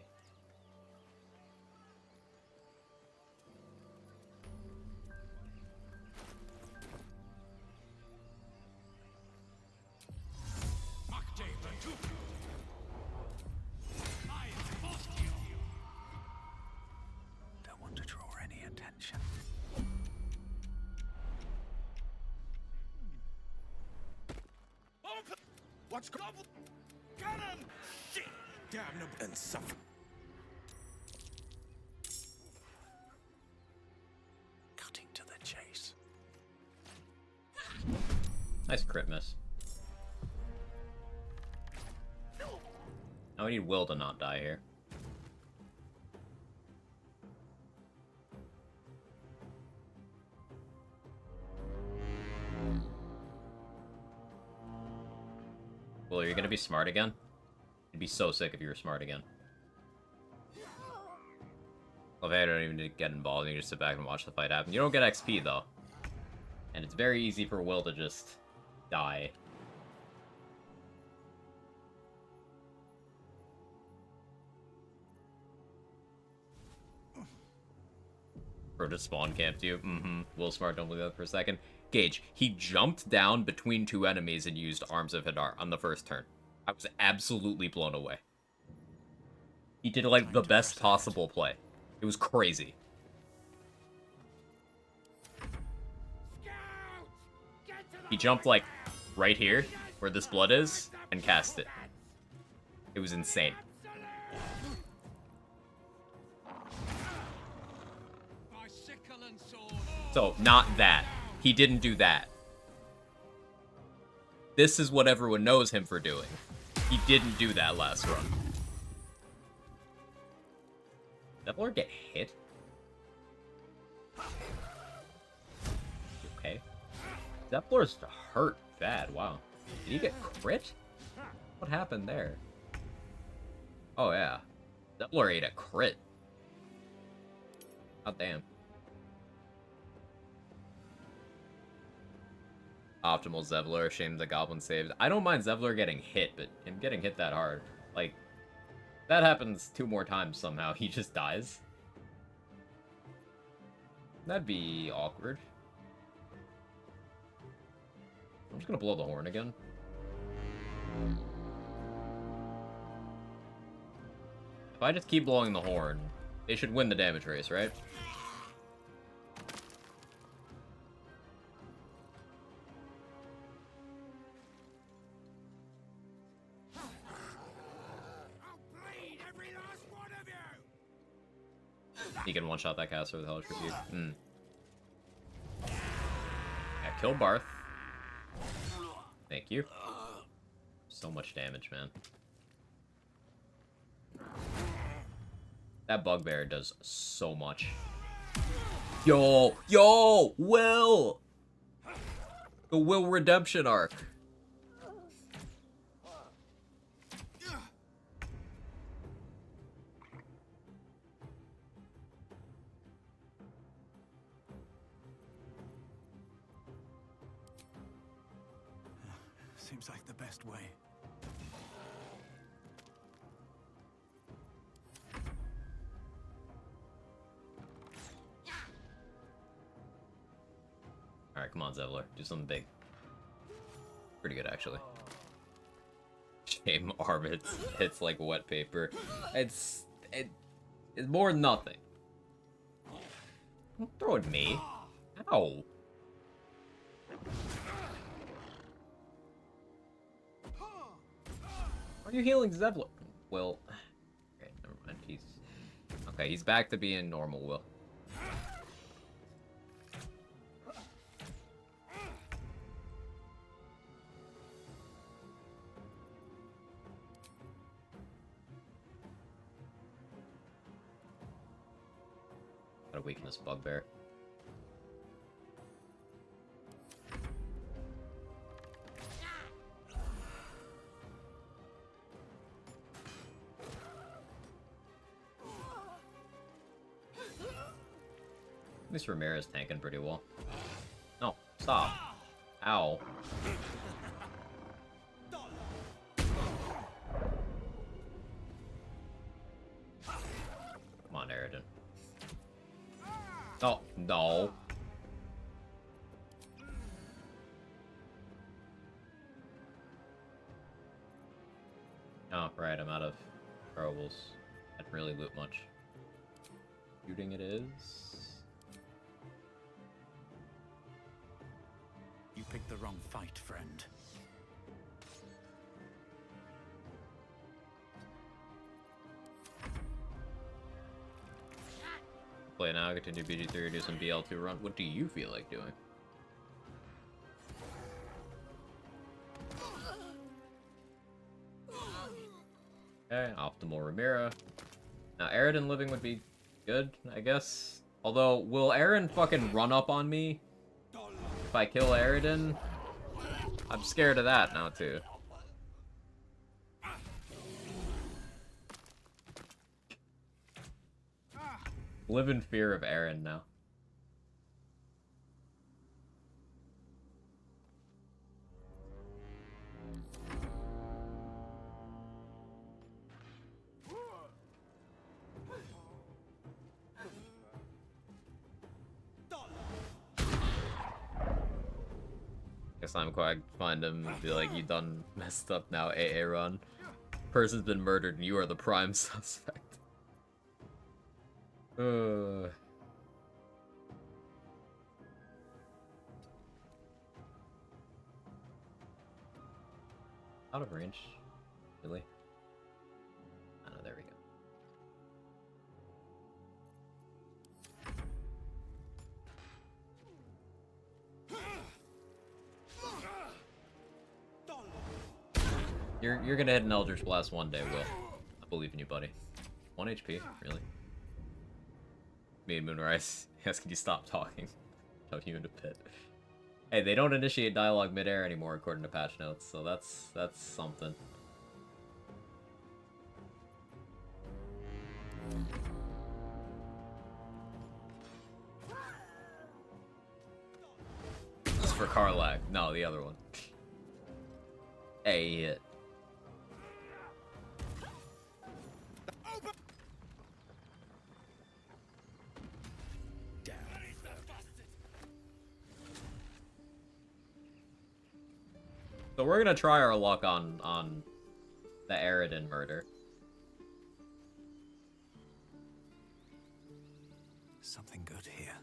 Speaker 15: Don't want to draw any attention.
Speaker 12: What's going on? Cannon! Shit! Damn no and suffer.
Speaker 15: Cutting to the chase.
Speaker 1: Nice crit miss. Now we need Will to not die here. Will, are you gonna be smart again? It'd be so sick if you were smart again. Okay, I don't even need to get involved, you just sit back and watch the fight happen. You don't get XP though. And it's very easy for Will to just die. Bro just spawn camped you. Will smart, don't believe that for a second. Gage, he jumped down between two enemies and used Arms of Hadar on the first turn. I was absolutely blown away. He did like the best possible play. It was crazy. He jumped like right here where this blood is and cast it. It was insane. So, not that. He didn't do that. This is what everyone knows him for doing. He didn't do that last run. Did Zevlor get hit? Okay. Zevlor's hurt bad. Wow. Did he get crit? What happened there? Oh, yeah. Zevlor ate a crit. God damn. Optimal Zevlor, shame the goblin saved. I don't mind Zevlor getting hit, but him getting hit that hard, like, that happens 2 more times somehow. He just dies. That'd be awkward. I'm just gonna blow the horn again. If I just keep blowing the horn, they should win the damage race, right? He can one-shot that caster with Hellish Rebuke. Yeah, kill Barth. Thank you. So much damage, man. That bugbear does so much. Yo! Yo! Will! The Will redemption arc.
Speaker 15: Seems like the best way.
Speaker 1: Alright, come on, Zevler. Do something big. Pretty good, actually. Shame Arvid hits like wet paper. It's more than nothing. Don't throw at me. Ow. Why are you healing Zevler? Will. Okay, never mind. Okay, he's back to being normal, Will. Gotta weaken this bugbear. At least Ramirez tanking pretty well. No, stop. Ow. Come on, Aridin. Oh, no. Oh, right, I'm out of throwables. I didn't really loot much. Shooting it is.
Speaker 15: You picked the wrong fight, friend.
Speaker 1: Play now, continue BG3, do some BL2 run. What do you feel like doing? Okay, optimal Ramira. Now, Aridin living would be good, I guess. Although, will Aaron fucking run up on me if I kill Aridin? I'm scared of that now, too. Live in fear of Aaron now. Guess I'm quite find him and be like, you done messed up now, AA run. Person's been murdered and you are the prime suspect. Out of range, really? Oh, no, there we go. You're gonna hit an Eldritch Blast one day, Will. I believe in you, buddy. 1 HP, really? Me and Moonrise asking you stop talking. Shove you into pit. Hey, they don't initiate dialogue midair anymore according to patch notes, so that's something. This is for Karlach. No, the other one. Hey, hit. So we're gonna try our luck on the Aridin murder.
Speaker 15: Something good here.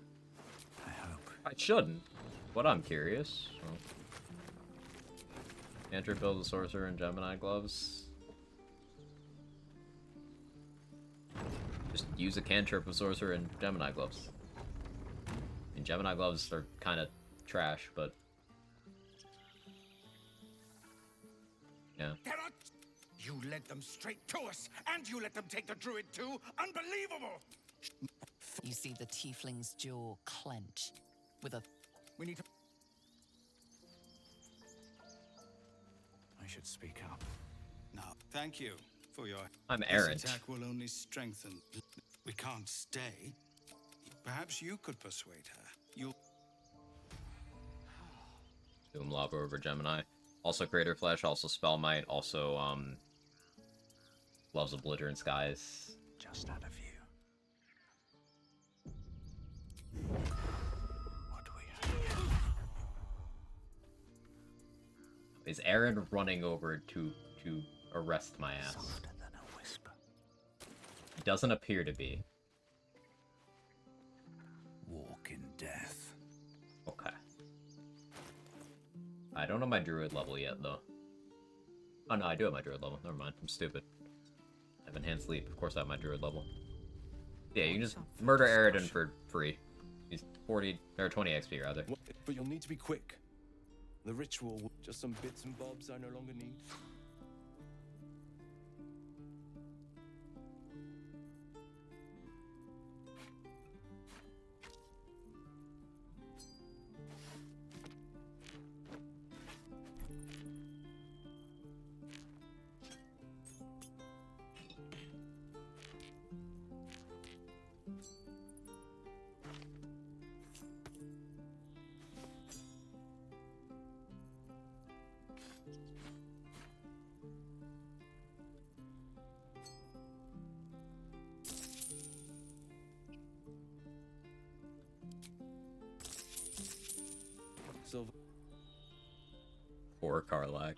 Speaker 15: I hope.
Speaker 1: I shouldn't, but I'm curious. So. Cantrip build a sorcerer in Gemini gloves. Just use a cantrip of sorcerer in Gemini gloves. I mean, Gemini gloves are kind of trash, but Yeah.
Speaker 12: There are... You led them straight to us, and you let them take the druid too? Unbelievable!
Speaker 4: You see the tiefling's jaw clench with a...
Speaker 12: We need to...
Speaker 15: I should speak up.
Speaker 2: No, thank you for your...
Speaker 1: I'm
Speaker 2: This
Speaker 1: errant.
Speaker 2: attack will only strengthen. We can't stay. Perhaps you could persuade her. You'll...
Speaker 1: Doom Lava over Gemini. Also Creator Flash, also Spell Might, also loves Obliterate Skies.
Speaker 18: Just out of view. What do we have?
Speaker 1: Is Aaron running over to arrest my ass?
Speaker 18: Softer than a whisper.
Speaker 1: He doesn't appear to be.
Speaker 2: walk in death.
Speaker 1: Okay. I don't know my druid level yet, though. Oh no, I do have my druid level. Never mind. I'm stupid. I have Enhanced Leap. Of course I have my druid level. Yeah, you can just murder Aridin for free. He's 40 or 20 XP rather.
Speaker 17: But you'll need to be quick. The ritual, just some bits and bobs I no longer need. So
Speaker 1: Poor Karlak.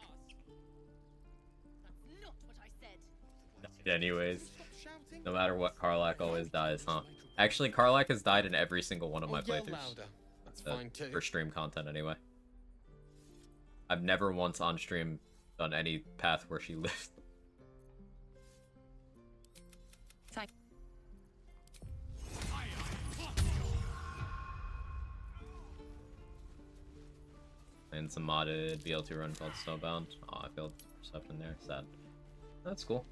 Speaker 6: Not what I said.
Speaker 1: Anyways, no matter what, Karlak always dies, huh? Actually, Karlak has died in every single one of my
Speaker 8: Yell
Speaker 1: playthroughs.
Speaker 8: louder. That's fine too.
Speaker 1: For stream content, anyway. I've never once on stream done any path where she lived. And some modded BL2 run called Snowbound. Oh, I failed Perception there. Sad. That's cool.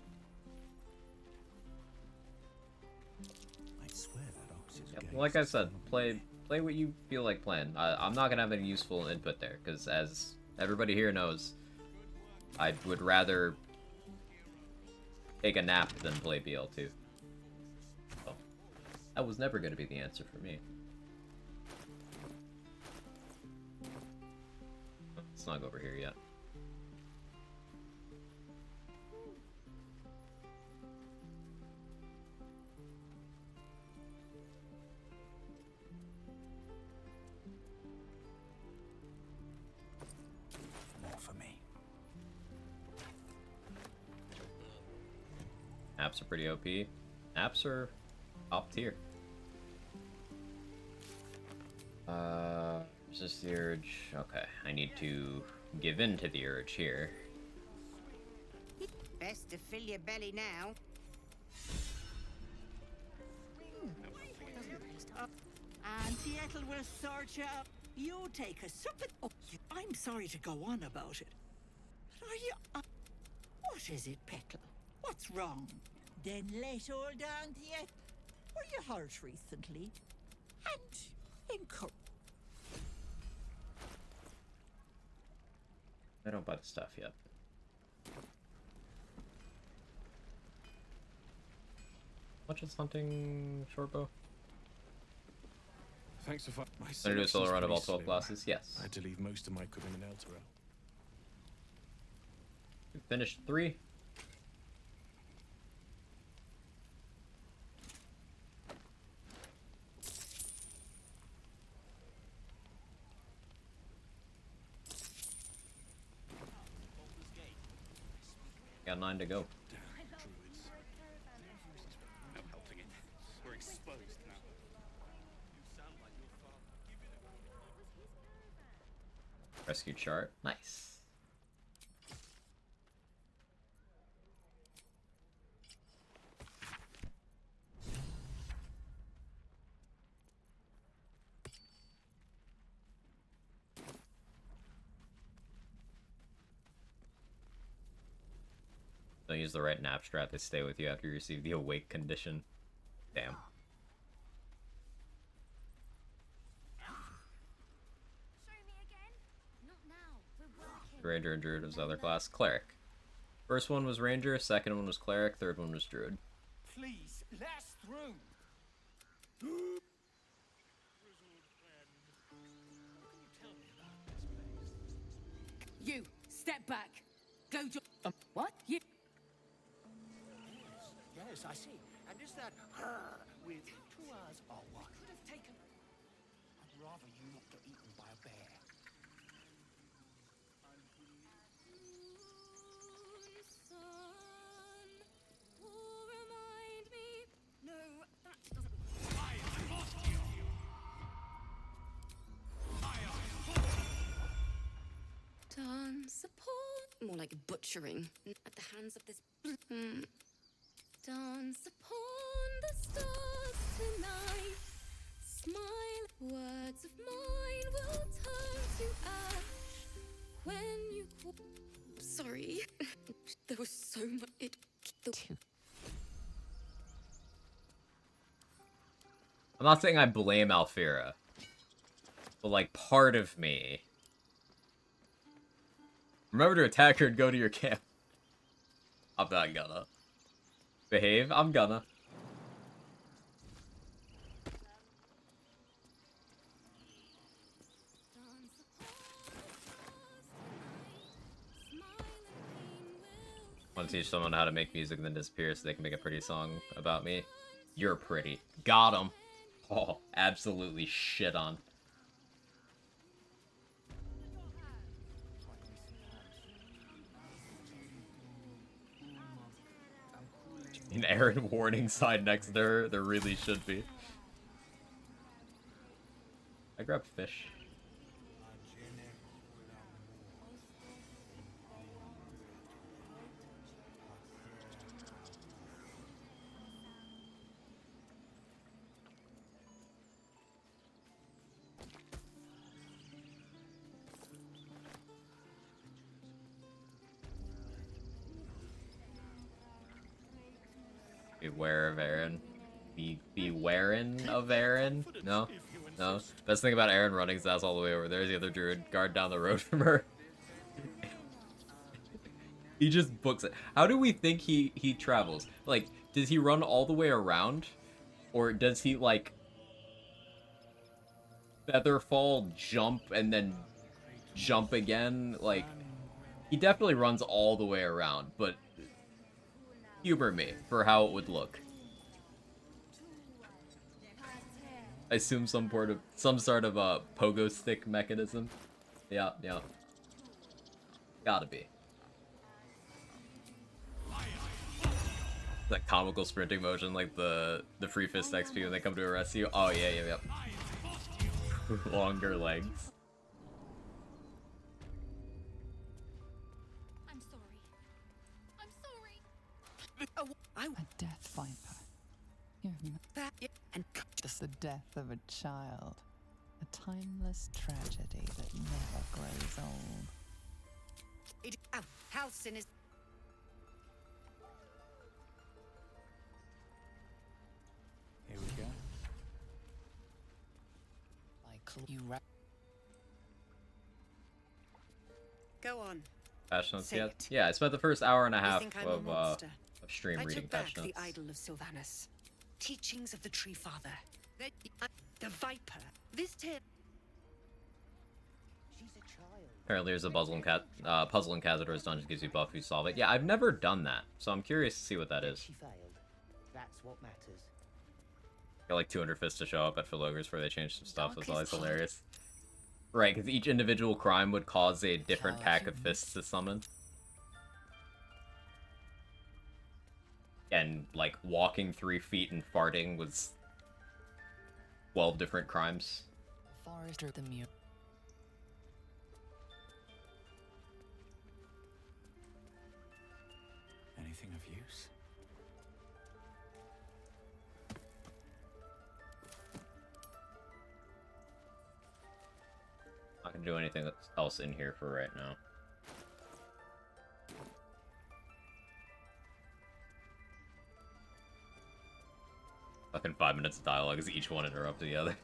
Speaker 18: I swear that ox is
Speaker 1: Yep. Like I said, play what you feel like playing. I'm not gonna have any useful input there, because as everybody here knows, I would rather take a nap than play BL2. So, that was never gonna be the answer for me. Let's not go over here yet.
Speaker 18: More for me.
Speaker 1: Apps are pretty OP. Apps are top tier. Resist the urge. Okay, I need to give in to the urge here.
Speaker 6: Best to fill your belly now.
Speaker 22: Auntie Ethel will sort you out. You take a sup. Oh, I'm sorry to go on about it. But are you... what is it, Petal? What's wrong? Then let old Auntie Ethel... Were you hurt recently? And encourage...
Speaker 1: I don't buy the stuff yet. Much is hunting shortbow?
Speaker 17: thanks for
Speaker 1: My gonna do a solo run of all 12 classes? Yes.
Speaker 17: I had to leave most of my equipment in Elturel.
Speaker 1: We finished 3. Got 9 to go.
Speaker 11: No helping it. We're exposed now. You sound like your father.
Speaker 1: Rescue chart. Nice. Don't use the right nap strat. They stay with you after you receive the awake condition. Damn. Ranger and Druid was the other class. Cleric. First one was Ranger, second one was Cleric, third one was Druid.
Speaker 12: Please, let us through.
Speaker 6: You, step back. Go to... what? You...
Speaker 17: Yes, I see. And is that her with 2 eyes or what?
Speaker 6: Could have taken...
Speaker 17: I'd rather you not get eaten by a bear.
Speaker 6: No, that doesn't...
Speaker 7: Dance upon... More like butchering. At the hands of this... Dance upon the stars tonight. Smile. Words of mine will turn to ash when you call... Sorry. There was so much...
Speaker 1: I'm not saying I blame Alfira, but like part of me. Remember to attack her and go to your camp. I'm not gonna. Behave? I'm gonna. Want to teach someone how to make music and then disappear so they can make a pretty song about me? You're pretty. Got him. Oh, absolutely shit on. An Aaron warning sign next to her. There really should be. I grabbed fish. Beware of Aaron. Bewaring of Aaron? No? No? Best thing about Aaron running is that's all the way over there. The other druid guard down the road from her. He just books it. How do we think he travels? Like, does he run all the way around? Or does he, like, featherfall, jump, and then jump again? Like, he definitely runs all the way around, but humor me for how it would look. I assume some sort of a pogo stick mechanism. Yeah, yeah. Gotta be. That comical sprinting motion, like the free fist XP when they come to arrest you. Oh yeah, yeah, yeah. Longer legs.
Speaker 3: I'm sorry.
Speaker 4: A death viper. You're and just the death of a child. A timeless tragedy that never grows old.
Speaker 13: Halcyon is...
Speaker 15: Here we go.
Speaker 13: Go on.
Speaker 1: Patch notes
Speaker 13: Say
Speaker 1: yet?
Speaker 13: it.
Speaker 1: Yeah, I spent the first hour and a
Speaker 13: You
Speaker 1: half
Speaker 13: think I'm a
Speaker 1: of
Speaker 13: monster?
Speaker 1: stream
Speaker 13: I
Speaker 1: reading
Speaker 13: took
Speaker 1: patch
Speaker 13: back
Speaker 1: notes.
Speaker 13: the idol of Sylvanus. Teachings of the Tree Father. The Viper. This tale...
Speaker 1: Apparently there's a puzzle in Cazador's Dungeon gives you buff if you solve it. Yeah, I've never done that, so I'm curious to see what that is.
Speaker 17: She failed. That's what matters.
Speaker 1: Got like 200 fists to show up at Philogers before they change some stuff. That's always hilarious. Right, because each individual crime would cause a different pack of fists to summon. And, like, walking 3 feet and farting was 12 different crimes.
Speaker 4: Forester the Mute.
Speaker 15: Anything of use?
Speaker 1: Not gonna do anything else in here for right now. Fucking 5 minutes of dialogue as each one interrupts the other.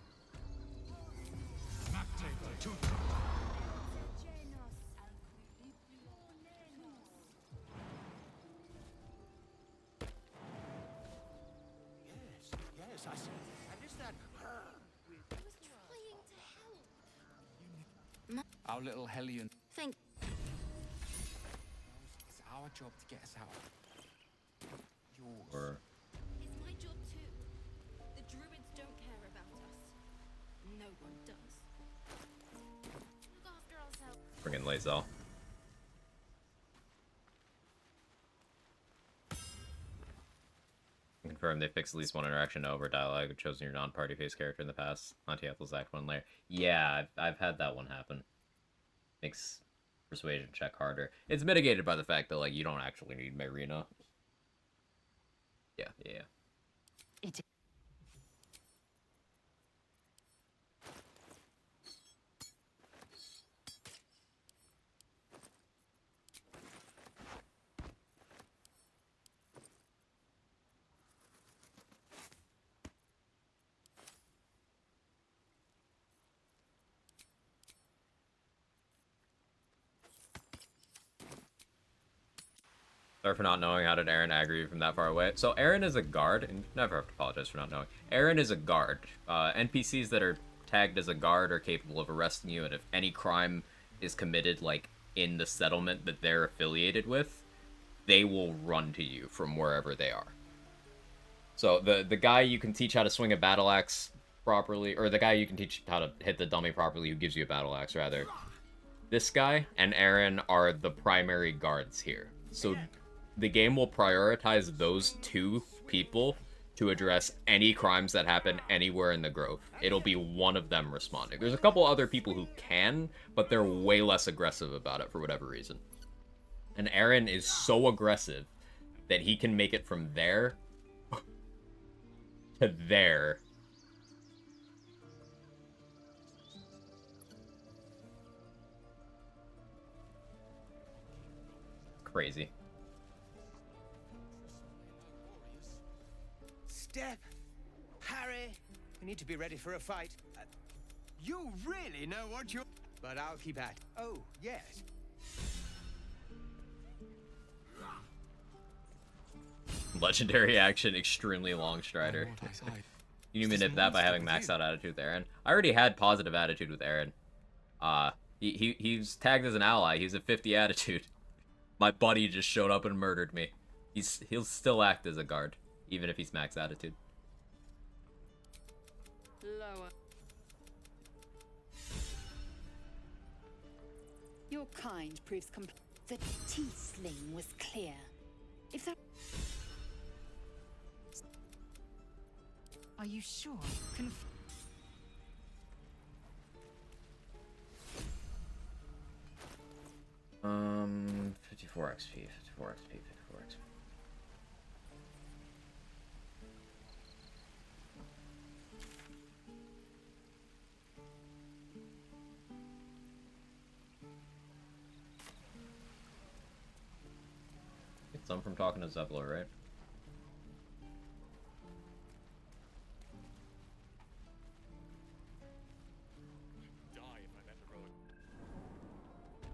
Speaker 17: Yes, I see. And is that her?
Speaker 9: Our little Hellion.
Speaker 6: Thank.
Speaker 9: It's our job to get us out. Yours.
Speaker 1: Or
Speaker 7: It's my job too. The druids don't care about us. No one does. Look after ourselves.
Speaker 1: friggin' Lae'zel. Confirm they fixed at least one interaction over dialogue with chosen your non-party face character in the past. Anti-Ethel's Act 1 layer. Yeah, I've had that one happen. Makes persuasion check harder. It's mitigated by the fact that, like, you don't actually need Marina. Yeah.
Speaker 20: It.
Speaker 1: Sorry for not knowing. How did Aaron aggro you from that far away? So Aaron is a guard, and never have to apologize for not knowing. Aaron is a guard. NPCs that are tagged as a guard are capable of arresting you, and if any crime is committed, like, in the settlement that they're affiliated with, they will run to you from wherever they are. So the guy you can teach how to swing a battle axe properly, or the guy you can teach how to hit the dummy properly who gives you a battle axe, rather. This guy and Aaron are the primary guards here. So the game will prioritize those two people to address any crimes that happen anywhere in the Grove. It'll be one of them responding. There's a couple other people who can, but they're way less aggressive about it for whatever reason. And Aaron is so aggressive that he can make it from there to there. Crazy.
Speaker 10: Step, Harry, we need to be ready for a fight. You really know what you're... But I'll keep at... Oh, yes.
Speaker 1: Legendary action, extremely long strider. You need to nip that by having maxed out attitude with Aaron. I already had positive attitude with Aaron. He's tagged as an ally. He's a 50 attitude. My buddy just showed up and murdered me. He'll still act as a guard, even if he's max attitude.
Speaker 6: Lower.
Speaker 20: Your kind proves the T-sling was clear. If that...
Speaker 4: Are you sure?
Speaker 1: 54 XP, 54 XP, 54 XP. Get some from talking to Zevlor, right?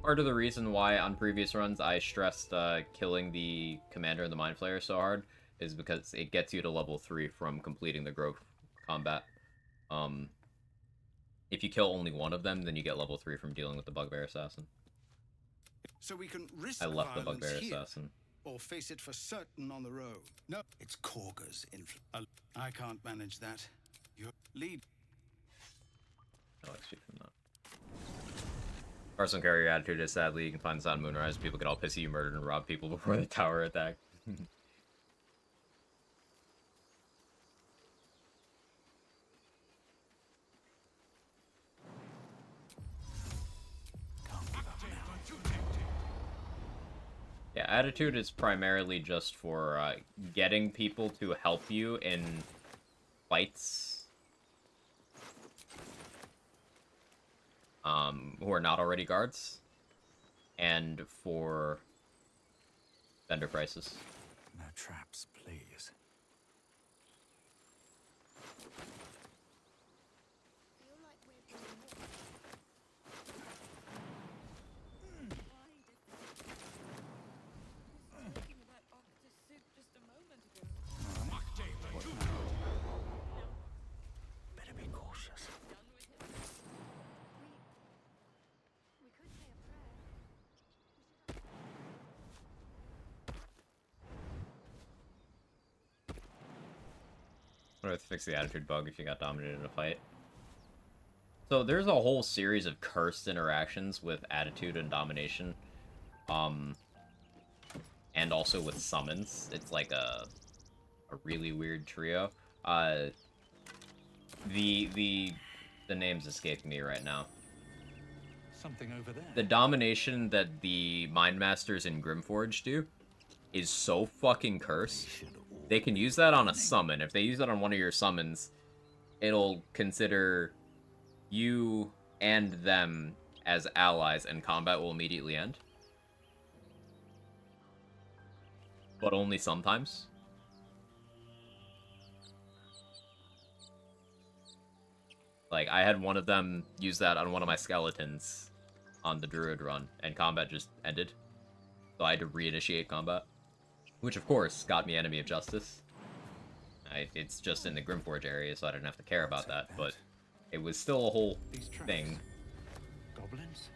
Speaker 1: Part of the reason why on previous runs I stressed killing the commander and the mind flayer so hard is because it gets you to level 3 from completing the Grove combat. If you kill only one of them, then you get level 3 from dealing with the Bugbear Assassin.
Speaker 2: So we can risk
Speaker 1: I left the
Speaker 2: violence
Speaker 1: Bugbear
Speaker 2: here,
Speaker 1: Assassin.
Speaker 2: or face it for certain on the road. No, it's Korga's influence. I can't manage that. You lead.
Speaker 1: No XP from that. Arsenal carrier attitude is sadly you can find this on Moonrise. People get all pissy you murdered and robbed people before the tower attack. Yeah, attitude is primarily just for getting people to help you in fights. Who are not already guards, and for vendor prices.
Speaker 15: No traps, please.
Speaker 12: Better be cautious.
Speaker 1: What if I fix the attitude bug if you got dominated in a fight? So there's a whole series of cursed interactions with attitude and domination. And also with summons. It's like a really weird trio. The name's escaping me right now.
Speaker 15: Something over there.
Speaker 1: The domination that the Mind Masters in Grimforge do is so fucking cursed. They can use that on a summon. If they use that on one of your summons, it'll consider you and them as allies, and combat will immediately end. But only sometimes. Like, I had one of them use that on one of my skeletons on the Druid run, and combat just ended. So I had to reinitiate combat. Which, of course, got me Enemy of Justice. It's just in the Grimforge area, so I didn't have to care about that, but it was still a whole thing.
Speaker 15: Goblins?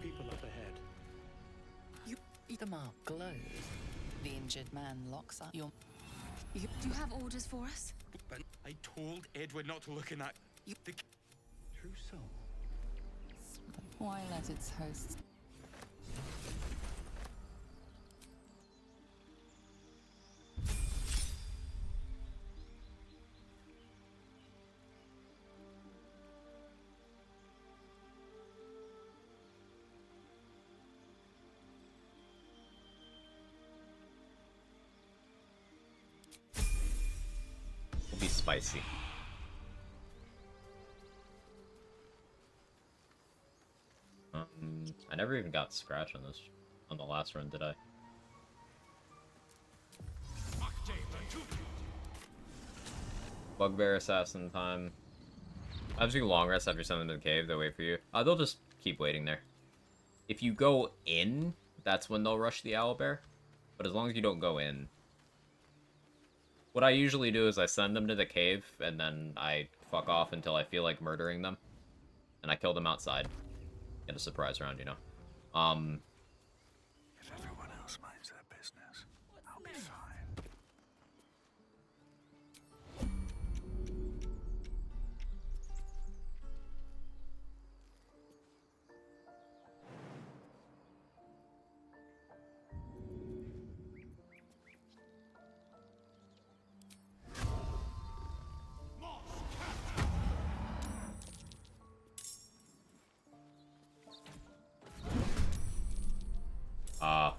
Speaker 15: People up ahead.
Speaker 4: The mark glows. The injured man locks up your...
Speaker 3: Do you have orders for us?
Speaker 12: But I told Edward not to look in that.
Speaker 15: True soul.
Speaker 4: Why let its hosts...
Speaker 1: Be spicy. I never even got Scratch on this, on the last run, did I? Bugbear assassin time. I have to do long rest after sending them to the cave. They'll wait for you. They'll just keep waiting there. If you go in, that's when they'll rush the owlbear. But as long as you don't go in. What I usually do is I send them to the cave, and then I fuck off until I feel like murdering them. And I kill them outside. Get a surprise round, you know.
Speaker 18: If everyone else minds their business, I'll be fine.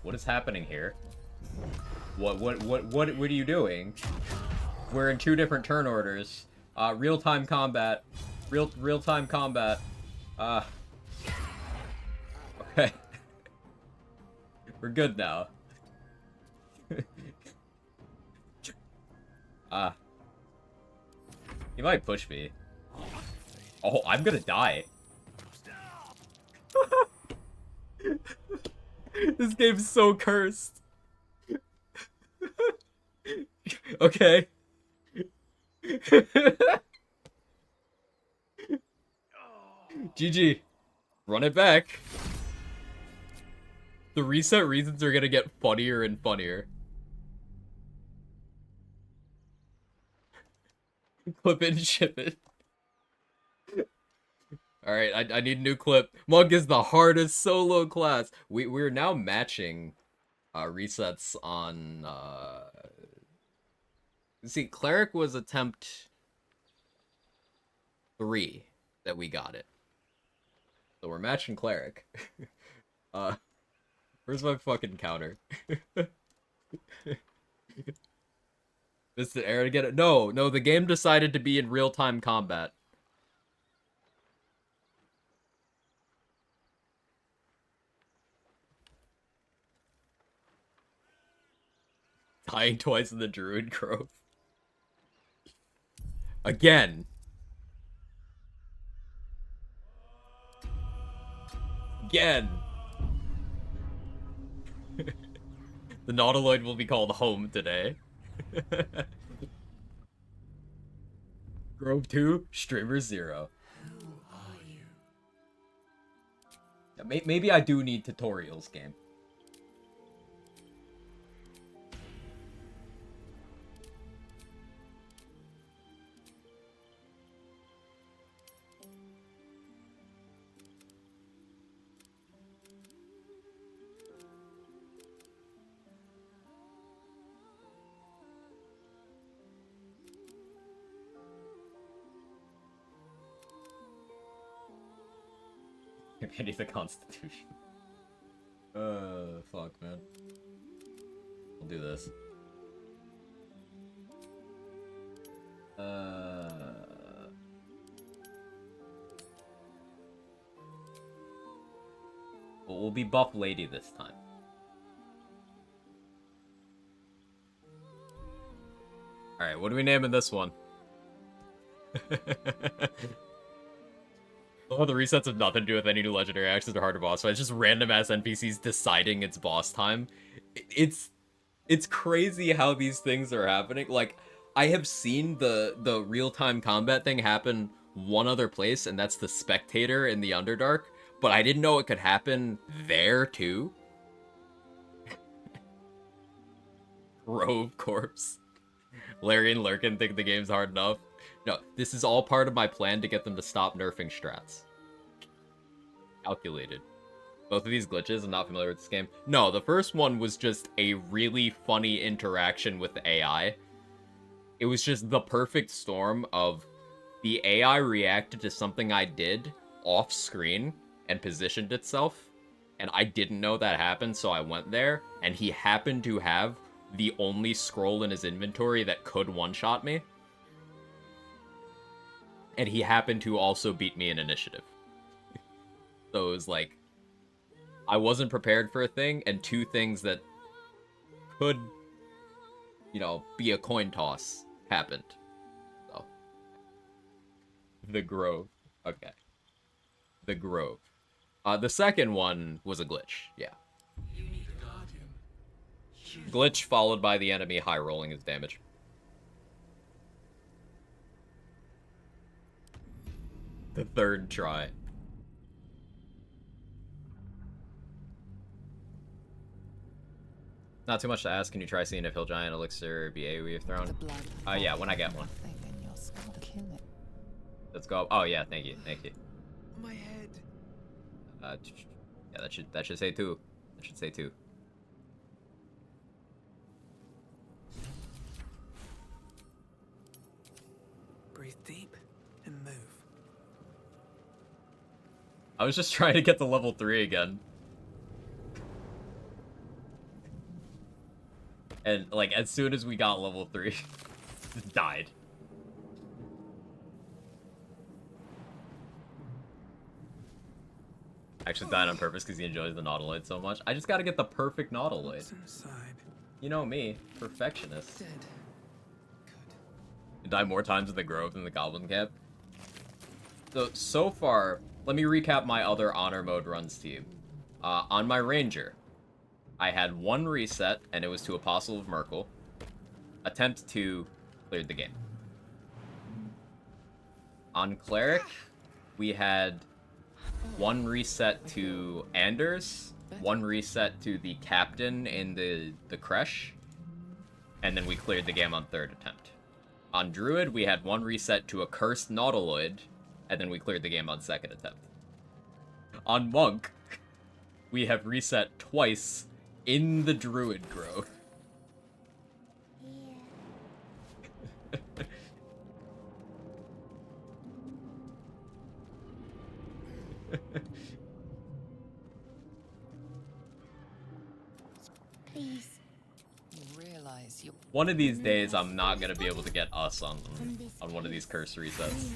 Speaker 1: What is happening here? What are you doing? We're in two different turn orders. Real-time combat. Real-time combat. Okay. We're good now. He might push me. Oh, I'm gonna die. This game's so cursed. Okay. GG. Run it back. The reset reasons are gonna get funnier and funnier. Clip it and ship it. Alright, I need a new clip. Monk is the hardest solo class. We're now matching resets on see, Cleric was attempt 3 that we got it. So we're matching Cleric. Where's my fucking counter? Missed the arrow to get it? No, the game decided to be in real-time combat. Dying twice in the Druid Grove. Again. Again. The Nautiloid will be called home today. Grove 2, Streamer 0.
Speaker 9: Who are you?
Speaker 1: Yeah, maybe I do need tutorials, game. Pity the Constitution. Fuck, man. I'll do this. We'll be buff lady this time. Alright, what are we naming this one? Oh, the resets have nothing to do with any new legendary actions or harder boss fights. It's just random ass NPCs deciding it's boss time. It's crazy how these things are happening. Like, I have seen the real-time combat thing happen one other place, and that's the Spectator in the Underdark. But I didn't know it could happen there too. Grove Corpse. Larry and Lurkin think the game's hard enough. No, this is all part of my plan to get them to stop nerfing strats. Calculated. Both of these glitches, I'm not familiar with this game. No, the first one was just a really funny interaction with the AI. It was just the perfect storm of the AI reacted to something I did off screen and positioned itself, and I didn't know that happened, so I went there, and he happened to have the only scroll in his inventory that could one-shot me. And he happened to also beat me in initiative. So it was like, I wasn't prepared for a thing, and two things that could, you know, be a coin toss happened. So. The Grove. Okay. The Grove. The second one was a glitch, yeah.
Speaker 9: You need a guardian.
Speaker 1: Glitch followed by the enemy high rolling his damage. The third try. Not too much to ask. Can you try seeing if Hill Giant Elixir be AoE if thrown? Yeah, when I get one. Let's go. Oh yeah, thank you, thank you.
Speaker 9: My head.
Speaker 1: Yeah, that should say 2. That should say 2.
Speaker 10: Breathe deep and move.
Speaker 1: I was just trying to get to level 3 again. And, like, as soon as we got level 3, just died. Actually died on purpose because he enjoys the Nautiloid so much. I just gotta get the perfect Nautiloid. You know me, perfectionist.
Speaker 10: Dead.
Speaker 1: You die more times in the Grove than the Goblin Camp. So far, let me recap my other honor mode runs to you. On my Ranger, I had 1 reset, and it was to Apostle of Merkel. Attempt 2 cleared the game. On Cleric, we had 1 reset to Anders, 1 reset to the Captain in the Creche, and then we cleared the game on 3rd attempt. On Druid, we had 1 reset to a Cursed Nautiloid, and then we cleared the game on 2nd attempt. On Monk, we have reset twice in the Druid Grove.
Speaker 20: Please. You realize you.
Speaker 1: One of these days, I'm not gonna be able to get us on one of these curse resets.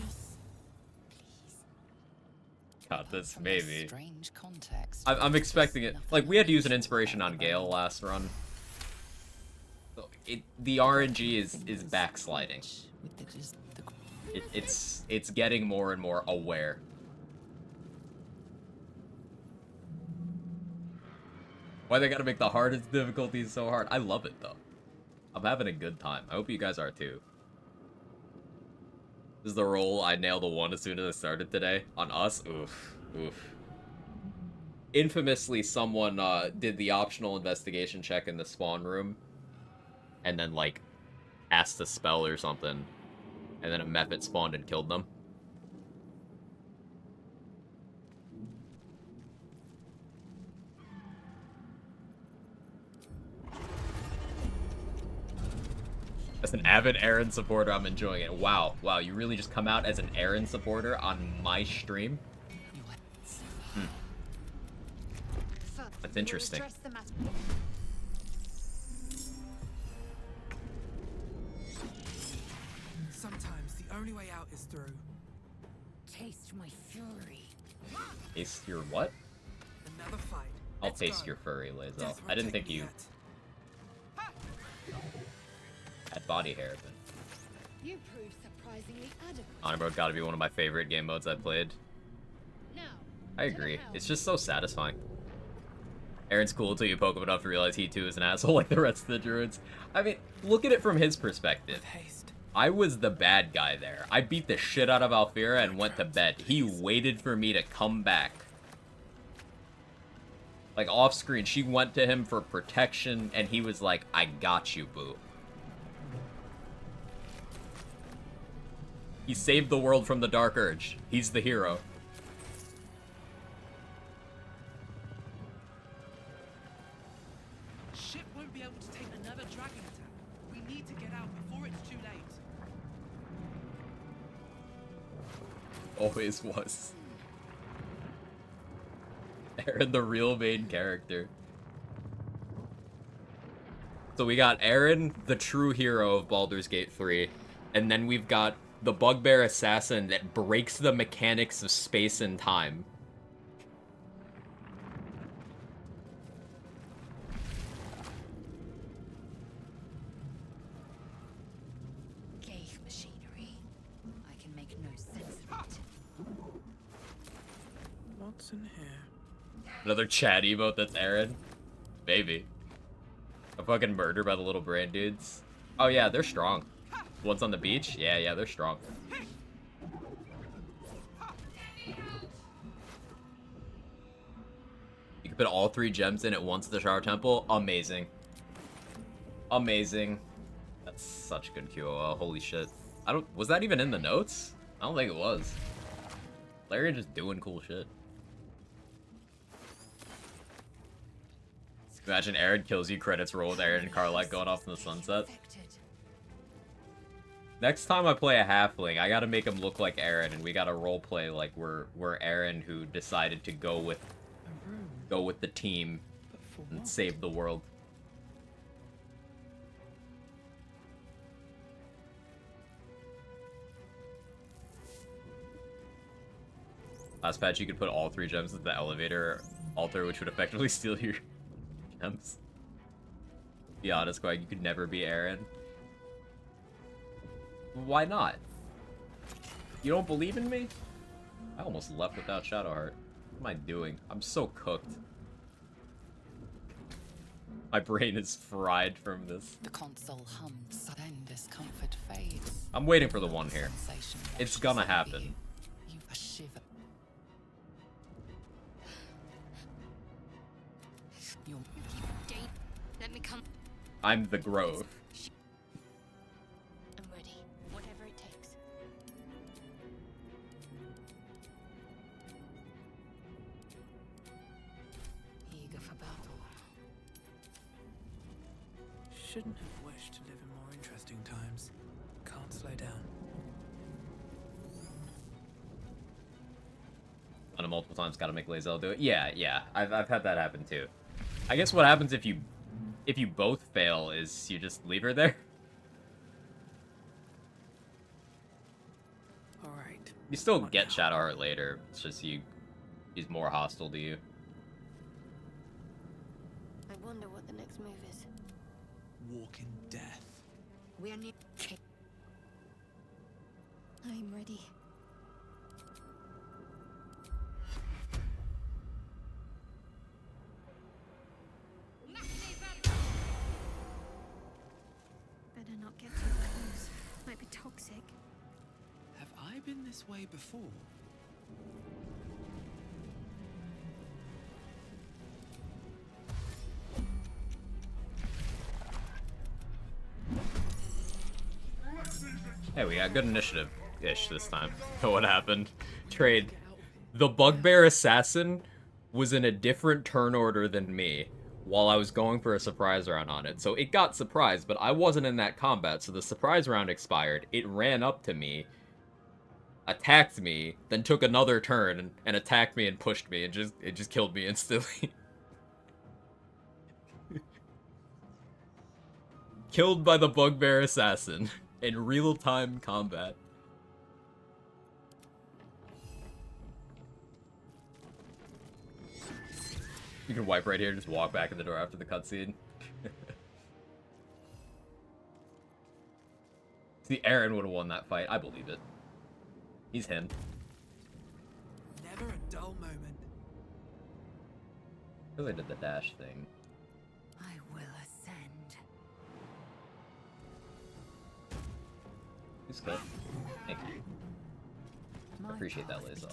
Speaker 1: God, this maybe.
Speaker 4: Strange context.
Speaker 1: I'm expecting it. Like, we had to use an inspiration on Gale last run. So, the RNG is backsliding. It's getting more and more aware. Why they gotta make the hardest difficulties so hard? I love it though. I'm having a good time. I hope you guys are too. This is the roll I nailed a 1 as soon as I started today. On us? Oof. Oof. Infamously, someone did the optional investigation check in the spawn room. And then, like, cast a spell or something. And then a Mephit spawned and killed them. As an avid Aaron supporter, I'm enjoying it. Wow, wow, you really just come out as an Aaron supporter on my stream? Hmm. That's interesting.
Speaker 8: Sometimes the only way out is through.
Speaker 6: Taste my fury.
Speaker 1: Taste your what?
Speaker 8: Another fight.
Speaker 1: I'll taste your furry, Lae'zel. I didn't think you had body hair, but
Speaker 6: You prove surprisingly adequate.
Speaker 1: Honor Mode gotta be one of my favorite game modes I played. I agree. It's just so satisfying. Aaron's cool until you poke him enough to realize he too is an asshole like the rest of the druids. I mean, look at it from his perspective. I was the bad guy there. I beat the shit out of Alfira and went to bed. He waited for me to come back. Like, off screen, she went to him for protection, and he was like, I got you, boo. He saved the world from the Dark Urge. He's the hero.
Speaker 8: Ship won't be able to take another dragon attack. We need to get out before it's too late.
Speaker 1: Always was. Aaron, the real main character. So we got Aaron, the true hero of Baldur's Gate 3, and then we've got the Bugbear Assassin that breaks the mechanics of space and time.
Speaker 20: Ghaik machinery. I can make no sense of it.
Speaker 8: What's in here?
Speaker 1: Another chat emote that's Aaron? Maybe. A fucking murder by the little brain dudes. Oh yeah, they're strong. Ones on the beach? Yeah, they're strong. You can put all 3 gems in at once at the Shower Temple. Amazing. Amazing. That's such good QOL. Holy shit. Was that even in the notes? I don't think it was. Larry just doing cool shit. Imagine Aaron kills you, credits roll with Aaron and Carlite going off in the sunset. Next time I play a halfling, I gotta make him look like Aaron, and we gotta roleplay like we're Aaron who decided to go with the team and save the world. Last patch, you could put all 3 gems into the elevator altar, which would effectively steal your gems. Be honest, Quag, you could never be Aaron. Why not? You don't believe in me? I almost left without Shadowheart. What am I doing? I'm so cooked. My brain is fried from this.
Speaker 4: The console hums, then discomfort fades.
Speaker 1: I'm waiting for the one here.
Speaker 4: Sensation
Speaker 1: It's gonna happen.
Speaker 4: You a shiver. You're
Speaker 7: Let me come.
Speaker 1: I'm the Grove.
Speaker 7: I'm ready. Whatever it takes.
Speaker 4: eager for battle.
Speaker 8: Shouldn't have wished to live in more interesting times. Can't slow down.
Speaker 1: On a multiple times, gotta make Lae'zel do it. Yeah. I've had that happen too. I guess what happens if you both fail is you just leave her there.
Speaker 8: Alright.
Speaker 1: You still get Shadowheart later. It's just he's more hostile to you.
Speaker 7: I wonder what the next move is.
Speaker 8: Walk in death.
Speaker 13: We're near.
Speaker 3: I'm ready. Better not get too close. Might be toxic.
Speaker 8: Have I been this way before?
Speaker 1: Hey, we got good initiative-ish this time. So what happened? Trade. The Bugbear Assassin was in a different turn order than me while I was going for a surprise round on it. So it got surprised, but I wasn't in that combat, so the surprise round expired. It ran up to me, attacked me, then took another turn and attacked me and pushed me, and it just killed me instantly. Killed by the Bugbear Assassin in real-time combat. You can wipe right here, just walk back in the door after the cutscene. See, Aaron would have won that fight. I believe it. He's him.
Speaker 8: Never a dull moment.
Speaker 1: Really did the dash thing.
Speaker 13: I will ascend.
Speaker 1: He's good. Thank you. I appreciate that, Laser.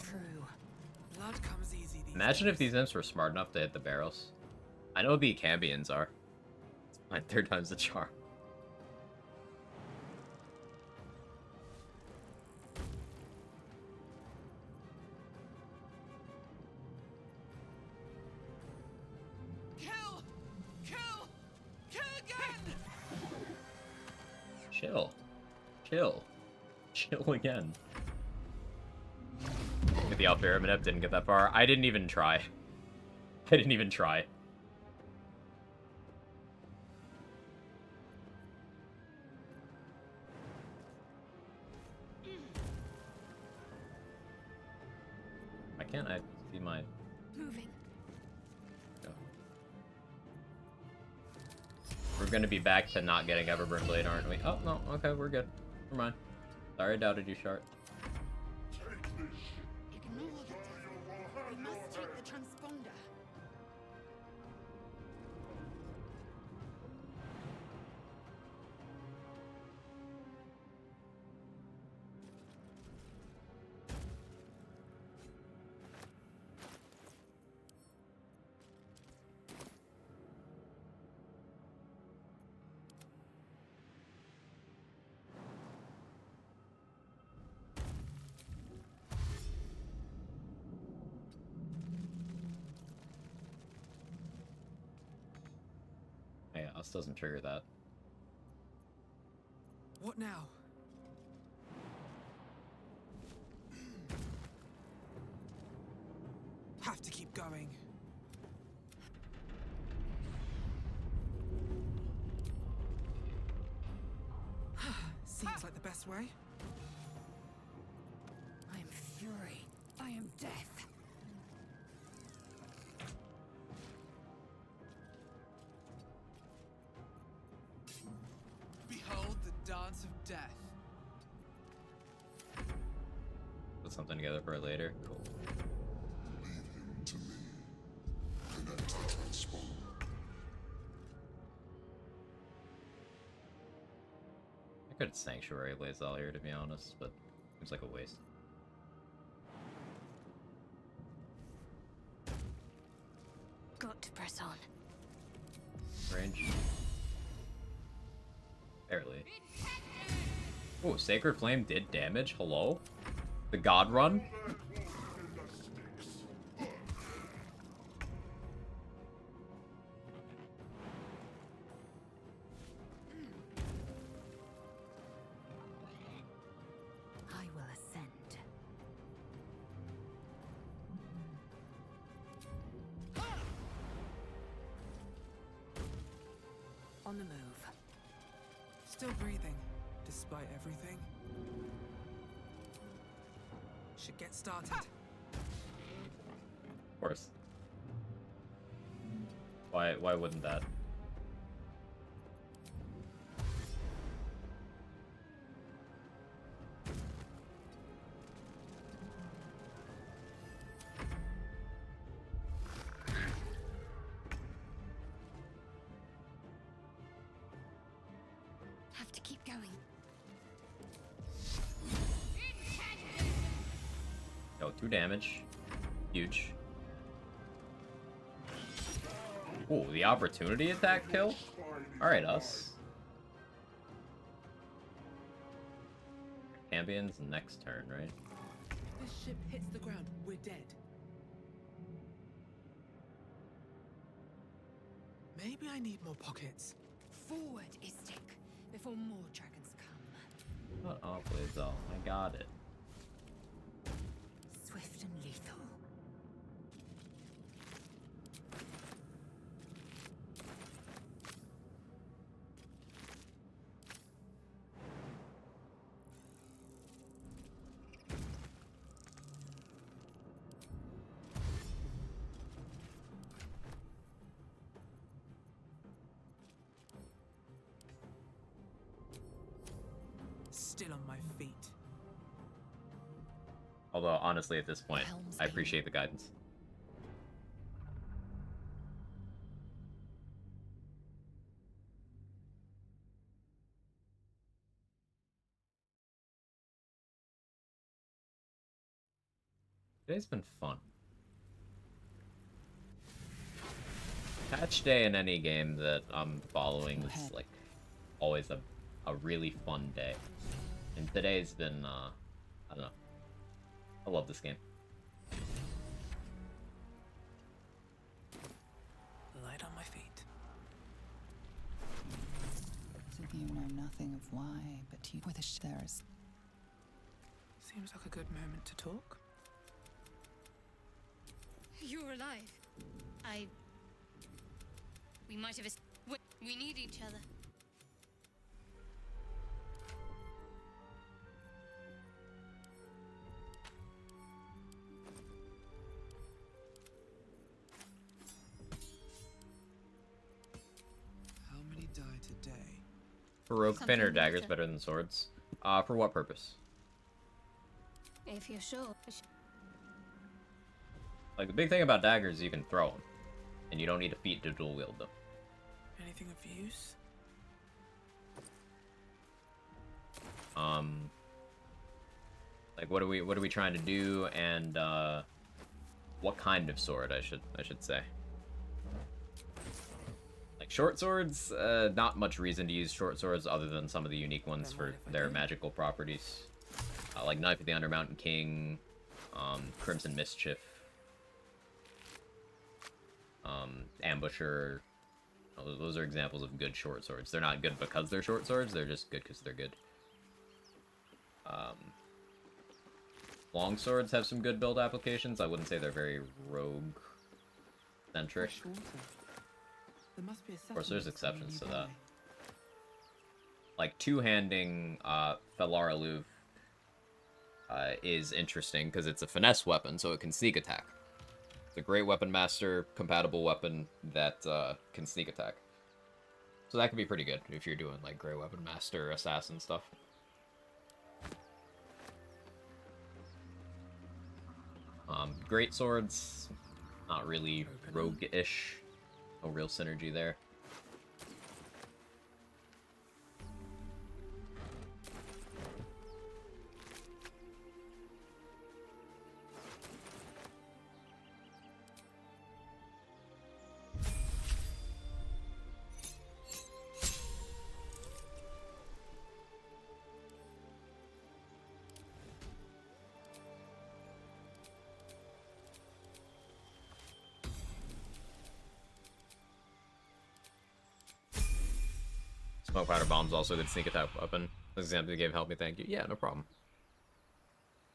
Speaker 8: Blood comes easy these
Speaker 1: Imagine if these imps were smart enough to hit the barrels. I know the Cambions are. It's my 3rd time's the charm.
Speaker 8: Kill! Kill! Kill again!
Speaker 1: Chill. Chill. Chill again. Get the Alpha Pyramid didn't get that far. I didn't even try. I didn't even try. Why can't I see my...
Speaker 3: Moving.
Speaker 1: No. We're gonna be back to not getting Everburn Blade, aren't we? Oh, no. Okay, we're good. Never mind. Sorry I doubted you, Shart.
Speaker 13: Ignore the death. We must take the transponder.
Speaker 1: Yeah, us doesn't trigger that.
Speaker 8: What now? Have to keep going. Seems like the best way.
Speaker 13: I am fury. I am death.
Speaker 8: Behold the dance of death.
Speaker 1: Put something together for it later. Cool.
Speaker 16: To me. Connect the transponder.
Speaker 1: I could Sanctuary Lae'zel here, to be honest, but seems like a waste.
Speaker 3: Got to press on.
Speaker 1: Range. Barely. Oh, Sacred Flame did damage? Hello? The God Run?
Speaker 13: I will ascend. On the move.
Speaker 8: Still breathing, despite everything. Should get started.
Speaker 1: Of course. Why wouldn't that?
Speaker 3: have to keep going.
Speaker 1: Oh, 2 damage. Huge. Ooh, the opportunity attack kill? Alright, us. Champions next turn, right?
Speaker 8: If this ship hits the ground, we're dead. Maybe I need more pockets.
Speaker 20: Forward, Istik, before more dragons come.
Speaker 1: Not awfully dull. I got it.
Speaker 20: Swift and lethal.
Speaker 8: Still on my feet.
Speaker 1: Although, honestly, at this point, I appreciate the guidance. Today's been fun. Patch day in any game that I'm following is, like, always a really fun day. And today's been, I don't know. I love this game.
Speaker 8: Light on my feet.
Speaker 4: So you know nothing of why, but you with a there is.
Speaker 8: Seems like a good moment to talk.
Speaker 3: You're alive. We might have... We need each other.
Speaker 8: How many die today?
Speaker 1: Heroic
Speaker 3: Something
Speaker 1: Painter daggers
Speaker 3: later.
Speaker 1: better than swords. For what purpose?
Speaker 3: If you're sure.
Speaker 1: Like, the big thing about daggers is you can throw them. And you don't need a feat to dual wield them.
Speaker 8: Anything of use?
Speaker 1: Like, what are we trying to do, and what kind of sword, I should say. Like, short swords, not much reason to use short swords other than some of the unique ones for their magical properties. Like Knife of the Undermountain King, Crimson Mischief, Ambusher. Those are examples of good short swords. They're not good because they're short swords, they're just good because they're good. Long swords have some good build applications. I wouldn't say they're very rogue-centric.
Speaker 8: There must be a
Speaker 1: Of course, there's exceptions to that.
Speaker 8: nearby.
Speaker 1: Like, two-handing Felara Louvre is interesting because it's a finesse weapon, so it can sneak attack. It's a great weapon master compatible weapon that can sneak attack. So that can be pretty good if you're doing like Grey Weapon Master, Assassin stuff. Great swords, not really rogue-ish. No real synergy there. Smoke Powder Bomb's also a good sneak attack weapon. This example you gave helped me, thank you. Yeah, no problem.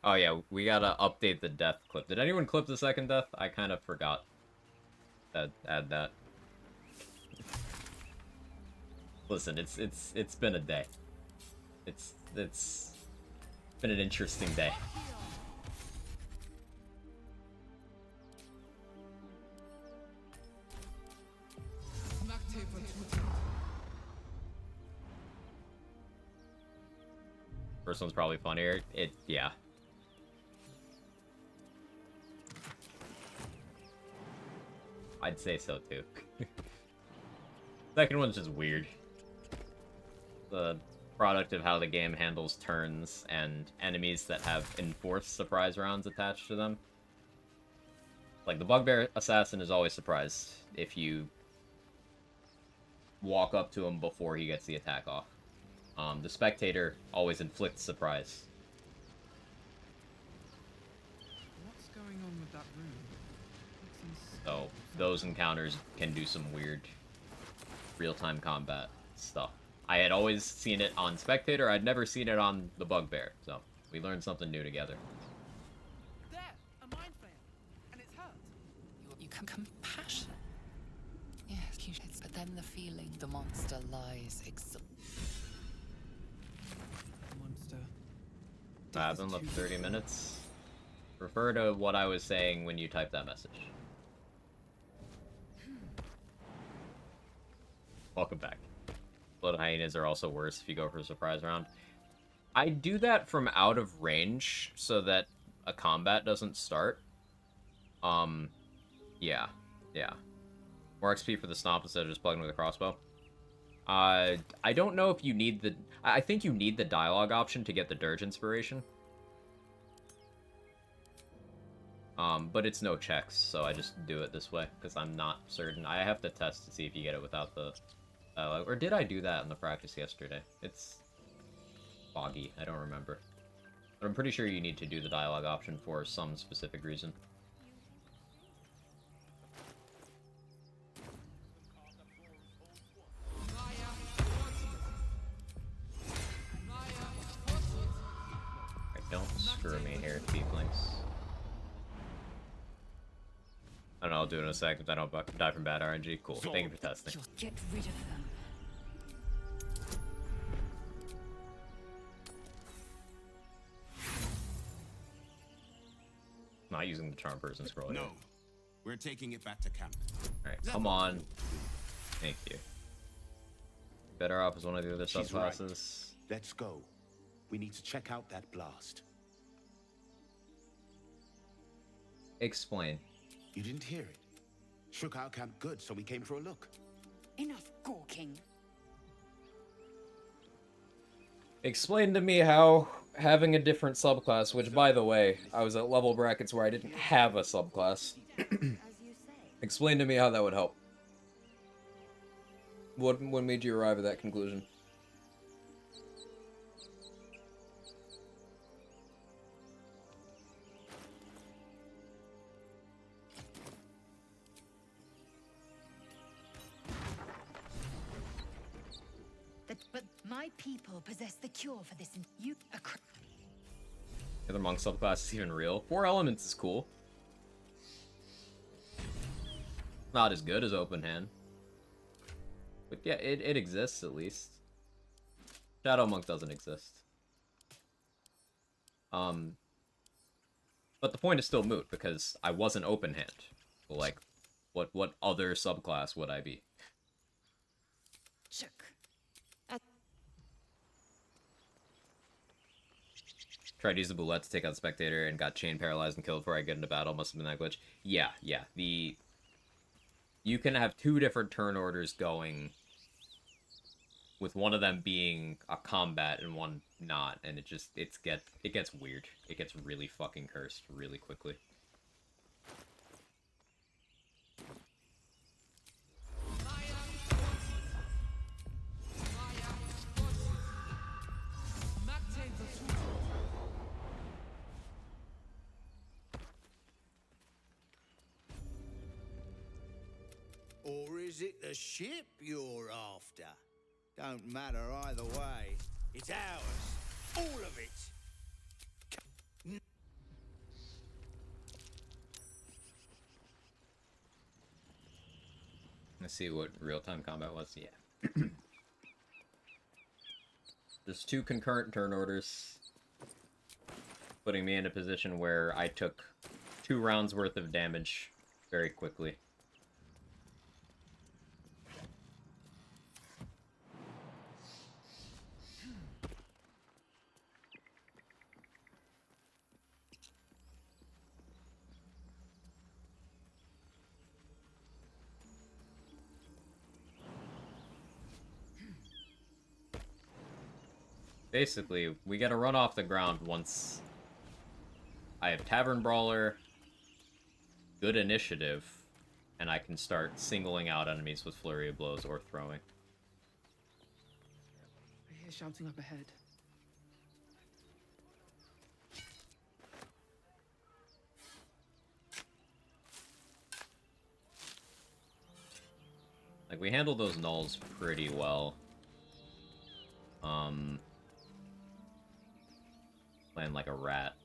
Speaker 1: Oh yeah, we gotta update the death clip. Did anyone clip the second death? I kind of forgot to add that. Listen, it's been a day. It's been an interesting day. First one's probably funnier. Yeah. I'd say so too. Second one's just weird. The product of how the game handles turns and enemies that have enforced surprise rounds attached to them. Like, the Bugbear Assassin is always surprised if you walk up to him before he gets the attack off. The Spectator always inflicts surprise.
Speaker 8: What's going on with that room?
Speaker 1: So, those encounters can do some weird real-time combat stuff. I had always seen it on Spectator, I'd never seen it on the Bugbear, so we learned something new together.
Speaker 22: There, a mind flare, and it's hurt.
Speaker 4: You can compassion. Yes, but then the feeling the monster lies
Speaker 8: Monster.
Speaker 1: I've been left 30 minutes. Refer to what I was saying when you typed that message. Welcome back. Blood hyenas are also worse if you go for a surprise round. I do that from out of range so that a combat doesn't start. Yeah. More XP for the stomp instead of just plugging with a crossbow. I don't know if you need the... I think you need the dialogue option to get the Dirge inspiration. But it's no checks, so I just do it this way, because I'm not certain. I have to test to see if you get it without the dialogue. Or did I do that in the practice yesterday? It's foggy, I don't remember. But I'm pretty sure you need to do the dialogue option for some specific reason. Don't screw me here, tieflings. I don't know, I'll do it in a sec if I don't die from bad RNG. Cool, thank you for testing.
Speaker 20: Get rid of them.
Speaker 1: Not using the charm person scroll
Speaker 12: No,
Speaker 1: here.
Speaker 12: we're taking it back to camp.
Speaker 1: Alright, come on. Thank you. Better off as one of the other
Speaker 17: She's right.
Speaker 1: subclasses.
Speaker 17: Let's go. We need to check out that blast.
Speaker 1: Explain.
Speaker 17: You didn't hear it. Shook our camp good, so we came for a look.
Speaker 20: Enough gawking.
Speaker 1: Explain to me how having a different subclass, which by the way, I was at level brackets where I didn't have a subclass. Explain to me how that would help. What made you arrive at that conclusion?
Speaker 20: But my people possess the cure for this. You
Speaker 1: Other monk subclass is even real. 4 elements is cool. Not as good as open hand. But yeah, it exists at least. Shadow Monk doesn't exist. But the point is still moot because I wasn't open hand. Like, what other subclass would I be?
Speaker 20: Check.
Speaker 1: Tried to use the boulette to take out the Spectator and got chain paralyzed and killed before I get into battle. Must have been that glitch. Yeah. You can have 2 different turn orders going, with one of them being a combat and one not, and it gets weird. It gets really fucking cursed really quickly.
Speaker 12: Or is it the ship you're after? Don't matter either way. It's ours. All of it.
Speaker 1: Let's see what real-time combat was. Yeah. There's 2 concurrent turn orders, putting me in a position where I took 2 rounds worth of damage very quickly. basically, we get a run off the ground once I have Tavern Brawler, good initiative, and I can start singling out enemies with Flurry of Blows or throwing.
Speaker 8: I hear shouting up ahead.
Speaker 1: Like, we handle those nulls pretty well. Playing like a rat.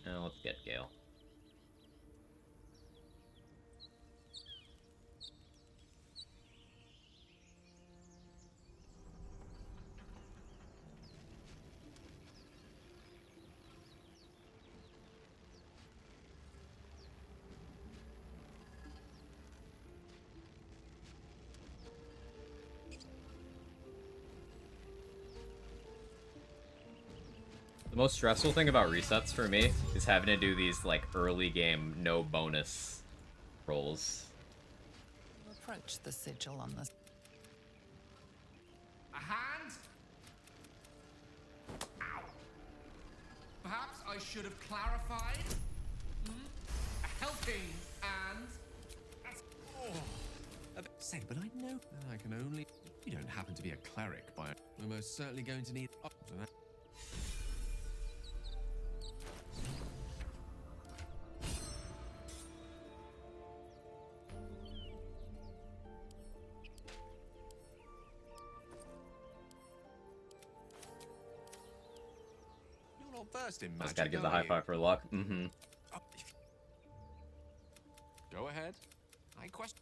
Speaker 1: Now let's get Gale. The most stressful thing about resets for me is having to do these, like, early game, no bonus rolls.
Speaker 4: Approach the sigil on the...
Speaker 9: A hand? Ow. Perhaps I should have clarified? A helping and... Say, but I know I can only... You don't happen to be a cleric, but we're most certainly going to need... First in
Speaker 1: I just gotta give the high five for luck. Mm-hmm.
Speaker 9: Go ahead. I question.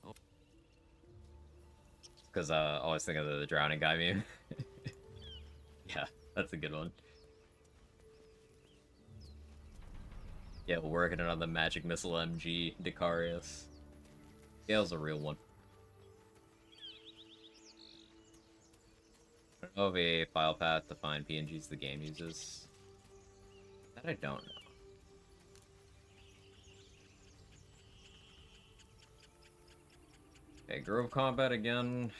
Speaker 1: Because I always think of the drowning guy meme. Yeah, that's a good one. Yeah, we're working on the Magic Missile MG Dicarius. Gale's a real one. I don't know of a file path to find PNGs the game uses. That I don't know. Okay, Grove Combat again.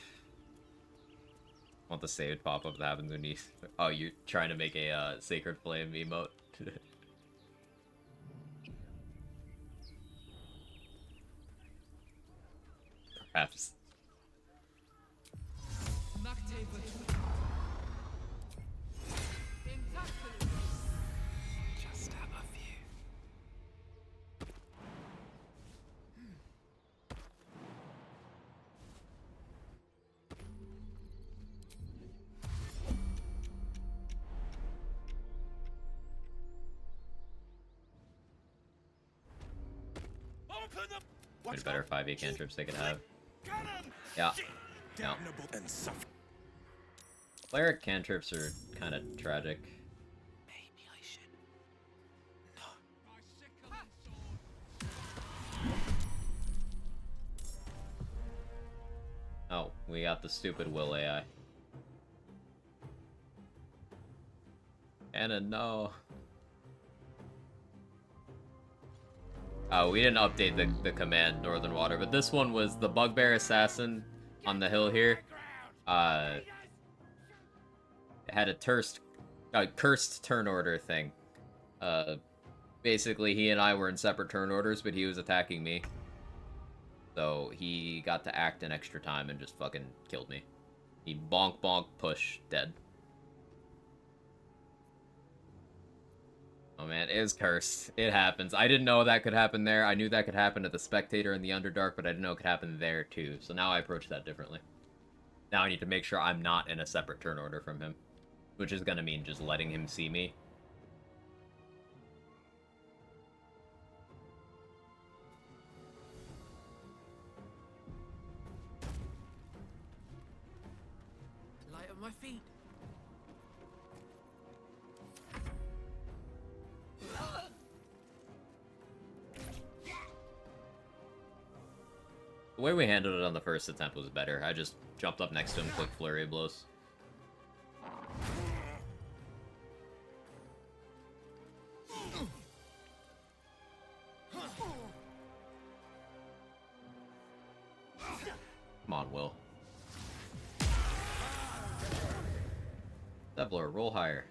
Speaker 1: Want the saved pop-up that happens when you... Oh, you're trying to make a Sacred Flame emote. Perhaps.
Speaker 8: Just have a few.
Speaker 1: Much better 5e cantrips they could have. Yeah. No. Cleric cantrips are kind of tragic.
Speaker 8: Maybe I should.
Speaker 1: Oh, we got the stupid Will AI. Anna, no. Oh, we didn't update the command Northern Water, but this one was the Bugbear Assassin on the hill here. It had a cursed turn order thing. Basically, he and I were in separate turn orders, but he was attacking me. So he got to act an extra time and just fucking killed me. He bonk bonk push dead. Oh man, it is cursed. It happens. I didn't know that could happen there. I knew that could happen at the Spectator in the Underdark, but I didn't know it could happen there too. So now I approach that differently. Now I need to make sure I'm not in a separate turn order from him. Which is gonna mean just letting him see me.
Speaker 8: Light on my feet.
Speaker 1: The way we handled it on the first attempt was better. I just jumped up next to him, quick flurry of blows. Come on, Will. Zevlor, roll higher.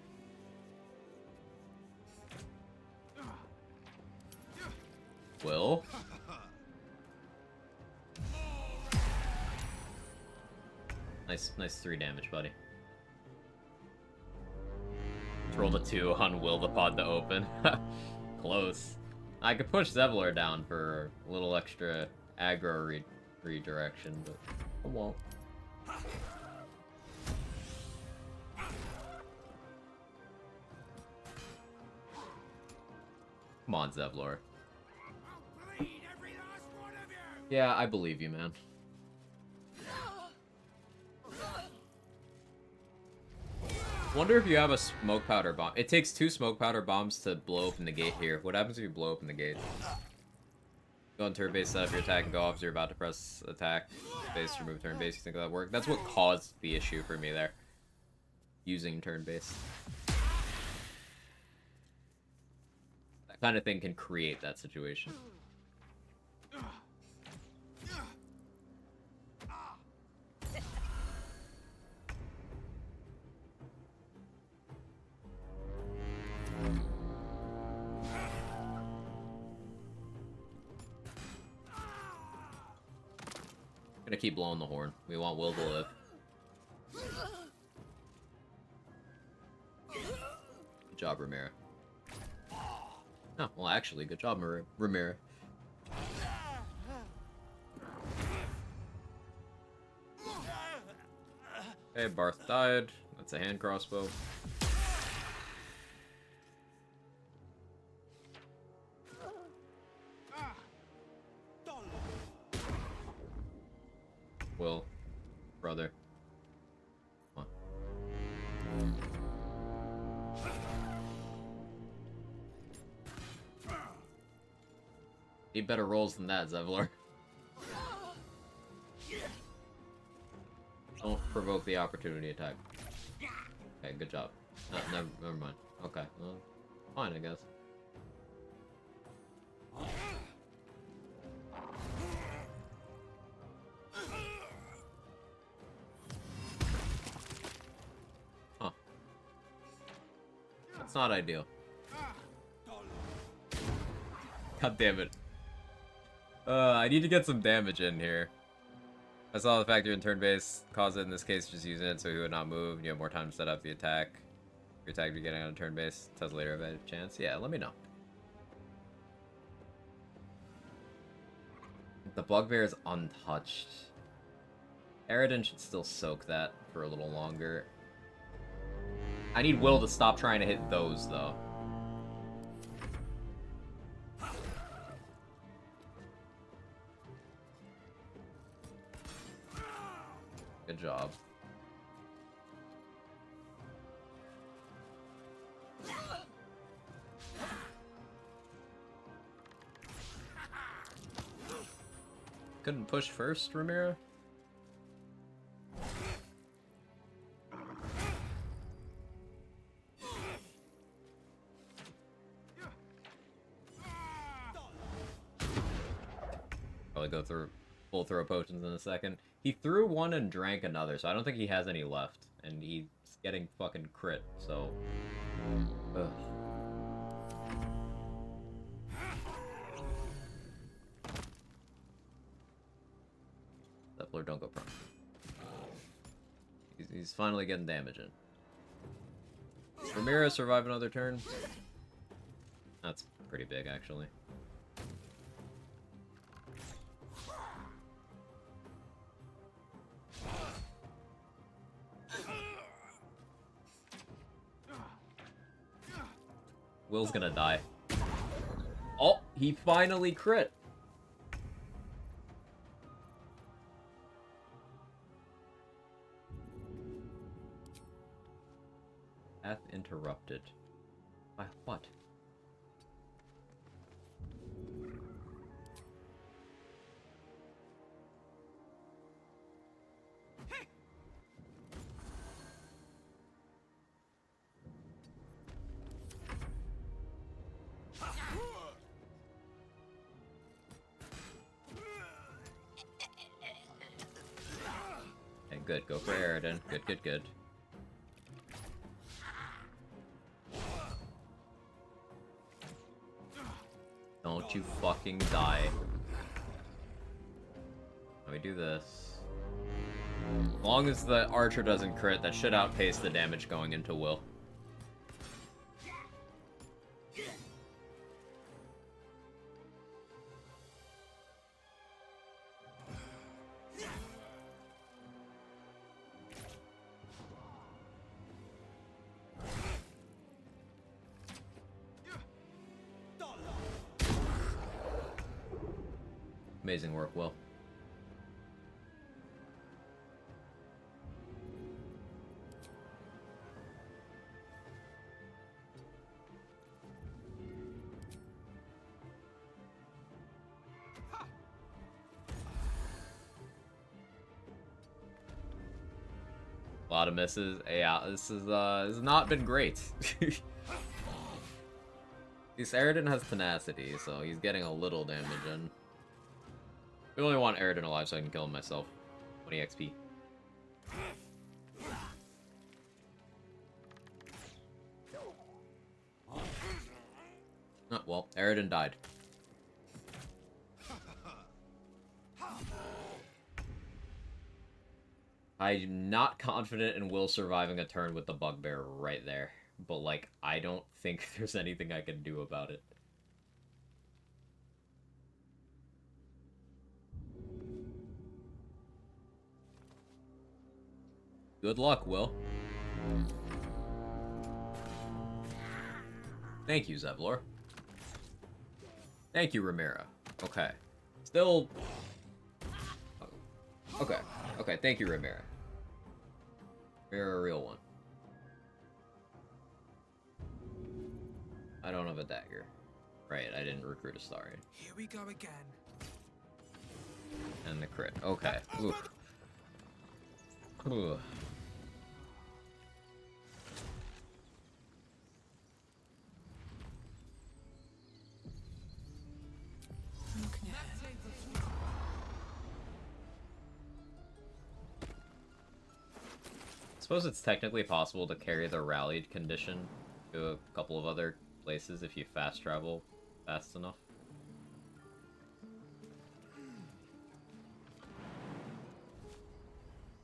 Speaker 1: Will? Nice 3 damage, buddy. Let's roll the 2 on Will the pod to open. Close. I could push Zevlor down for a little extra aggro redirection, but I won't. Come on, Zevlor. Yeah, I believe you, man. Wonder if you have a smoke powder bomb. It takes 2 smoke powder bombs to blow open the gate here. What happens if you blow open the gate? Go on turn base, set up your attack, and go off as you're about to press attack. Base, remove turn base. You think that'll work? That's what caused the issue for me there. Using turn base. That kind of thing can create that situation. Gonna keep blowing the horn. We want Will to live. Good job, Ramira. Oh, well, actually, good job, Ramira. Okay, Barth died. That's a hand crossbow. Will, brother. Come on. Need better rolls than that, Zevlor. Don't provoke the opportunity attack. Okay, good job. Never mind. Okay, well, fine, I guess. Huh. That's not ideal. God damn it. I need to get some damage in here. I saw the fact you're in turn base. Cause it in this case, just using it so he would not move. You have more time to set up the attack. Your attack you're getting on a turn base. Tells later about a chance. Yeah, let me know. The bugbear is untouched. Aridin should still soak that for a little longer. I need Will to stop trying to hit those, though. Good job. Couldn't push first, Ramira? Probably go through full throw potions in a second. He threw one and drank another, so I don't think he has any left. And he's getting fucking crit, so... Ugh. Zevlor, don't go prone. He's finally getting damage in. Ramira survive another turn? That's pretty big, actually. Will's gonna die. Oh, he finally crit. Path interrupted. By what? Okay, good. Go for Aridin. Good, good, good. Don't you fucking die. Let me do this. As long as the archer doesn't crit, that should outpace the damage going into Will. Amazing work, Will. A lot of misses. Yeah, this has not been great. This Aridin has tenacity, so he's getting a little damage in. We only want Aridin alive so I can kill him myself. 20 XP. Oh, well, Aridin died. I'm not confident in Will surviving a turn with the Bugbear right there. But, like, I don't think there's anything I can do about it. Good luck, Will. Thank you, Zevlor. Thank you, Ramira. Okay. Still... Okay. Okay, thank you, Ramira. You're a real one. I don't have a dagger. Right, I didn't recruit Astarion.
Speaker 8: Here we go again.
Speaker 1: And the crit. Okay. Oof. Ooh. I suppose it's technically possible to carry the rallied condition to a couple of other places if you fast travel fast enough.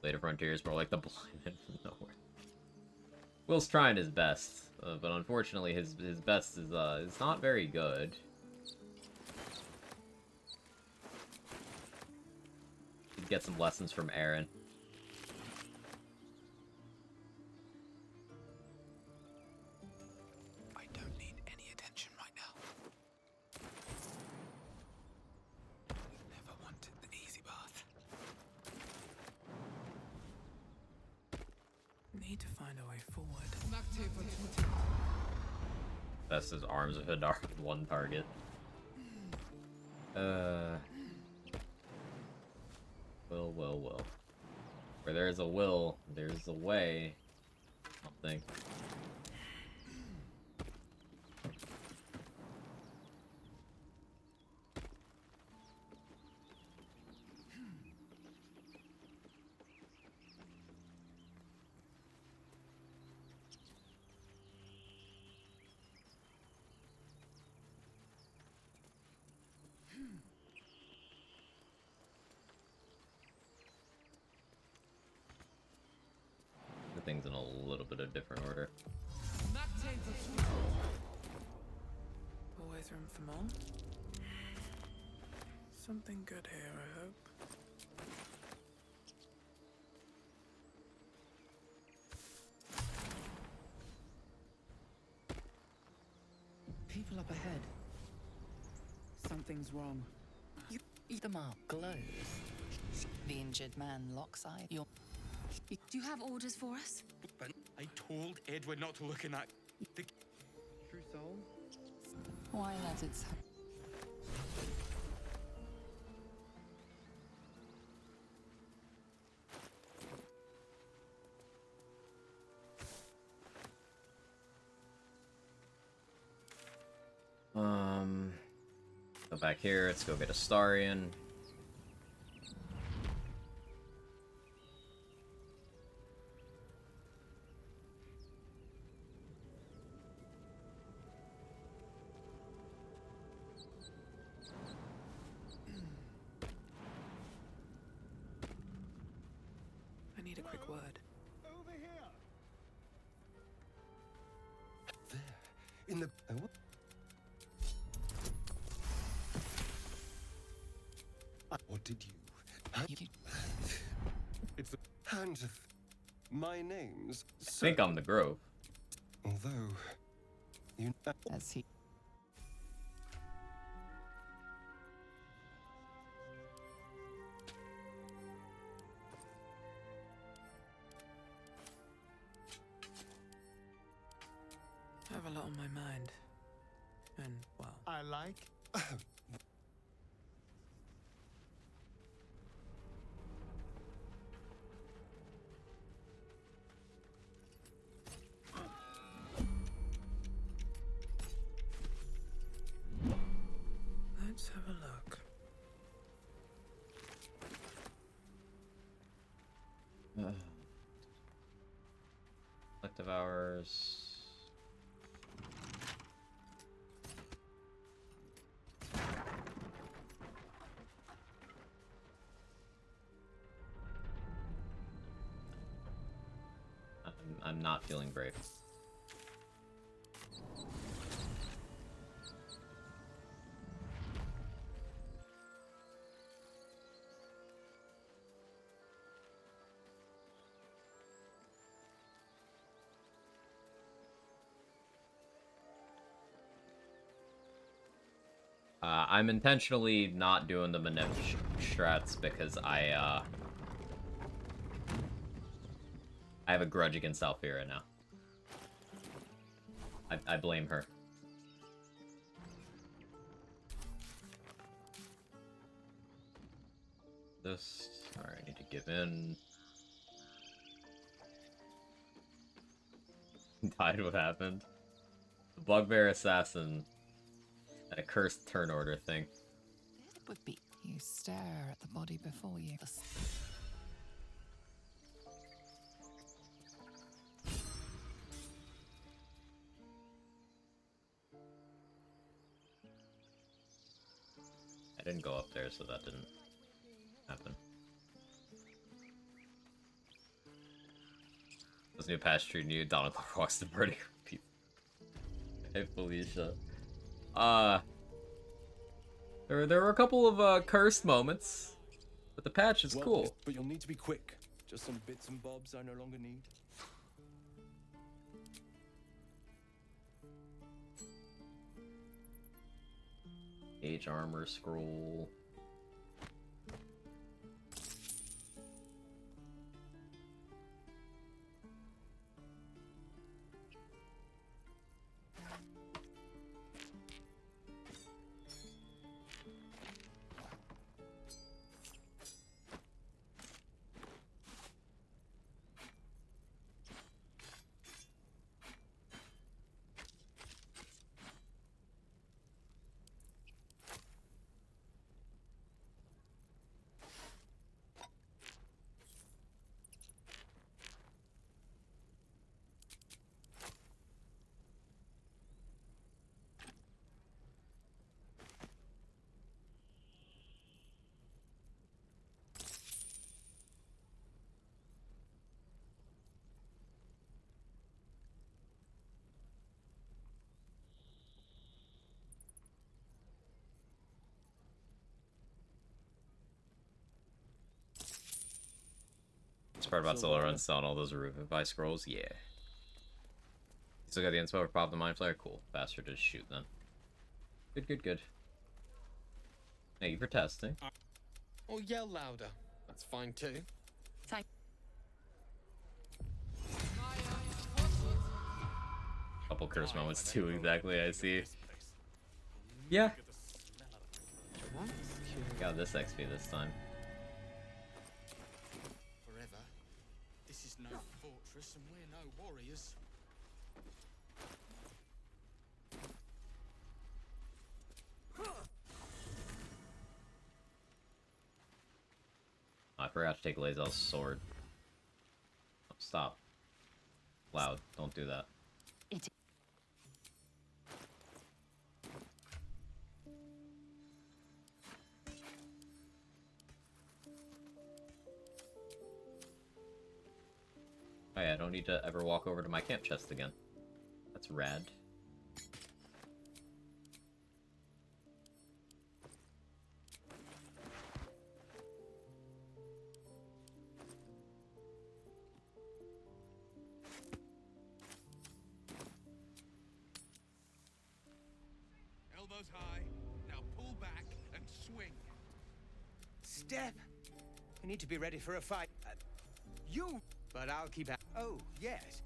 Speaker 1: Later Frontier is more like the blind man from nowhere. Will's trying his best, but unfortunately his best is not very good. He'd get some lessons from Aaron.
Speaker 8: Need to find a way forward.
Speaker 1: That's his arms of Hadar with one target. Will. Where there's a will, there's a way. Something. Things in a little bit of different order.
Speaker 8: Always room for more. Something good here, I hope.
Speaker 4: People up ahead. Something's wrong. The mark glows. The injured man locks eye.
Speaker 3: Do you have orders for us?
Speaker 11: I told Edward not to look in that. The true soul?
Speaker 4: Why let it
Speaker 1: Go back here, let's go get Astarion.
Speaker 8: quick word.
Speaker 2: Over here.
Speaker 17: There, in the. What did you? It's the hand of my name's.
Speaker 1: I think I'm the Grove.
Speaker 17: Although you.
Speaker 4: As he.
Speaker 8: I have a lot on my mind. And, well...
Speaker 17: I like...
Speaker 8: Let's have a look.
Speaker 1: Collective hours. I'm not feeling brave. I'm intentionally not doing the Manev strats because I have a grudge against Alfira now. I blame her. This... Alright, I need to give in. Died what happened? The Bugbear Assassin and a cursed turn order thing.
Speaker 4: It would be. You stare at the body before you.
Speaker 1: I didn't go up there, so that didn't happen. This new patch treating you, Donald walks the birdie people. Hey, Felicia. There were a couple of cursed moments, but the patch is cool.
Speaker 17: But you'll need to be quick. Just some bits and bobs I no longer need.
Speaker 1: Age armor scroll. Part about Solar and selling all those Revivify scrolls? Yeah. You still got the inspo for Pop the Mind Flare? Cool. Faster to shoot then. Good. Thank you for testing.
Speaker 9: Or yell louder. That's fine too.
Speaker 20: Thank.
Speaker 1: Couple curse moments too, exactly, I see. Yeah. Got this XP this time.
Speaker 11: No fortress, and we're no warriors.
Speaker 1: I forgot to take Lae'zel's sword. Oh, stop. Loud. Don't do that. Oh yeah, I don't need to ever walk over to my camp chest again. That's rad.
Speaker 9: Elbows high. Now pull back and swing.
Speaker 10: Step. I need to be ready for a fight. You. But I'll keep. Oh yes.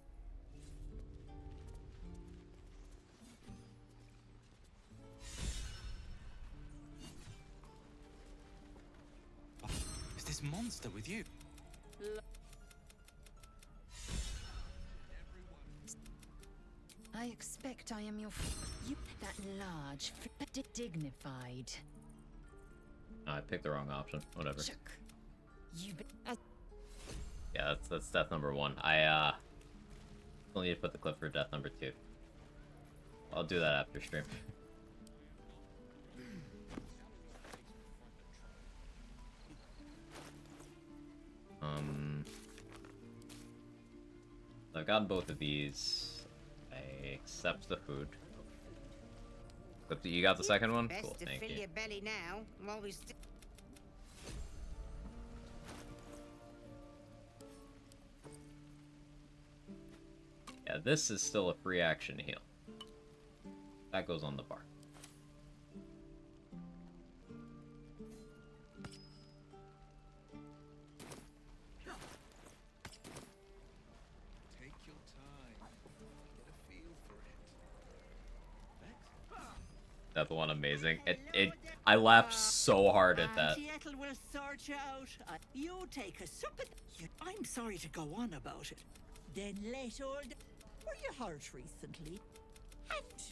Speaker 15: Is this monster with you?
Speaker 6: I expect I am your. You that large, dignified.
Speaker 1: I picked the wrong option. Whatever.
Speaker 6: You.
Speaker 1: Yeah, that's death number 1. I still need to put the clip for death number 2. I'll do that after stream. I've gotten both of these. I accept the food. But you got the second one?
Speaker 6: Best
Speaker 1: Cool,
Speaker 6: to
Speaker 1: thank
Speaker 6: fill
Speaker 1: you.
Speaker 6: your belly now, while we
Speaker 1: Yeah, this is still a free action heal. That goes on the bar.
Speaker 9: Take your time. Get a feel for it.
Speaker 1: That one amazing. I laughed so hard at that.
Speaker 22: Auntie Ethel will sort you out. You take a sup at... I'm sorry to go on about it. Then let old... Were you hurt recently? And...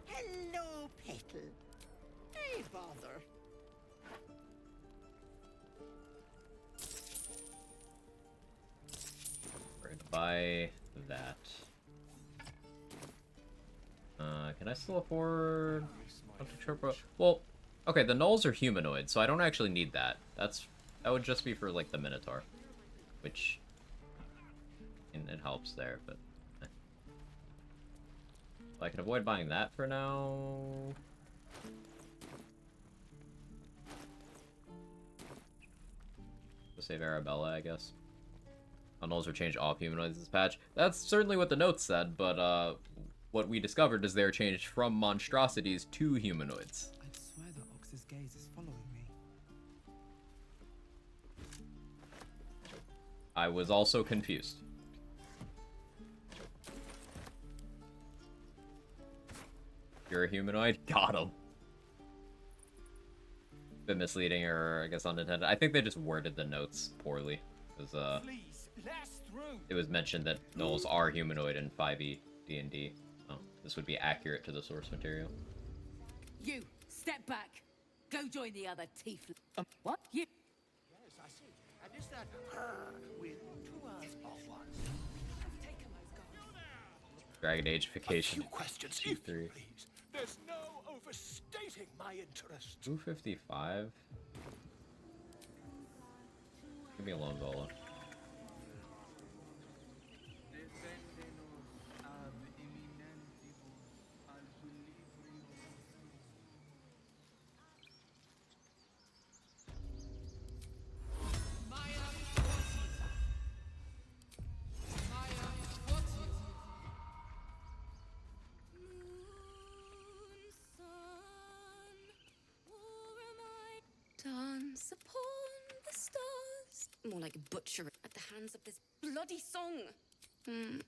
Speaker 22: Hello, Petal. Hey, bother.
Speaker 1: We're gonna buy that. Can I still afford Well, okay, the Gnolls are humanoid, so I don't actually need that. That would just be for like the Minotaur, which it helps there, but I can avoid buying that for now. To save Arabella, I guess. Gnolls are changed off humanoids this patch. That's certainly what the notes said, but what we discovered is they're changed from monstrosities to humanoids.
Speaker 8: I swear that Ox's gaze is following me.
Speaker 1: I was also confused. You're a humanoid? Got him. Bit misleading, or I guess unintended. I think they just worded the notes poorly. Because, it was mentioned that Gnolls are humanoid in 5e D&D. Oh, this would be accurate to the source material.
Speaker 6: You step back. Go join the other tiefling. What? You.
Speaker 12: Yes, I see. And is that with 2 R's or 1?
Speaker 1: Dragon Ageification.
Speaker 12: A few questions, if you please. There's no overstating my interest.
Speaker 1: 255? Give me a lone Vola.
Speaker 7: Dance upon the stars. More like butcher at the hands of this bloody song. Dance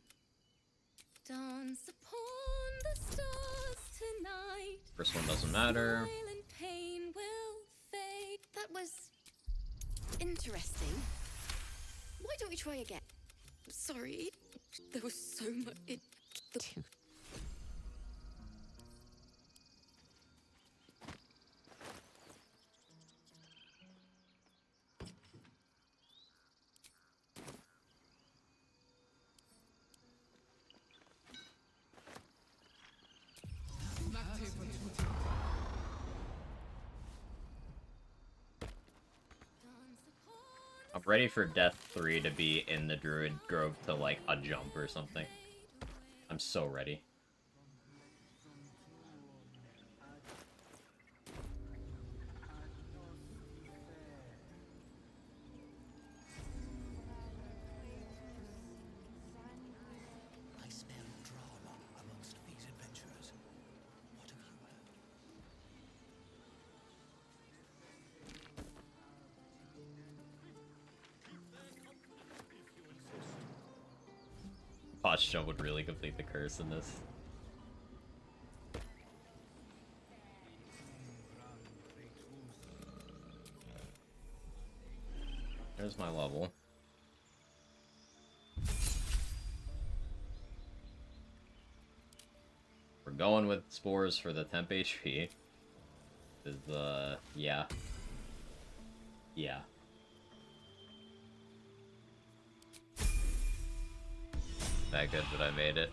Speaker 7: upon the stars tonight.
Speaker 1: First one doesn't matter.
Speaker 7: Smile and pain will fade. That was interesting. Why don't we try again? Sorry, there was so much.
Speaker 1: I'm ready for Death 3 to be in the Druid Grove to, like, a jump or something. I'm so ready.
Speaker 6: I smell drama amongst these adventurers. What have you heard?
Speaker 1: Potch jump would really complete the curse in this. There's my level. We're going with spores for the temp HP. Is yeah. Yeah. That good that I made it.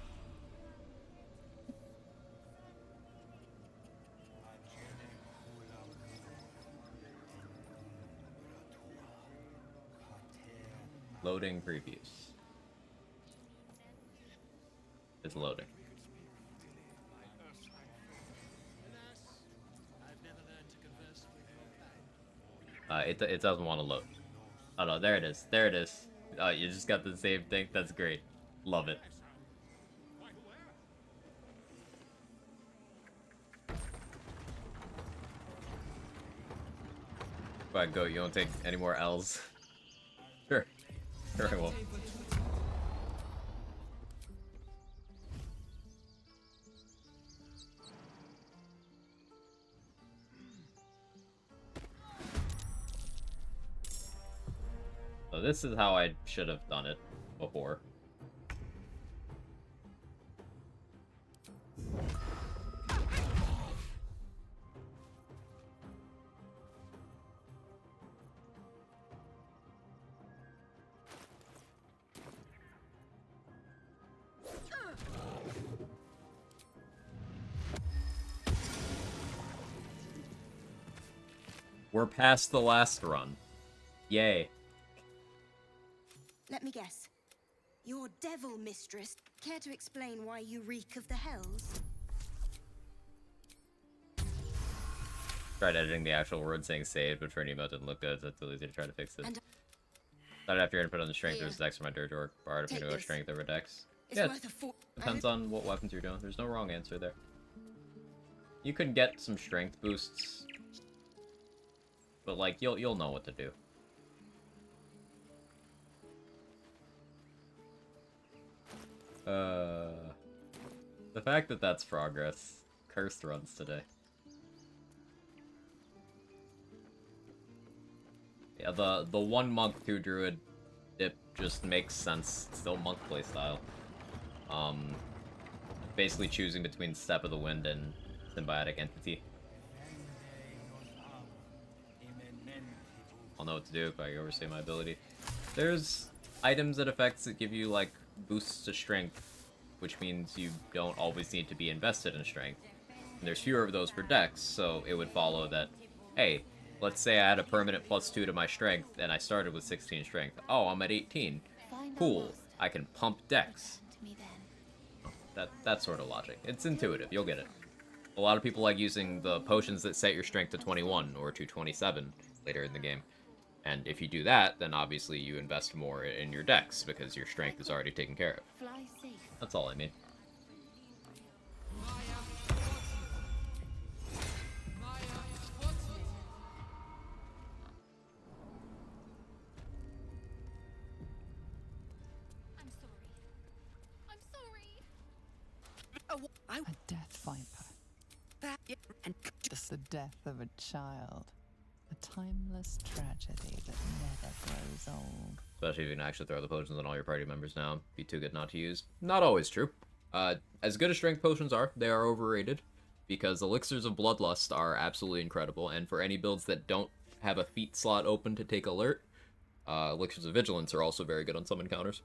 Speaker 1: Loading previews. It's loading. It doesn't want to load. Oh no, there it is. There it is. You just got the same thing. That's great. Love it. Go ahead, go. You don't take any more L's. Sure. Sure I will. So this is how I should have done it before. We're past the last run. Yay.
Speaker 14: Let me guess. Your devil mistress. Care to explain why you reek of the hells?
Speaker 1: Tried editing the actual word saying saved, but for an email didn't look good, so it's too easy to try to fix it. Thought after your input on the strength, there's Dex for my dirt or bar to go strength over Dex. Yeah, depends on what weapons you're doing. There's no wrong answer there. You could get some strength boosts, but like you'll know what to do. The fact that that's progress. Cursed runs today. Yeah, the 1 monk 2 druid dip just makes sense. It's still monk playstyle. Basically choosing between Step of the Wind and Symbiotic Entity. I'll know what to do if I overstay my ability. There's items and effects that give you like boosts to strength, which means you don't always need to be invested in strength. And there's fewer of those for Dex, so it would follow that, hey, let's say I had a permanent +2 to my strength, and I started with 16 strength. Oh, I'm at 18. Cool. I can pump Dex. That sort of logic. It's intuitive. You'll get it. A lot of people like using the potions that set your strength to 21 or to 27 later in the game. And if you do that, then obviously you invest more in your Dex, because your strength is already taken care of. That's all I mean.
Speaker 4: A death viper. Just the death of a child. A timeless tragedy that never grows old.
Speaker 1: Especially if you can actually throw the potions on all your party members now. Be too good not to use. Not always true. As good as strength potions are, they are overrated. Because elixirs of bloodlust are absolutely incredible. And for any builds that don't have a feat slot open to take alert, elixirs of vigilance are also very good on some encounters.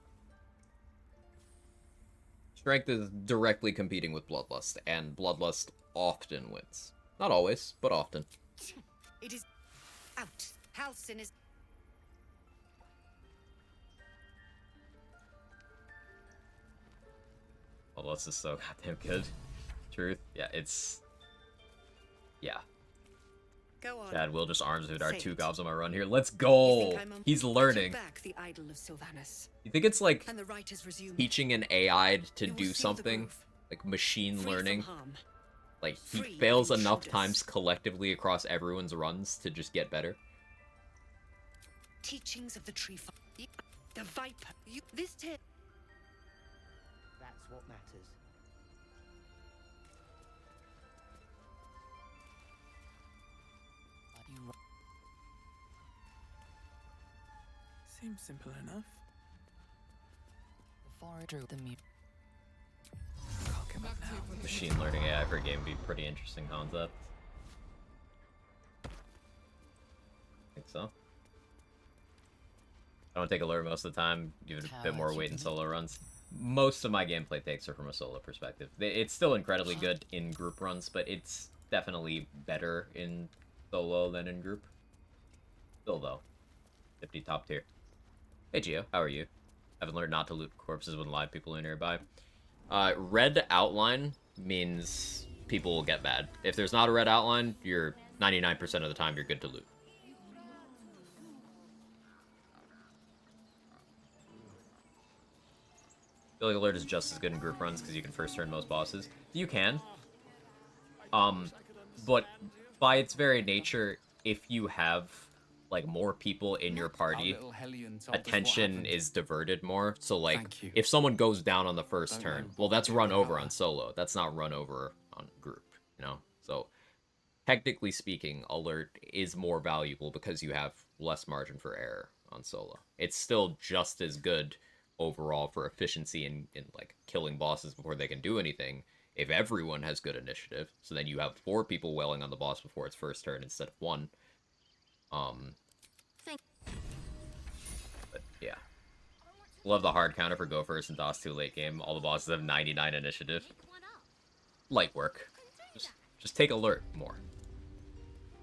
Speaker 1: Strength is directly competing with bloodlust, and bloodlust often wins. Not always, but often.
Speaker 13: It is out. Halcyon is...
Speaker 1: Bolas is so goddamn good. Truth. Yeah, it's... Yeah.
Speaker 13: Go on.
Speaker 1: Chad will just arms with our
Speaker 13: Say
Speaker 1: 2
Speaker 13: it.
Speaker 1: gobs on my run here. Let's
Speaker 13: You
Speaker 1: go!
Speaker 13: think I'm
Speaker 1: He's
Speaker 13: I took
Speaker 1: learning.
Speaker 13: back the idol of Sylvanas.
Speaker 1: You think it's like
Speaker 13: And the writers resumed.
Speaker 1: teaching an AI to
Speaker 13: You will
Speaker 1: do
Speaker 13: seal the
Speaker 1: something?
Speaker 13: grove.
Speaker 1: Like machine
Speaker 13: Free from
Speaker 1: learning?
Speaker 13: harm.
Speaker 1: Like, he
Speaker 13: Free of
Speaker 1: fails enough
Speaker 13: intruders.
Speaker 1: times collectively across everyone's runs to just get better.
Speaker 13: Teachings of the tree father. The viper. This tale.
Speaker 10: That's what matters.
Speaker 8: Seems simple enough.
Speaker 4: Before I drew the mute.
Speaker 1: Machine learning AI for a game would be a pretty interesting concept. Think so. I don't take alert most of the time, give it a bit more weight in solo runs. Most of my gameplay takes are from a solo perspective. It's still incredibly good in group runs, but it's definitely better in solo than in group. Still though, 50 top tier. Hey Gio, how are you? Haven't learned not to loot corpses when live people are nearby. Red outline means people will get bad. If there's not a red outline, you're 99% of the time you're good to loot. Billy Alert is just as good in group runs because you can first turn most bosses. You can. But by its very nature, if you have like more people in your party, attention is diverted more. So like, if someone goes down on the first turn, well, that's run over on solo. That's not run over on group, you know? So technically speaking, alert is more valuable because you have less margin for error on solo. It's still just as good overall for efficiency in like killing bosses before they can do anything if everyone has good initiative. So then you have 4 people wailing on the boss before its first turn instead of 1. But yeah, love the hard counter for go first and DOS 2 late game. All the bosses have 99 initiative. Light work. Just take alert more.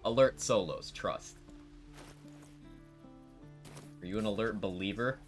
Speaker 1: Alert solos, trust. Are you an alert believer?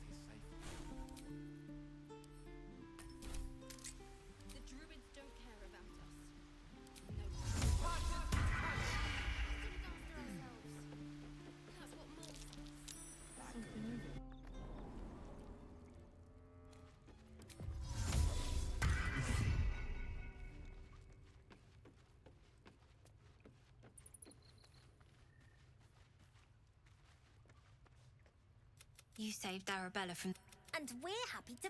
Speaker 3: You saved Arabella from...
Speaker 14: And we're happy to...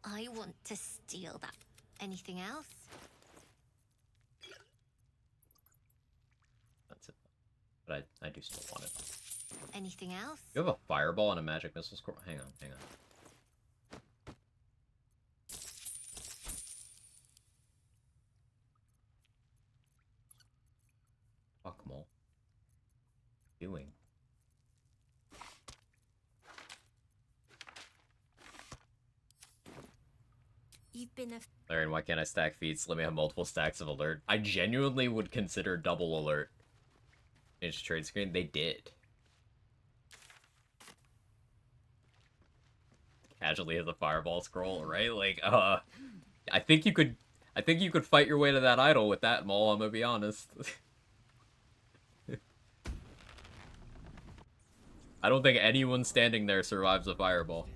Speaker 3: I want to steal that. Anything else?
Speaker 1: That's it. But I do still want it.
Speaker 3: Anything else?
Speaker 1: You have a fireball and a magic missile score? Hang on. Fuck, Mole. Doing?
Speaker 14: You've been a...
Speaker 1: Larry, why can't I stack feats? Let me have multiple stacks of alert. I genuinely would consider double alert. Change trade screen? They did. Casually as a fireball scroll, right? Like, I think you could fight your way to that idol with that, Mole, I'm gonna be honest. I don't think anyone standing there survives a fireball.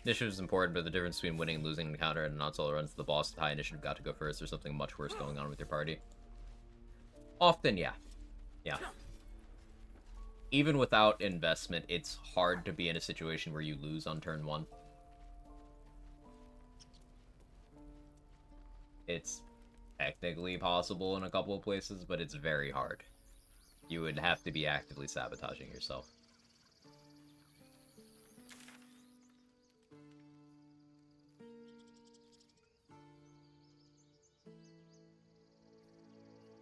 Speaker 1: Initiative is important, but the difference between winning and losing an encounter and non-solo runs, the boss with high initiative got to go first. There's something much worse going on with your party. Often, yeah. Yeah. Even without investment, it's hard to be in a situation where you lose on turn 1. It's technically possible in a couple of places, but it's very hard. You would have to be actively sabotaging yourself.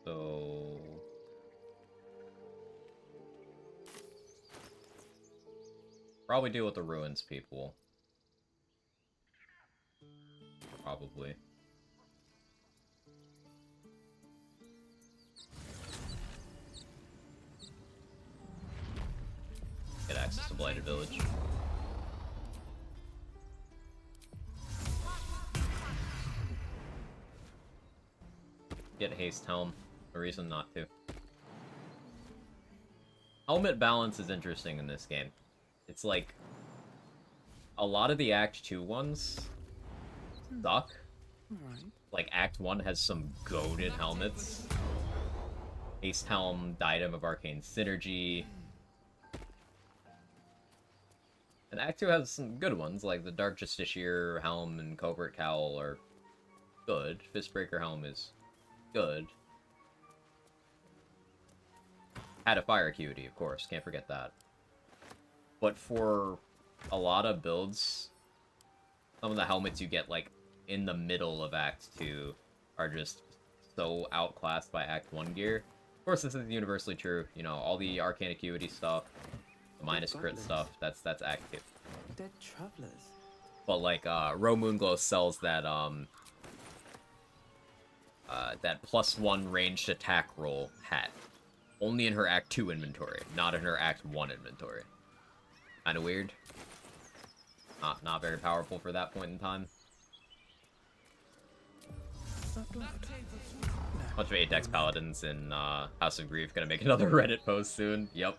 Speaker 1: So... probably deal with the ruins people. Probably. Get access to Blighted Village. Get Haste Helm. A reason not to. Helmet balance is interesting in this game. It's like a lot of the Act 2 ones suck.
Speaker 8: Alright.
Speaker 1: Like Act 1 has some goated helmets. Haste Helm, Diadem of Arcane Synergy. And Act 2 has some good ones, like the Dark Justiciar Helm and Covert Cowl are good. Fistbreaker Helm is good. Had a fire acuity, of course, can't forget that. But for a lot of builds, some of the helmets you get like in the middle of Act 2 are just so outclassed by Act 1 gear. Of course, this is universally true. You know, all the Arcane Acuity stuff, the minus crit stuff, that's Act 2.
Speaker 8: Dead travelers.
Speaker 1: But like, Ro Moonglow sells that, that +1 ranged attack roll hat. Only in her Act 2 inventory, not in her Act 1 inventory. Kinda weird. Not very powerful for that point in time. Bunch of Adex Paladins in House of Grief gonna make another Reddit post soon. Yep.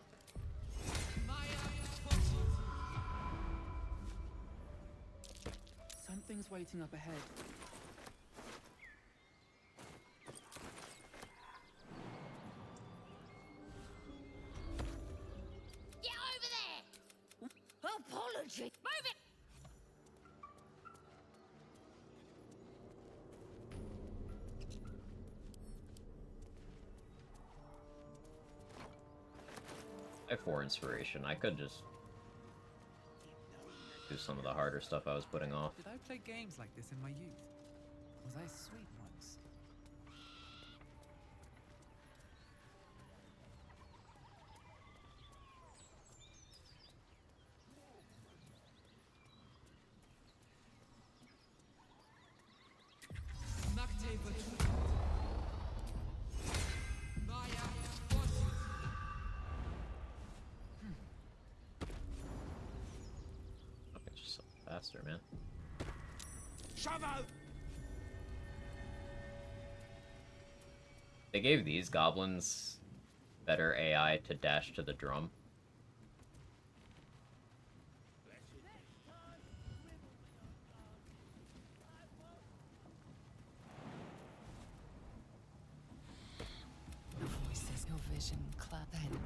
Speaker 8: Something's waiting up ahead.
Speaker 6: Get over there! Apology! Move it!
Speaker 1: I have 4 inspiration. I could just do some of the harder stuff I was putting off.
Speaker 8: Did I play games like this in my youth? Was I sweet once?
Speaker 1: It's just so faster, man.
Speaker 12: Shavo!
Speaker 1: They gave these goblins better AI to dash to the drum.
Speaker 4: The voices, your vision, then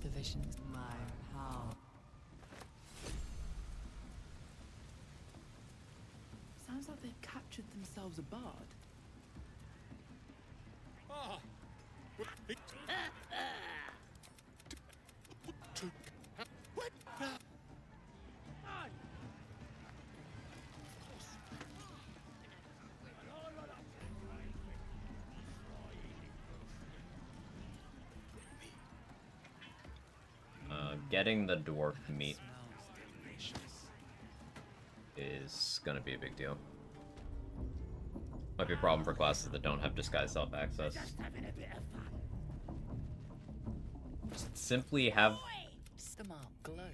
Speaker 4: the visions, my power.
Speaker 8: Sounds like they've captured themselves a bard.
Speaker 11: Ah!
Speaker 1: Getting the dwarf meat is gonna be a big deal. Might be a problem for classes that don't have disguise self-access. Simply have...
Speaker 13: The mark glows.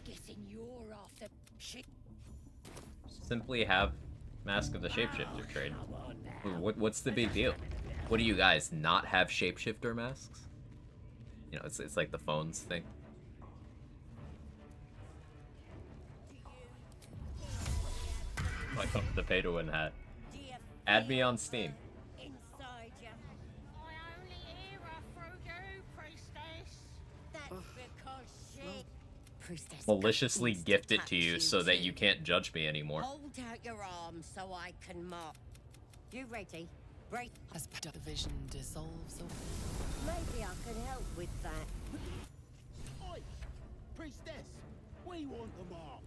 Speaker 6: Guessing you're after shit.
Speaker 1: Simply have Mask of the Shapeshifter trade. What's the big deal? What do you guys not have shapeshifter masks? You know, it's like the phones thing. I got the pay-to-win hat. Add me on Steam.
Speaker 6: Inside you. I only hear her through you, priestess. That's because she... Priestess.
Speaker 1: Maliciously gift it to you so that you can't judge me anymore.
Speaker 6: Hold out your arms so I can mark. You ready? Break.
Speaker 4: As the vision dissolves away.
Speaker 6: Maybe I can help with that.
Speaker 12: Oi! Priestess! We want the mark.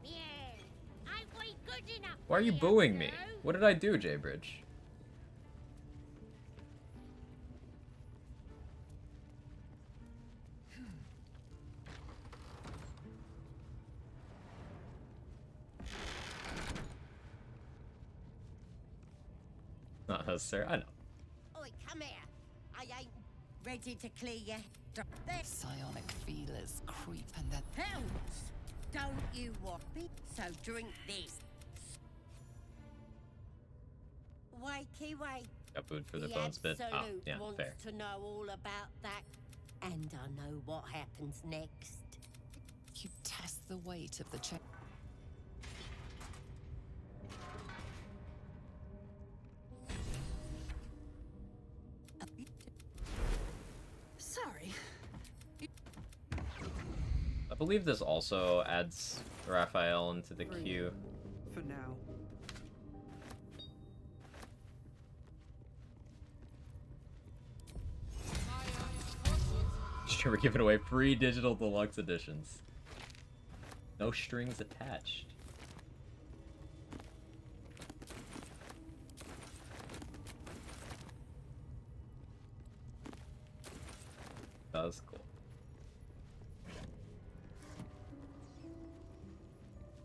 Speaker 6: Yeah. Ain't we good enough?
Speaker 1: Why are you booing me? What did I do, J-Bridge? Not necessary, I know.
Speaker 6: Oi, come here. I ain't Ready to clear your
Speaker 4: Psionic feelers creep and that
Speaker 6: Hells! Don't you want me? So drink this. Wakey wake.
Speaker 1: Got food for the
Speaker 6: The
Speaker 1: bones bit. Ah,
Speaker 6: Absolute
Speaker 1: yeah,
Speaker 6: wants
Speaker 1: fair.
Speaker 6: to know all about that. And I know what happens next.
Speaker 4: you test the weight of the check.
Speaker 13: Sorry.
Speaker 1: I believe this also adds Raphael into the queue.
Speaker 8: For now.
Speaker 1: Sure, we're giving away free digital deluxe editions. No strings attached. That was cool.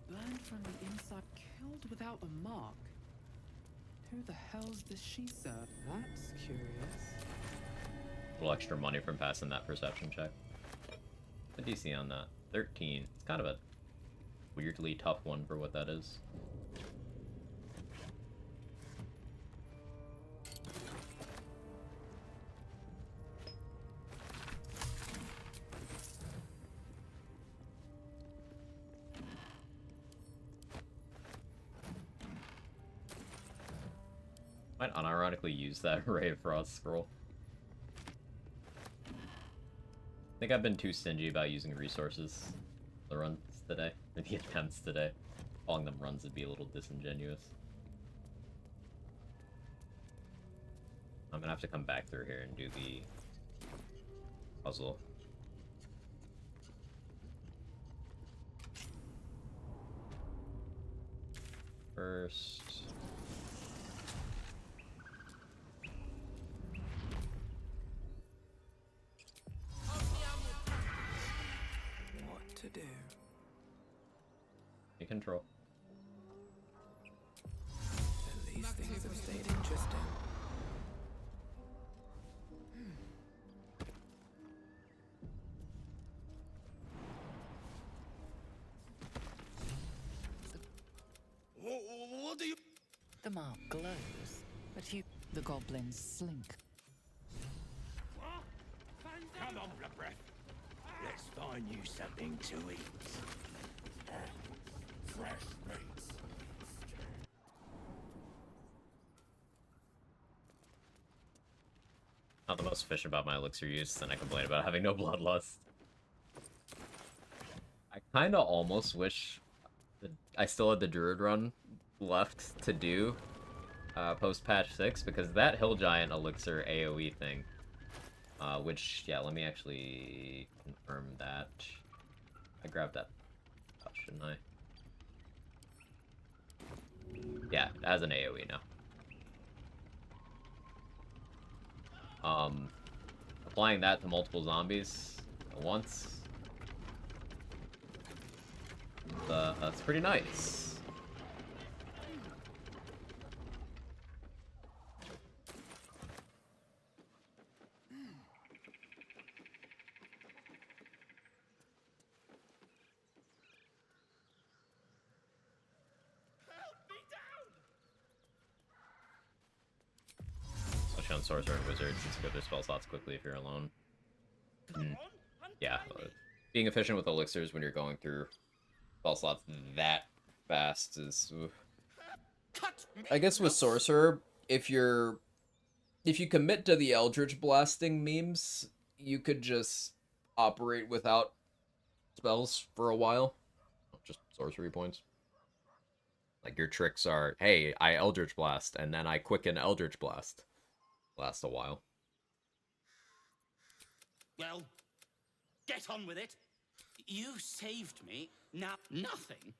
Speaker 8: Burned from the inside, killed without a mark. Who the hell's does she serve? That's curious.
Speaker 1: A little extra money from passing that perception check. The DC on that. 13. It's kind of a weirdly tough one for what that is. Might unironically use that Ray of Frost scroll. I think I've been too stingy about using resources the runs today, or the attempts today. Calling them runs would be a little disingenuous. I'm gonna have to come back through here and do the puzzle. First...
Speaker 8: What to do?
Speaker 1: Take control.
Speaker 8: At least things have stayed interesting.
Speaker 5: What do you...
Speaker 4: The mark glows, but the goblins slink.
Speaker 5: Come on, blood breath. Let's find you something to eat. Fresh meats.
Speaker 1: Not the most efficient about my elixir use, and I complain about having no bloodlust. I kind of almost wish that I still had the Druid run left to do post patch 6, because that Hill Giant elixir AoE thing, which, yeah, let me actually confirm that. I grabbed that out, shouldn't I? Yeah, it has an AoE now. Applying that to multiple zombies at once. That's pretty nice. Especially on Sorcerer and Wizard, since you go through spell slots quickly if you're alone. Yeah, being efficient with elixirs when you're going through spell slots that fast is... oof. I guess with Sorcerer, if you commit to the Eldritch Blasting memes, you could just operate without spells for a while. Just sorcery points. Like, your tricks are, hey, I Eldritch Blast, and then I quicken Eldritch Blast. Last a while.
Speaker 5: Well, get on with it. You saved me. Now, nothing.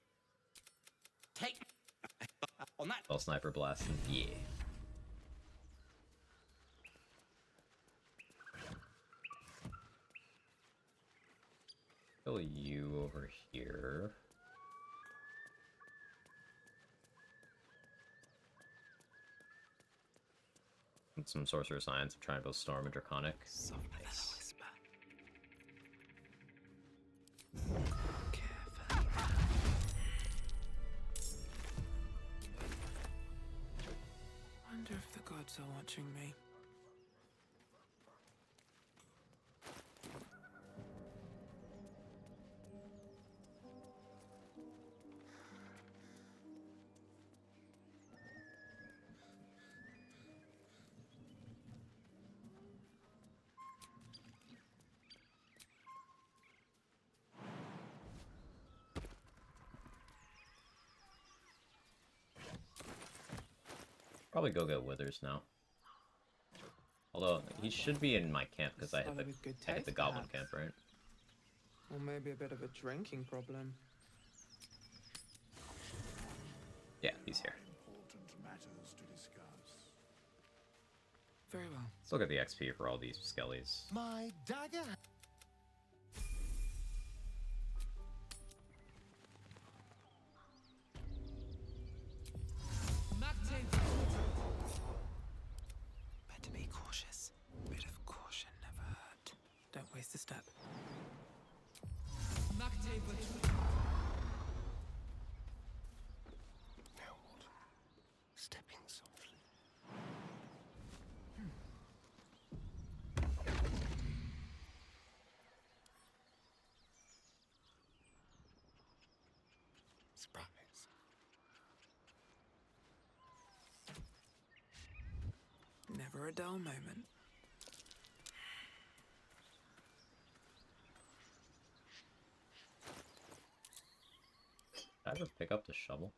Speaker 5: Take on that.
Speaker 1: Well, Sniper Blast, yeah. Kill you over here. Some sorcerer science. I'm trying to build storm and draconic. Nice.
Speaker 8: Wonder if the gods are watching me.
Speaker 1: Probably go get Withers now. Although he should be in my camp because I hit the goblin camp, right?
Speaker 8: Or maybe a bit of a drinking problem.
Speaker 1: Yeah, he's here.
Speaker 16: Important matters to discuss.
Speaker 8: Very well.
Speaker 1: Let's look at the XP for all these skellies.
Speaker 17: My dagger.
Speaker 8: Better be cautious. Bit of caution never hurt. Don't waste a step.
Speaker 17: Stepping softly. Surprise.
Speaker 8: Never a dull moment.
Speaker 1: Did I ever pick up the shovel?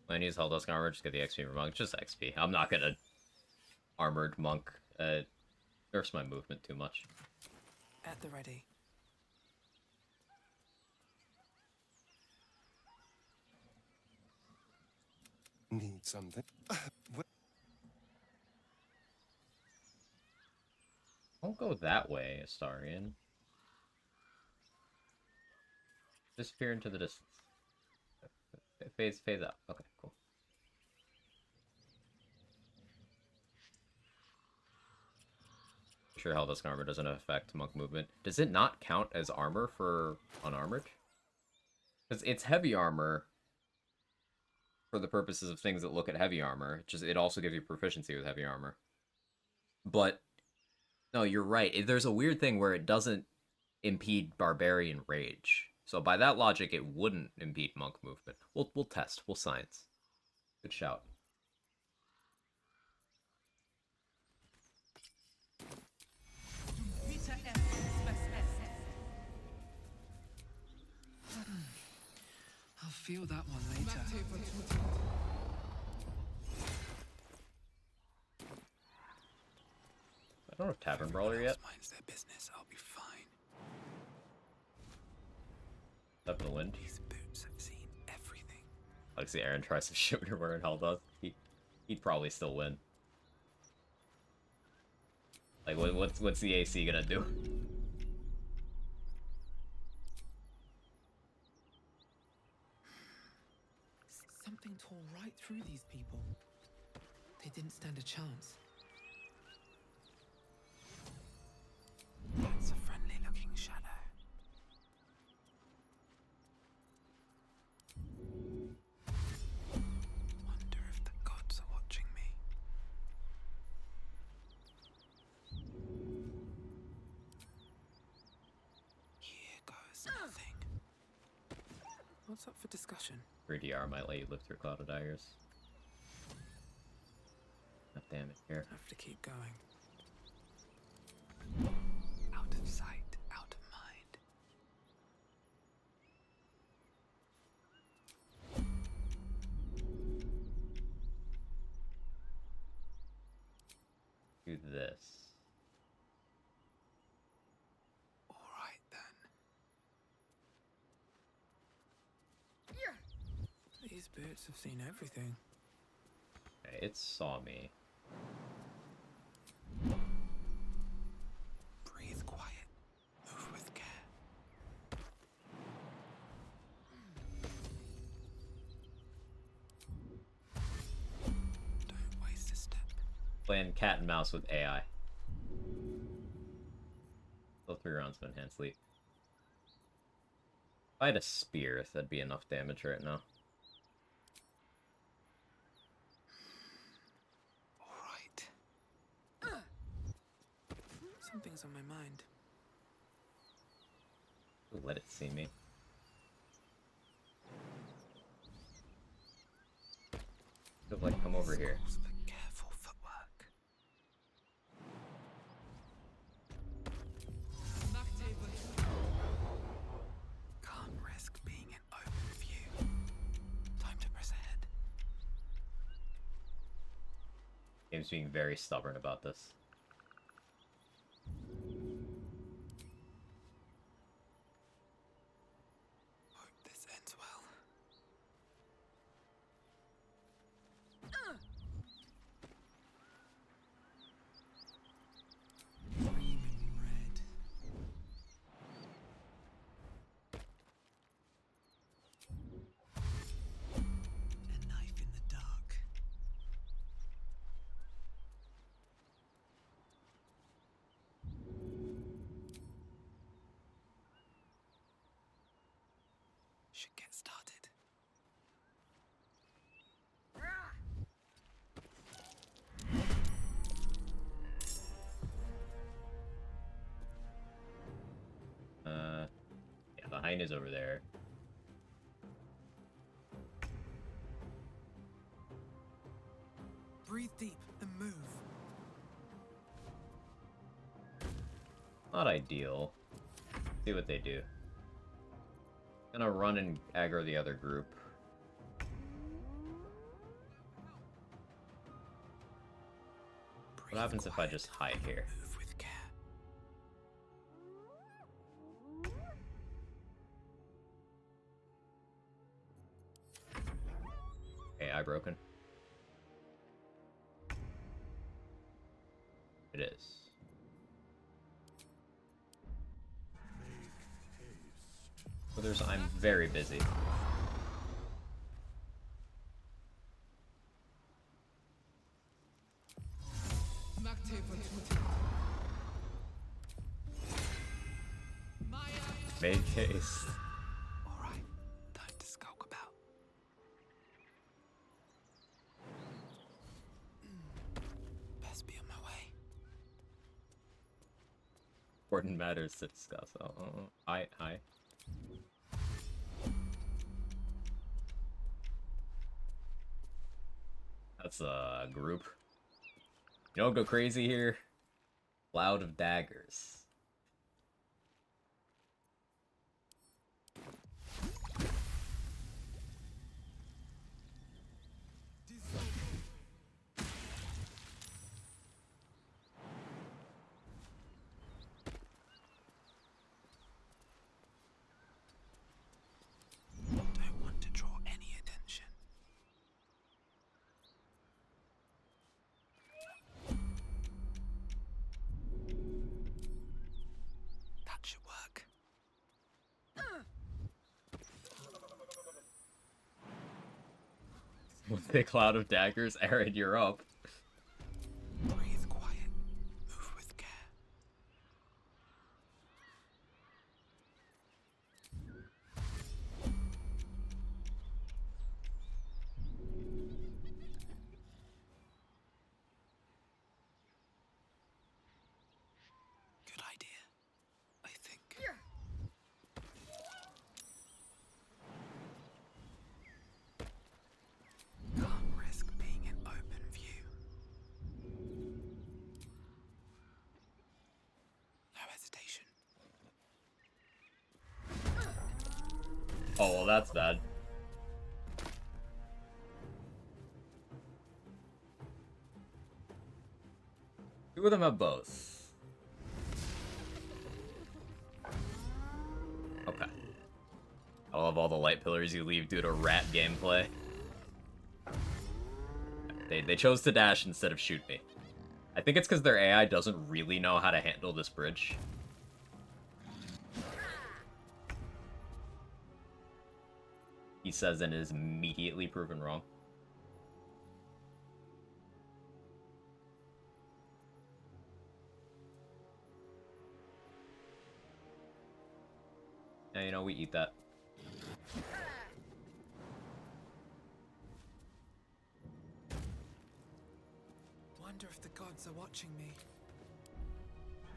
Speaker 1: When I use Helldusk armor, just get the XP from monk. Just XP. I'm not gonna armored monk. Nerfs my movement too much.
Speaker 8: At the ready.
Speaker 17: Need something?
Speaker 1: Don't go that way, Astarion. Disappear into the distance. Phase out. Okay, cool. Sure, Helldusk armor doesn't affect monk movement. Does it not count as armor for unarmored? Because it's heavy armor for the purposes of things that look at heavy armor. It also gives you proficiency with heavy armor. But no, you're right. There's a weird thing where it doesn't impede barbarian rage. So by that logic, it wouldn't impede monk movement. We'll test. We'll science. Good shout.
Speaker 8: I'll feel that one later.
Speaker 1: I don't have Tavern Brawler yet.
Speaker 8: Minds their business, I'll be fine.
Speaker 1: Up in the wind.
Speaker 8: These boots have seen everything.
Speaker 1: Like, see, Aaron tries to shoot her wearing Helldusk. He'd probably still win. Like, what's the AC gonna do?
Speaker 8: Something tore right through these people. They didn't stand a chance. That's a friendly-looking shadow. Wonder if the gods are watching me. Here goes nothing. What's up for discussion?
Speaker 1: 3DR might let you live through Cloud of Daggers. God damn it, here.
Speaker 8: Have to keep going. Out of sight, out of mind.
Speaker 1: Do this.
Speaker 8: All right then. These boots have seen everything.
Speaker 1: Okay, it saw me. Playing cat and mouse with AI. Still 3 rounds of enhanced leap. If I had a spear, that'd be enough damage right now.
Speaker 8: Alright. Something's on my mind.
Speaker 1: Let it see me. Should have, like, come over here.
Speaker 8: Careful footwork. Can't risk being in open view. Time to press ahead.
Speaker 1: Game's being very stubborn about this.
Speaker 8: Hope this ends well. A knife in the dark. Should get started.
Speaker 1: Yeah, the hyena's over there.
Speaker 8: Breathe deep and move.
Speaker 1: Not ideal. See what they do. Gonna run and aggro the other group. What happens if I just hide here?
Speaker 8: Move with care.
Speaker 1: AI broken. It is. So there's. I'm very busy. Make haste.
Speaker 8: Alright, time to skulk about. Best be on my way.
Speaker 1: Important matters to discuss. Hi. That's a group. You know what go crazy here? Cloud of daggers.
Speaker 8: Don't want to draw any attention. That should work.
Speaker 1: With the cloud of daggers, Aaron, you're up.
Speaker 8: Breathe quiet. Move with care. Good idea, I think. Can't risk being in open view. No hesitation.
Speaker 1: Oh, well, that's bad. Two of them have bows. Okay. I love all the light pillars you leave due to rat gameplay. They chose to dash instead of shoot me. I think it's because their AI doesn't really know how to handle this bridge. He says and is immediately proven wrong. Yeah, you know, we eat that.
Speaker 19: Wonder if the gods are watching me.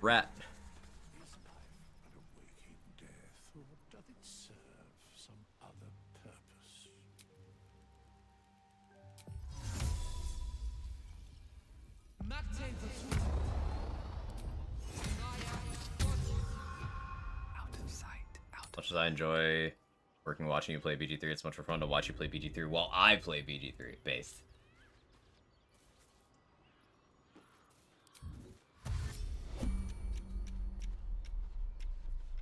Speaker 1: Rat.
Speaker 18: Is life but a waking death, or doth it serve some other purpose?
Speaker 8: Out of sight.
Speaker 1: Much as I enjoy working watching you play BG3, it's much more fun to watch you play BG3 while I play BG3 based.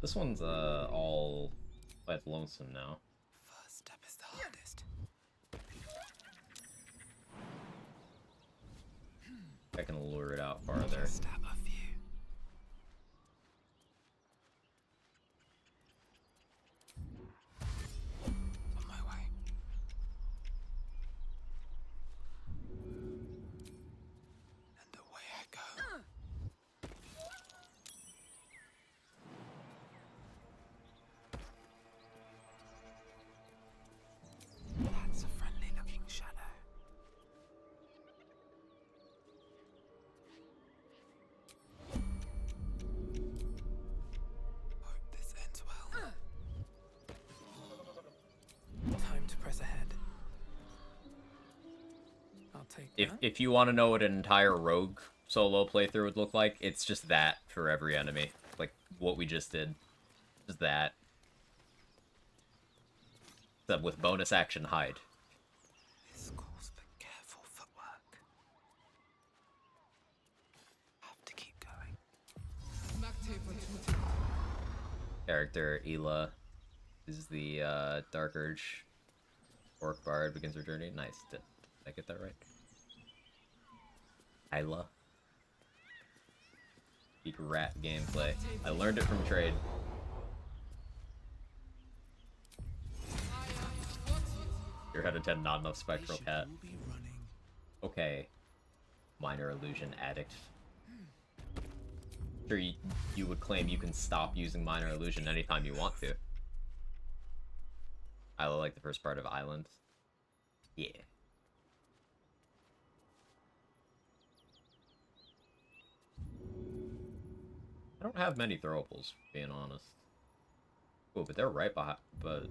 Speaker 1: This one's all quite lonesome now.
Speaker 8: First step is the hardest.
Speaker 1: I can lure it out farther.
Speaker 8: Just have a few. On my way. And away I go. That's a friendly looking shadow. Hope this ends well. Time to press ahead. I'll take
Speaker 1: If you want to know what an entire rogue solo playthrough would look like, it's just that for every enemy. Like what we just did. Just that. Except with bonus action hide.
Speaker 8: This calls for careful footwork. Have to keep going.
Speaker 1: Character Ela is the Dark Urge Orc Bard, begins her journey. Nice. Did I get that right? Ela. Peak rat gameplay. I learned it from trade. Your head of 10, not enough spectral cat. Okay. Minor illusion addict. Sure, you would claim you can stop using minor illusion anytime you want to. I like the first part of Island. Yeah. I don't have many throwables, being honest. Oh, but they're right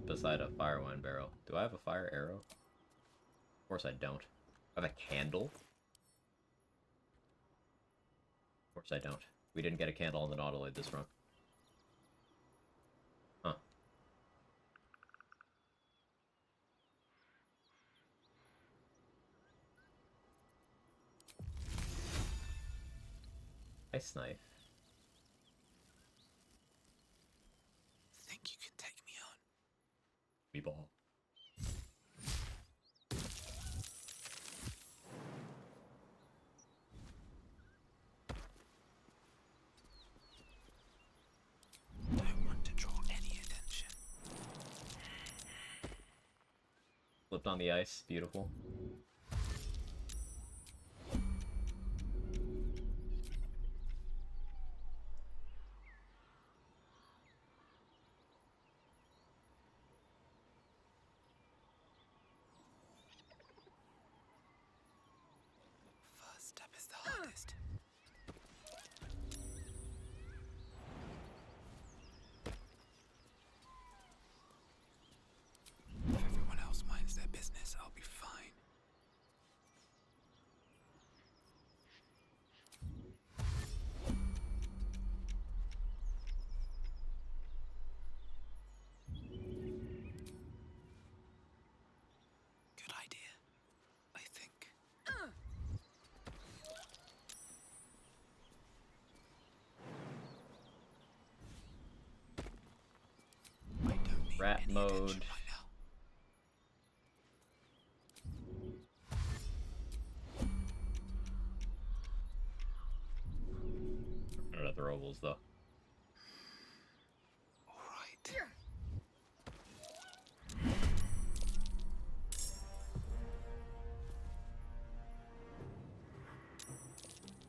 Speaker 1: beside a fire wine barrel. Do I have a fire arrow? Of course I don't. I have a candle? Of course I don't. We didn't get a candle on the Nautiloid this run. Huh. Ice knife.
Speaker 8: Think you can take me on?
Speaker 1: We ball.
Speaker 8: Don't want to draw any attention.
Speaker 1: Flipped on the ice. Beautiful.
Speaker 8: First step is the hardest. If everyone else minds their business, I'll be fine. Good idea, I think.
Speaker 1: Rat mode. I don't have the throwables though.
Speaker 8: Alright.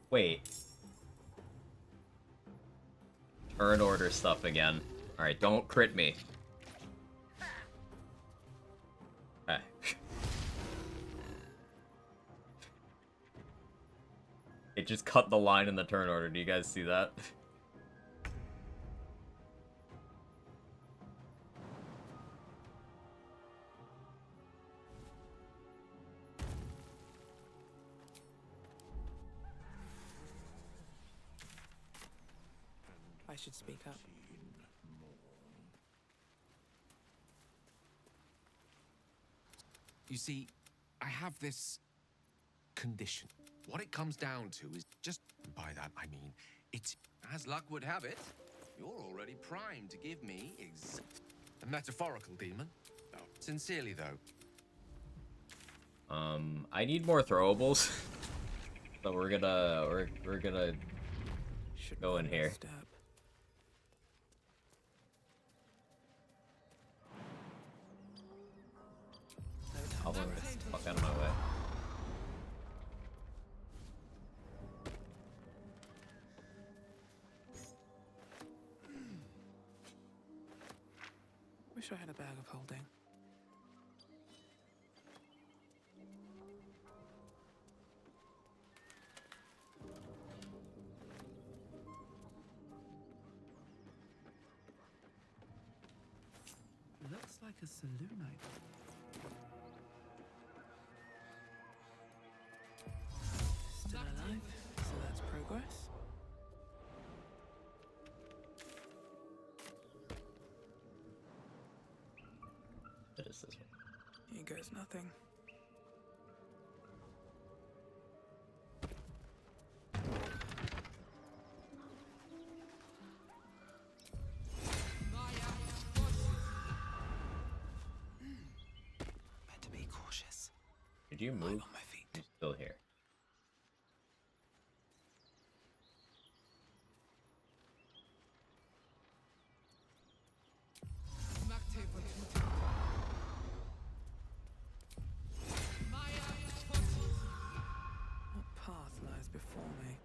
Speaker 1: Wait. Turn order stuff again. Alright, don't crit me. Hey. It just cut the line in the turn order. Do you guys see that?
Speaker 19: I should speak up.
Speaker 9: You see, I have this condition. What it comes down to is just, by that I mean, it's, as luck would have it, you're already primed to give me a metaphorical demon. Oh, sincerely, though.
Speaker 1: I need more throwables. So we're gonna go in here. I'll get the fuck out of my way.
Speaker 19: Wish I had a bag of holding. Looks like a saloon item. Still alive, so that's progress.
Speaker 1: What is this one?
Speaker 19: Here goes nothing. Better be cautious.
Speaker 1: Did you move? I'm still here.
Speaker 19: What path lies before me?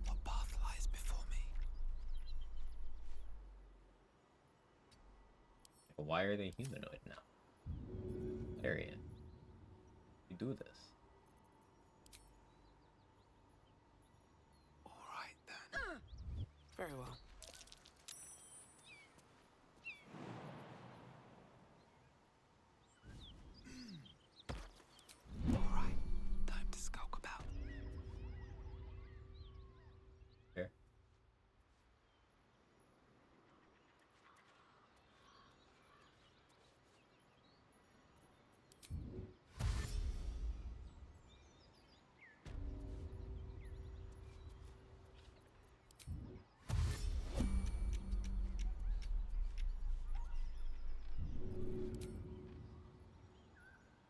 Speaker 19: What path lies before me?
Speaker 1: Why are they humanoid now? Arian, you do this.
Speaker 19: All right then. Very well. All right, time to skulk about.
Speaker 1: Here.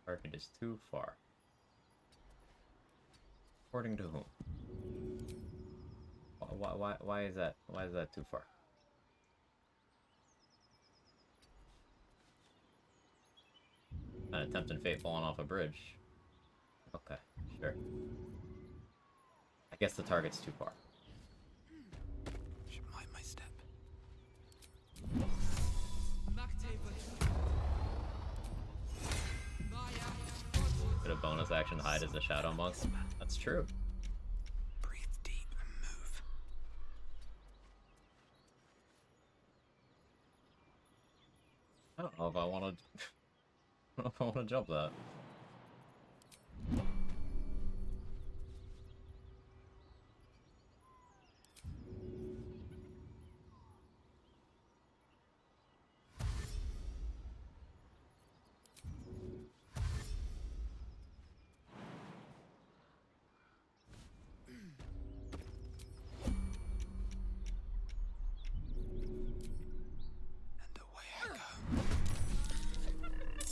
Speaker 1: Target is too far. According to whom? Why is that? Why is that too far? An attempting fate falling off a bridge. Okay, sure. I guess the target's too far.
Speaker 19: Should mind my step.
Speaker 1: Could a bonus action hide as a shadow monk? That's true.
Speaker 19: Breathe deep and move.
Speaker 1: I don't know if I want to. I don't know if I want to jump that.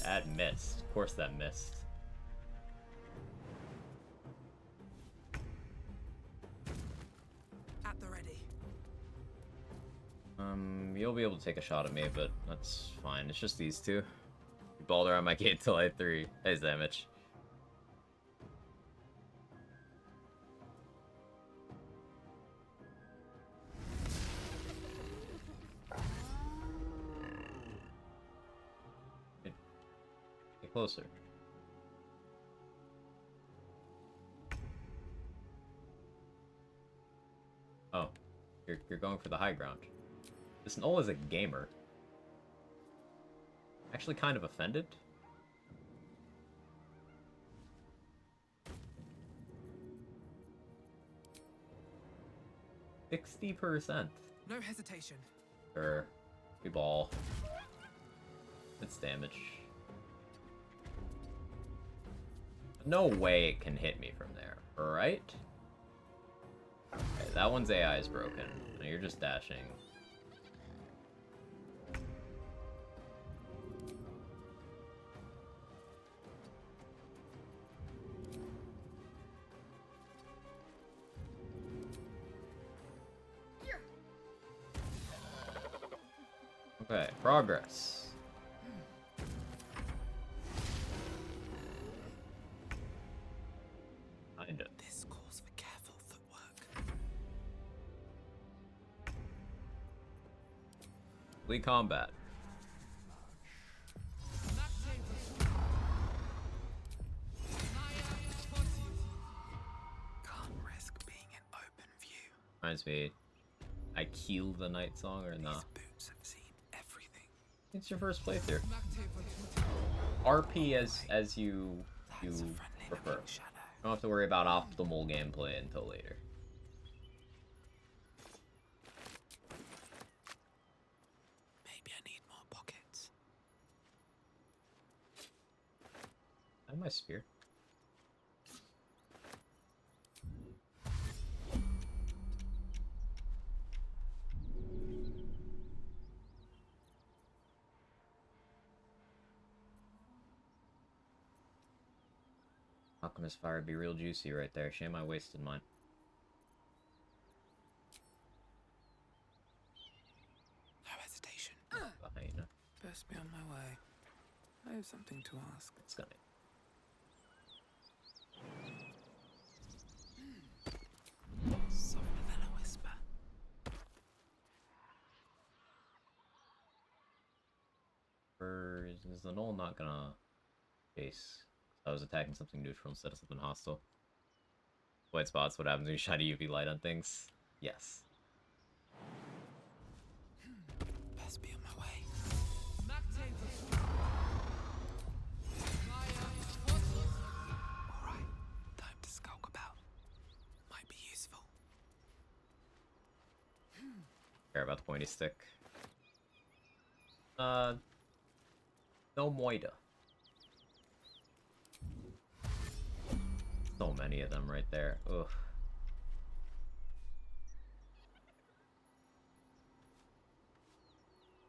Speaker 1: That missed. Of course that missed. You'll be able to take a shot at me, but that's fine. It's just these two. You balled around my gate till I had 3. Nice damage. Get closer. Oh, you're going for the high ground. This Null is a gamer. Actually kind of offended. %60%.
Speaker 2: No hesitation.
Speaker 1: Sure. We ball. It's damage. No way it can hit me from there, right? Okay, that one's AI is broken. Now you're just dashing. Okay, progress. Kinda.
Speaker 2: This calls for careful footwork.
Speaker 1: Complete combat.
Speaker 2: Can't risk being in open view.
Speaker 1: Reminds me, I keel the night song or not?
Speaker 2: Boots have seen everything.
Speaker 1: It's your first playthrough. RP as you prefer. You don't have to worry about optimal gameplay until later.
Speaker 2: Maybe I need more pockets.
Speaker 1: I have my spear. Alchemist Fire would be real juicy right there. Shame I wasted mine.
Speaker 2: No hesitation.
Speaker 1: Hyena.
Speaker 2: Best be on my way. I have something to ask.
Speaker 1: It's gonna.
Speaker 2: Softer than a whisper.
Speaker 1: Is the Null not gonna chase? I was attacking something neutral instead of something hostile. White spots, what happens when you shine a UV light on things? Yes.
Speaker 2: Best be on my way. Alright, time to skulk about. Might be useful.
Speaker 1: Care about the pointy stick. No Moida. So many of them right there. Ugh.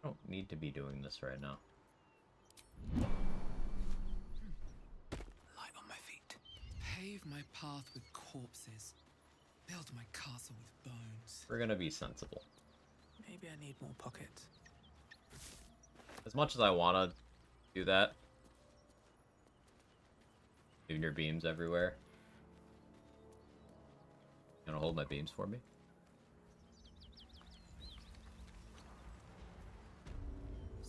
Speaker 1: I don't need to be doing this right now.
Speaker 2: Light on my feet. Pave my path with corpses. Build my castle with bones.
Speaker 1: We're gonna be sensible.
Speaker 2: Maybe I need more pockets.
Speaker 1: As much as I wanna do that. Doing your beams everywhere. You wanna hold my beams for me?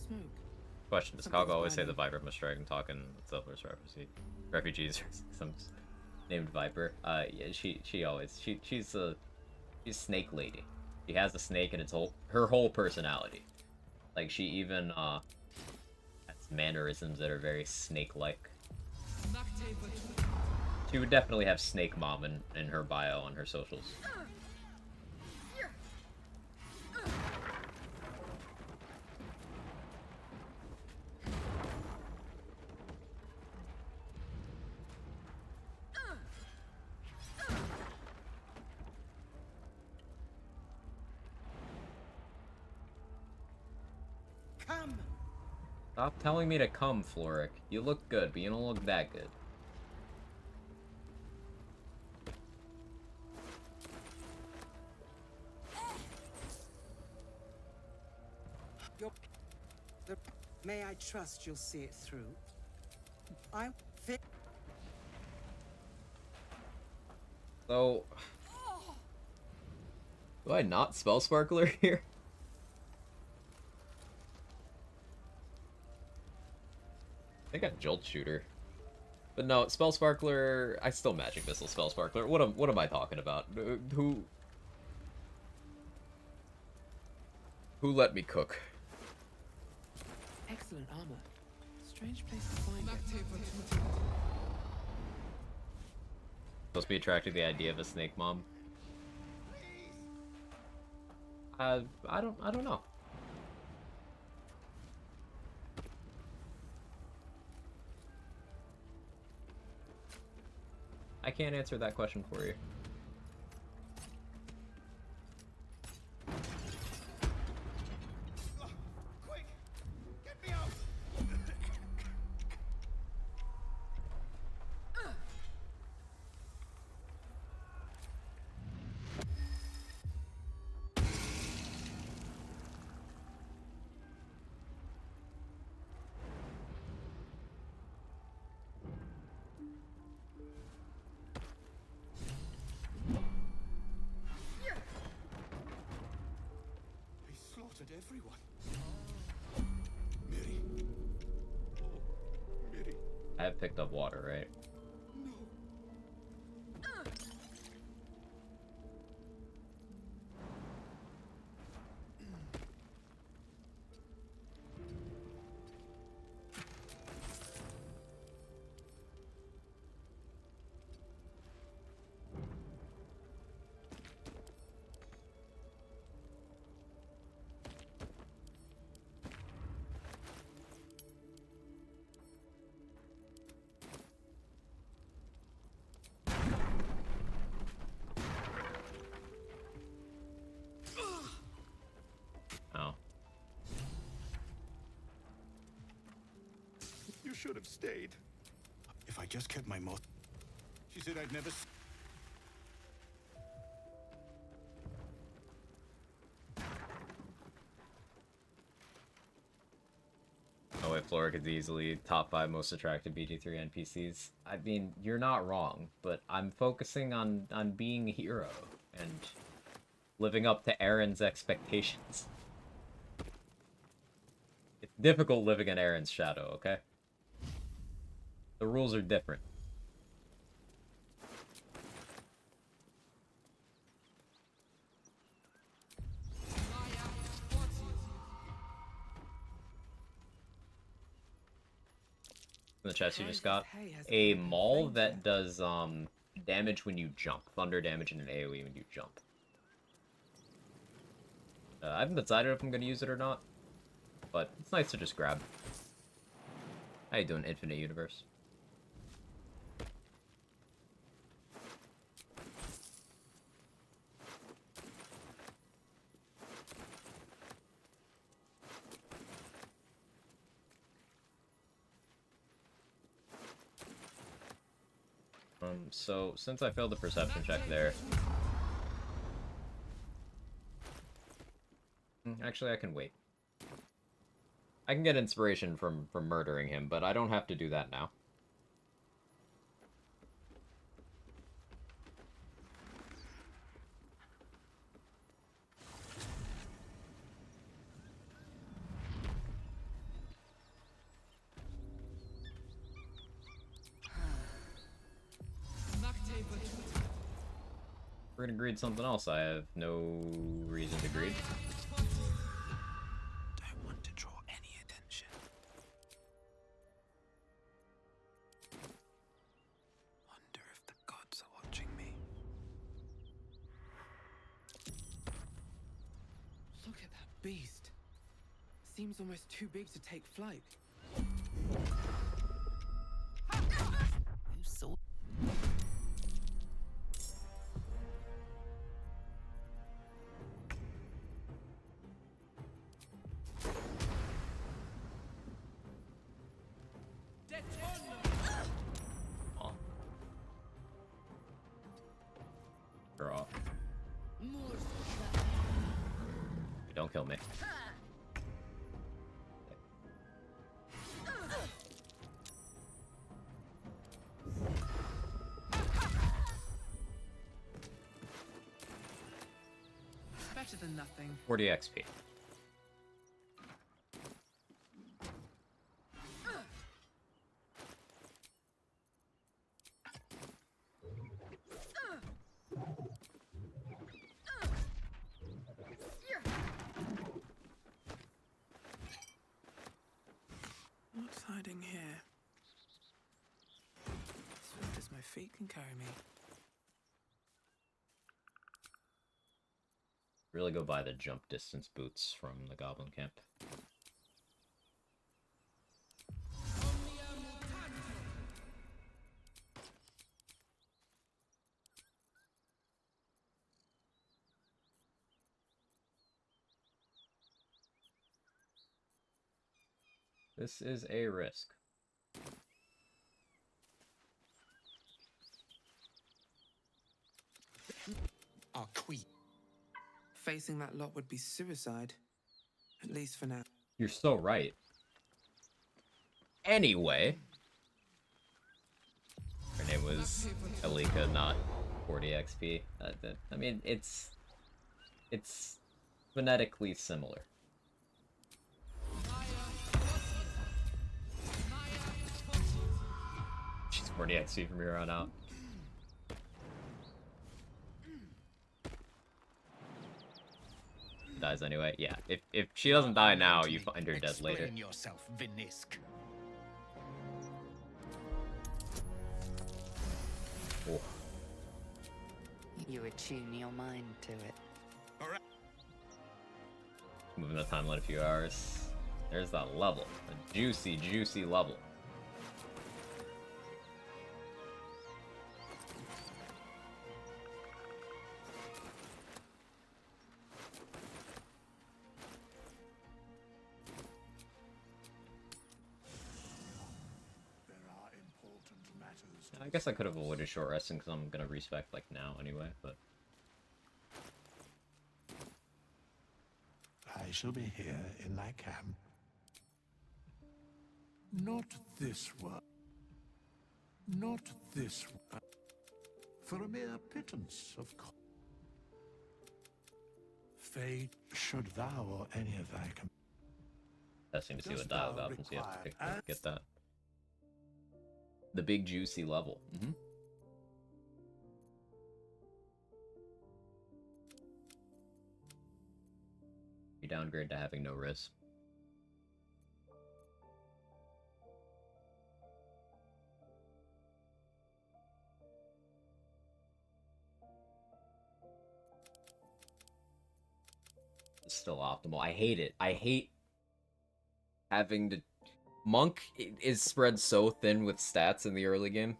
Speaker 2: Smoke.
Speaker 1: Question, does Kog always say the Viper must strike and talk in Zelda's refugees or some named Viper? Yeah, she always she's Snake Lady. She has a snake and it's her whole personality. Like she even has mannerisms that are very snake-like. She would definitely have Snake Mom in her bio on her socials.
Speaker 12: Come!
Speaker 1: Stop telling me to come, Floric. You look good, but you don't look that good.
Speaker 10: May I trust you'll see it through?
Speaker 1: So, do I not spell Sparkler here? I think I Jolt Shooter. But no, Spell Sparkler, I still Magic Missile Spell Sparkler. What am I talking about? Who let me cook?
Speaker 8: Excellent armor. Strange place to find it.
Speaker 1: Supposed to be attracted to the idea of a snake mom. I don't know. I can't answer that question for you.
Speaker 12: Quick! Get me out! They slaughtered everyone. Miri. Oh, Miri.
Speaker 1: I have picked up water, right?
Speaker 12: No.
Speaker 1: Oh.
Speaker 12: You should have stayed. If I just kept my mouth. She said I'd never.
Speaker 1: Oh wait, Flora is easily top 5 most attractive BG3 NPCs. I mean, you're not wrong, but I'm focusing on being a hero and living up to Aaron's expectations. It's difficult living in Aaron's shadow, okay? The rules are different. In the chest you just got a maul that does damage when you jump, thunder damage and an AoE when you jump. I haven't decided if I'm gonna use it or not, but it's nice to just grab. How you doing, Infinite Universe? So since I failed the perception check there, actually I can wait. I can get inspiration from murdering him, but I don't have to do that now. We're gonna greed something else. I have no reason to greed.
Speaker 18: Don't want to draw any attention. Wonder if the gods are watching me.
Speaker 8: Look at that beast. Seems almost too big to take flight.
Speaker 4: You saw.
Speaker 1: Draw. Don't kill me.
Speaker 8: better than nothing.
Speaker 1: 40 XP.
Speaker 19: What's hiding here? Swift as my feet can carry me.
Speaker 1: Really go buy the jump distance boots from the goblin camp. This is a risk.
Speaker 9: Our queen.
Speaker 19: Facing that lot would be suicide. At least for now.
Speaker 1: You're so right. Anyway. Her name was Alika, not 40 XP. I mean, it's phonetically similar. She's 40 XP from here on out. Dies anyway. Yeah, if she doesn't die now, you find her dead later.
Speaker 5: Explain yourself, Vinisk.
Speaker 1: Oh.
Speaker 4: You attune your mind to it.
Speaker 1: Moving the timeline a few hours. There's that level. A juicy, juicy level. I guess I could have avoided short resting because I'm gonna respec like now anyway, but
Speaker 18: I shall be here in thy camp. Not this one. Not this one. For a mere pittance of fate, should thou or any of thy
Speaker 1: testing to see what dialogue options you have to pick to get that. The big juicy level. You downgrade to having no risk. It's still optimal. I hate it. I hate having to... Monk is spread so thin with stats in the early game.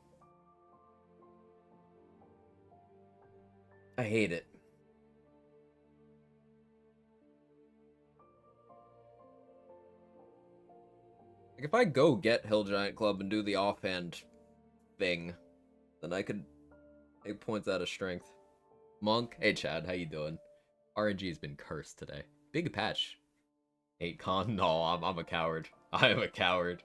Speaker 1: I hate it. Like, if I go get Hill Giant Club and do the offhand thing, then I could make points out of strength. Monk, hey Chad, how you doing? RNG has been cursed today. Big patch. 8 con? No, I'm a coward. I am a coward.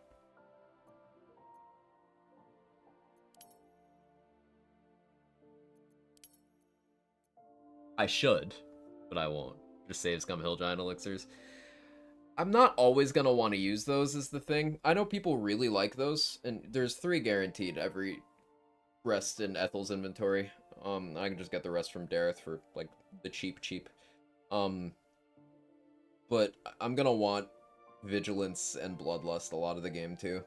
Speaker 1: I should, but I won't. Just save Scum Hill Giant Elixirs. I'm not always gonna want to use those is the thing. I know people really like those, and there's 3 guaranteed every rest in Ethel's inventory. I can just get the rest from Dareth for, like, the cheap. But I'm gonna want Vigilance and Bloodlust a lot of the game too.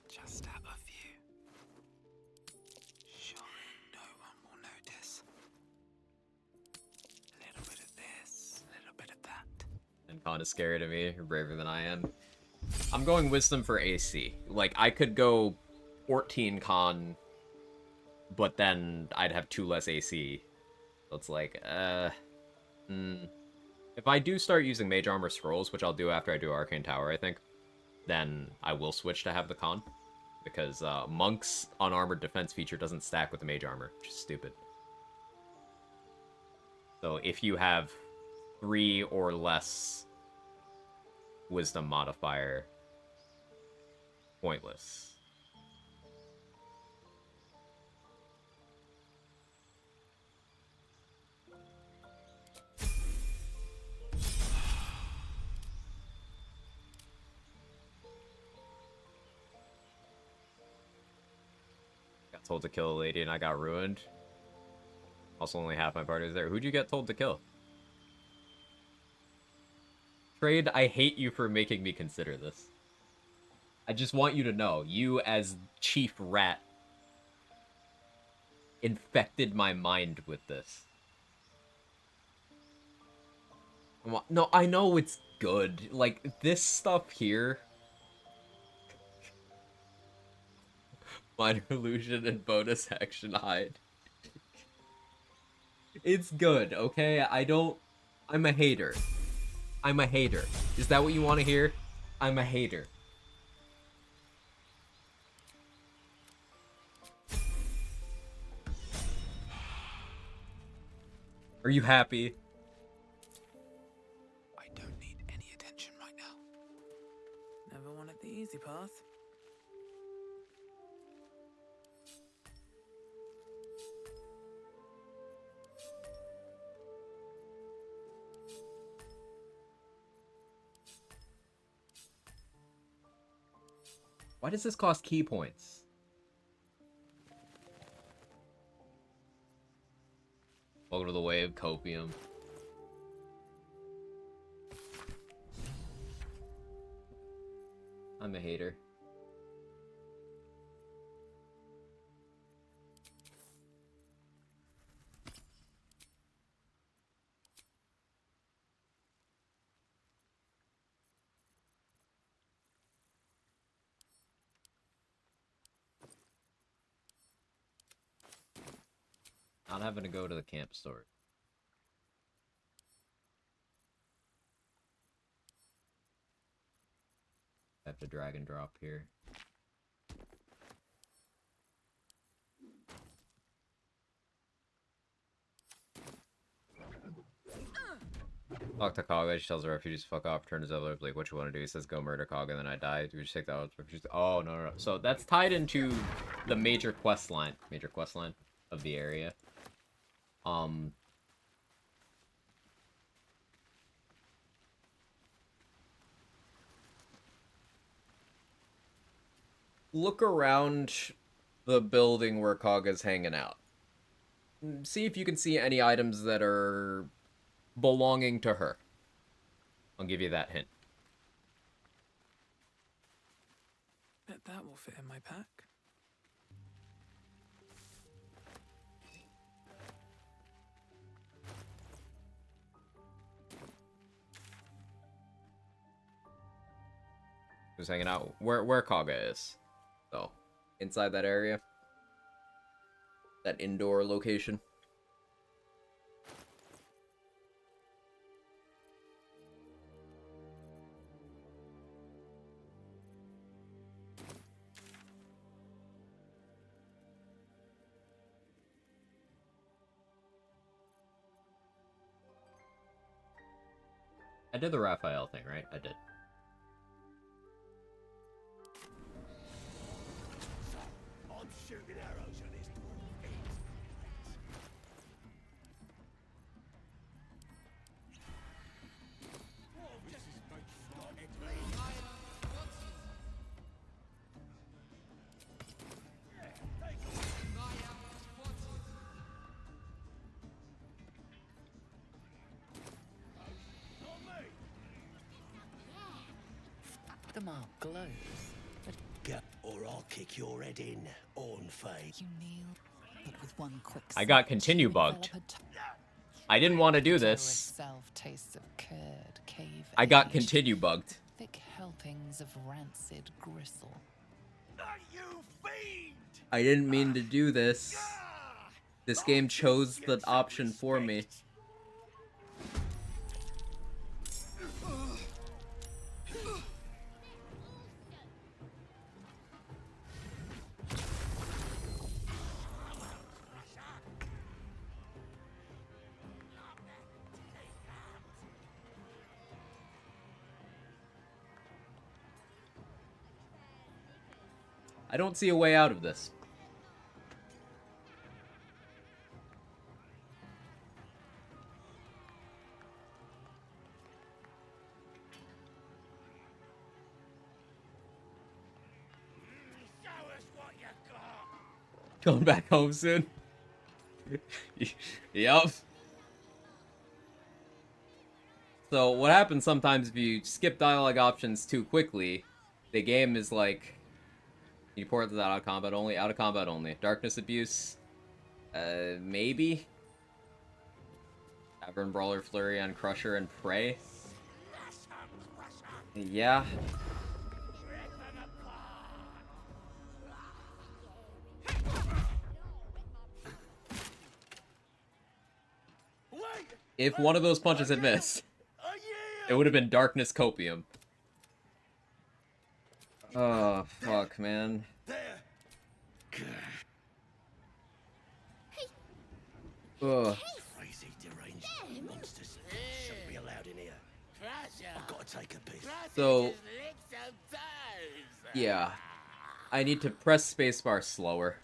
Speaker 19: Just out of view. Surely no one will notice. A little bit of this, a little bit of that.
Speaker 1: And Khan is scary to me. You're braver than I am. I'm going Wisdom for AC. Like, I could go 14 Con, but then I'd have 2 less AC. So it's like, If I do start using Mage Armor Scrolls, which I'll do after I do Arcane Tower, I think, then I will switch to have the Con. Because Monk's Unarmored Defense feature doesn't stack with the Mage Armor, which is stupid. So if you have 3 or less Wisdom modifier, pointless. got told to kill a lady and I got ruined. Also, only half my party was there. Who'd you get told to kill? Trade, I hate you for making me consider this. I just want you to know, you as Chief Rat infected my mind with this. No, I know it's good. Like, this stuff here... Minor illusion and bonus action hide. It's good, okay? I'm a hater. I'm a hater. Is that what you want to hear? I'm a hater. Are you happy?
Speaker 19: I don't need any attention right now. Never wanted the easy path.
Speaker 1: Why does this cost key points? Welcome to the way of copium. I'm a hater. Not having to go to the camp store. I have to drag and drop here. Talk to Kaga, she tells the refugees to fuck off, turn his other like, what you want to do? He says, go murder Kaga, and then I die. Do we just take the refugees? Oh, no. So that's tied into the major quest line of the area. Look around the building where Kaga's hanging out. See if you can see any items that are belonging to her. I'll give you that hint.
Speaker 19: Bet that will fit in my pack.
Speaker 1: Who's hanging out? Where Kaga is. So, inside that area. That indoor location. I did the Raphael thing, right? I did.
Speaker 17: I'm shooting arrows at this dwarf.
Speaker 6: The mark glows.
Speaker 17: Go, or I'll kick your head in, Ornfey.
Speaker 4: You kneel, but with one quick
Speaker 1: I got
Speaker 4: switch,
Speaker 1: continue
Speaker 4: you
Speaker 1: bugged.
Speaker 4: develop
Speaker 1: I didn't want to do
Speaker 4: terror
Speaker 1: this.
Speaker 4: itself tastes of curd, cave
Speaker 1: I got
Speaker 4: age,
Speaker 1: continue bugged.
Speaker 4: thick helpings of rancid gristle.
Speaker 1: I didn't mean to do this. This game chose the option for me. I don't see a way out of this.
Speaker 17: Show us what you got.
Speaker 1: Going back home soon. Yup. So what happens sometimes if you skip dialogue options too quickly, the game is like, you port this out of combat only, Darkness Abuse, maybe? Tavern Brawler, Flareon, Crusher, and Prey? Yeah. If one of those punches had missed, it would have been Darkness Copium. Oh, fuck, man. Ugh.
Speaker 17: Crazy, deranged monsters shouldn't be allowed in here. I've got to take a piss.
Speaker 1: So, yeah. I need to press spacebar slower.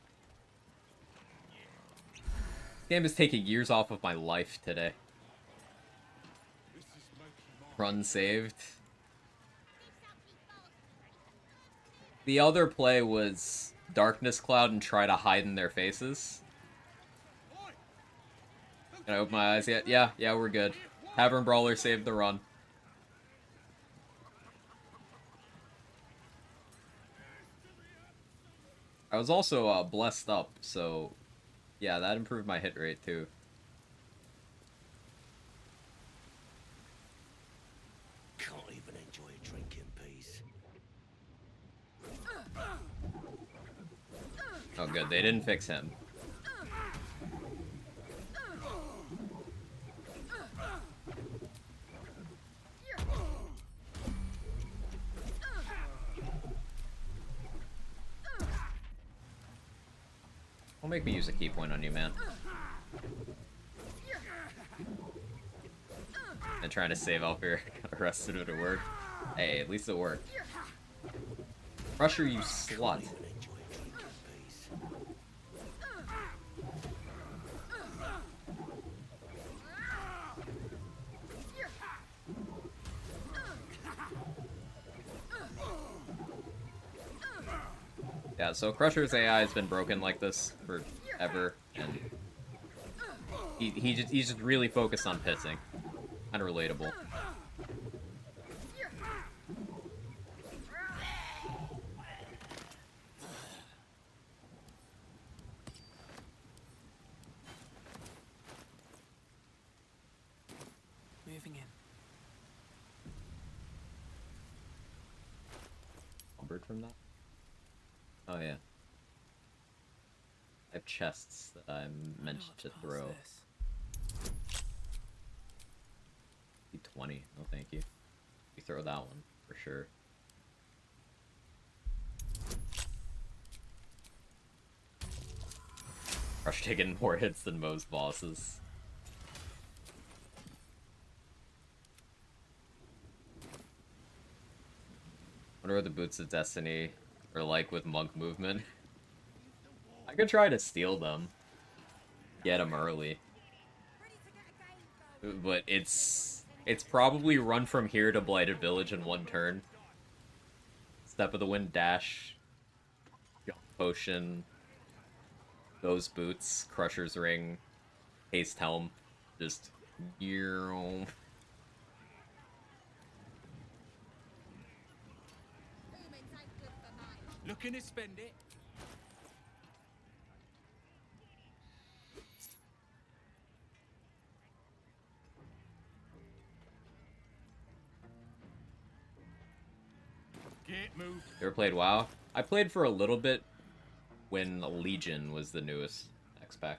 Speaker 1: This game is taking years off of my life today. Run saved. The other play was Darkness Cloud and try to hide in their faces. Can I open my eyes yet? Yeah, we're good. Tavern Brawler saved the run. I was also blessed up, so yeah, that improved my hit rate too.
Speaker 17: Can't even enjoy a drink in peace.
Speaker 1: Oh good, they didn't fix him. Don't make me use a key point on you, man. And trying to save Alfir got arrested at work. Hey, at least it worked. Crusher, you slut. Yeah, so Crusher's AI has been broken like this forever, and he's just really focused on pissing. Kind of relatable.
Speaker 19: Moving in.
Speaker 1: Numbered from that? Oh yeah. I have chests that I'm meant to throw. D20. No thank you. You throw that one, for sure. Crush taking more hits than most bosses. Wonder what the Boots of Destiny are like with monk movement. I could try to steal them. Get them early. But it's probably run from here to Blighted Village in one turn. Step of the Wind dash. Jump potion. Those boots. Crusher's Ring. Haste Helm. Just...
Speaker 5: Looking to spend it? Get moved.
Speaker 1: You ever played WoW? I played for a little bit when Legion was the newest X-Pack.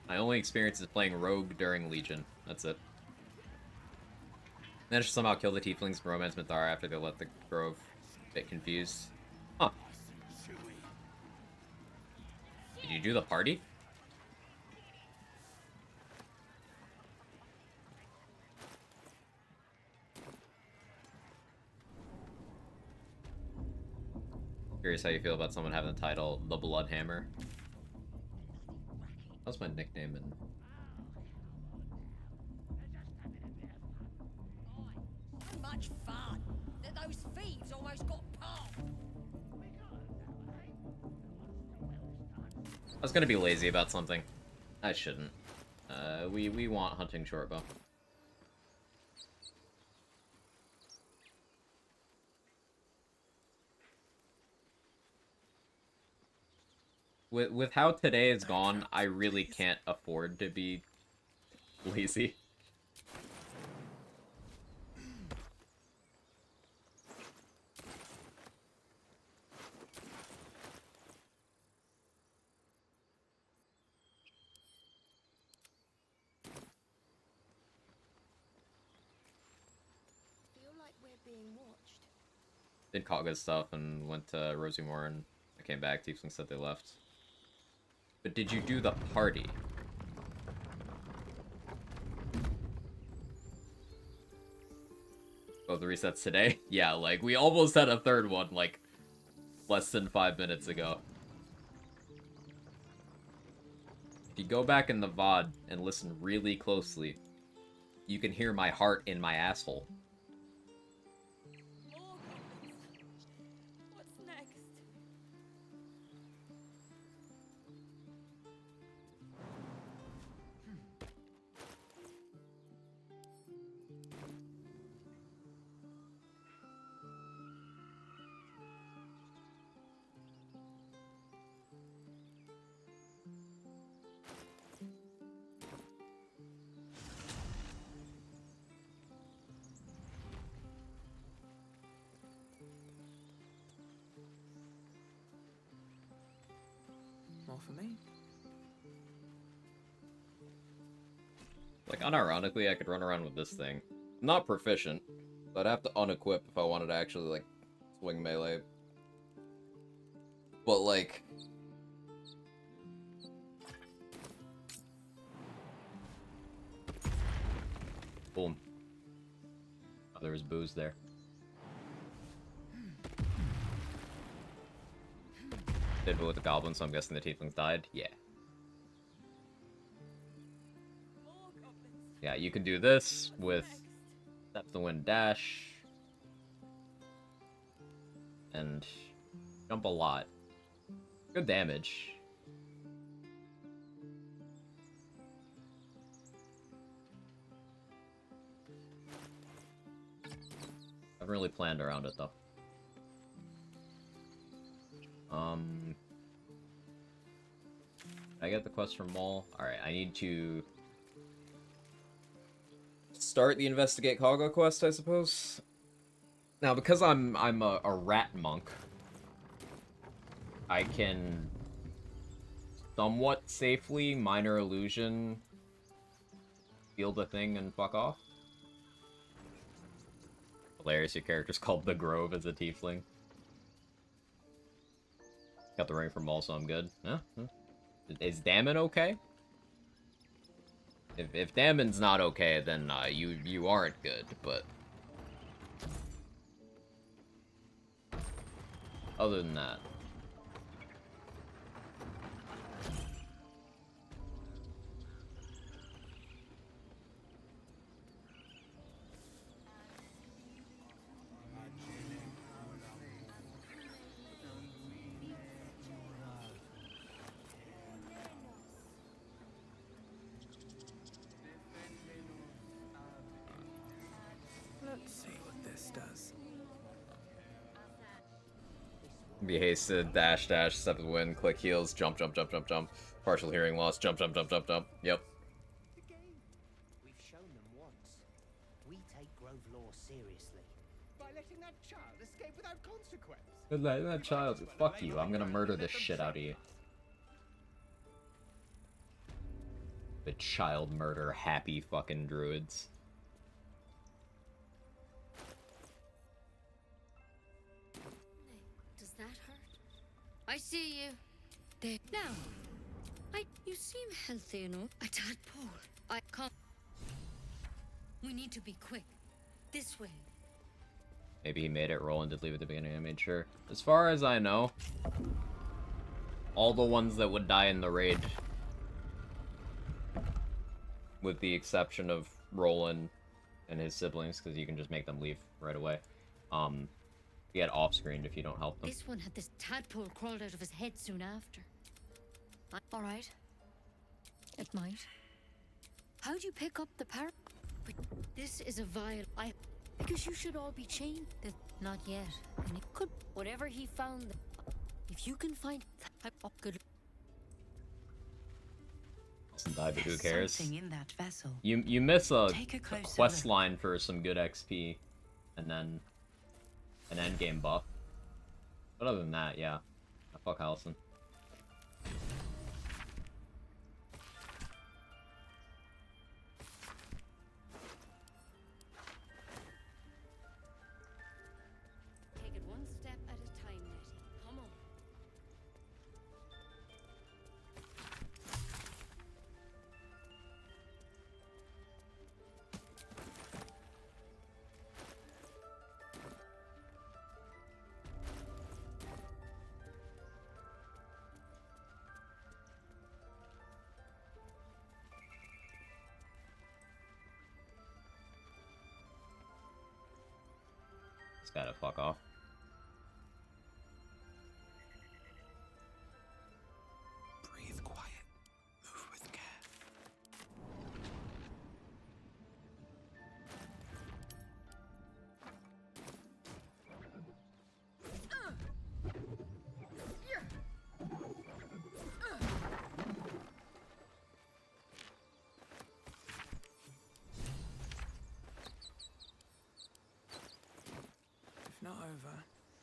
Speaker 1: My only experience is playing Rogue during Legion. That's it. Managed to somehow kill the Tieflings from Romance Mythara after they let the Grove get confused. Huh. Did you do the party? Curious how you feel about someone having the title The Bloodhammer. That was my nickname in...
Speaker 6: So much fun that those thieves almost got past.
Speaker 1: was gonna be lazy about something. I shouldn't. We want hunting shortbow. With how today is gone, I really can't afford to be lazy.
Speaker 14: Feel like we're being watched.
Speaker 1: Did Kagha's stuff and went to Rosie Moore, and I came back. Tiefling said they left. But did you do the party? Oh, the resets today? Yeah, like, we almost had a third one, like, less than 5 minutes ago. If you go back in the VOD and listen really closely, you can hear my heart in my asshole.
Speaker 7: What's next?
Speaker 19: More for me.
Speaker 1: Like, unironically, I could run around with this thing. I'm not proficient, but I'd have to unequip if I wanted to actually, like, swing melee. But, like... Boom. Oh, there was booze there. Did it with the goblins, so I'm guessing the tieflings died? Yeah. Yeah, you can do this with Step the Wind Dash. And jump a lot. Good damage. I haven't really planned around it though. I get the quest from Maul. Alright, I need to start the Investigate Kagha quest, I suppose. Now, because I'm a rat monk, I can somewhat safely minor illusion, steal the thing, and fuck off. Hilarious, your character's called the Grove as a tiefling. Got the ring from Maul, so I'm good. Yeah. Is Dammon okay? If Dammon's not okay, then you aren't good, but... Other than that...
Speaker 19: Let's see what this does.
Speaker 1: Be hasted, dash, dash, step of the wind, click heals, jump, jump, jump, jump, jump. Partial hearing loss, jump, jump, jump, jump, jump. Yep.
Speaker 6: We've shown them once. We take Grove law seriously.
Speaker 10: By letting that child escape without consequence.
Speaker 1: That child, fuck you, I'm gonna murder the shit out of you. The child murder happy fucking druids.
Speaker 7: Does that hurt? I see you. There. Now. You seem healthy enough. A tadpole. I can't. We need to be quick. This way.
Speaker 1: Maybe he made it, Roland did leave at the beginning, I made sure. As far as I know, all the ones that would die in the raid, with the exception of Roland and his siblings, because you can just make them leave right away, get off-screened if you don't help them.
Speaker 7: This one had this tadpole crawled out of his head soon after.
Speaker 6: All right. It might. How'd you pick up the parrot? But this is a vial. Because you should all be chained. Not yet. And it could. Whatever he found. If you can find. Good.
Speaker 1: Doesn't die, but who cares?
Speaker 13: Something in that vessel.
Speaker 1: You miss a
Speaker 13: closer
Speaker 1: quest line for some good XP, and then an endgame buff. But other than that, yeah. Fuck Allison.
Speaker 6: Take it one step at a time, Nettie. Come on.
Speaker 1: Just gotta fuck off.
Speaker 9: Breathe quiet. Move with care.
Speaker 19: If not over,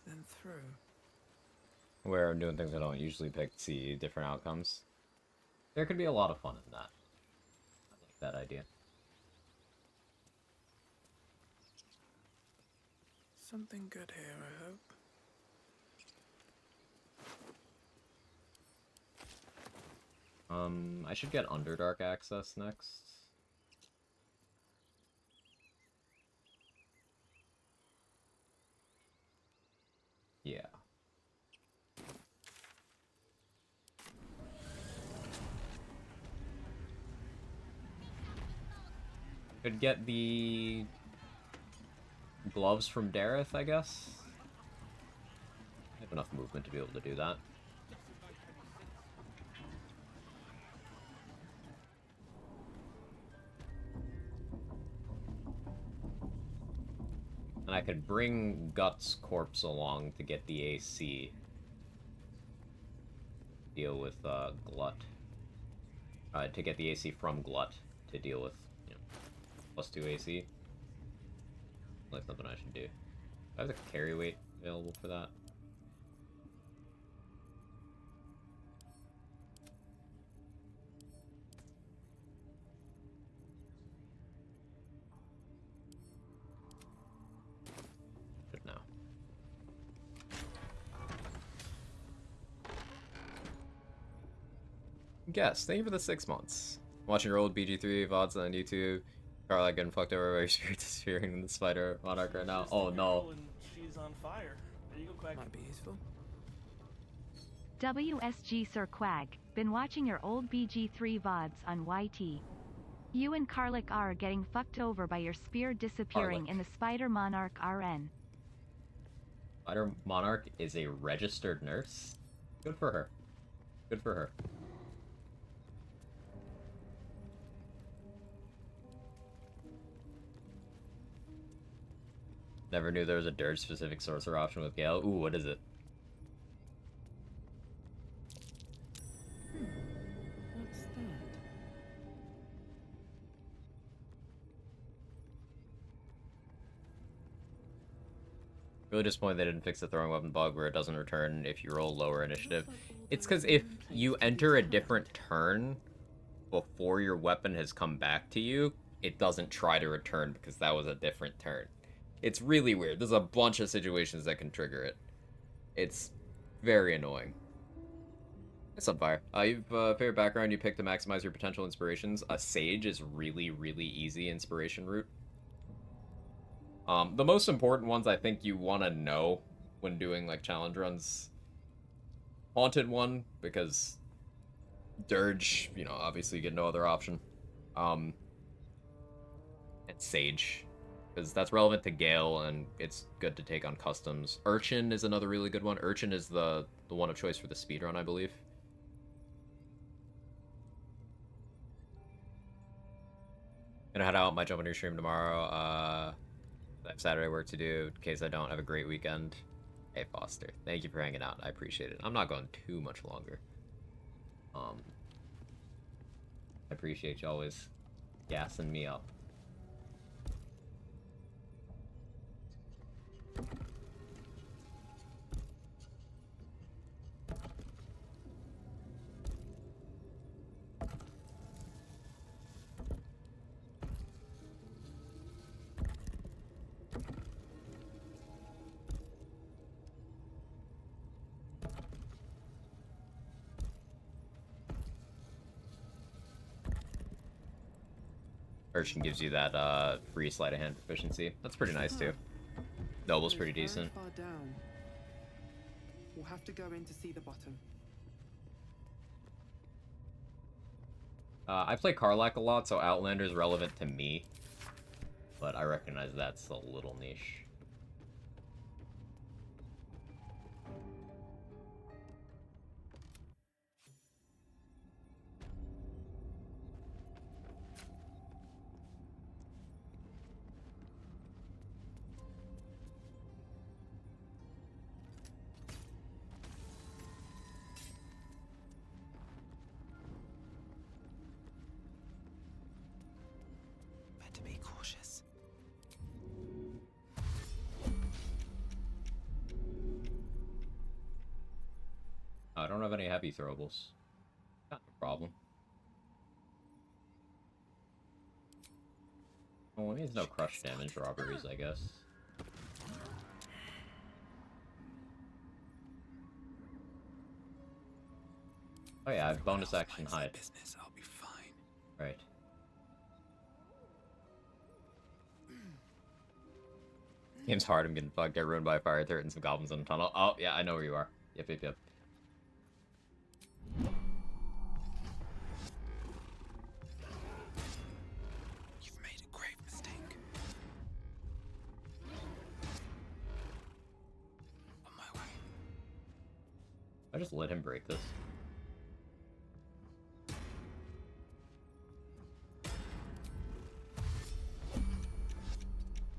Speaker 19: then through.
Speaker 1: Where I'm doing things I don't usually pick to see different outcomes. There could be a lot of fun in that. I like that idea.
Speaker 19: Something good here, I hope.
Speaker 1: I should get Underdark access next. Yeah. Could get the gloves from Dareth, I guess. I have enough movement to be able to do that. And I could bring Guts' corpse along to get the AC. Deal with Glut. To get the AC from Glut to deal with, you know, +2 AC. Like something I should do. I have the carry weight available for that. Good now. Guess, thank you for the 6 months. Watching your old BG3 VODs on YouTube. Carla getting fucked over by your spirit disappearing in the spider monarch right now. Oh no.
Speaker 11: She's on fire. There you go, Quack.
Speaker 19: Might be useful.
Speaker 20: WSG Sir Quag, been watching your old BG3 VODs on YT. You and Karlik are getting fucked over by your spear disappearing in the Spider Monarch RN.
Speaker 1: Spider Monarch is a registered nurse. Good for her. Good for her. Never knew there was a Dirge-specific sorcerer option with Gale. Ooh, what is it?
Speaker 8: What's that?
Speaker 1: Really disappointed they didn't fix the throwing weapon bug where it doesn't return if you roll lower initiative. It's because if you enter a different turn before your weapon has come back to you, it doesn't try to return because that was a different turn. It's really weird. There's a bunch of situations that can trigger it. It's very annoying. It's on fire. You've favorite background you picked to maximize your potential inspirations. A sage is really, really easy inspiration route. The most important ones I think you want to know when doing like challenge runs. Haunted one, because Dirge, you know, obviously you get no other option. And Sage, because that's relevant to Gale and it's good to take on customs. Urchin is another really good one. Urchin is the one of choice for the speedrun, I believe. gonna head out. Might jump on your stream tomorrow. I have Saturday work to do. In case I don't, have a great weekend. Hey Foster, thank you for hanging out. I appreciate it. I'm not going too much longer. I appreciate you always gassing me up. Urchin gives you that free sleight of hand proficiency. That's pretty nice too. Noble's pretty decent.
Speaker 8: Far down. We'll have to go in to see the bottom.
Speaker 1: I play Karlach a lot, so Outlander's relevant to me. But I recognize that's a little niche.
Speaker 8: Better be cautious.
Speaker 1: I don't have any heavy throwables. Not a problem. Well, it means no crush damage robberies, I guess. Oh yeah, I have bonus action hide.
Speaker 2: Business, I'll be fine.
Speaker 1: Right. Game's hard, I'm getting fucked. Get ruined by a fire turret and some goblins in a tunnel. Oh, yeah, I know where you are. Yep.
Speaker 2: You've made a grave mistake. On my way.
Speaker 1: I just let him break this.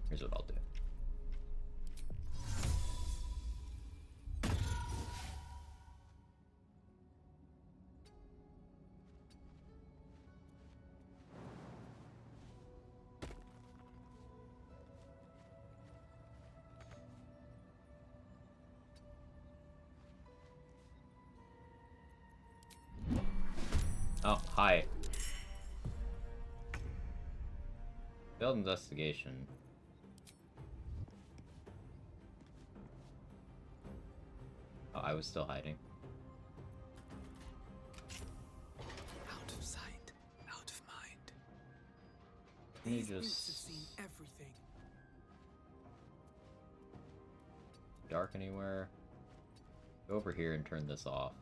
Speaker 1: Here's what I'll do. Oh, hi. Failed investigation. Oh, I was still hiding.
Speaker 2: Out of sight, out of mind.
Speaker 1: Let me
Speaker 2: These boots
Speaker 1: just
Speaker 2: have seen everything.
Speaker 1: dark anywhere. Go over here and turn this off.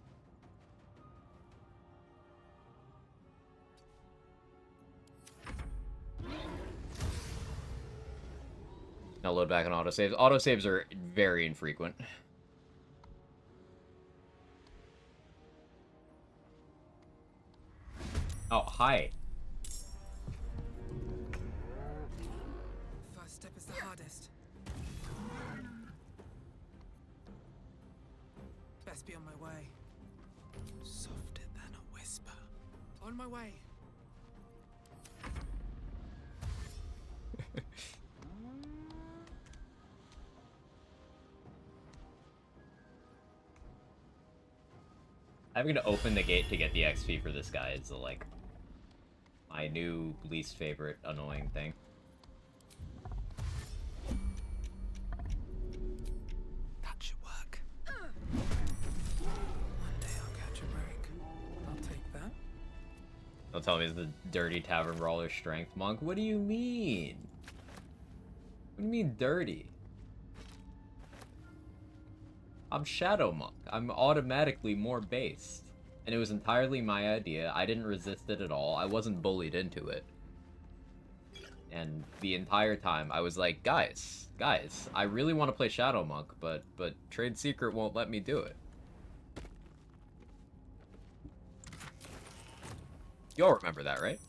Speaker 1: Now load back on autosaves. Autosaves are very infrequent. Oh, hi.
Speaker 2: First step is the hardest. Best be on my way. Softer than a whisper. On my way.
Speaker 1: Having to open the gate to get the XP for this guy is like my new least favorite annoying thing.
Speaker 2: That should work. One day I'll catch a break. I'll take that.
Speaker 1: Don't tell me it's the dirty tavern brawler strength monk. What do you mean? What do you mean dirty? I'm Shadow Monk. I'm automatically more based. And it was entirely my idea. I didn't resist it at all. I wasn't bullied into it. And the entire time I was like, guys, I really want to play Shadow Monk, but Trade Secret won't let me do it. You'll remember that, right?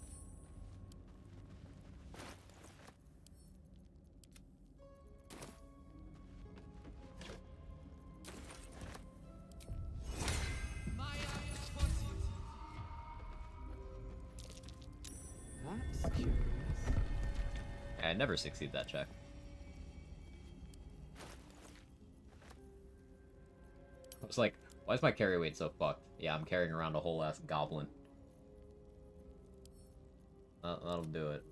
Speaker 1: never succeed that check. I was like, why is my carry weight so fucked? Yeah, I'm carrying around a whole ass goblin. That'll do it.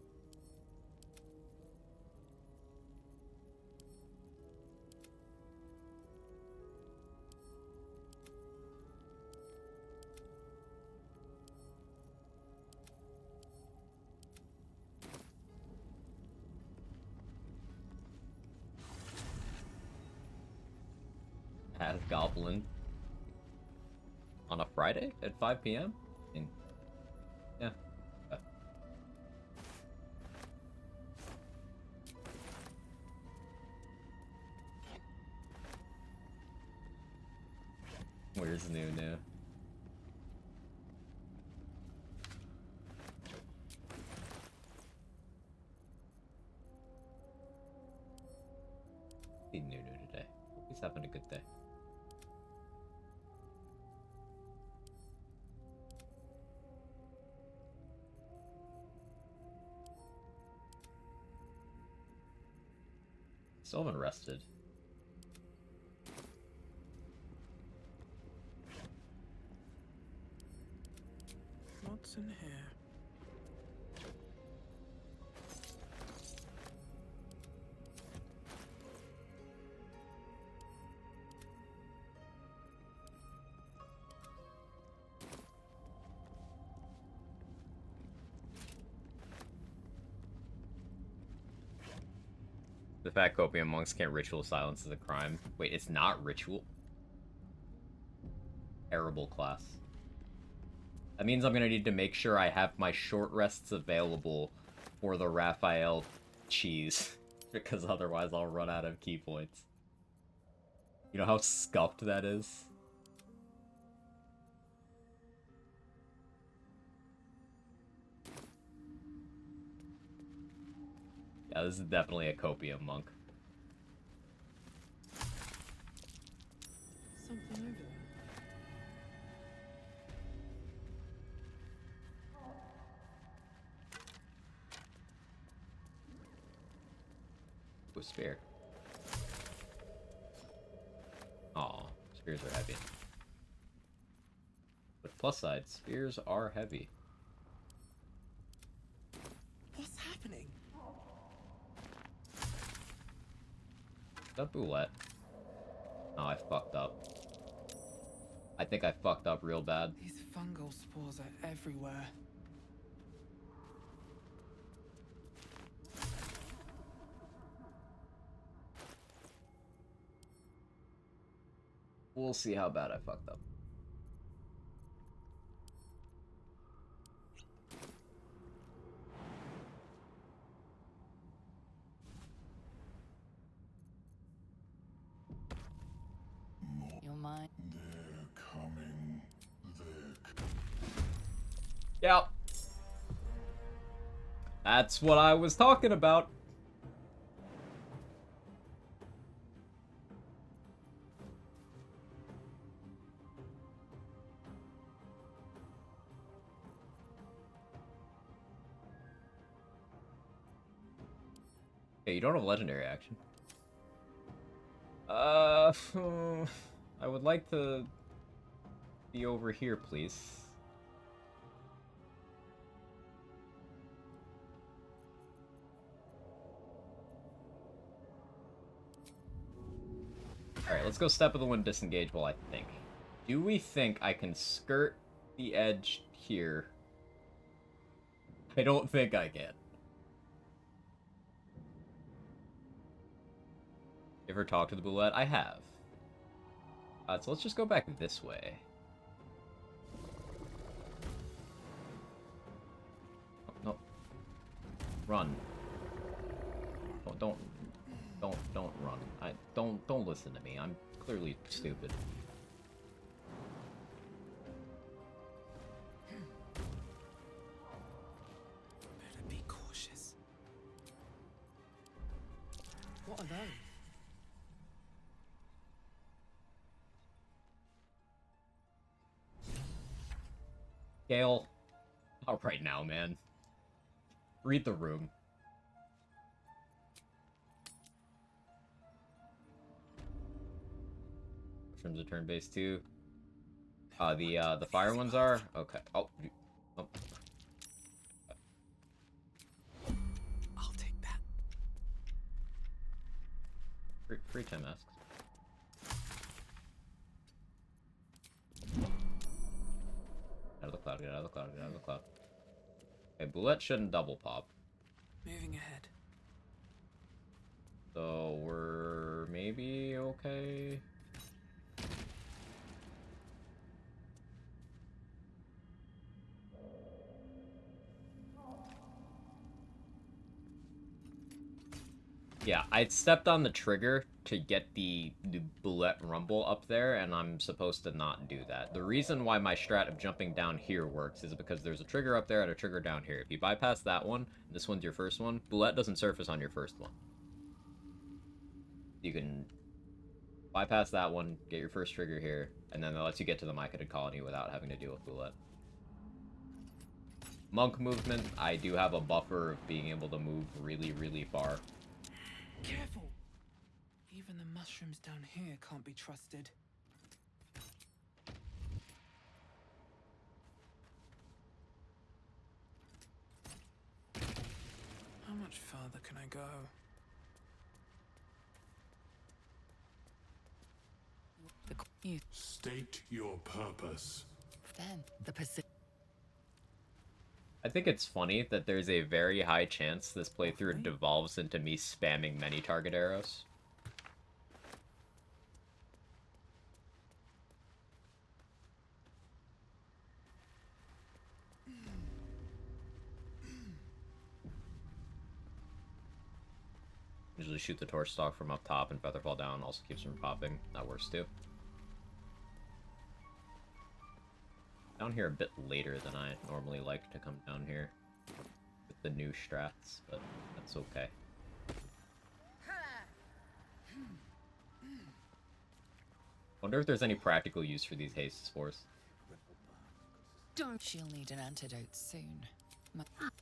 Speaker 1: As goblin on a Friday at 5 p.m. Yeah. Where's Nunu? See Nunu today. Hope he's having a good day. Still haven't rested.
Speaker 19: What's in here?
Speaker 1: The fact Copium monks can't ritual silence is a crime. Wait, it's not ritual? Terrible class. That means I'm gonna need to make sure I have my short rests available for the Raphael cheese. Because otherwise I'll run out of key points. You know how scuffed that is? Yeah, this is definitely a Copium monk.
Speaker 8: Something over there.
Speaker 1: Ooh, spear. Aw, spears are heavy. But plus side, spears are heavy.
Speaker 19: What's happening?
Speaker 1: That boulette. Oh, I fucked up. I think I fucked up real bad.
Speaker 19: These fungal spores are everywhere.
Speaker 1: We'll see how bad I fucked up.
Speaker 4: Your mind.
Speaker 16: They're coming.
Speaker 1: Yep. That's what I was talking about. Okay, you don't have legendary action. I would like to be over here, please. Alright, let's go Step of the Wind disengage while I think. Do we think I can skirt the edge here? I don't think I can. Ever talked to the Boulette? I have. So let's just go back this way. Oh, no. Run. Oh, don't run. Don't listen to me. I'm clearly stupid.
Speaker 19: Better be cautious. What are those?
Speaker 1: Gale. Not right now, man. Read the room. Mushrooms are turn-based too. The fire ones are? Okay. Oh. Oh.
Speaker 2: I'll take that.
Speaker 1: Free 10 masks. Get out of the cloud, get out of the cloud, get out of the cloud. Okay, Bullet shouldn't double pop.
Speaker 2: Moving ahead.
Speaker 1: So we're maybe okay. Yeah, I stepped on the trigger to get the Bullet Rumble up there, and I'm supposed to not do that. The reason why my strat of jumping down here works is because there's a trigger up there and a trigger down here. If you bypass that one, this one's your first one, Bullet doesn't surface on your first one. You can bypass that one, get your first trigger here, and then that lets you get to the Mycotid colony without having to deal with Bullet. Monk movement, I do have a buffer of being able to move really, really far.
Speaker 2: Careful! Even the mushrooms down here can't be trusted. How much further can I go?
Speaker 16: State your purpose.
Speaker 13: Then the Pacific.
Speaker 1: I think it's funny that there's a very high chance this playthrough devolves into me spamming many target arrows. Usually shoot the torch stalk from up top and feather fall down also keeps from popping. That works too. Down here a bit later than I normally like to come down here with the new strats, but that's okay. Wonder if there's any practical use for these haste spores.
Speaker 4: Don't. She'll need an antidote soon.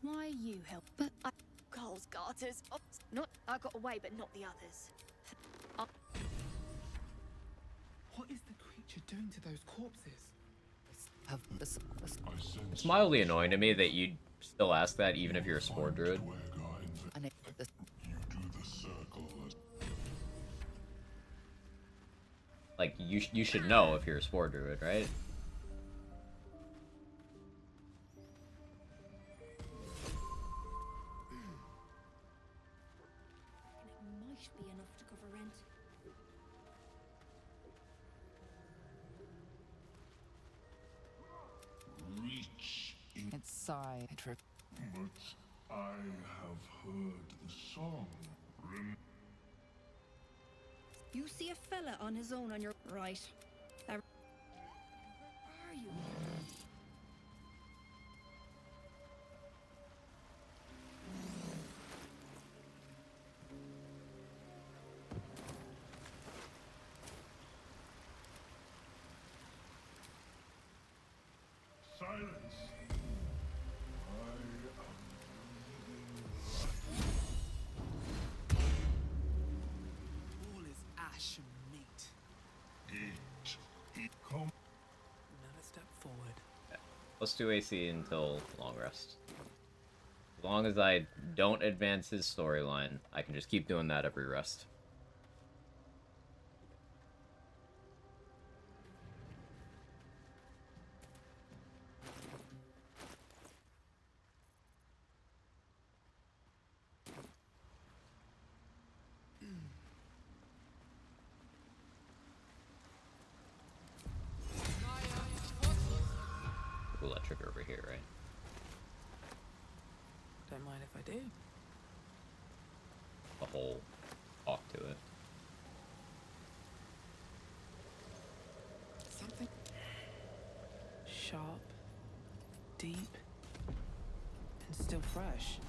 Speaker 14: Why you help? But I... Cole's garters. Oh, not... I got away, but not the others.
Speaker 2: What is the creature doing to those corpses?
Speaker 1: It's mildly annoying to me that you'd still ask that even if you're a spore druid. Like, you should know if you're a spore druid, right?
Speaker 14: It might be enough to cover rent.
Speaker 16: Reach in.
Speaker 4: It's sorry.
Speaker 16: But I have heard the song.
Speaker 14: You see a fella on his own on your right. Where are you?
Speaker 16: Silence.
Speaker 2: All is ash and meat.
Speaker 16: Come.
Speaker 2: Another step forward.
Speaker 1: Let's do AC until long rest. As long as I don't advance his storyline, I can just keep doing that every rest. Electric over here, right?
Speaker 2: Don't mind if I do.
Speaker 1: The whole talk to it.
Speaker 2: Something sharp, deep, and still fresh.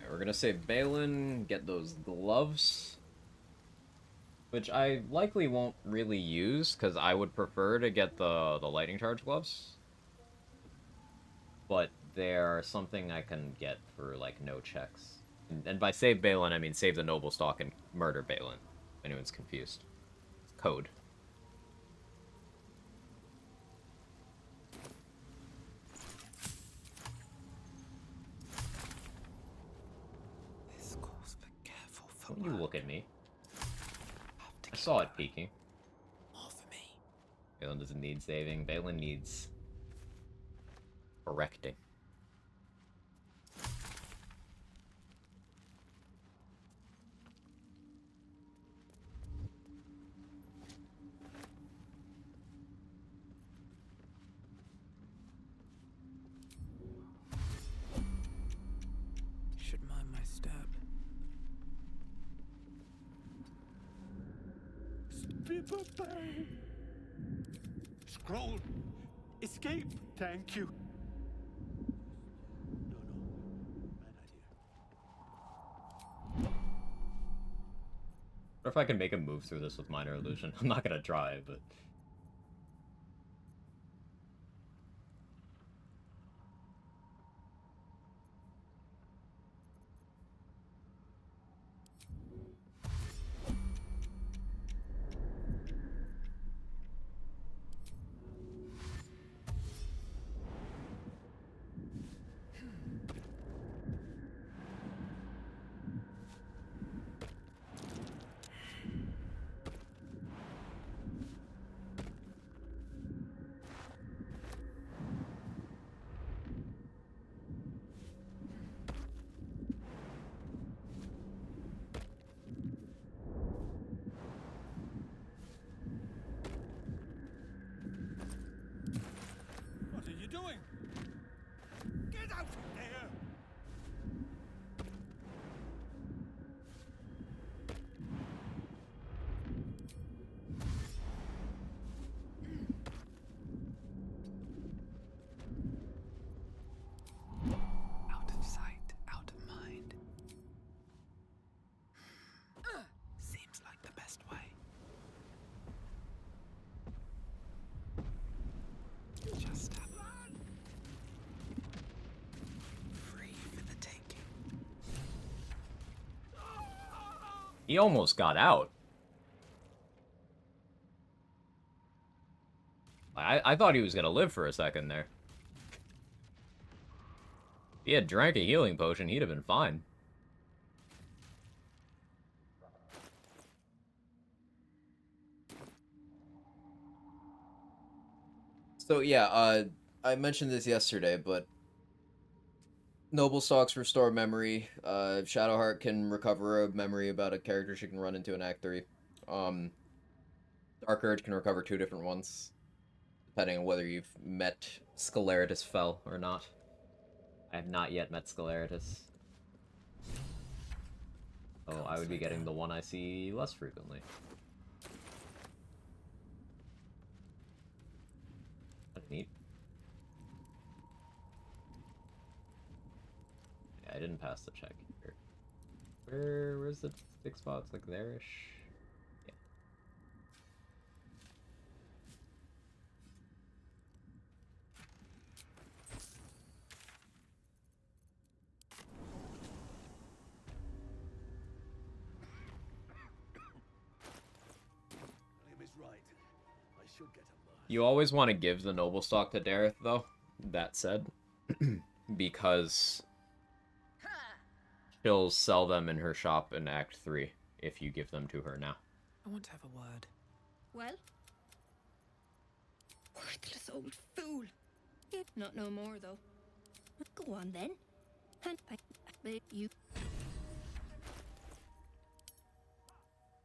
Speaker 1: We're gonna save Balin, get those gloves. Which I likely won't really use, because I would prefer to get the lightning charge gloves. But they're something I can get for, like, no checks. And by save Balin, I mean save the noble stock and murder Balin. If anyone's confused. Code.
Speaker 8: This calls for careful
Speaker 1: Don't you look at me. I saw it peeking.
Speaker 8: More for me.
Speaker 1: Balin doesn't need saving. Balin needs correcting.
Speaker 8: Should mind my step.
Speaker 18: Scroll. Escape. Thank you.
Speaker 1: What if I can make a move through this with minor illusion? I'm not gonna try, but...
Speaker 12: What are you doing? Get out of there!
Speaker 8: Out of sight, out of mind. Seems like the best way. Just have free for the taking.
Speaker 1: He almost got out. I thought he was gonna live for a second there. If he had drank a healing potion, he'd have been fine. So yeah, I mentioned this yesterday, but Noble Stocks restore memory. Shadowheart can recover a memory about a character she can run into in Act 3. Dark Urge can recover 2 different ones, depending on whether you've met Scaleritus Fell or not. I have not yet met Scaleritus. So I would be getting the one I see less frequently. That's neat. Yeah, I didn't pass the check here. Where's the 6 spots? Like there-ish? Yeah.
Speaker 17: Liam is right. I should get a mask.
Speaker 1: You always want to give the noble stock to Dareth, though. That said, because she'll sell them in her shop in Act 3 if you give them to her now.
Speaker 8: I want to have a word.
Speaker 14: Well? Worthless old fool. Not no more, though. Go on, then. And I bet you...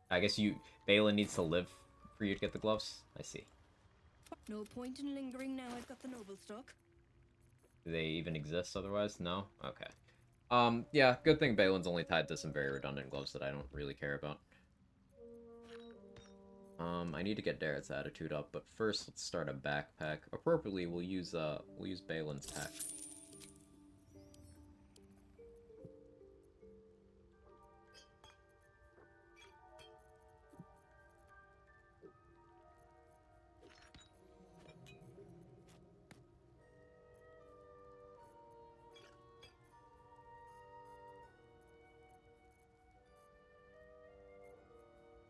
Speaker 1: I guess Balin needs to live for you to get the gloves? I see.
Speaker 14: No point in lingering now I've got the noble stock.
Speaker 1: Do they even exist otherwise? No? Okay. Yeah, good thing Balin's only tied to some very redundant gloves that I don't really care about. I need to get Dareth's attitude up, but first let's start a backpack. Appropriately, we'll use Balin's pack.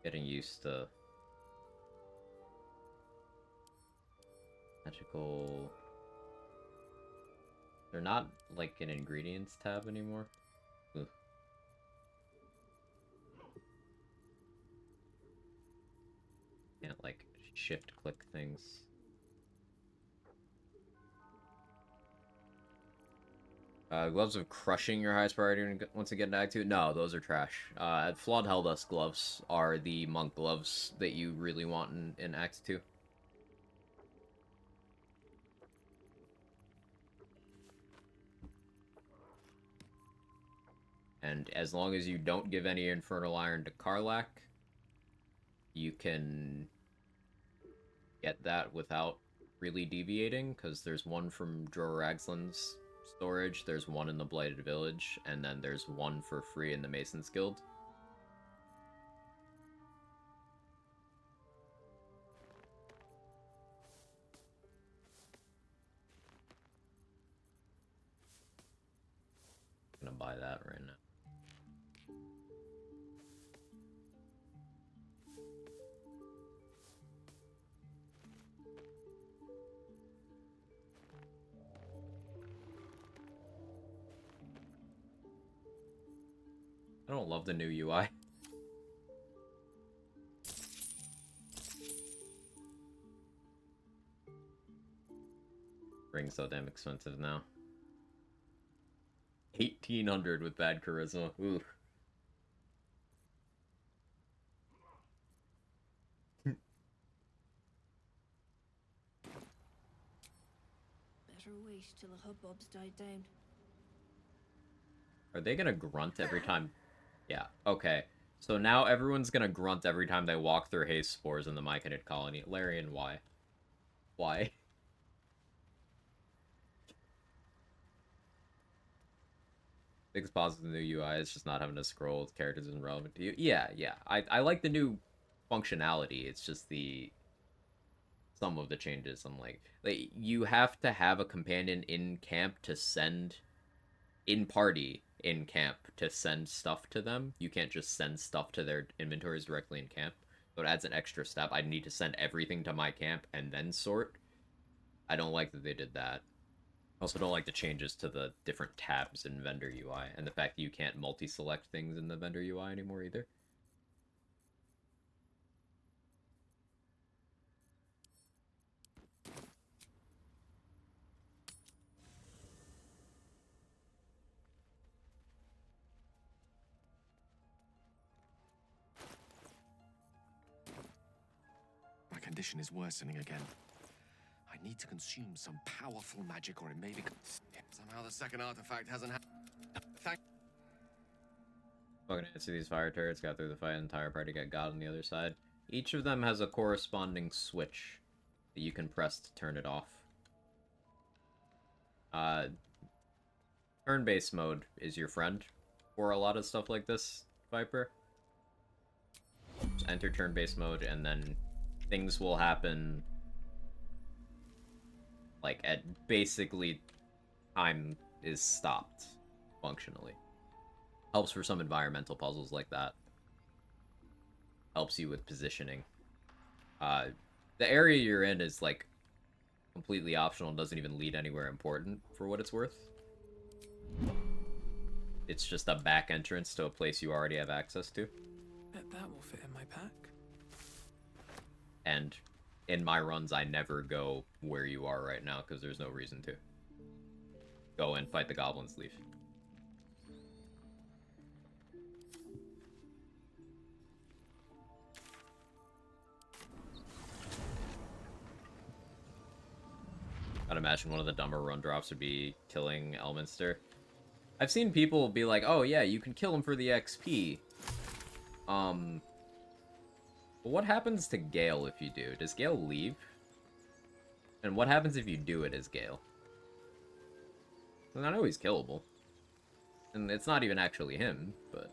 Speaker 1: Getting used to magical. They're not like an ingredients tab anymore. Ugh. Can't like shift click things. Gloves of crushing your highest priority once you get into Act 2? No, those are trash. Flawed Helldust gloves are the monk gloves that you really want in Act 2. And as long as you don't give any Infernal Iron to Karlach, you can get that without really deviating, because there's one from Dror Ragsland's storage, there's one in the Blighted Village, and then there's one for free in the Mason's Guild. I'm gonna buy that right now. I don't love the new UI. Ring's so damn expensive now. 1800 with bad charisma. Ooh.
Speaker 14: Better wait till the hubbub's died down.
Speaker 1: Are they gonna grunt every time? Yeah, okay. So now everyone's gonna grunt every time they walk through haze spores in the Myconid colony. Larian, why? Why? Biggest positive in the new UI is just not having to scroll with characters isn't relevant to you. Yeah. I like the new functionality. It's just some of the changes. I'm like you have to have a companion in camp to send in party in camp to send stuff to them. You can't just send stuff to their inventories directly in camp. So it adds an extra step. I need to send everything to my camp and then sort. I don't like that they did that. I also don't like the changes to the different tabs in vendor UI, and the fact that you can't multi-select things in the vendor UI anymore either.
Speaker 9: My condition is worsening again. I need to consume some powerful magic, or it may be... Somehow the second artifact hasn't had...
Speaker 1: Fucking answer these fire turrets, got through the fight, entire party got God on the other side. Each of them has a corresponding switch that you can press to turn it off. Turn-based mode is your friend for a lot of stuff like this, Viper. Just enter turn-based mode, and then things will happen... like, at basically time is stopped, functionally. Helps for some environmental puzzles like that. Helps you with positioning. The area you're in is, like, completely optional and doesn't even lead anywhere important, for what it's worth. It's just a back entrance to a place you already have access to.
Speaker 19: Bet that will fit in my pack.
Speaker 1: And in my runs, I never go where you are right now, because there's no reason to. Go and fight the goblins, leave. I'd imagine one of the dumber run drops would be killing Elminster. I've seen people be like, oh yeah, you can kill him for the XP. But what happens to Gale if you do? Does Gale leave? And what happens if you do it as Gale? I know he's killable. And it's not even actually him, but...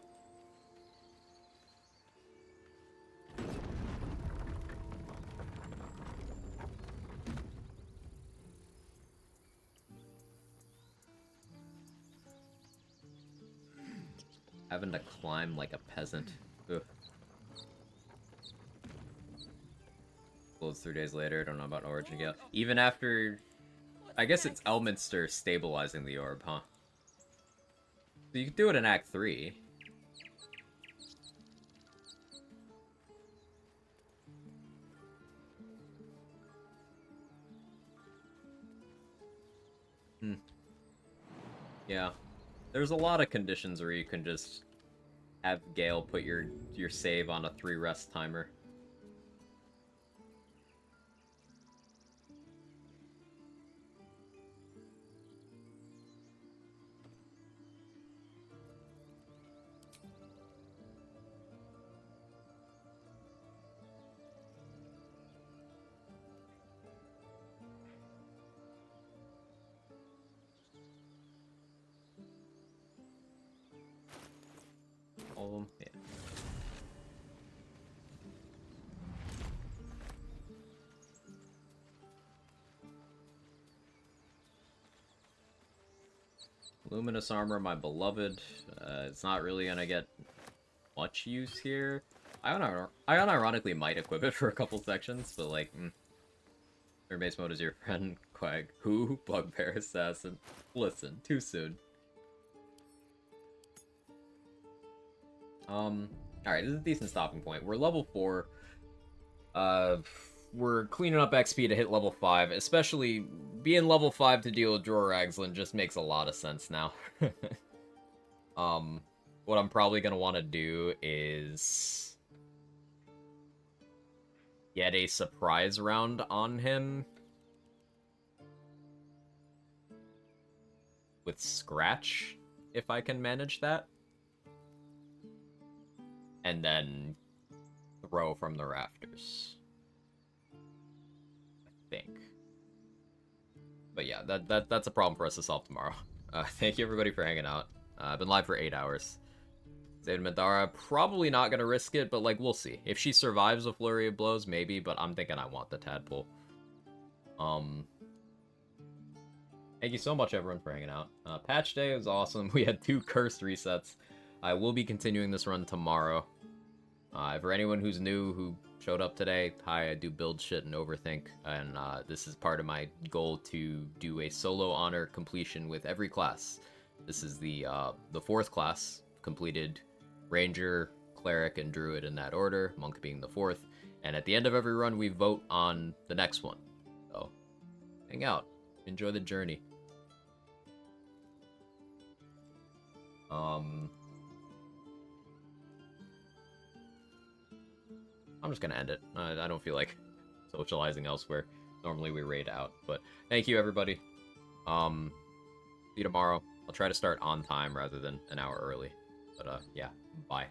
Speaker 1: having to climb like a peasant. Ugh. Closed 3 days later. Don't know about Origin Gale. Even after, I guess it's Elminster stabilizing the orb, huh? So you could do it in Act 3. Yeah. There's a lot of conditions where you can just have Gale put your save on a 3 rest timer. All of them? Yeah. Luminous armor, my beloved. It's not really gonna get much use here. I unironically might equip it for a couple sections, but like, Your base mode is your friend, Quag. Who? Bugbear Assassin. Listen, too soon. Alright, this is a decent stopping point. We're level 4. We're cleaning up XP to hit level 5, especially being level 5 to deal with Joragslin just makes a lot of sense now. What I'm probably gonna want to do is get a surprise round on him with Scratch, if I can manage that. And then throw from the rafters, I think. But yeah, that's a problem for us to solve tomorrow. Thank you everybody for hanging out. I've been live for 8 hours. Zeta Madara, probably not gonna risk it, but like, we'll see. If she survives a flurry of blows, maybe, but I'm thinking I want the tadpole. Thank you so much everyone for hanging out. Patch day was awesome. We had 2 cursed resets. I will be continuing this run tomorrow. For anyone who's new, who showed up today, hi, I do build shit and overthink, and this is part of my goal to do a solo honor completion with every class. This is the 4th class, completed Ranger, Cleric, and Druid in that order, Monk being the 4th, and at the end of every run, we vote on the next one. So, hang out, enjoy the journey. I'm just gonna end it. I don't feel like socializing elsewhere. Normally we raid out, but thank you everybody. See you tomorrow. I'll try to start on time rather than an hour early. But yeah, bye.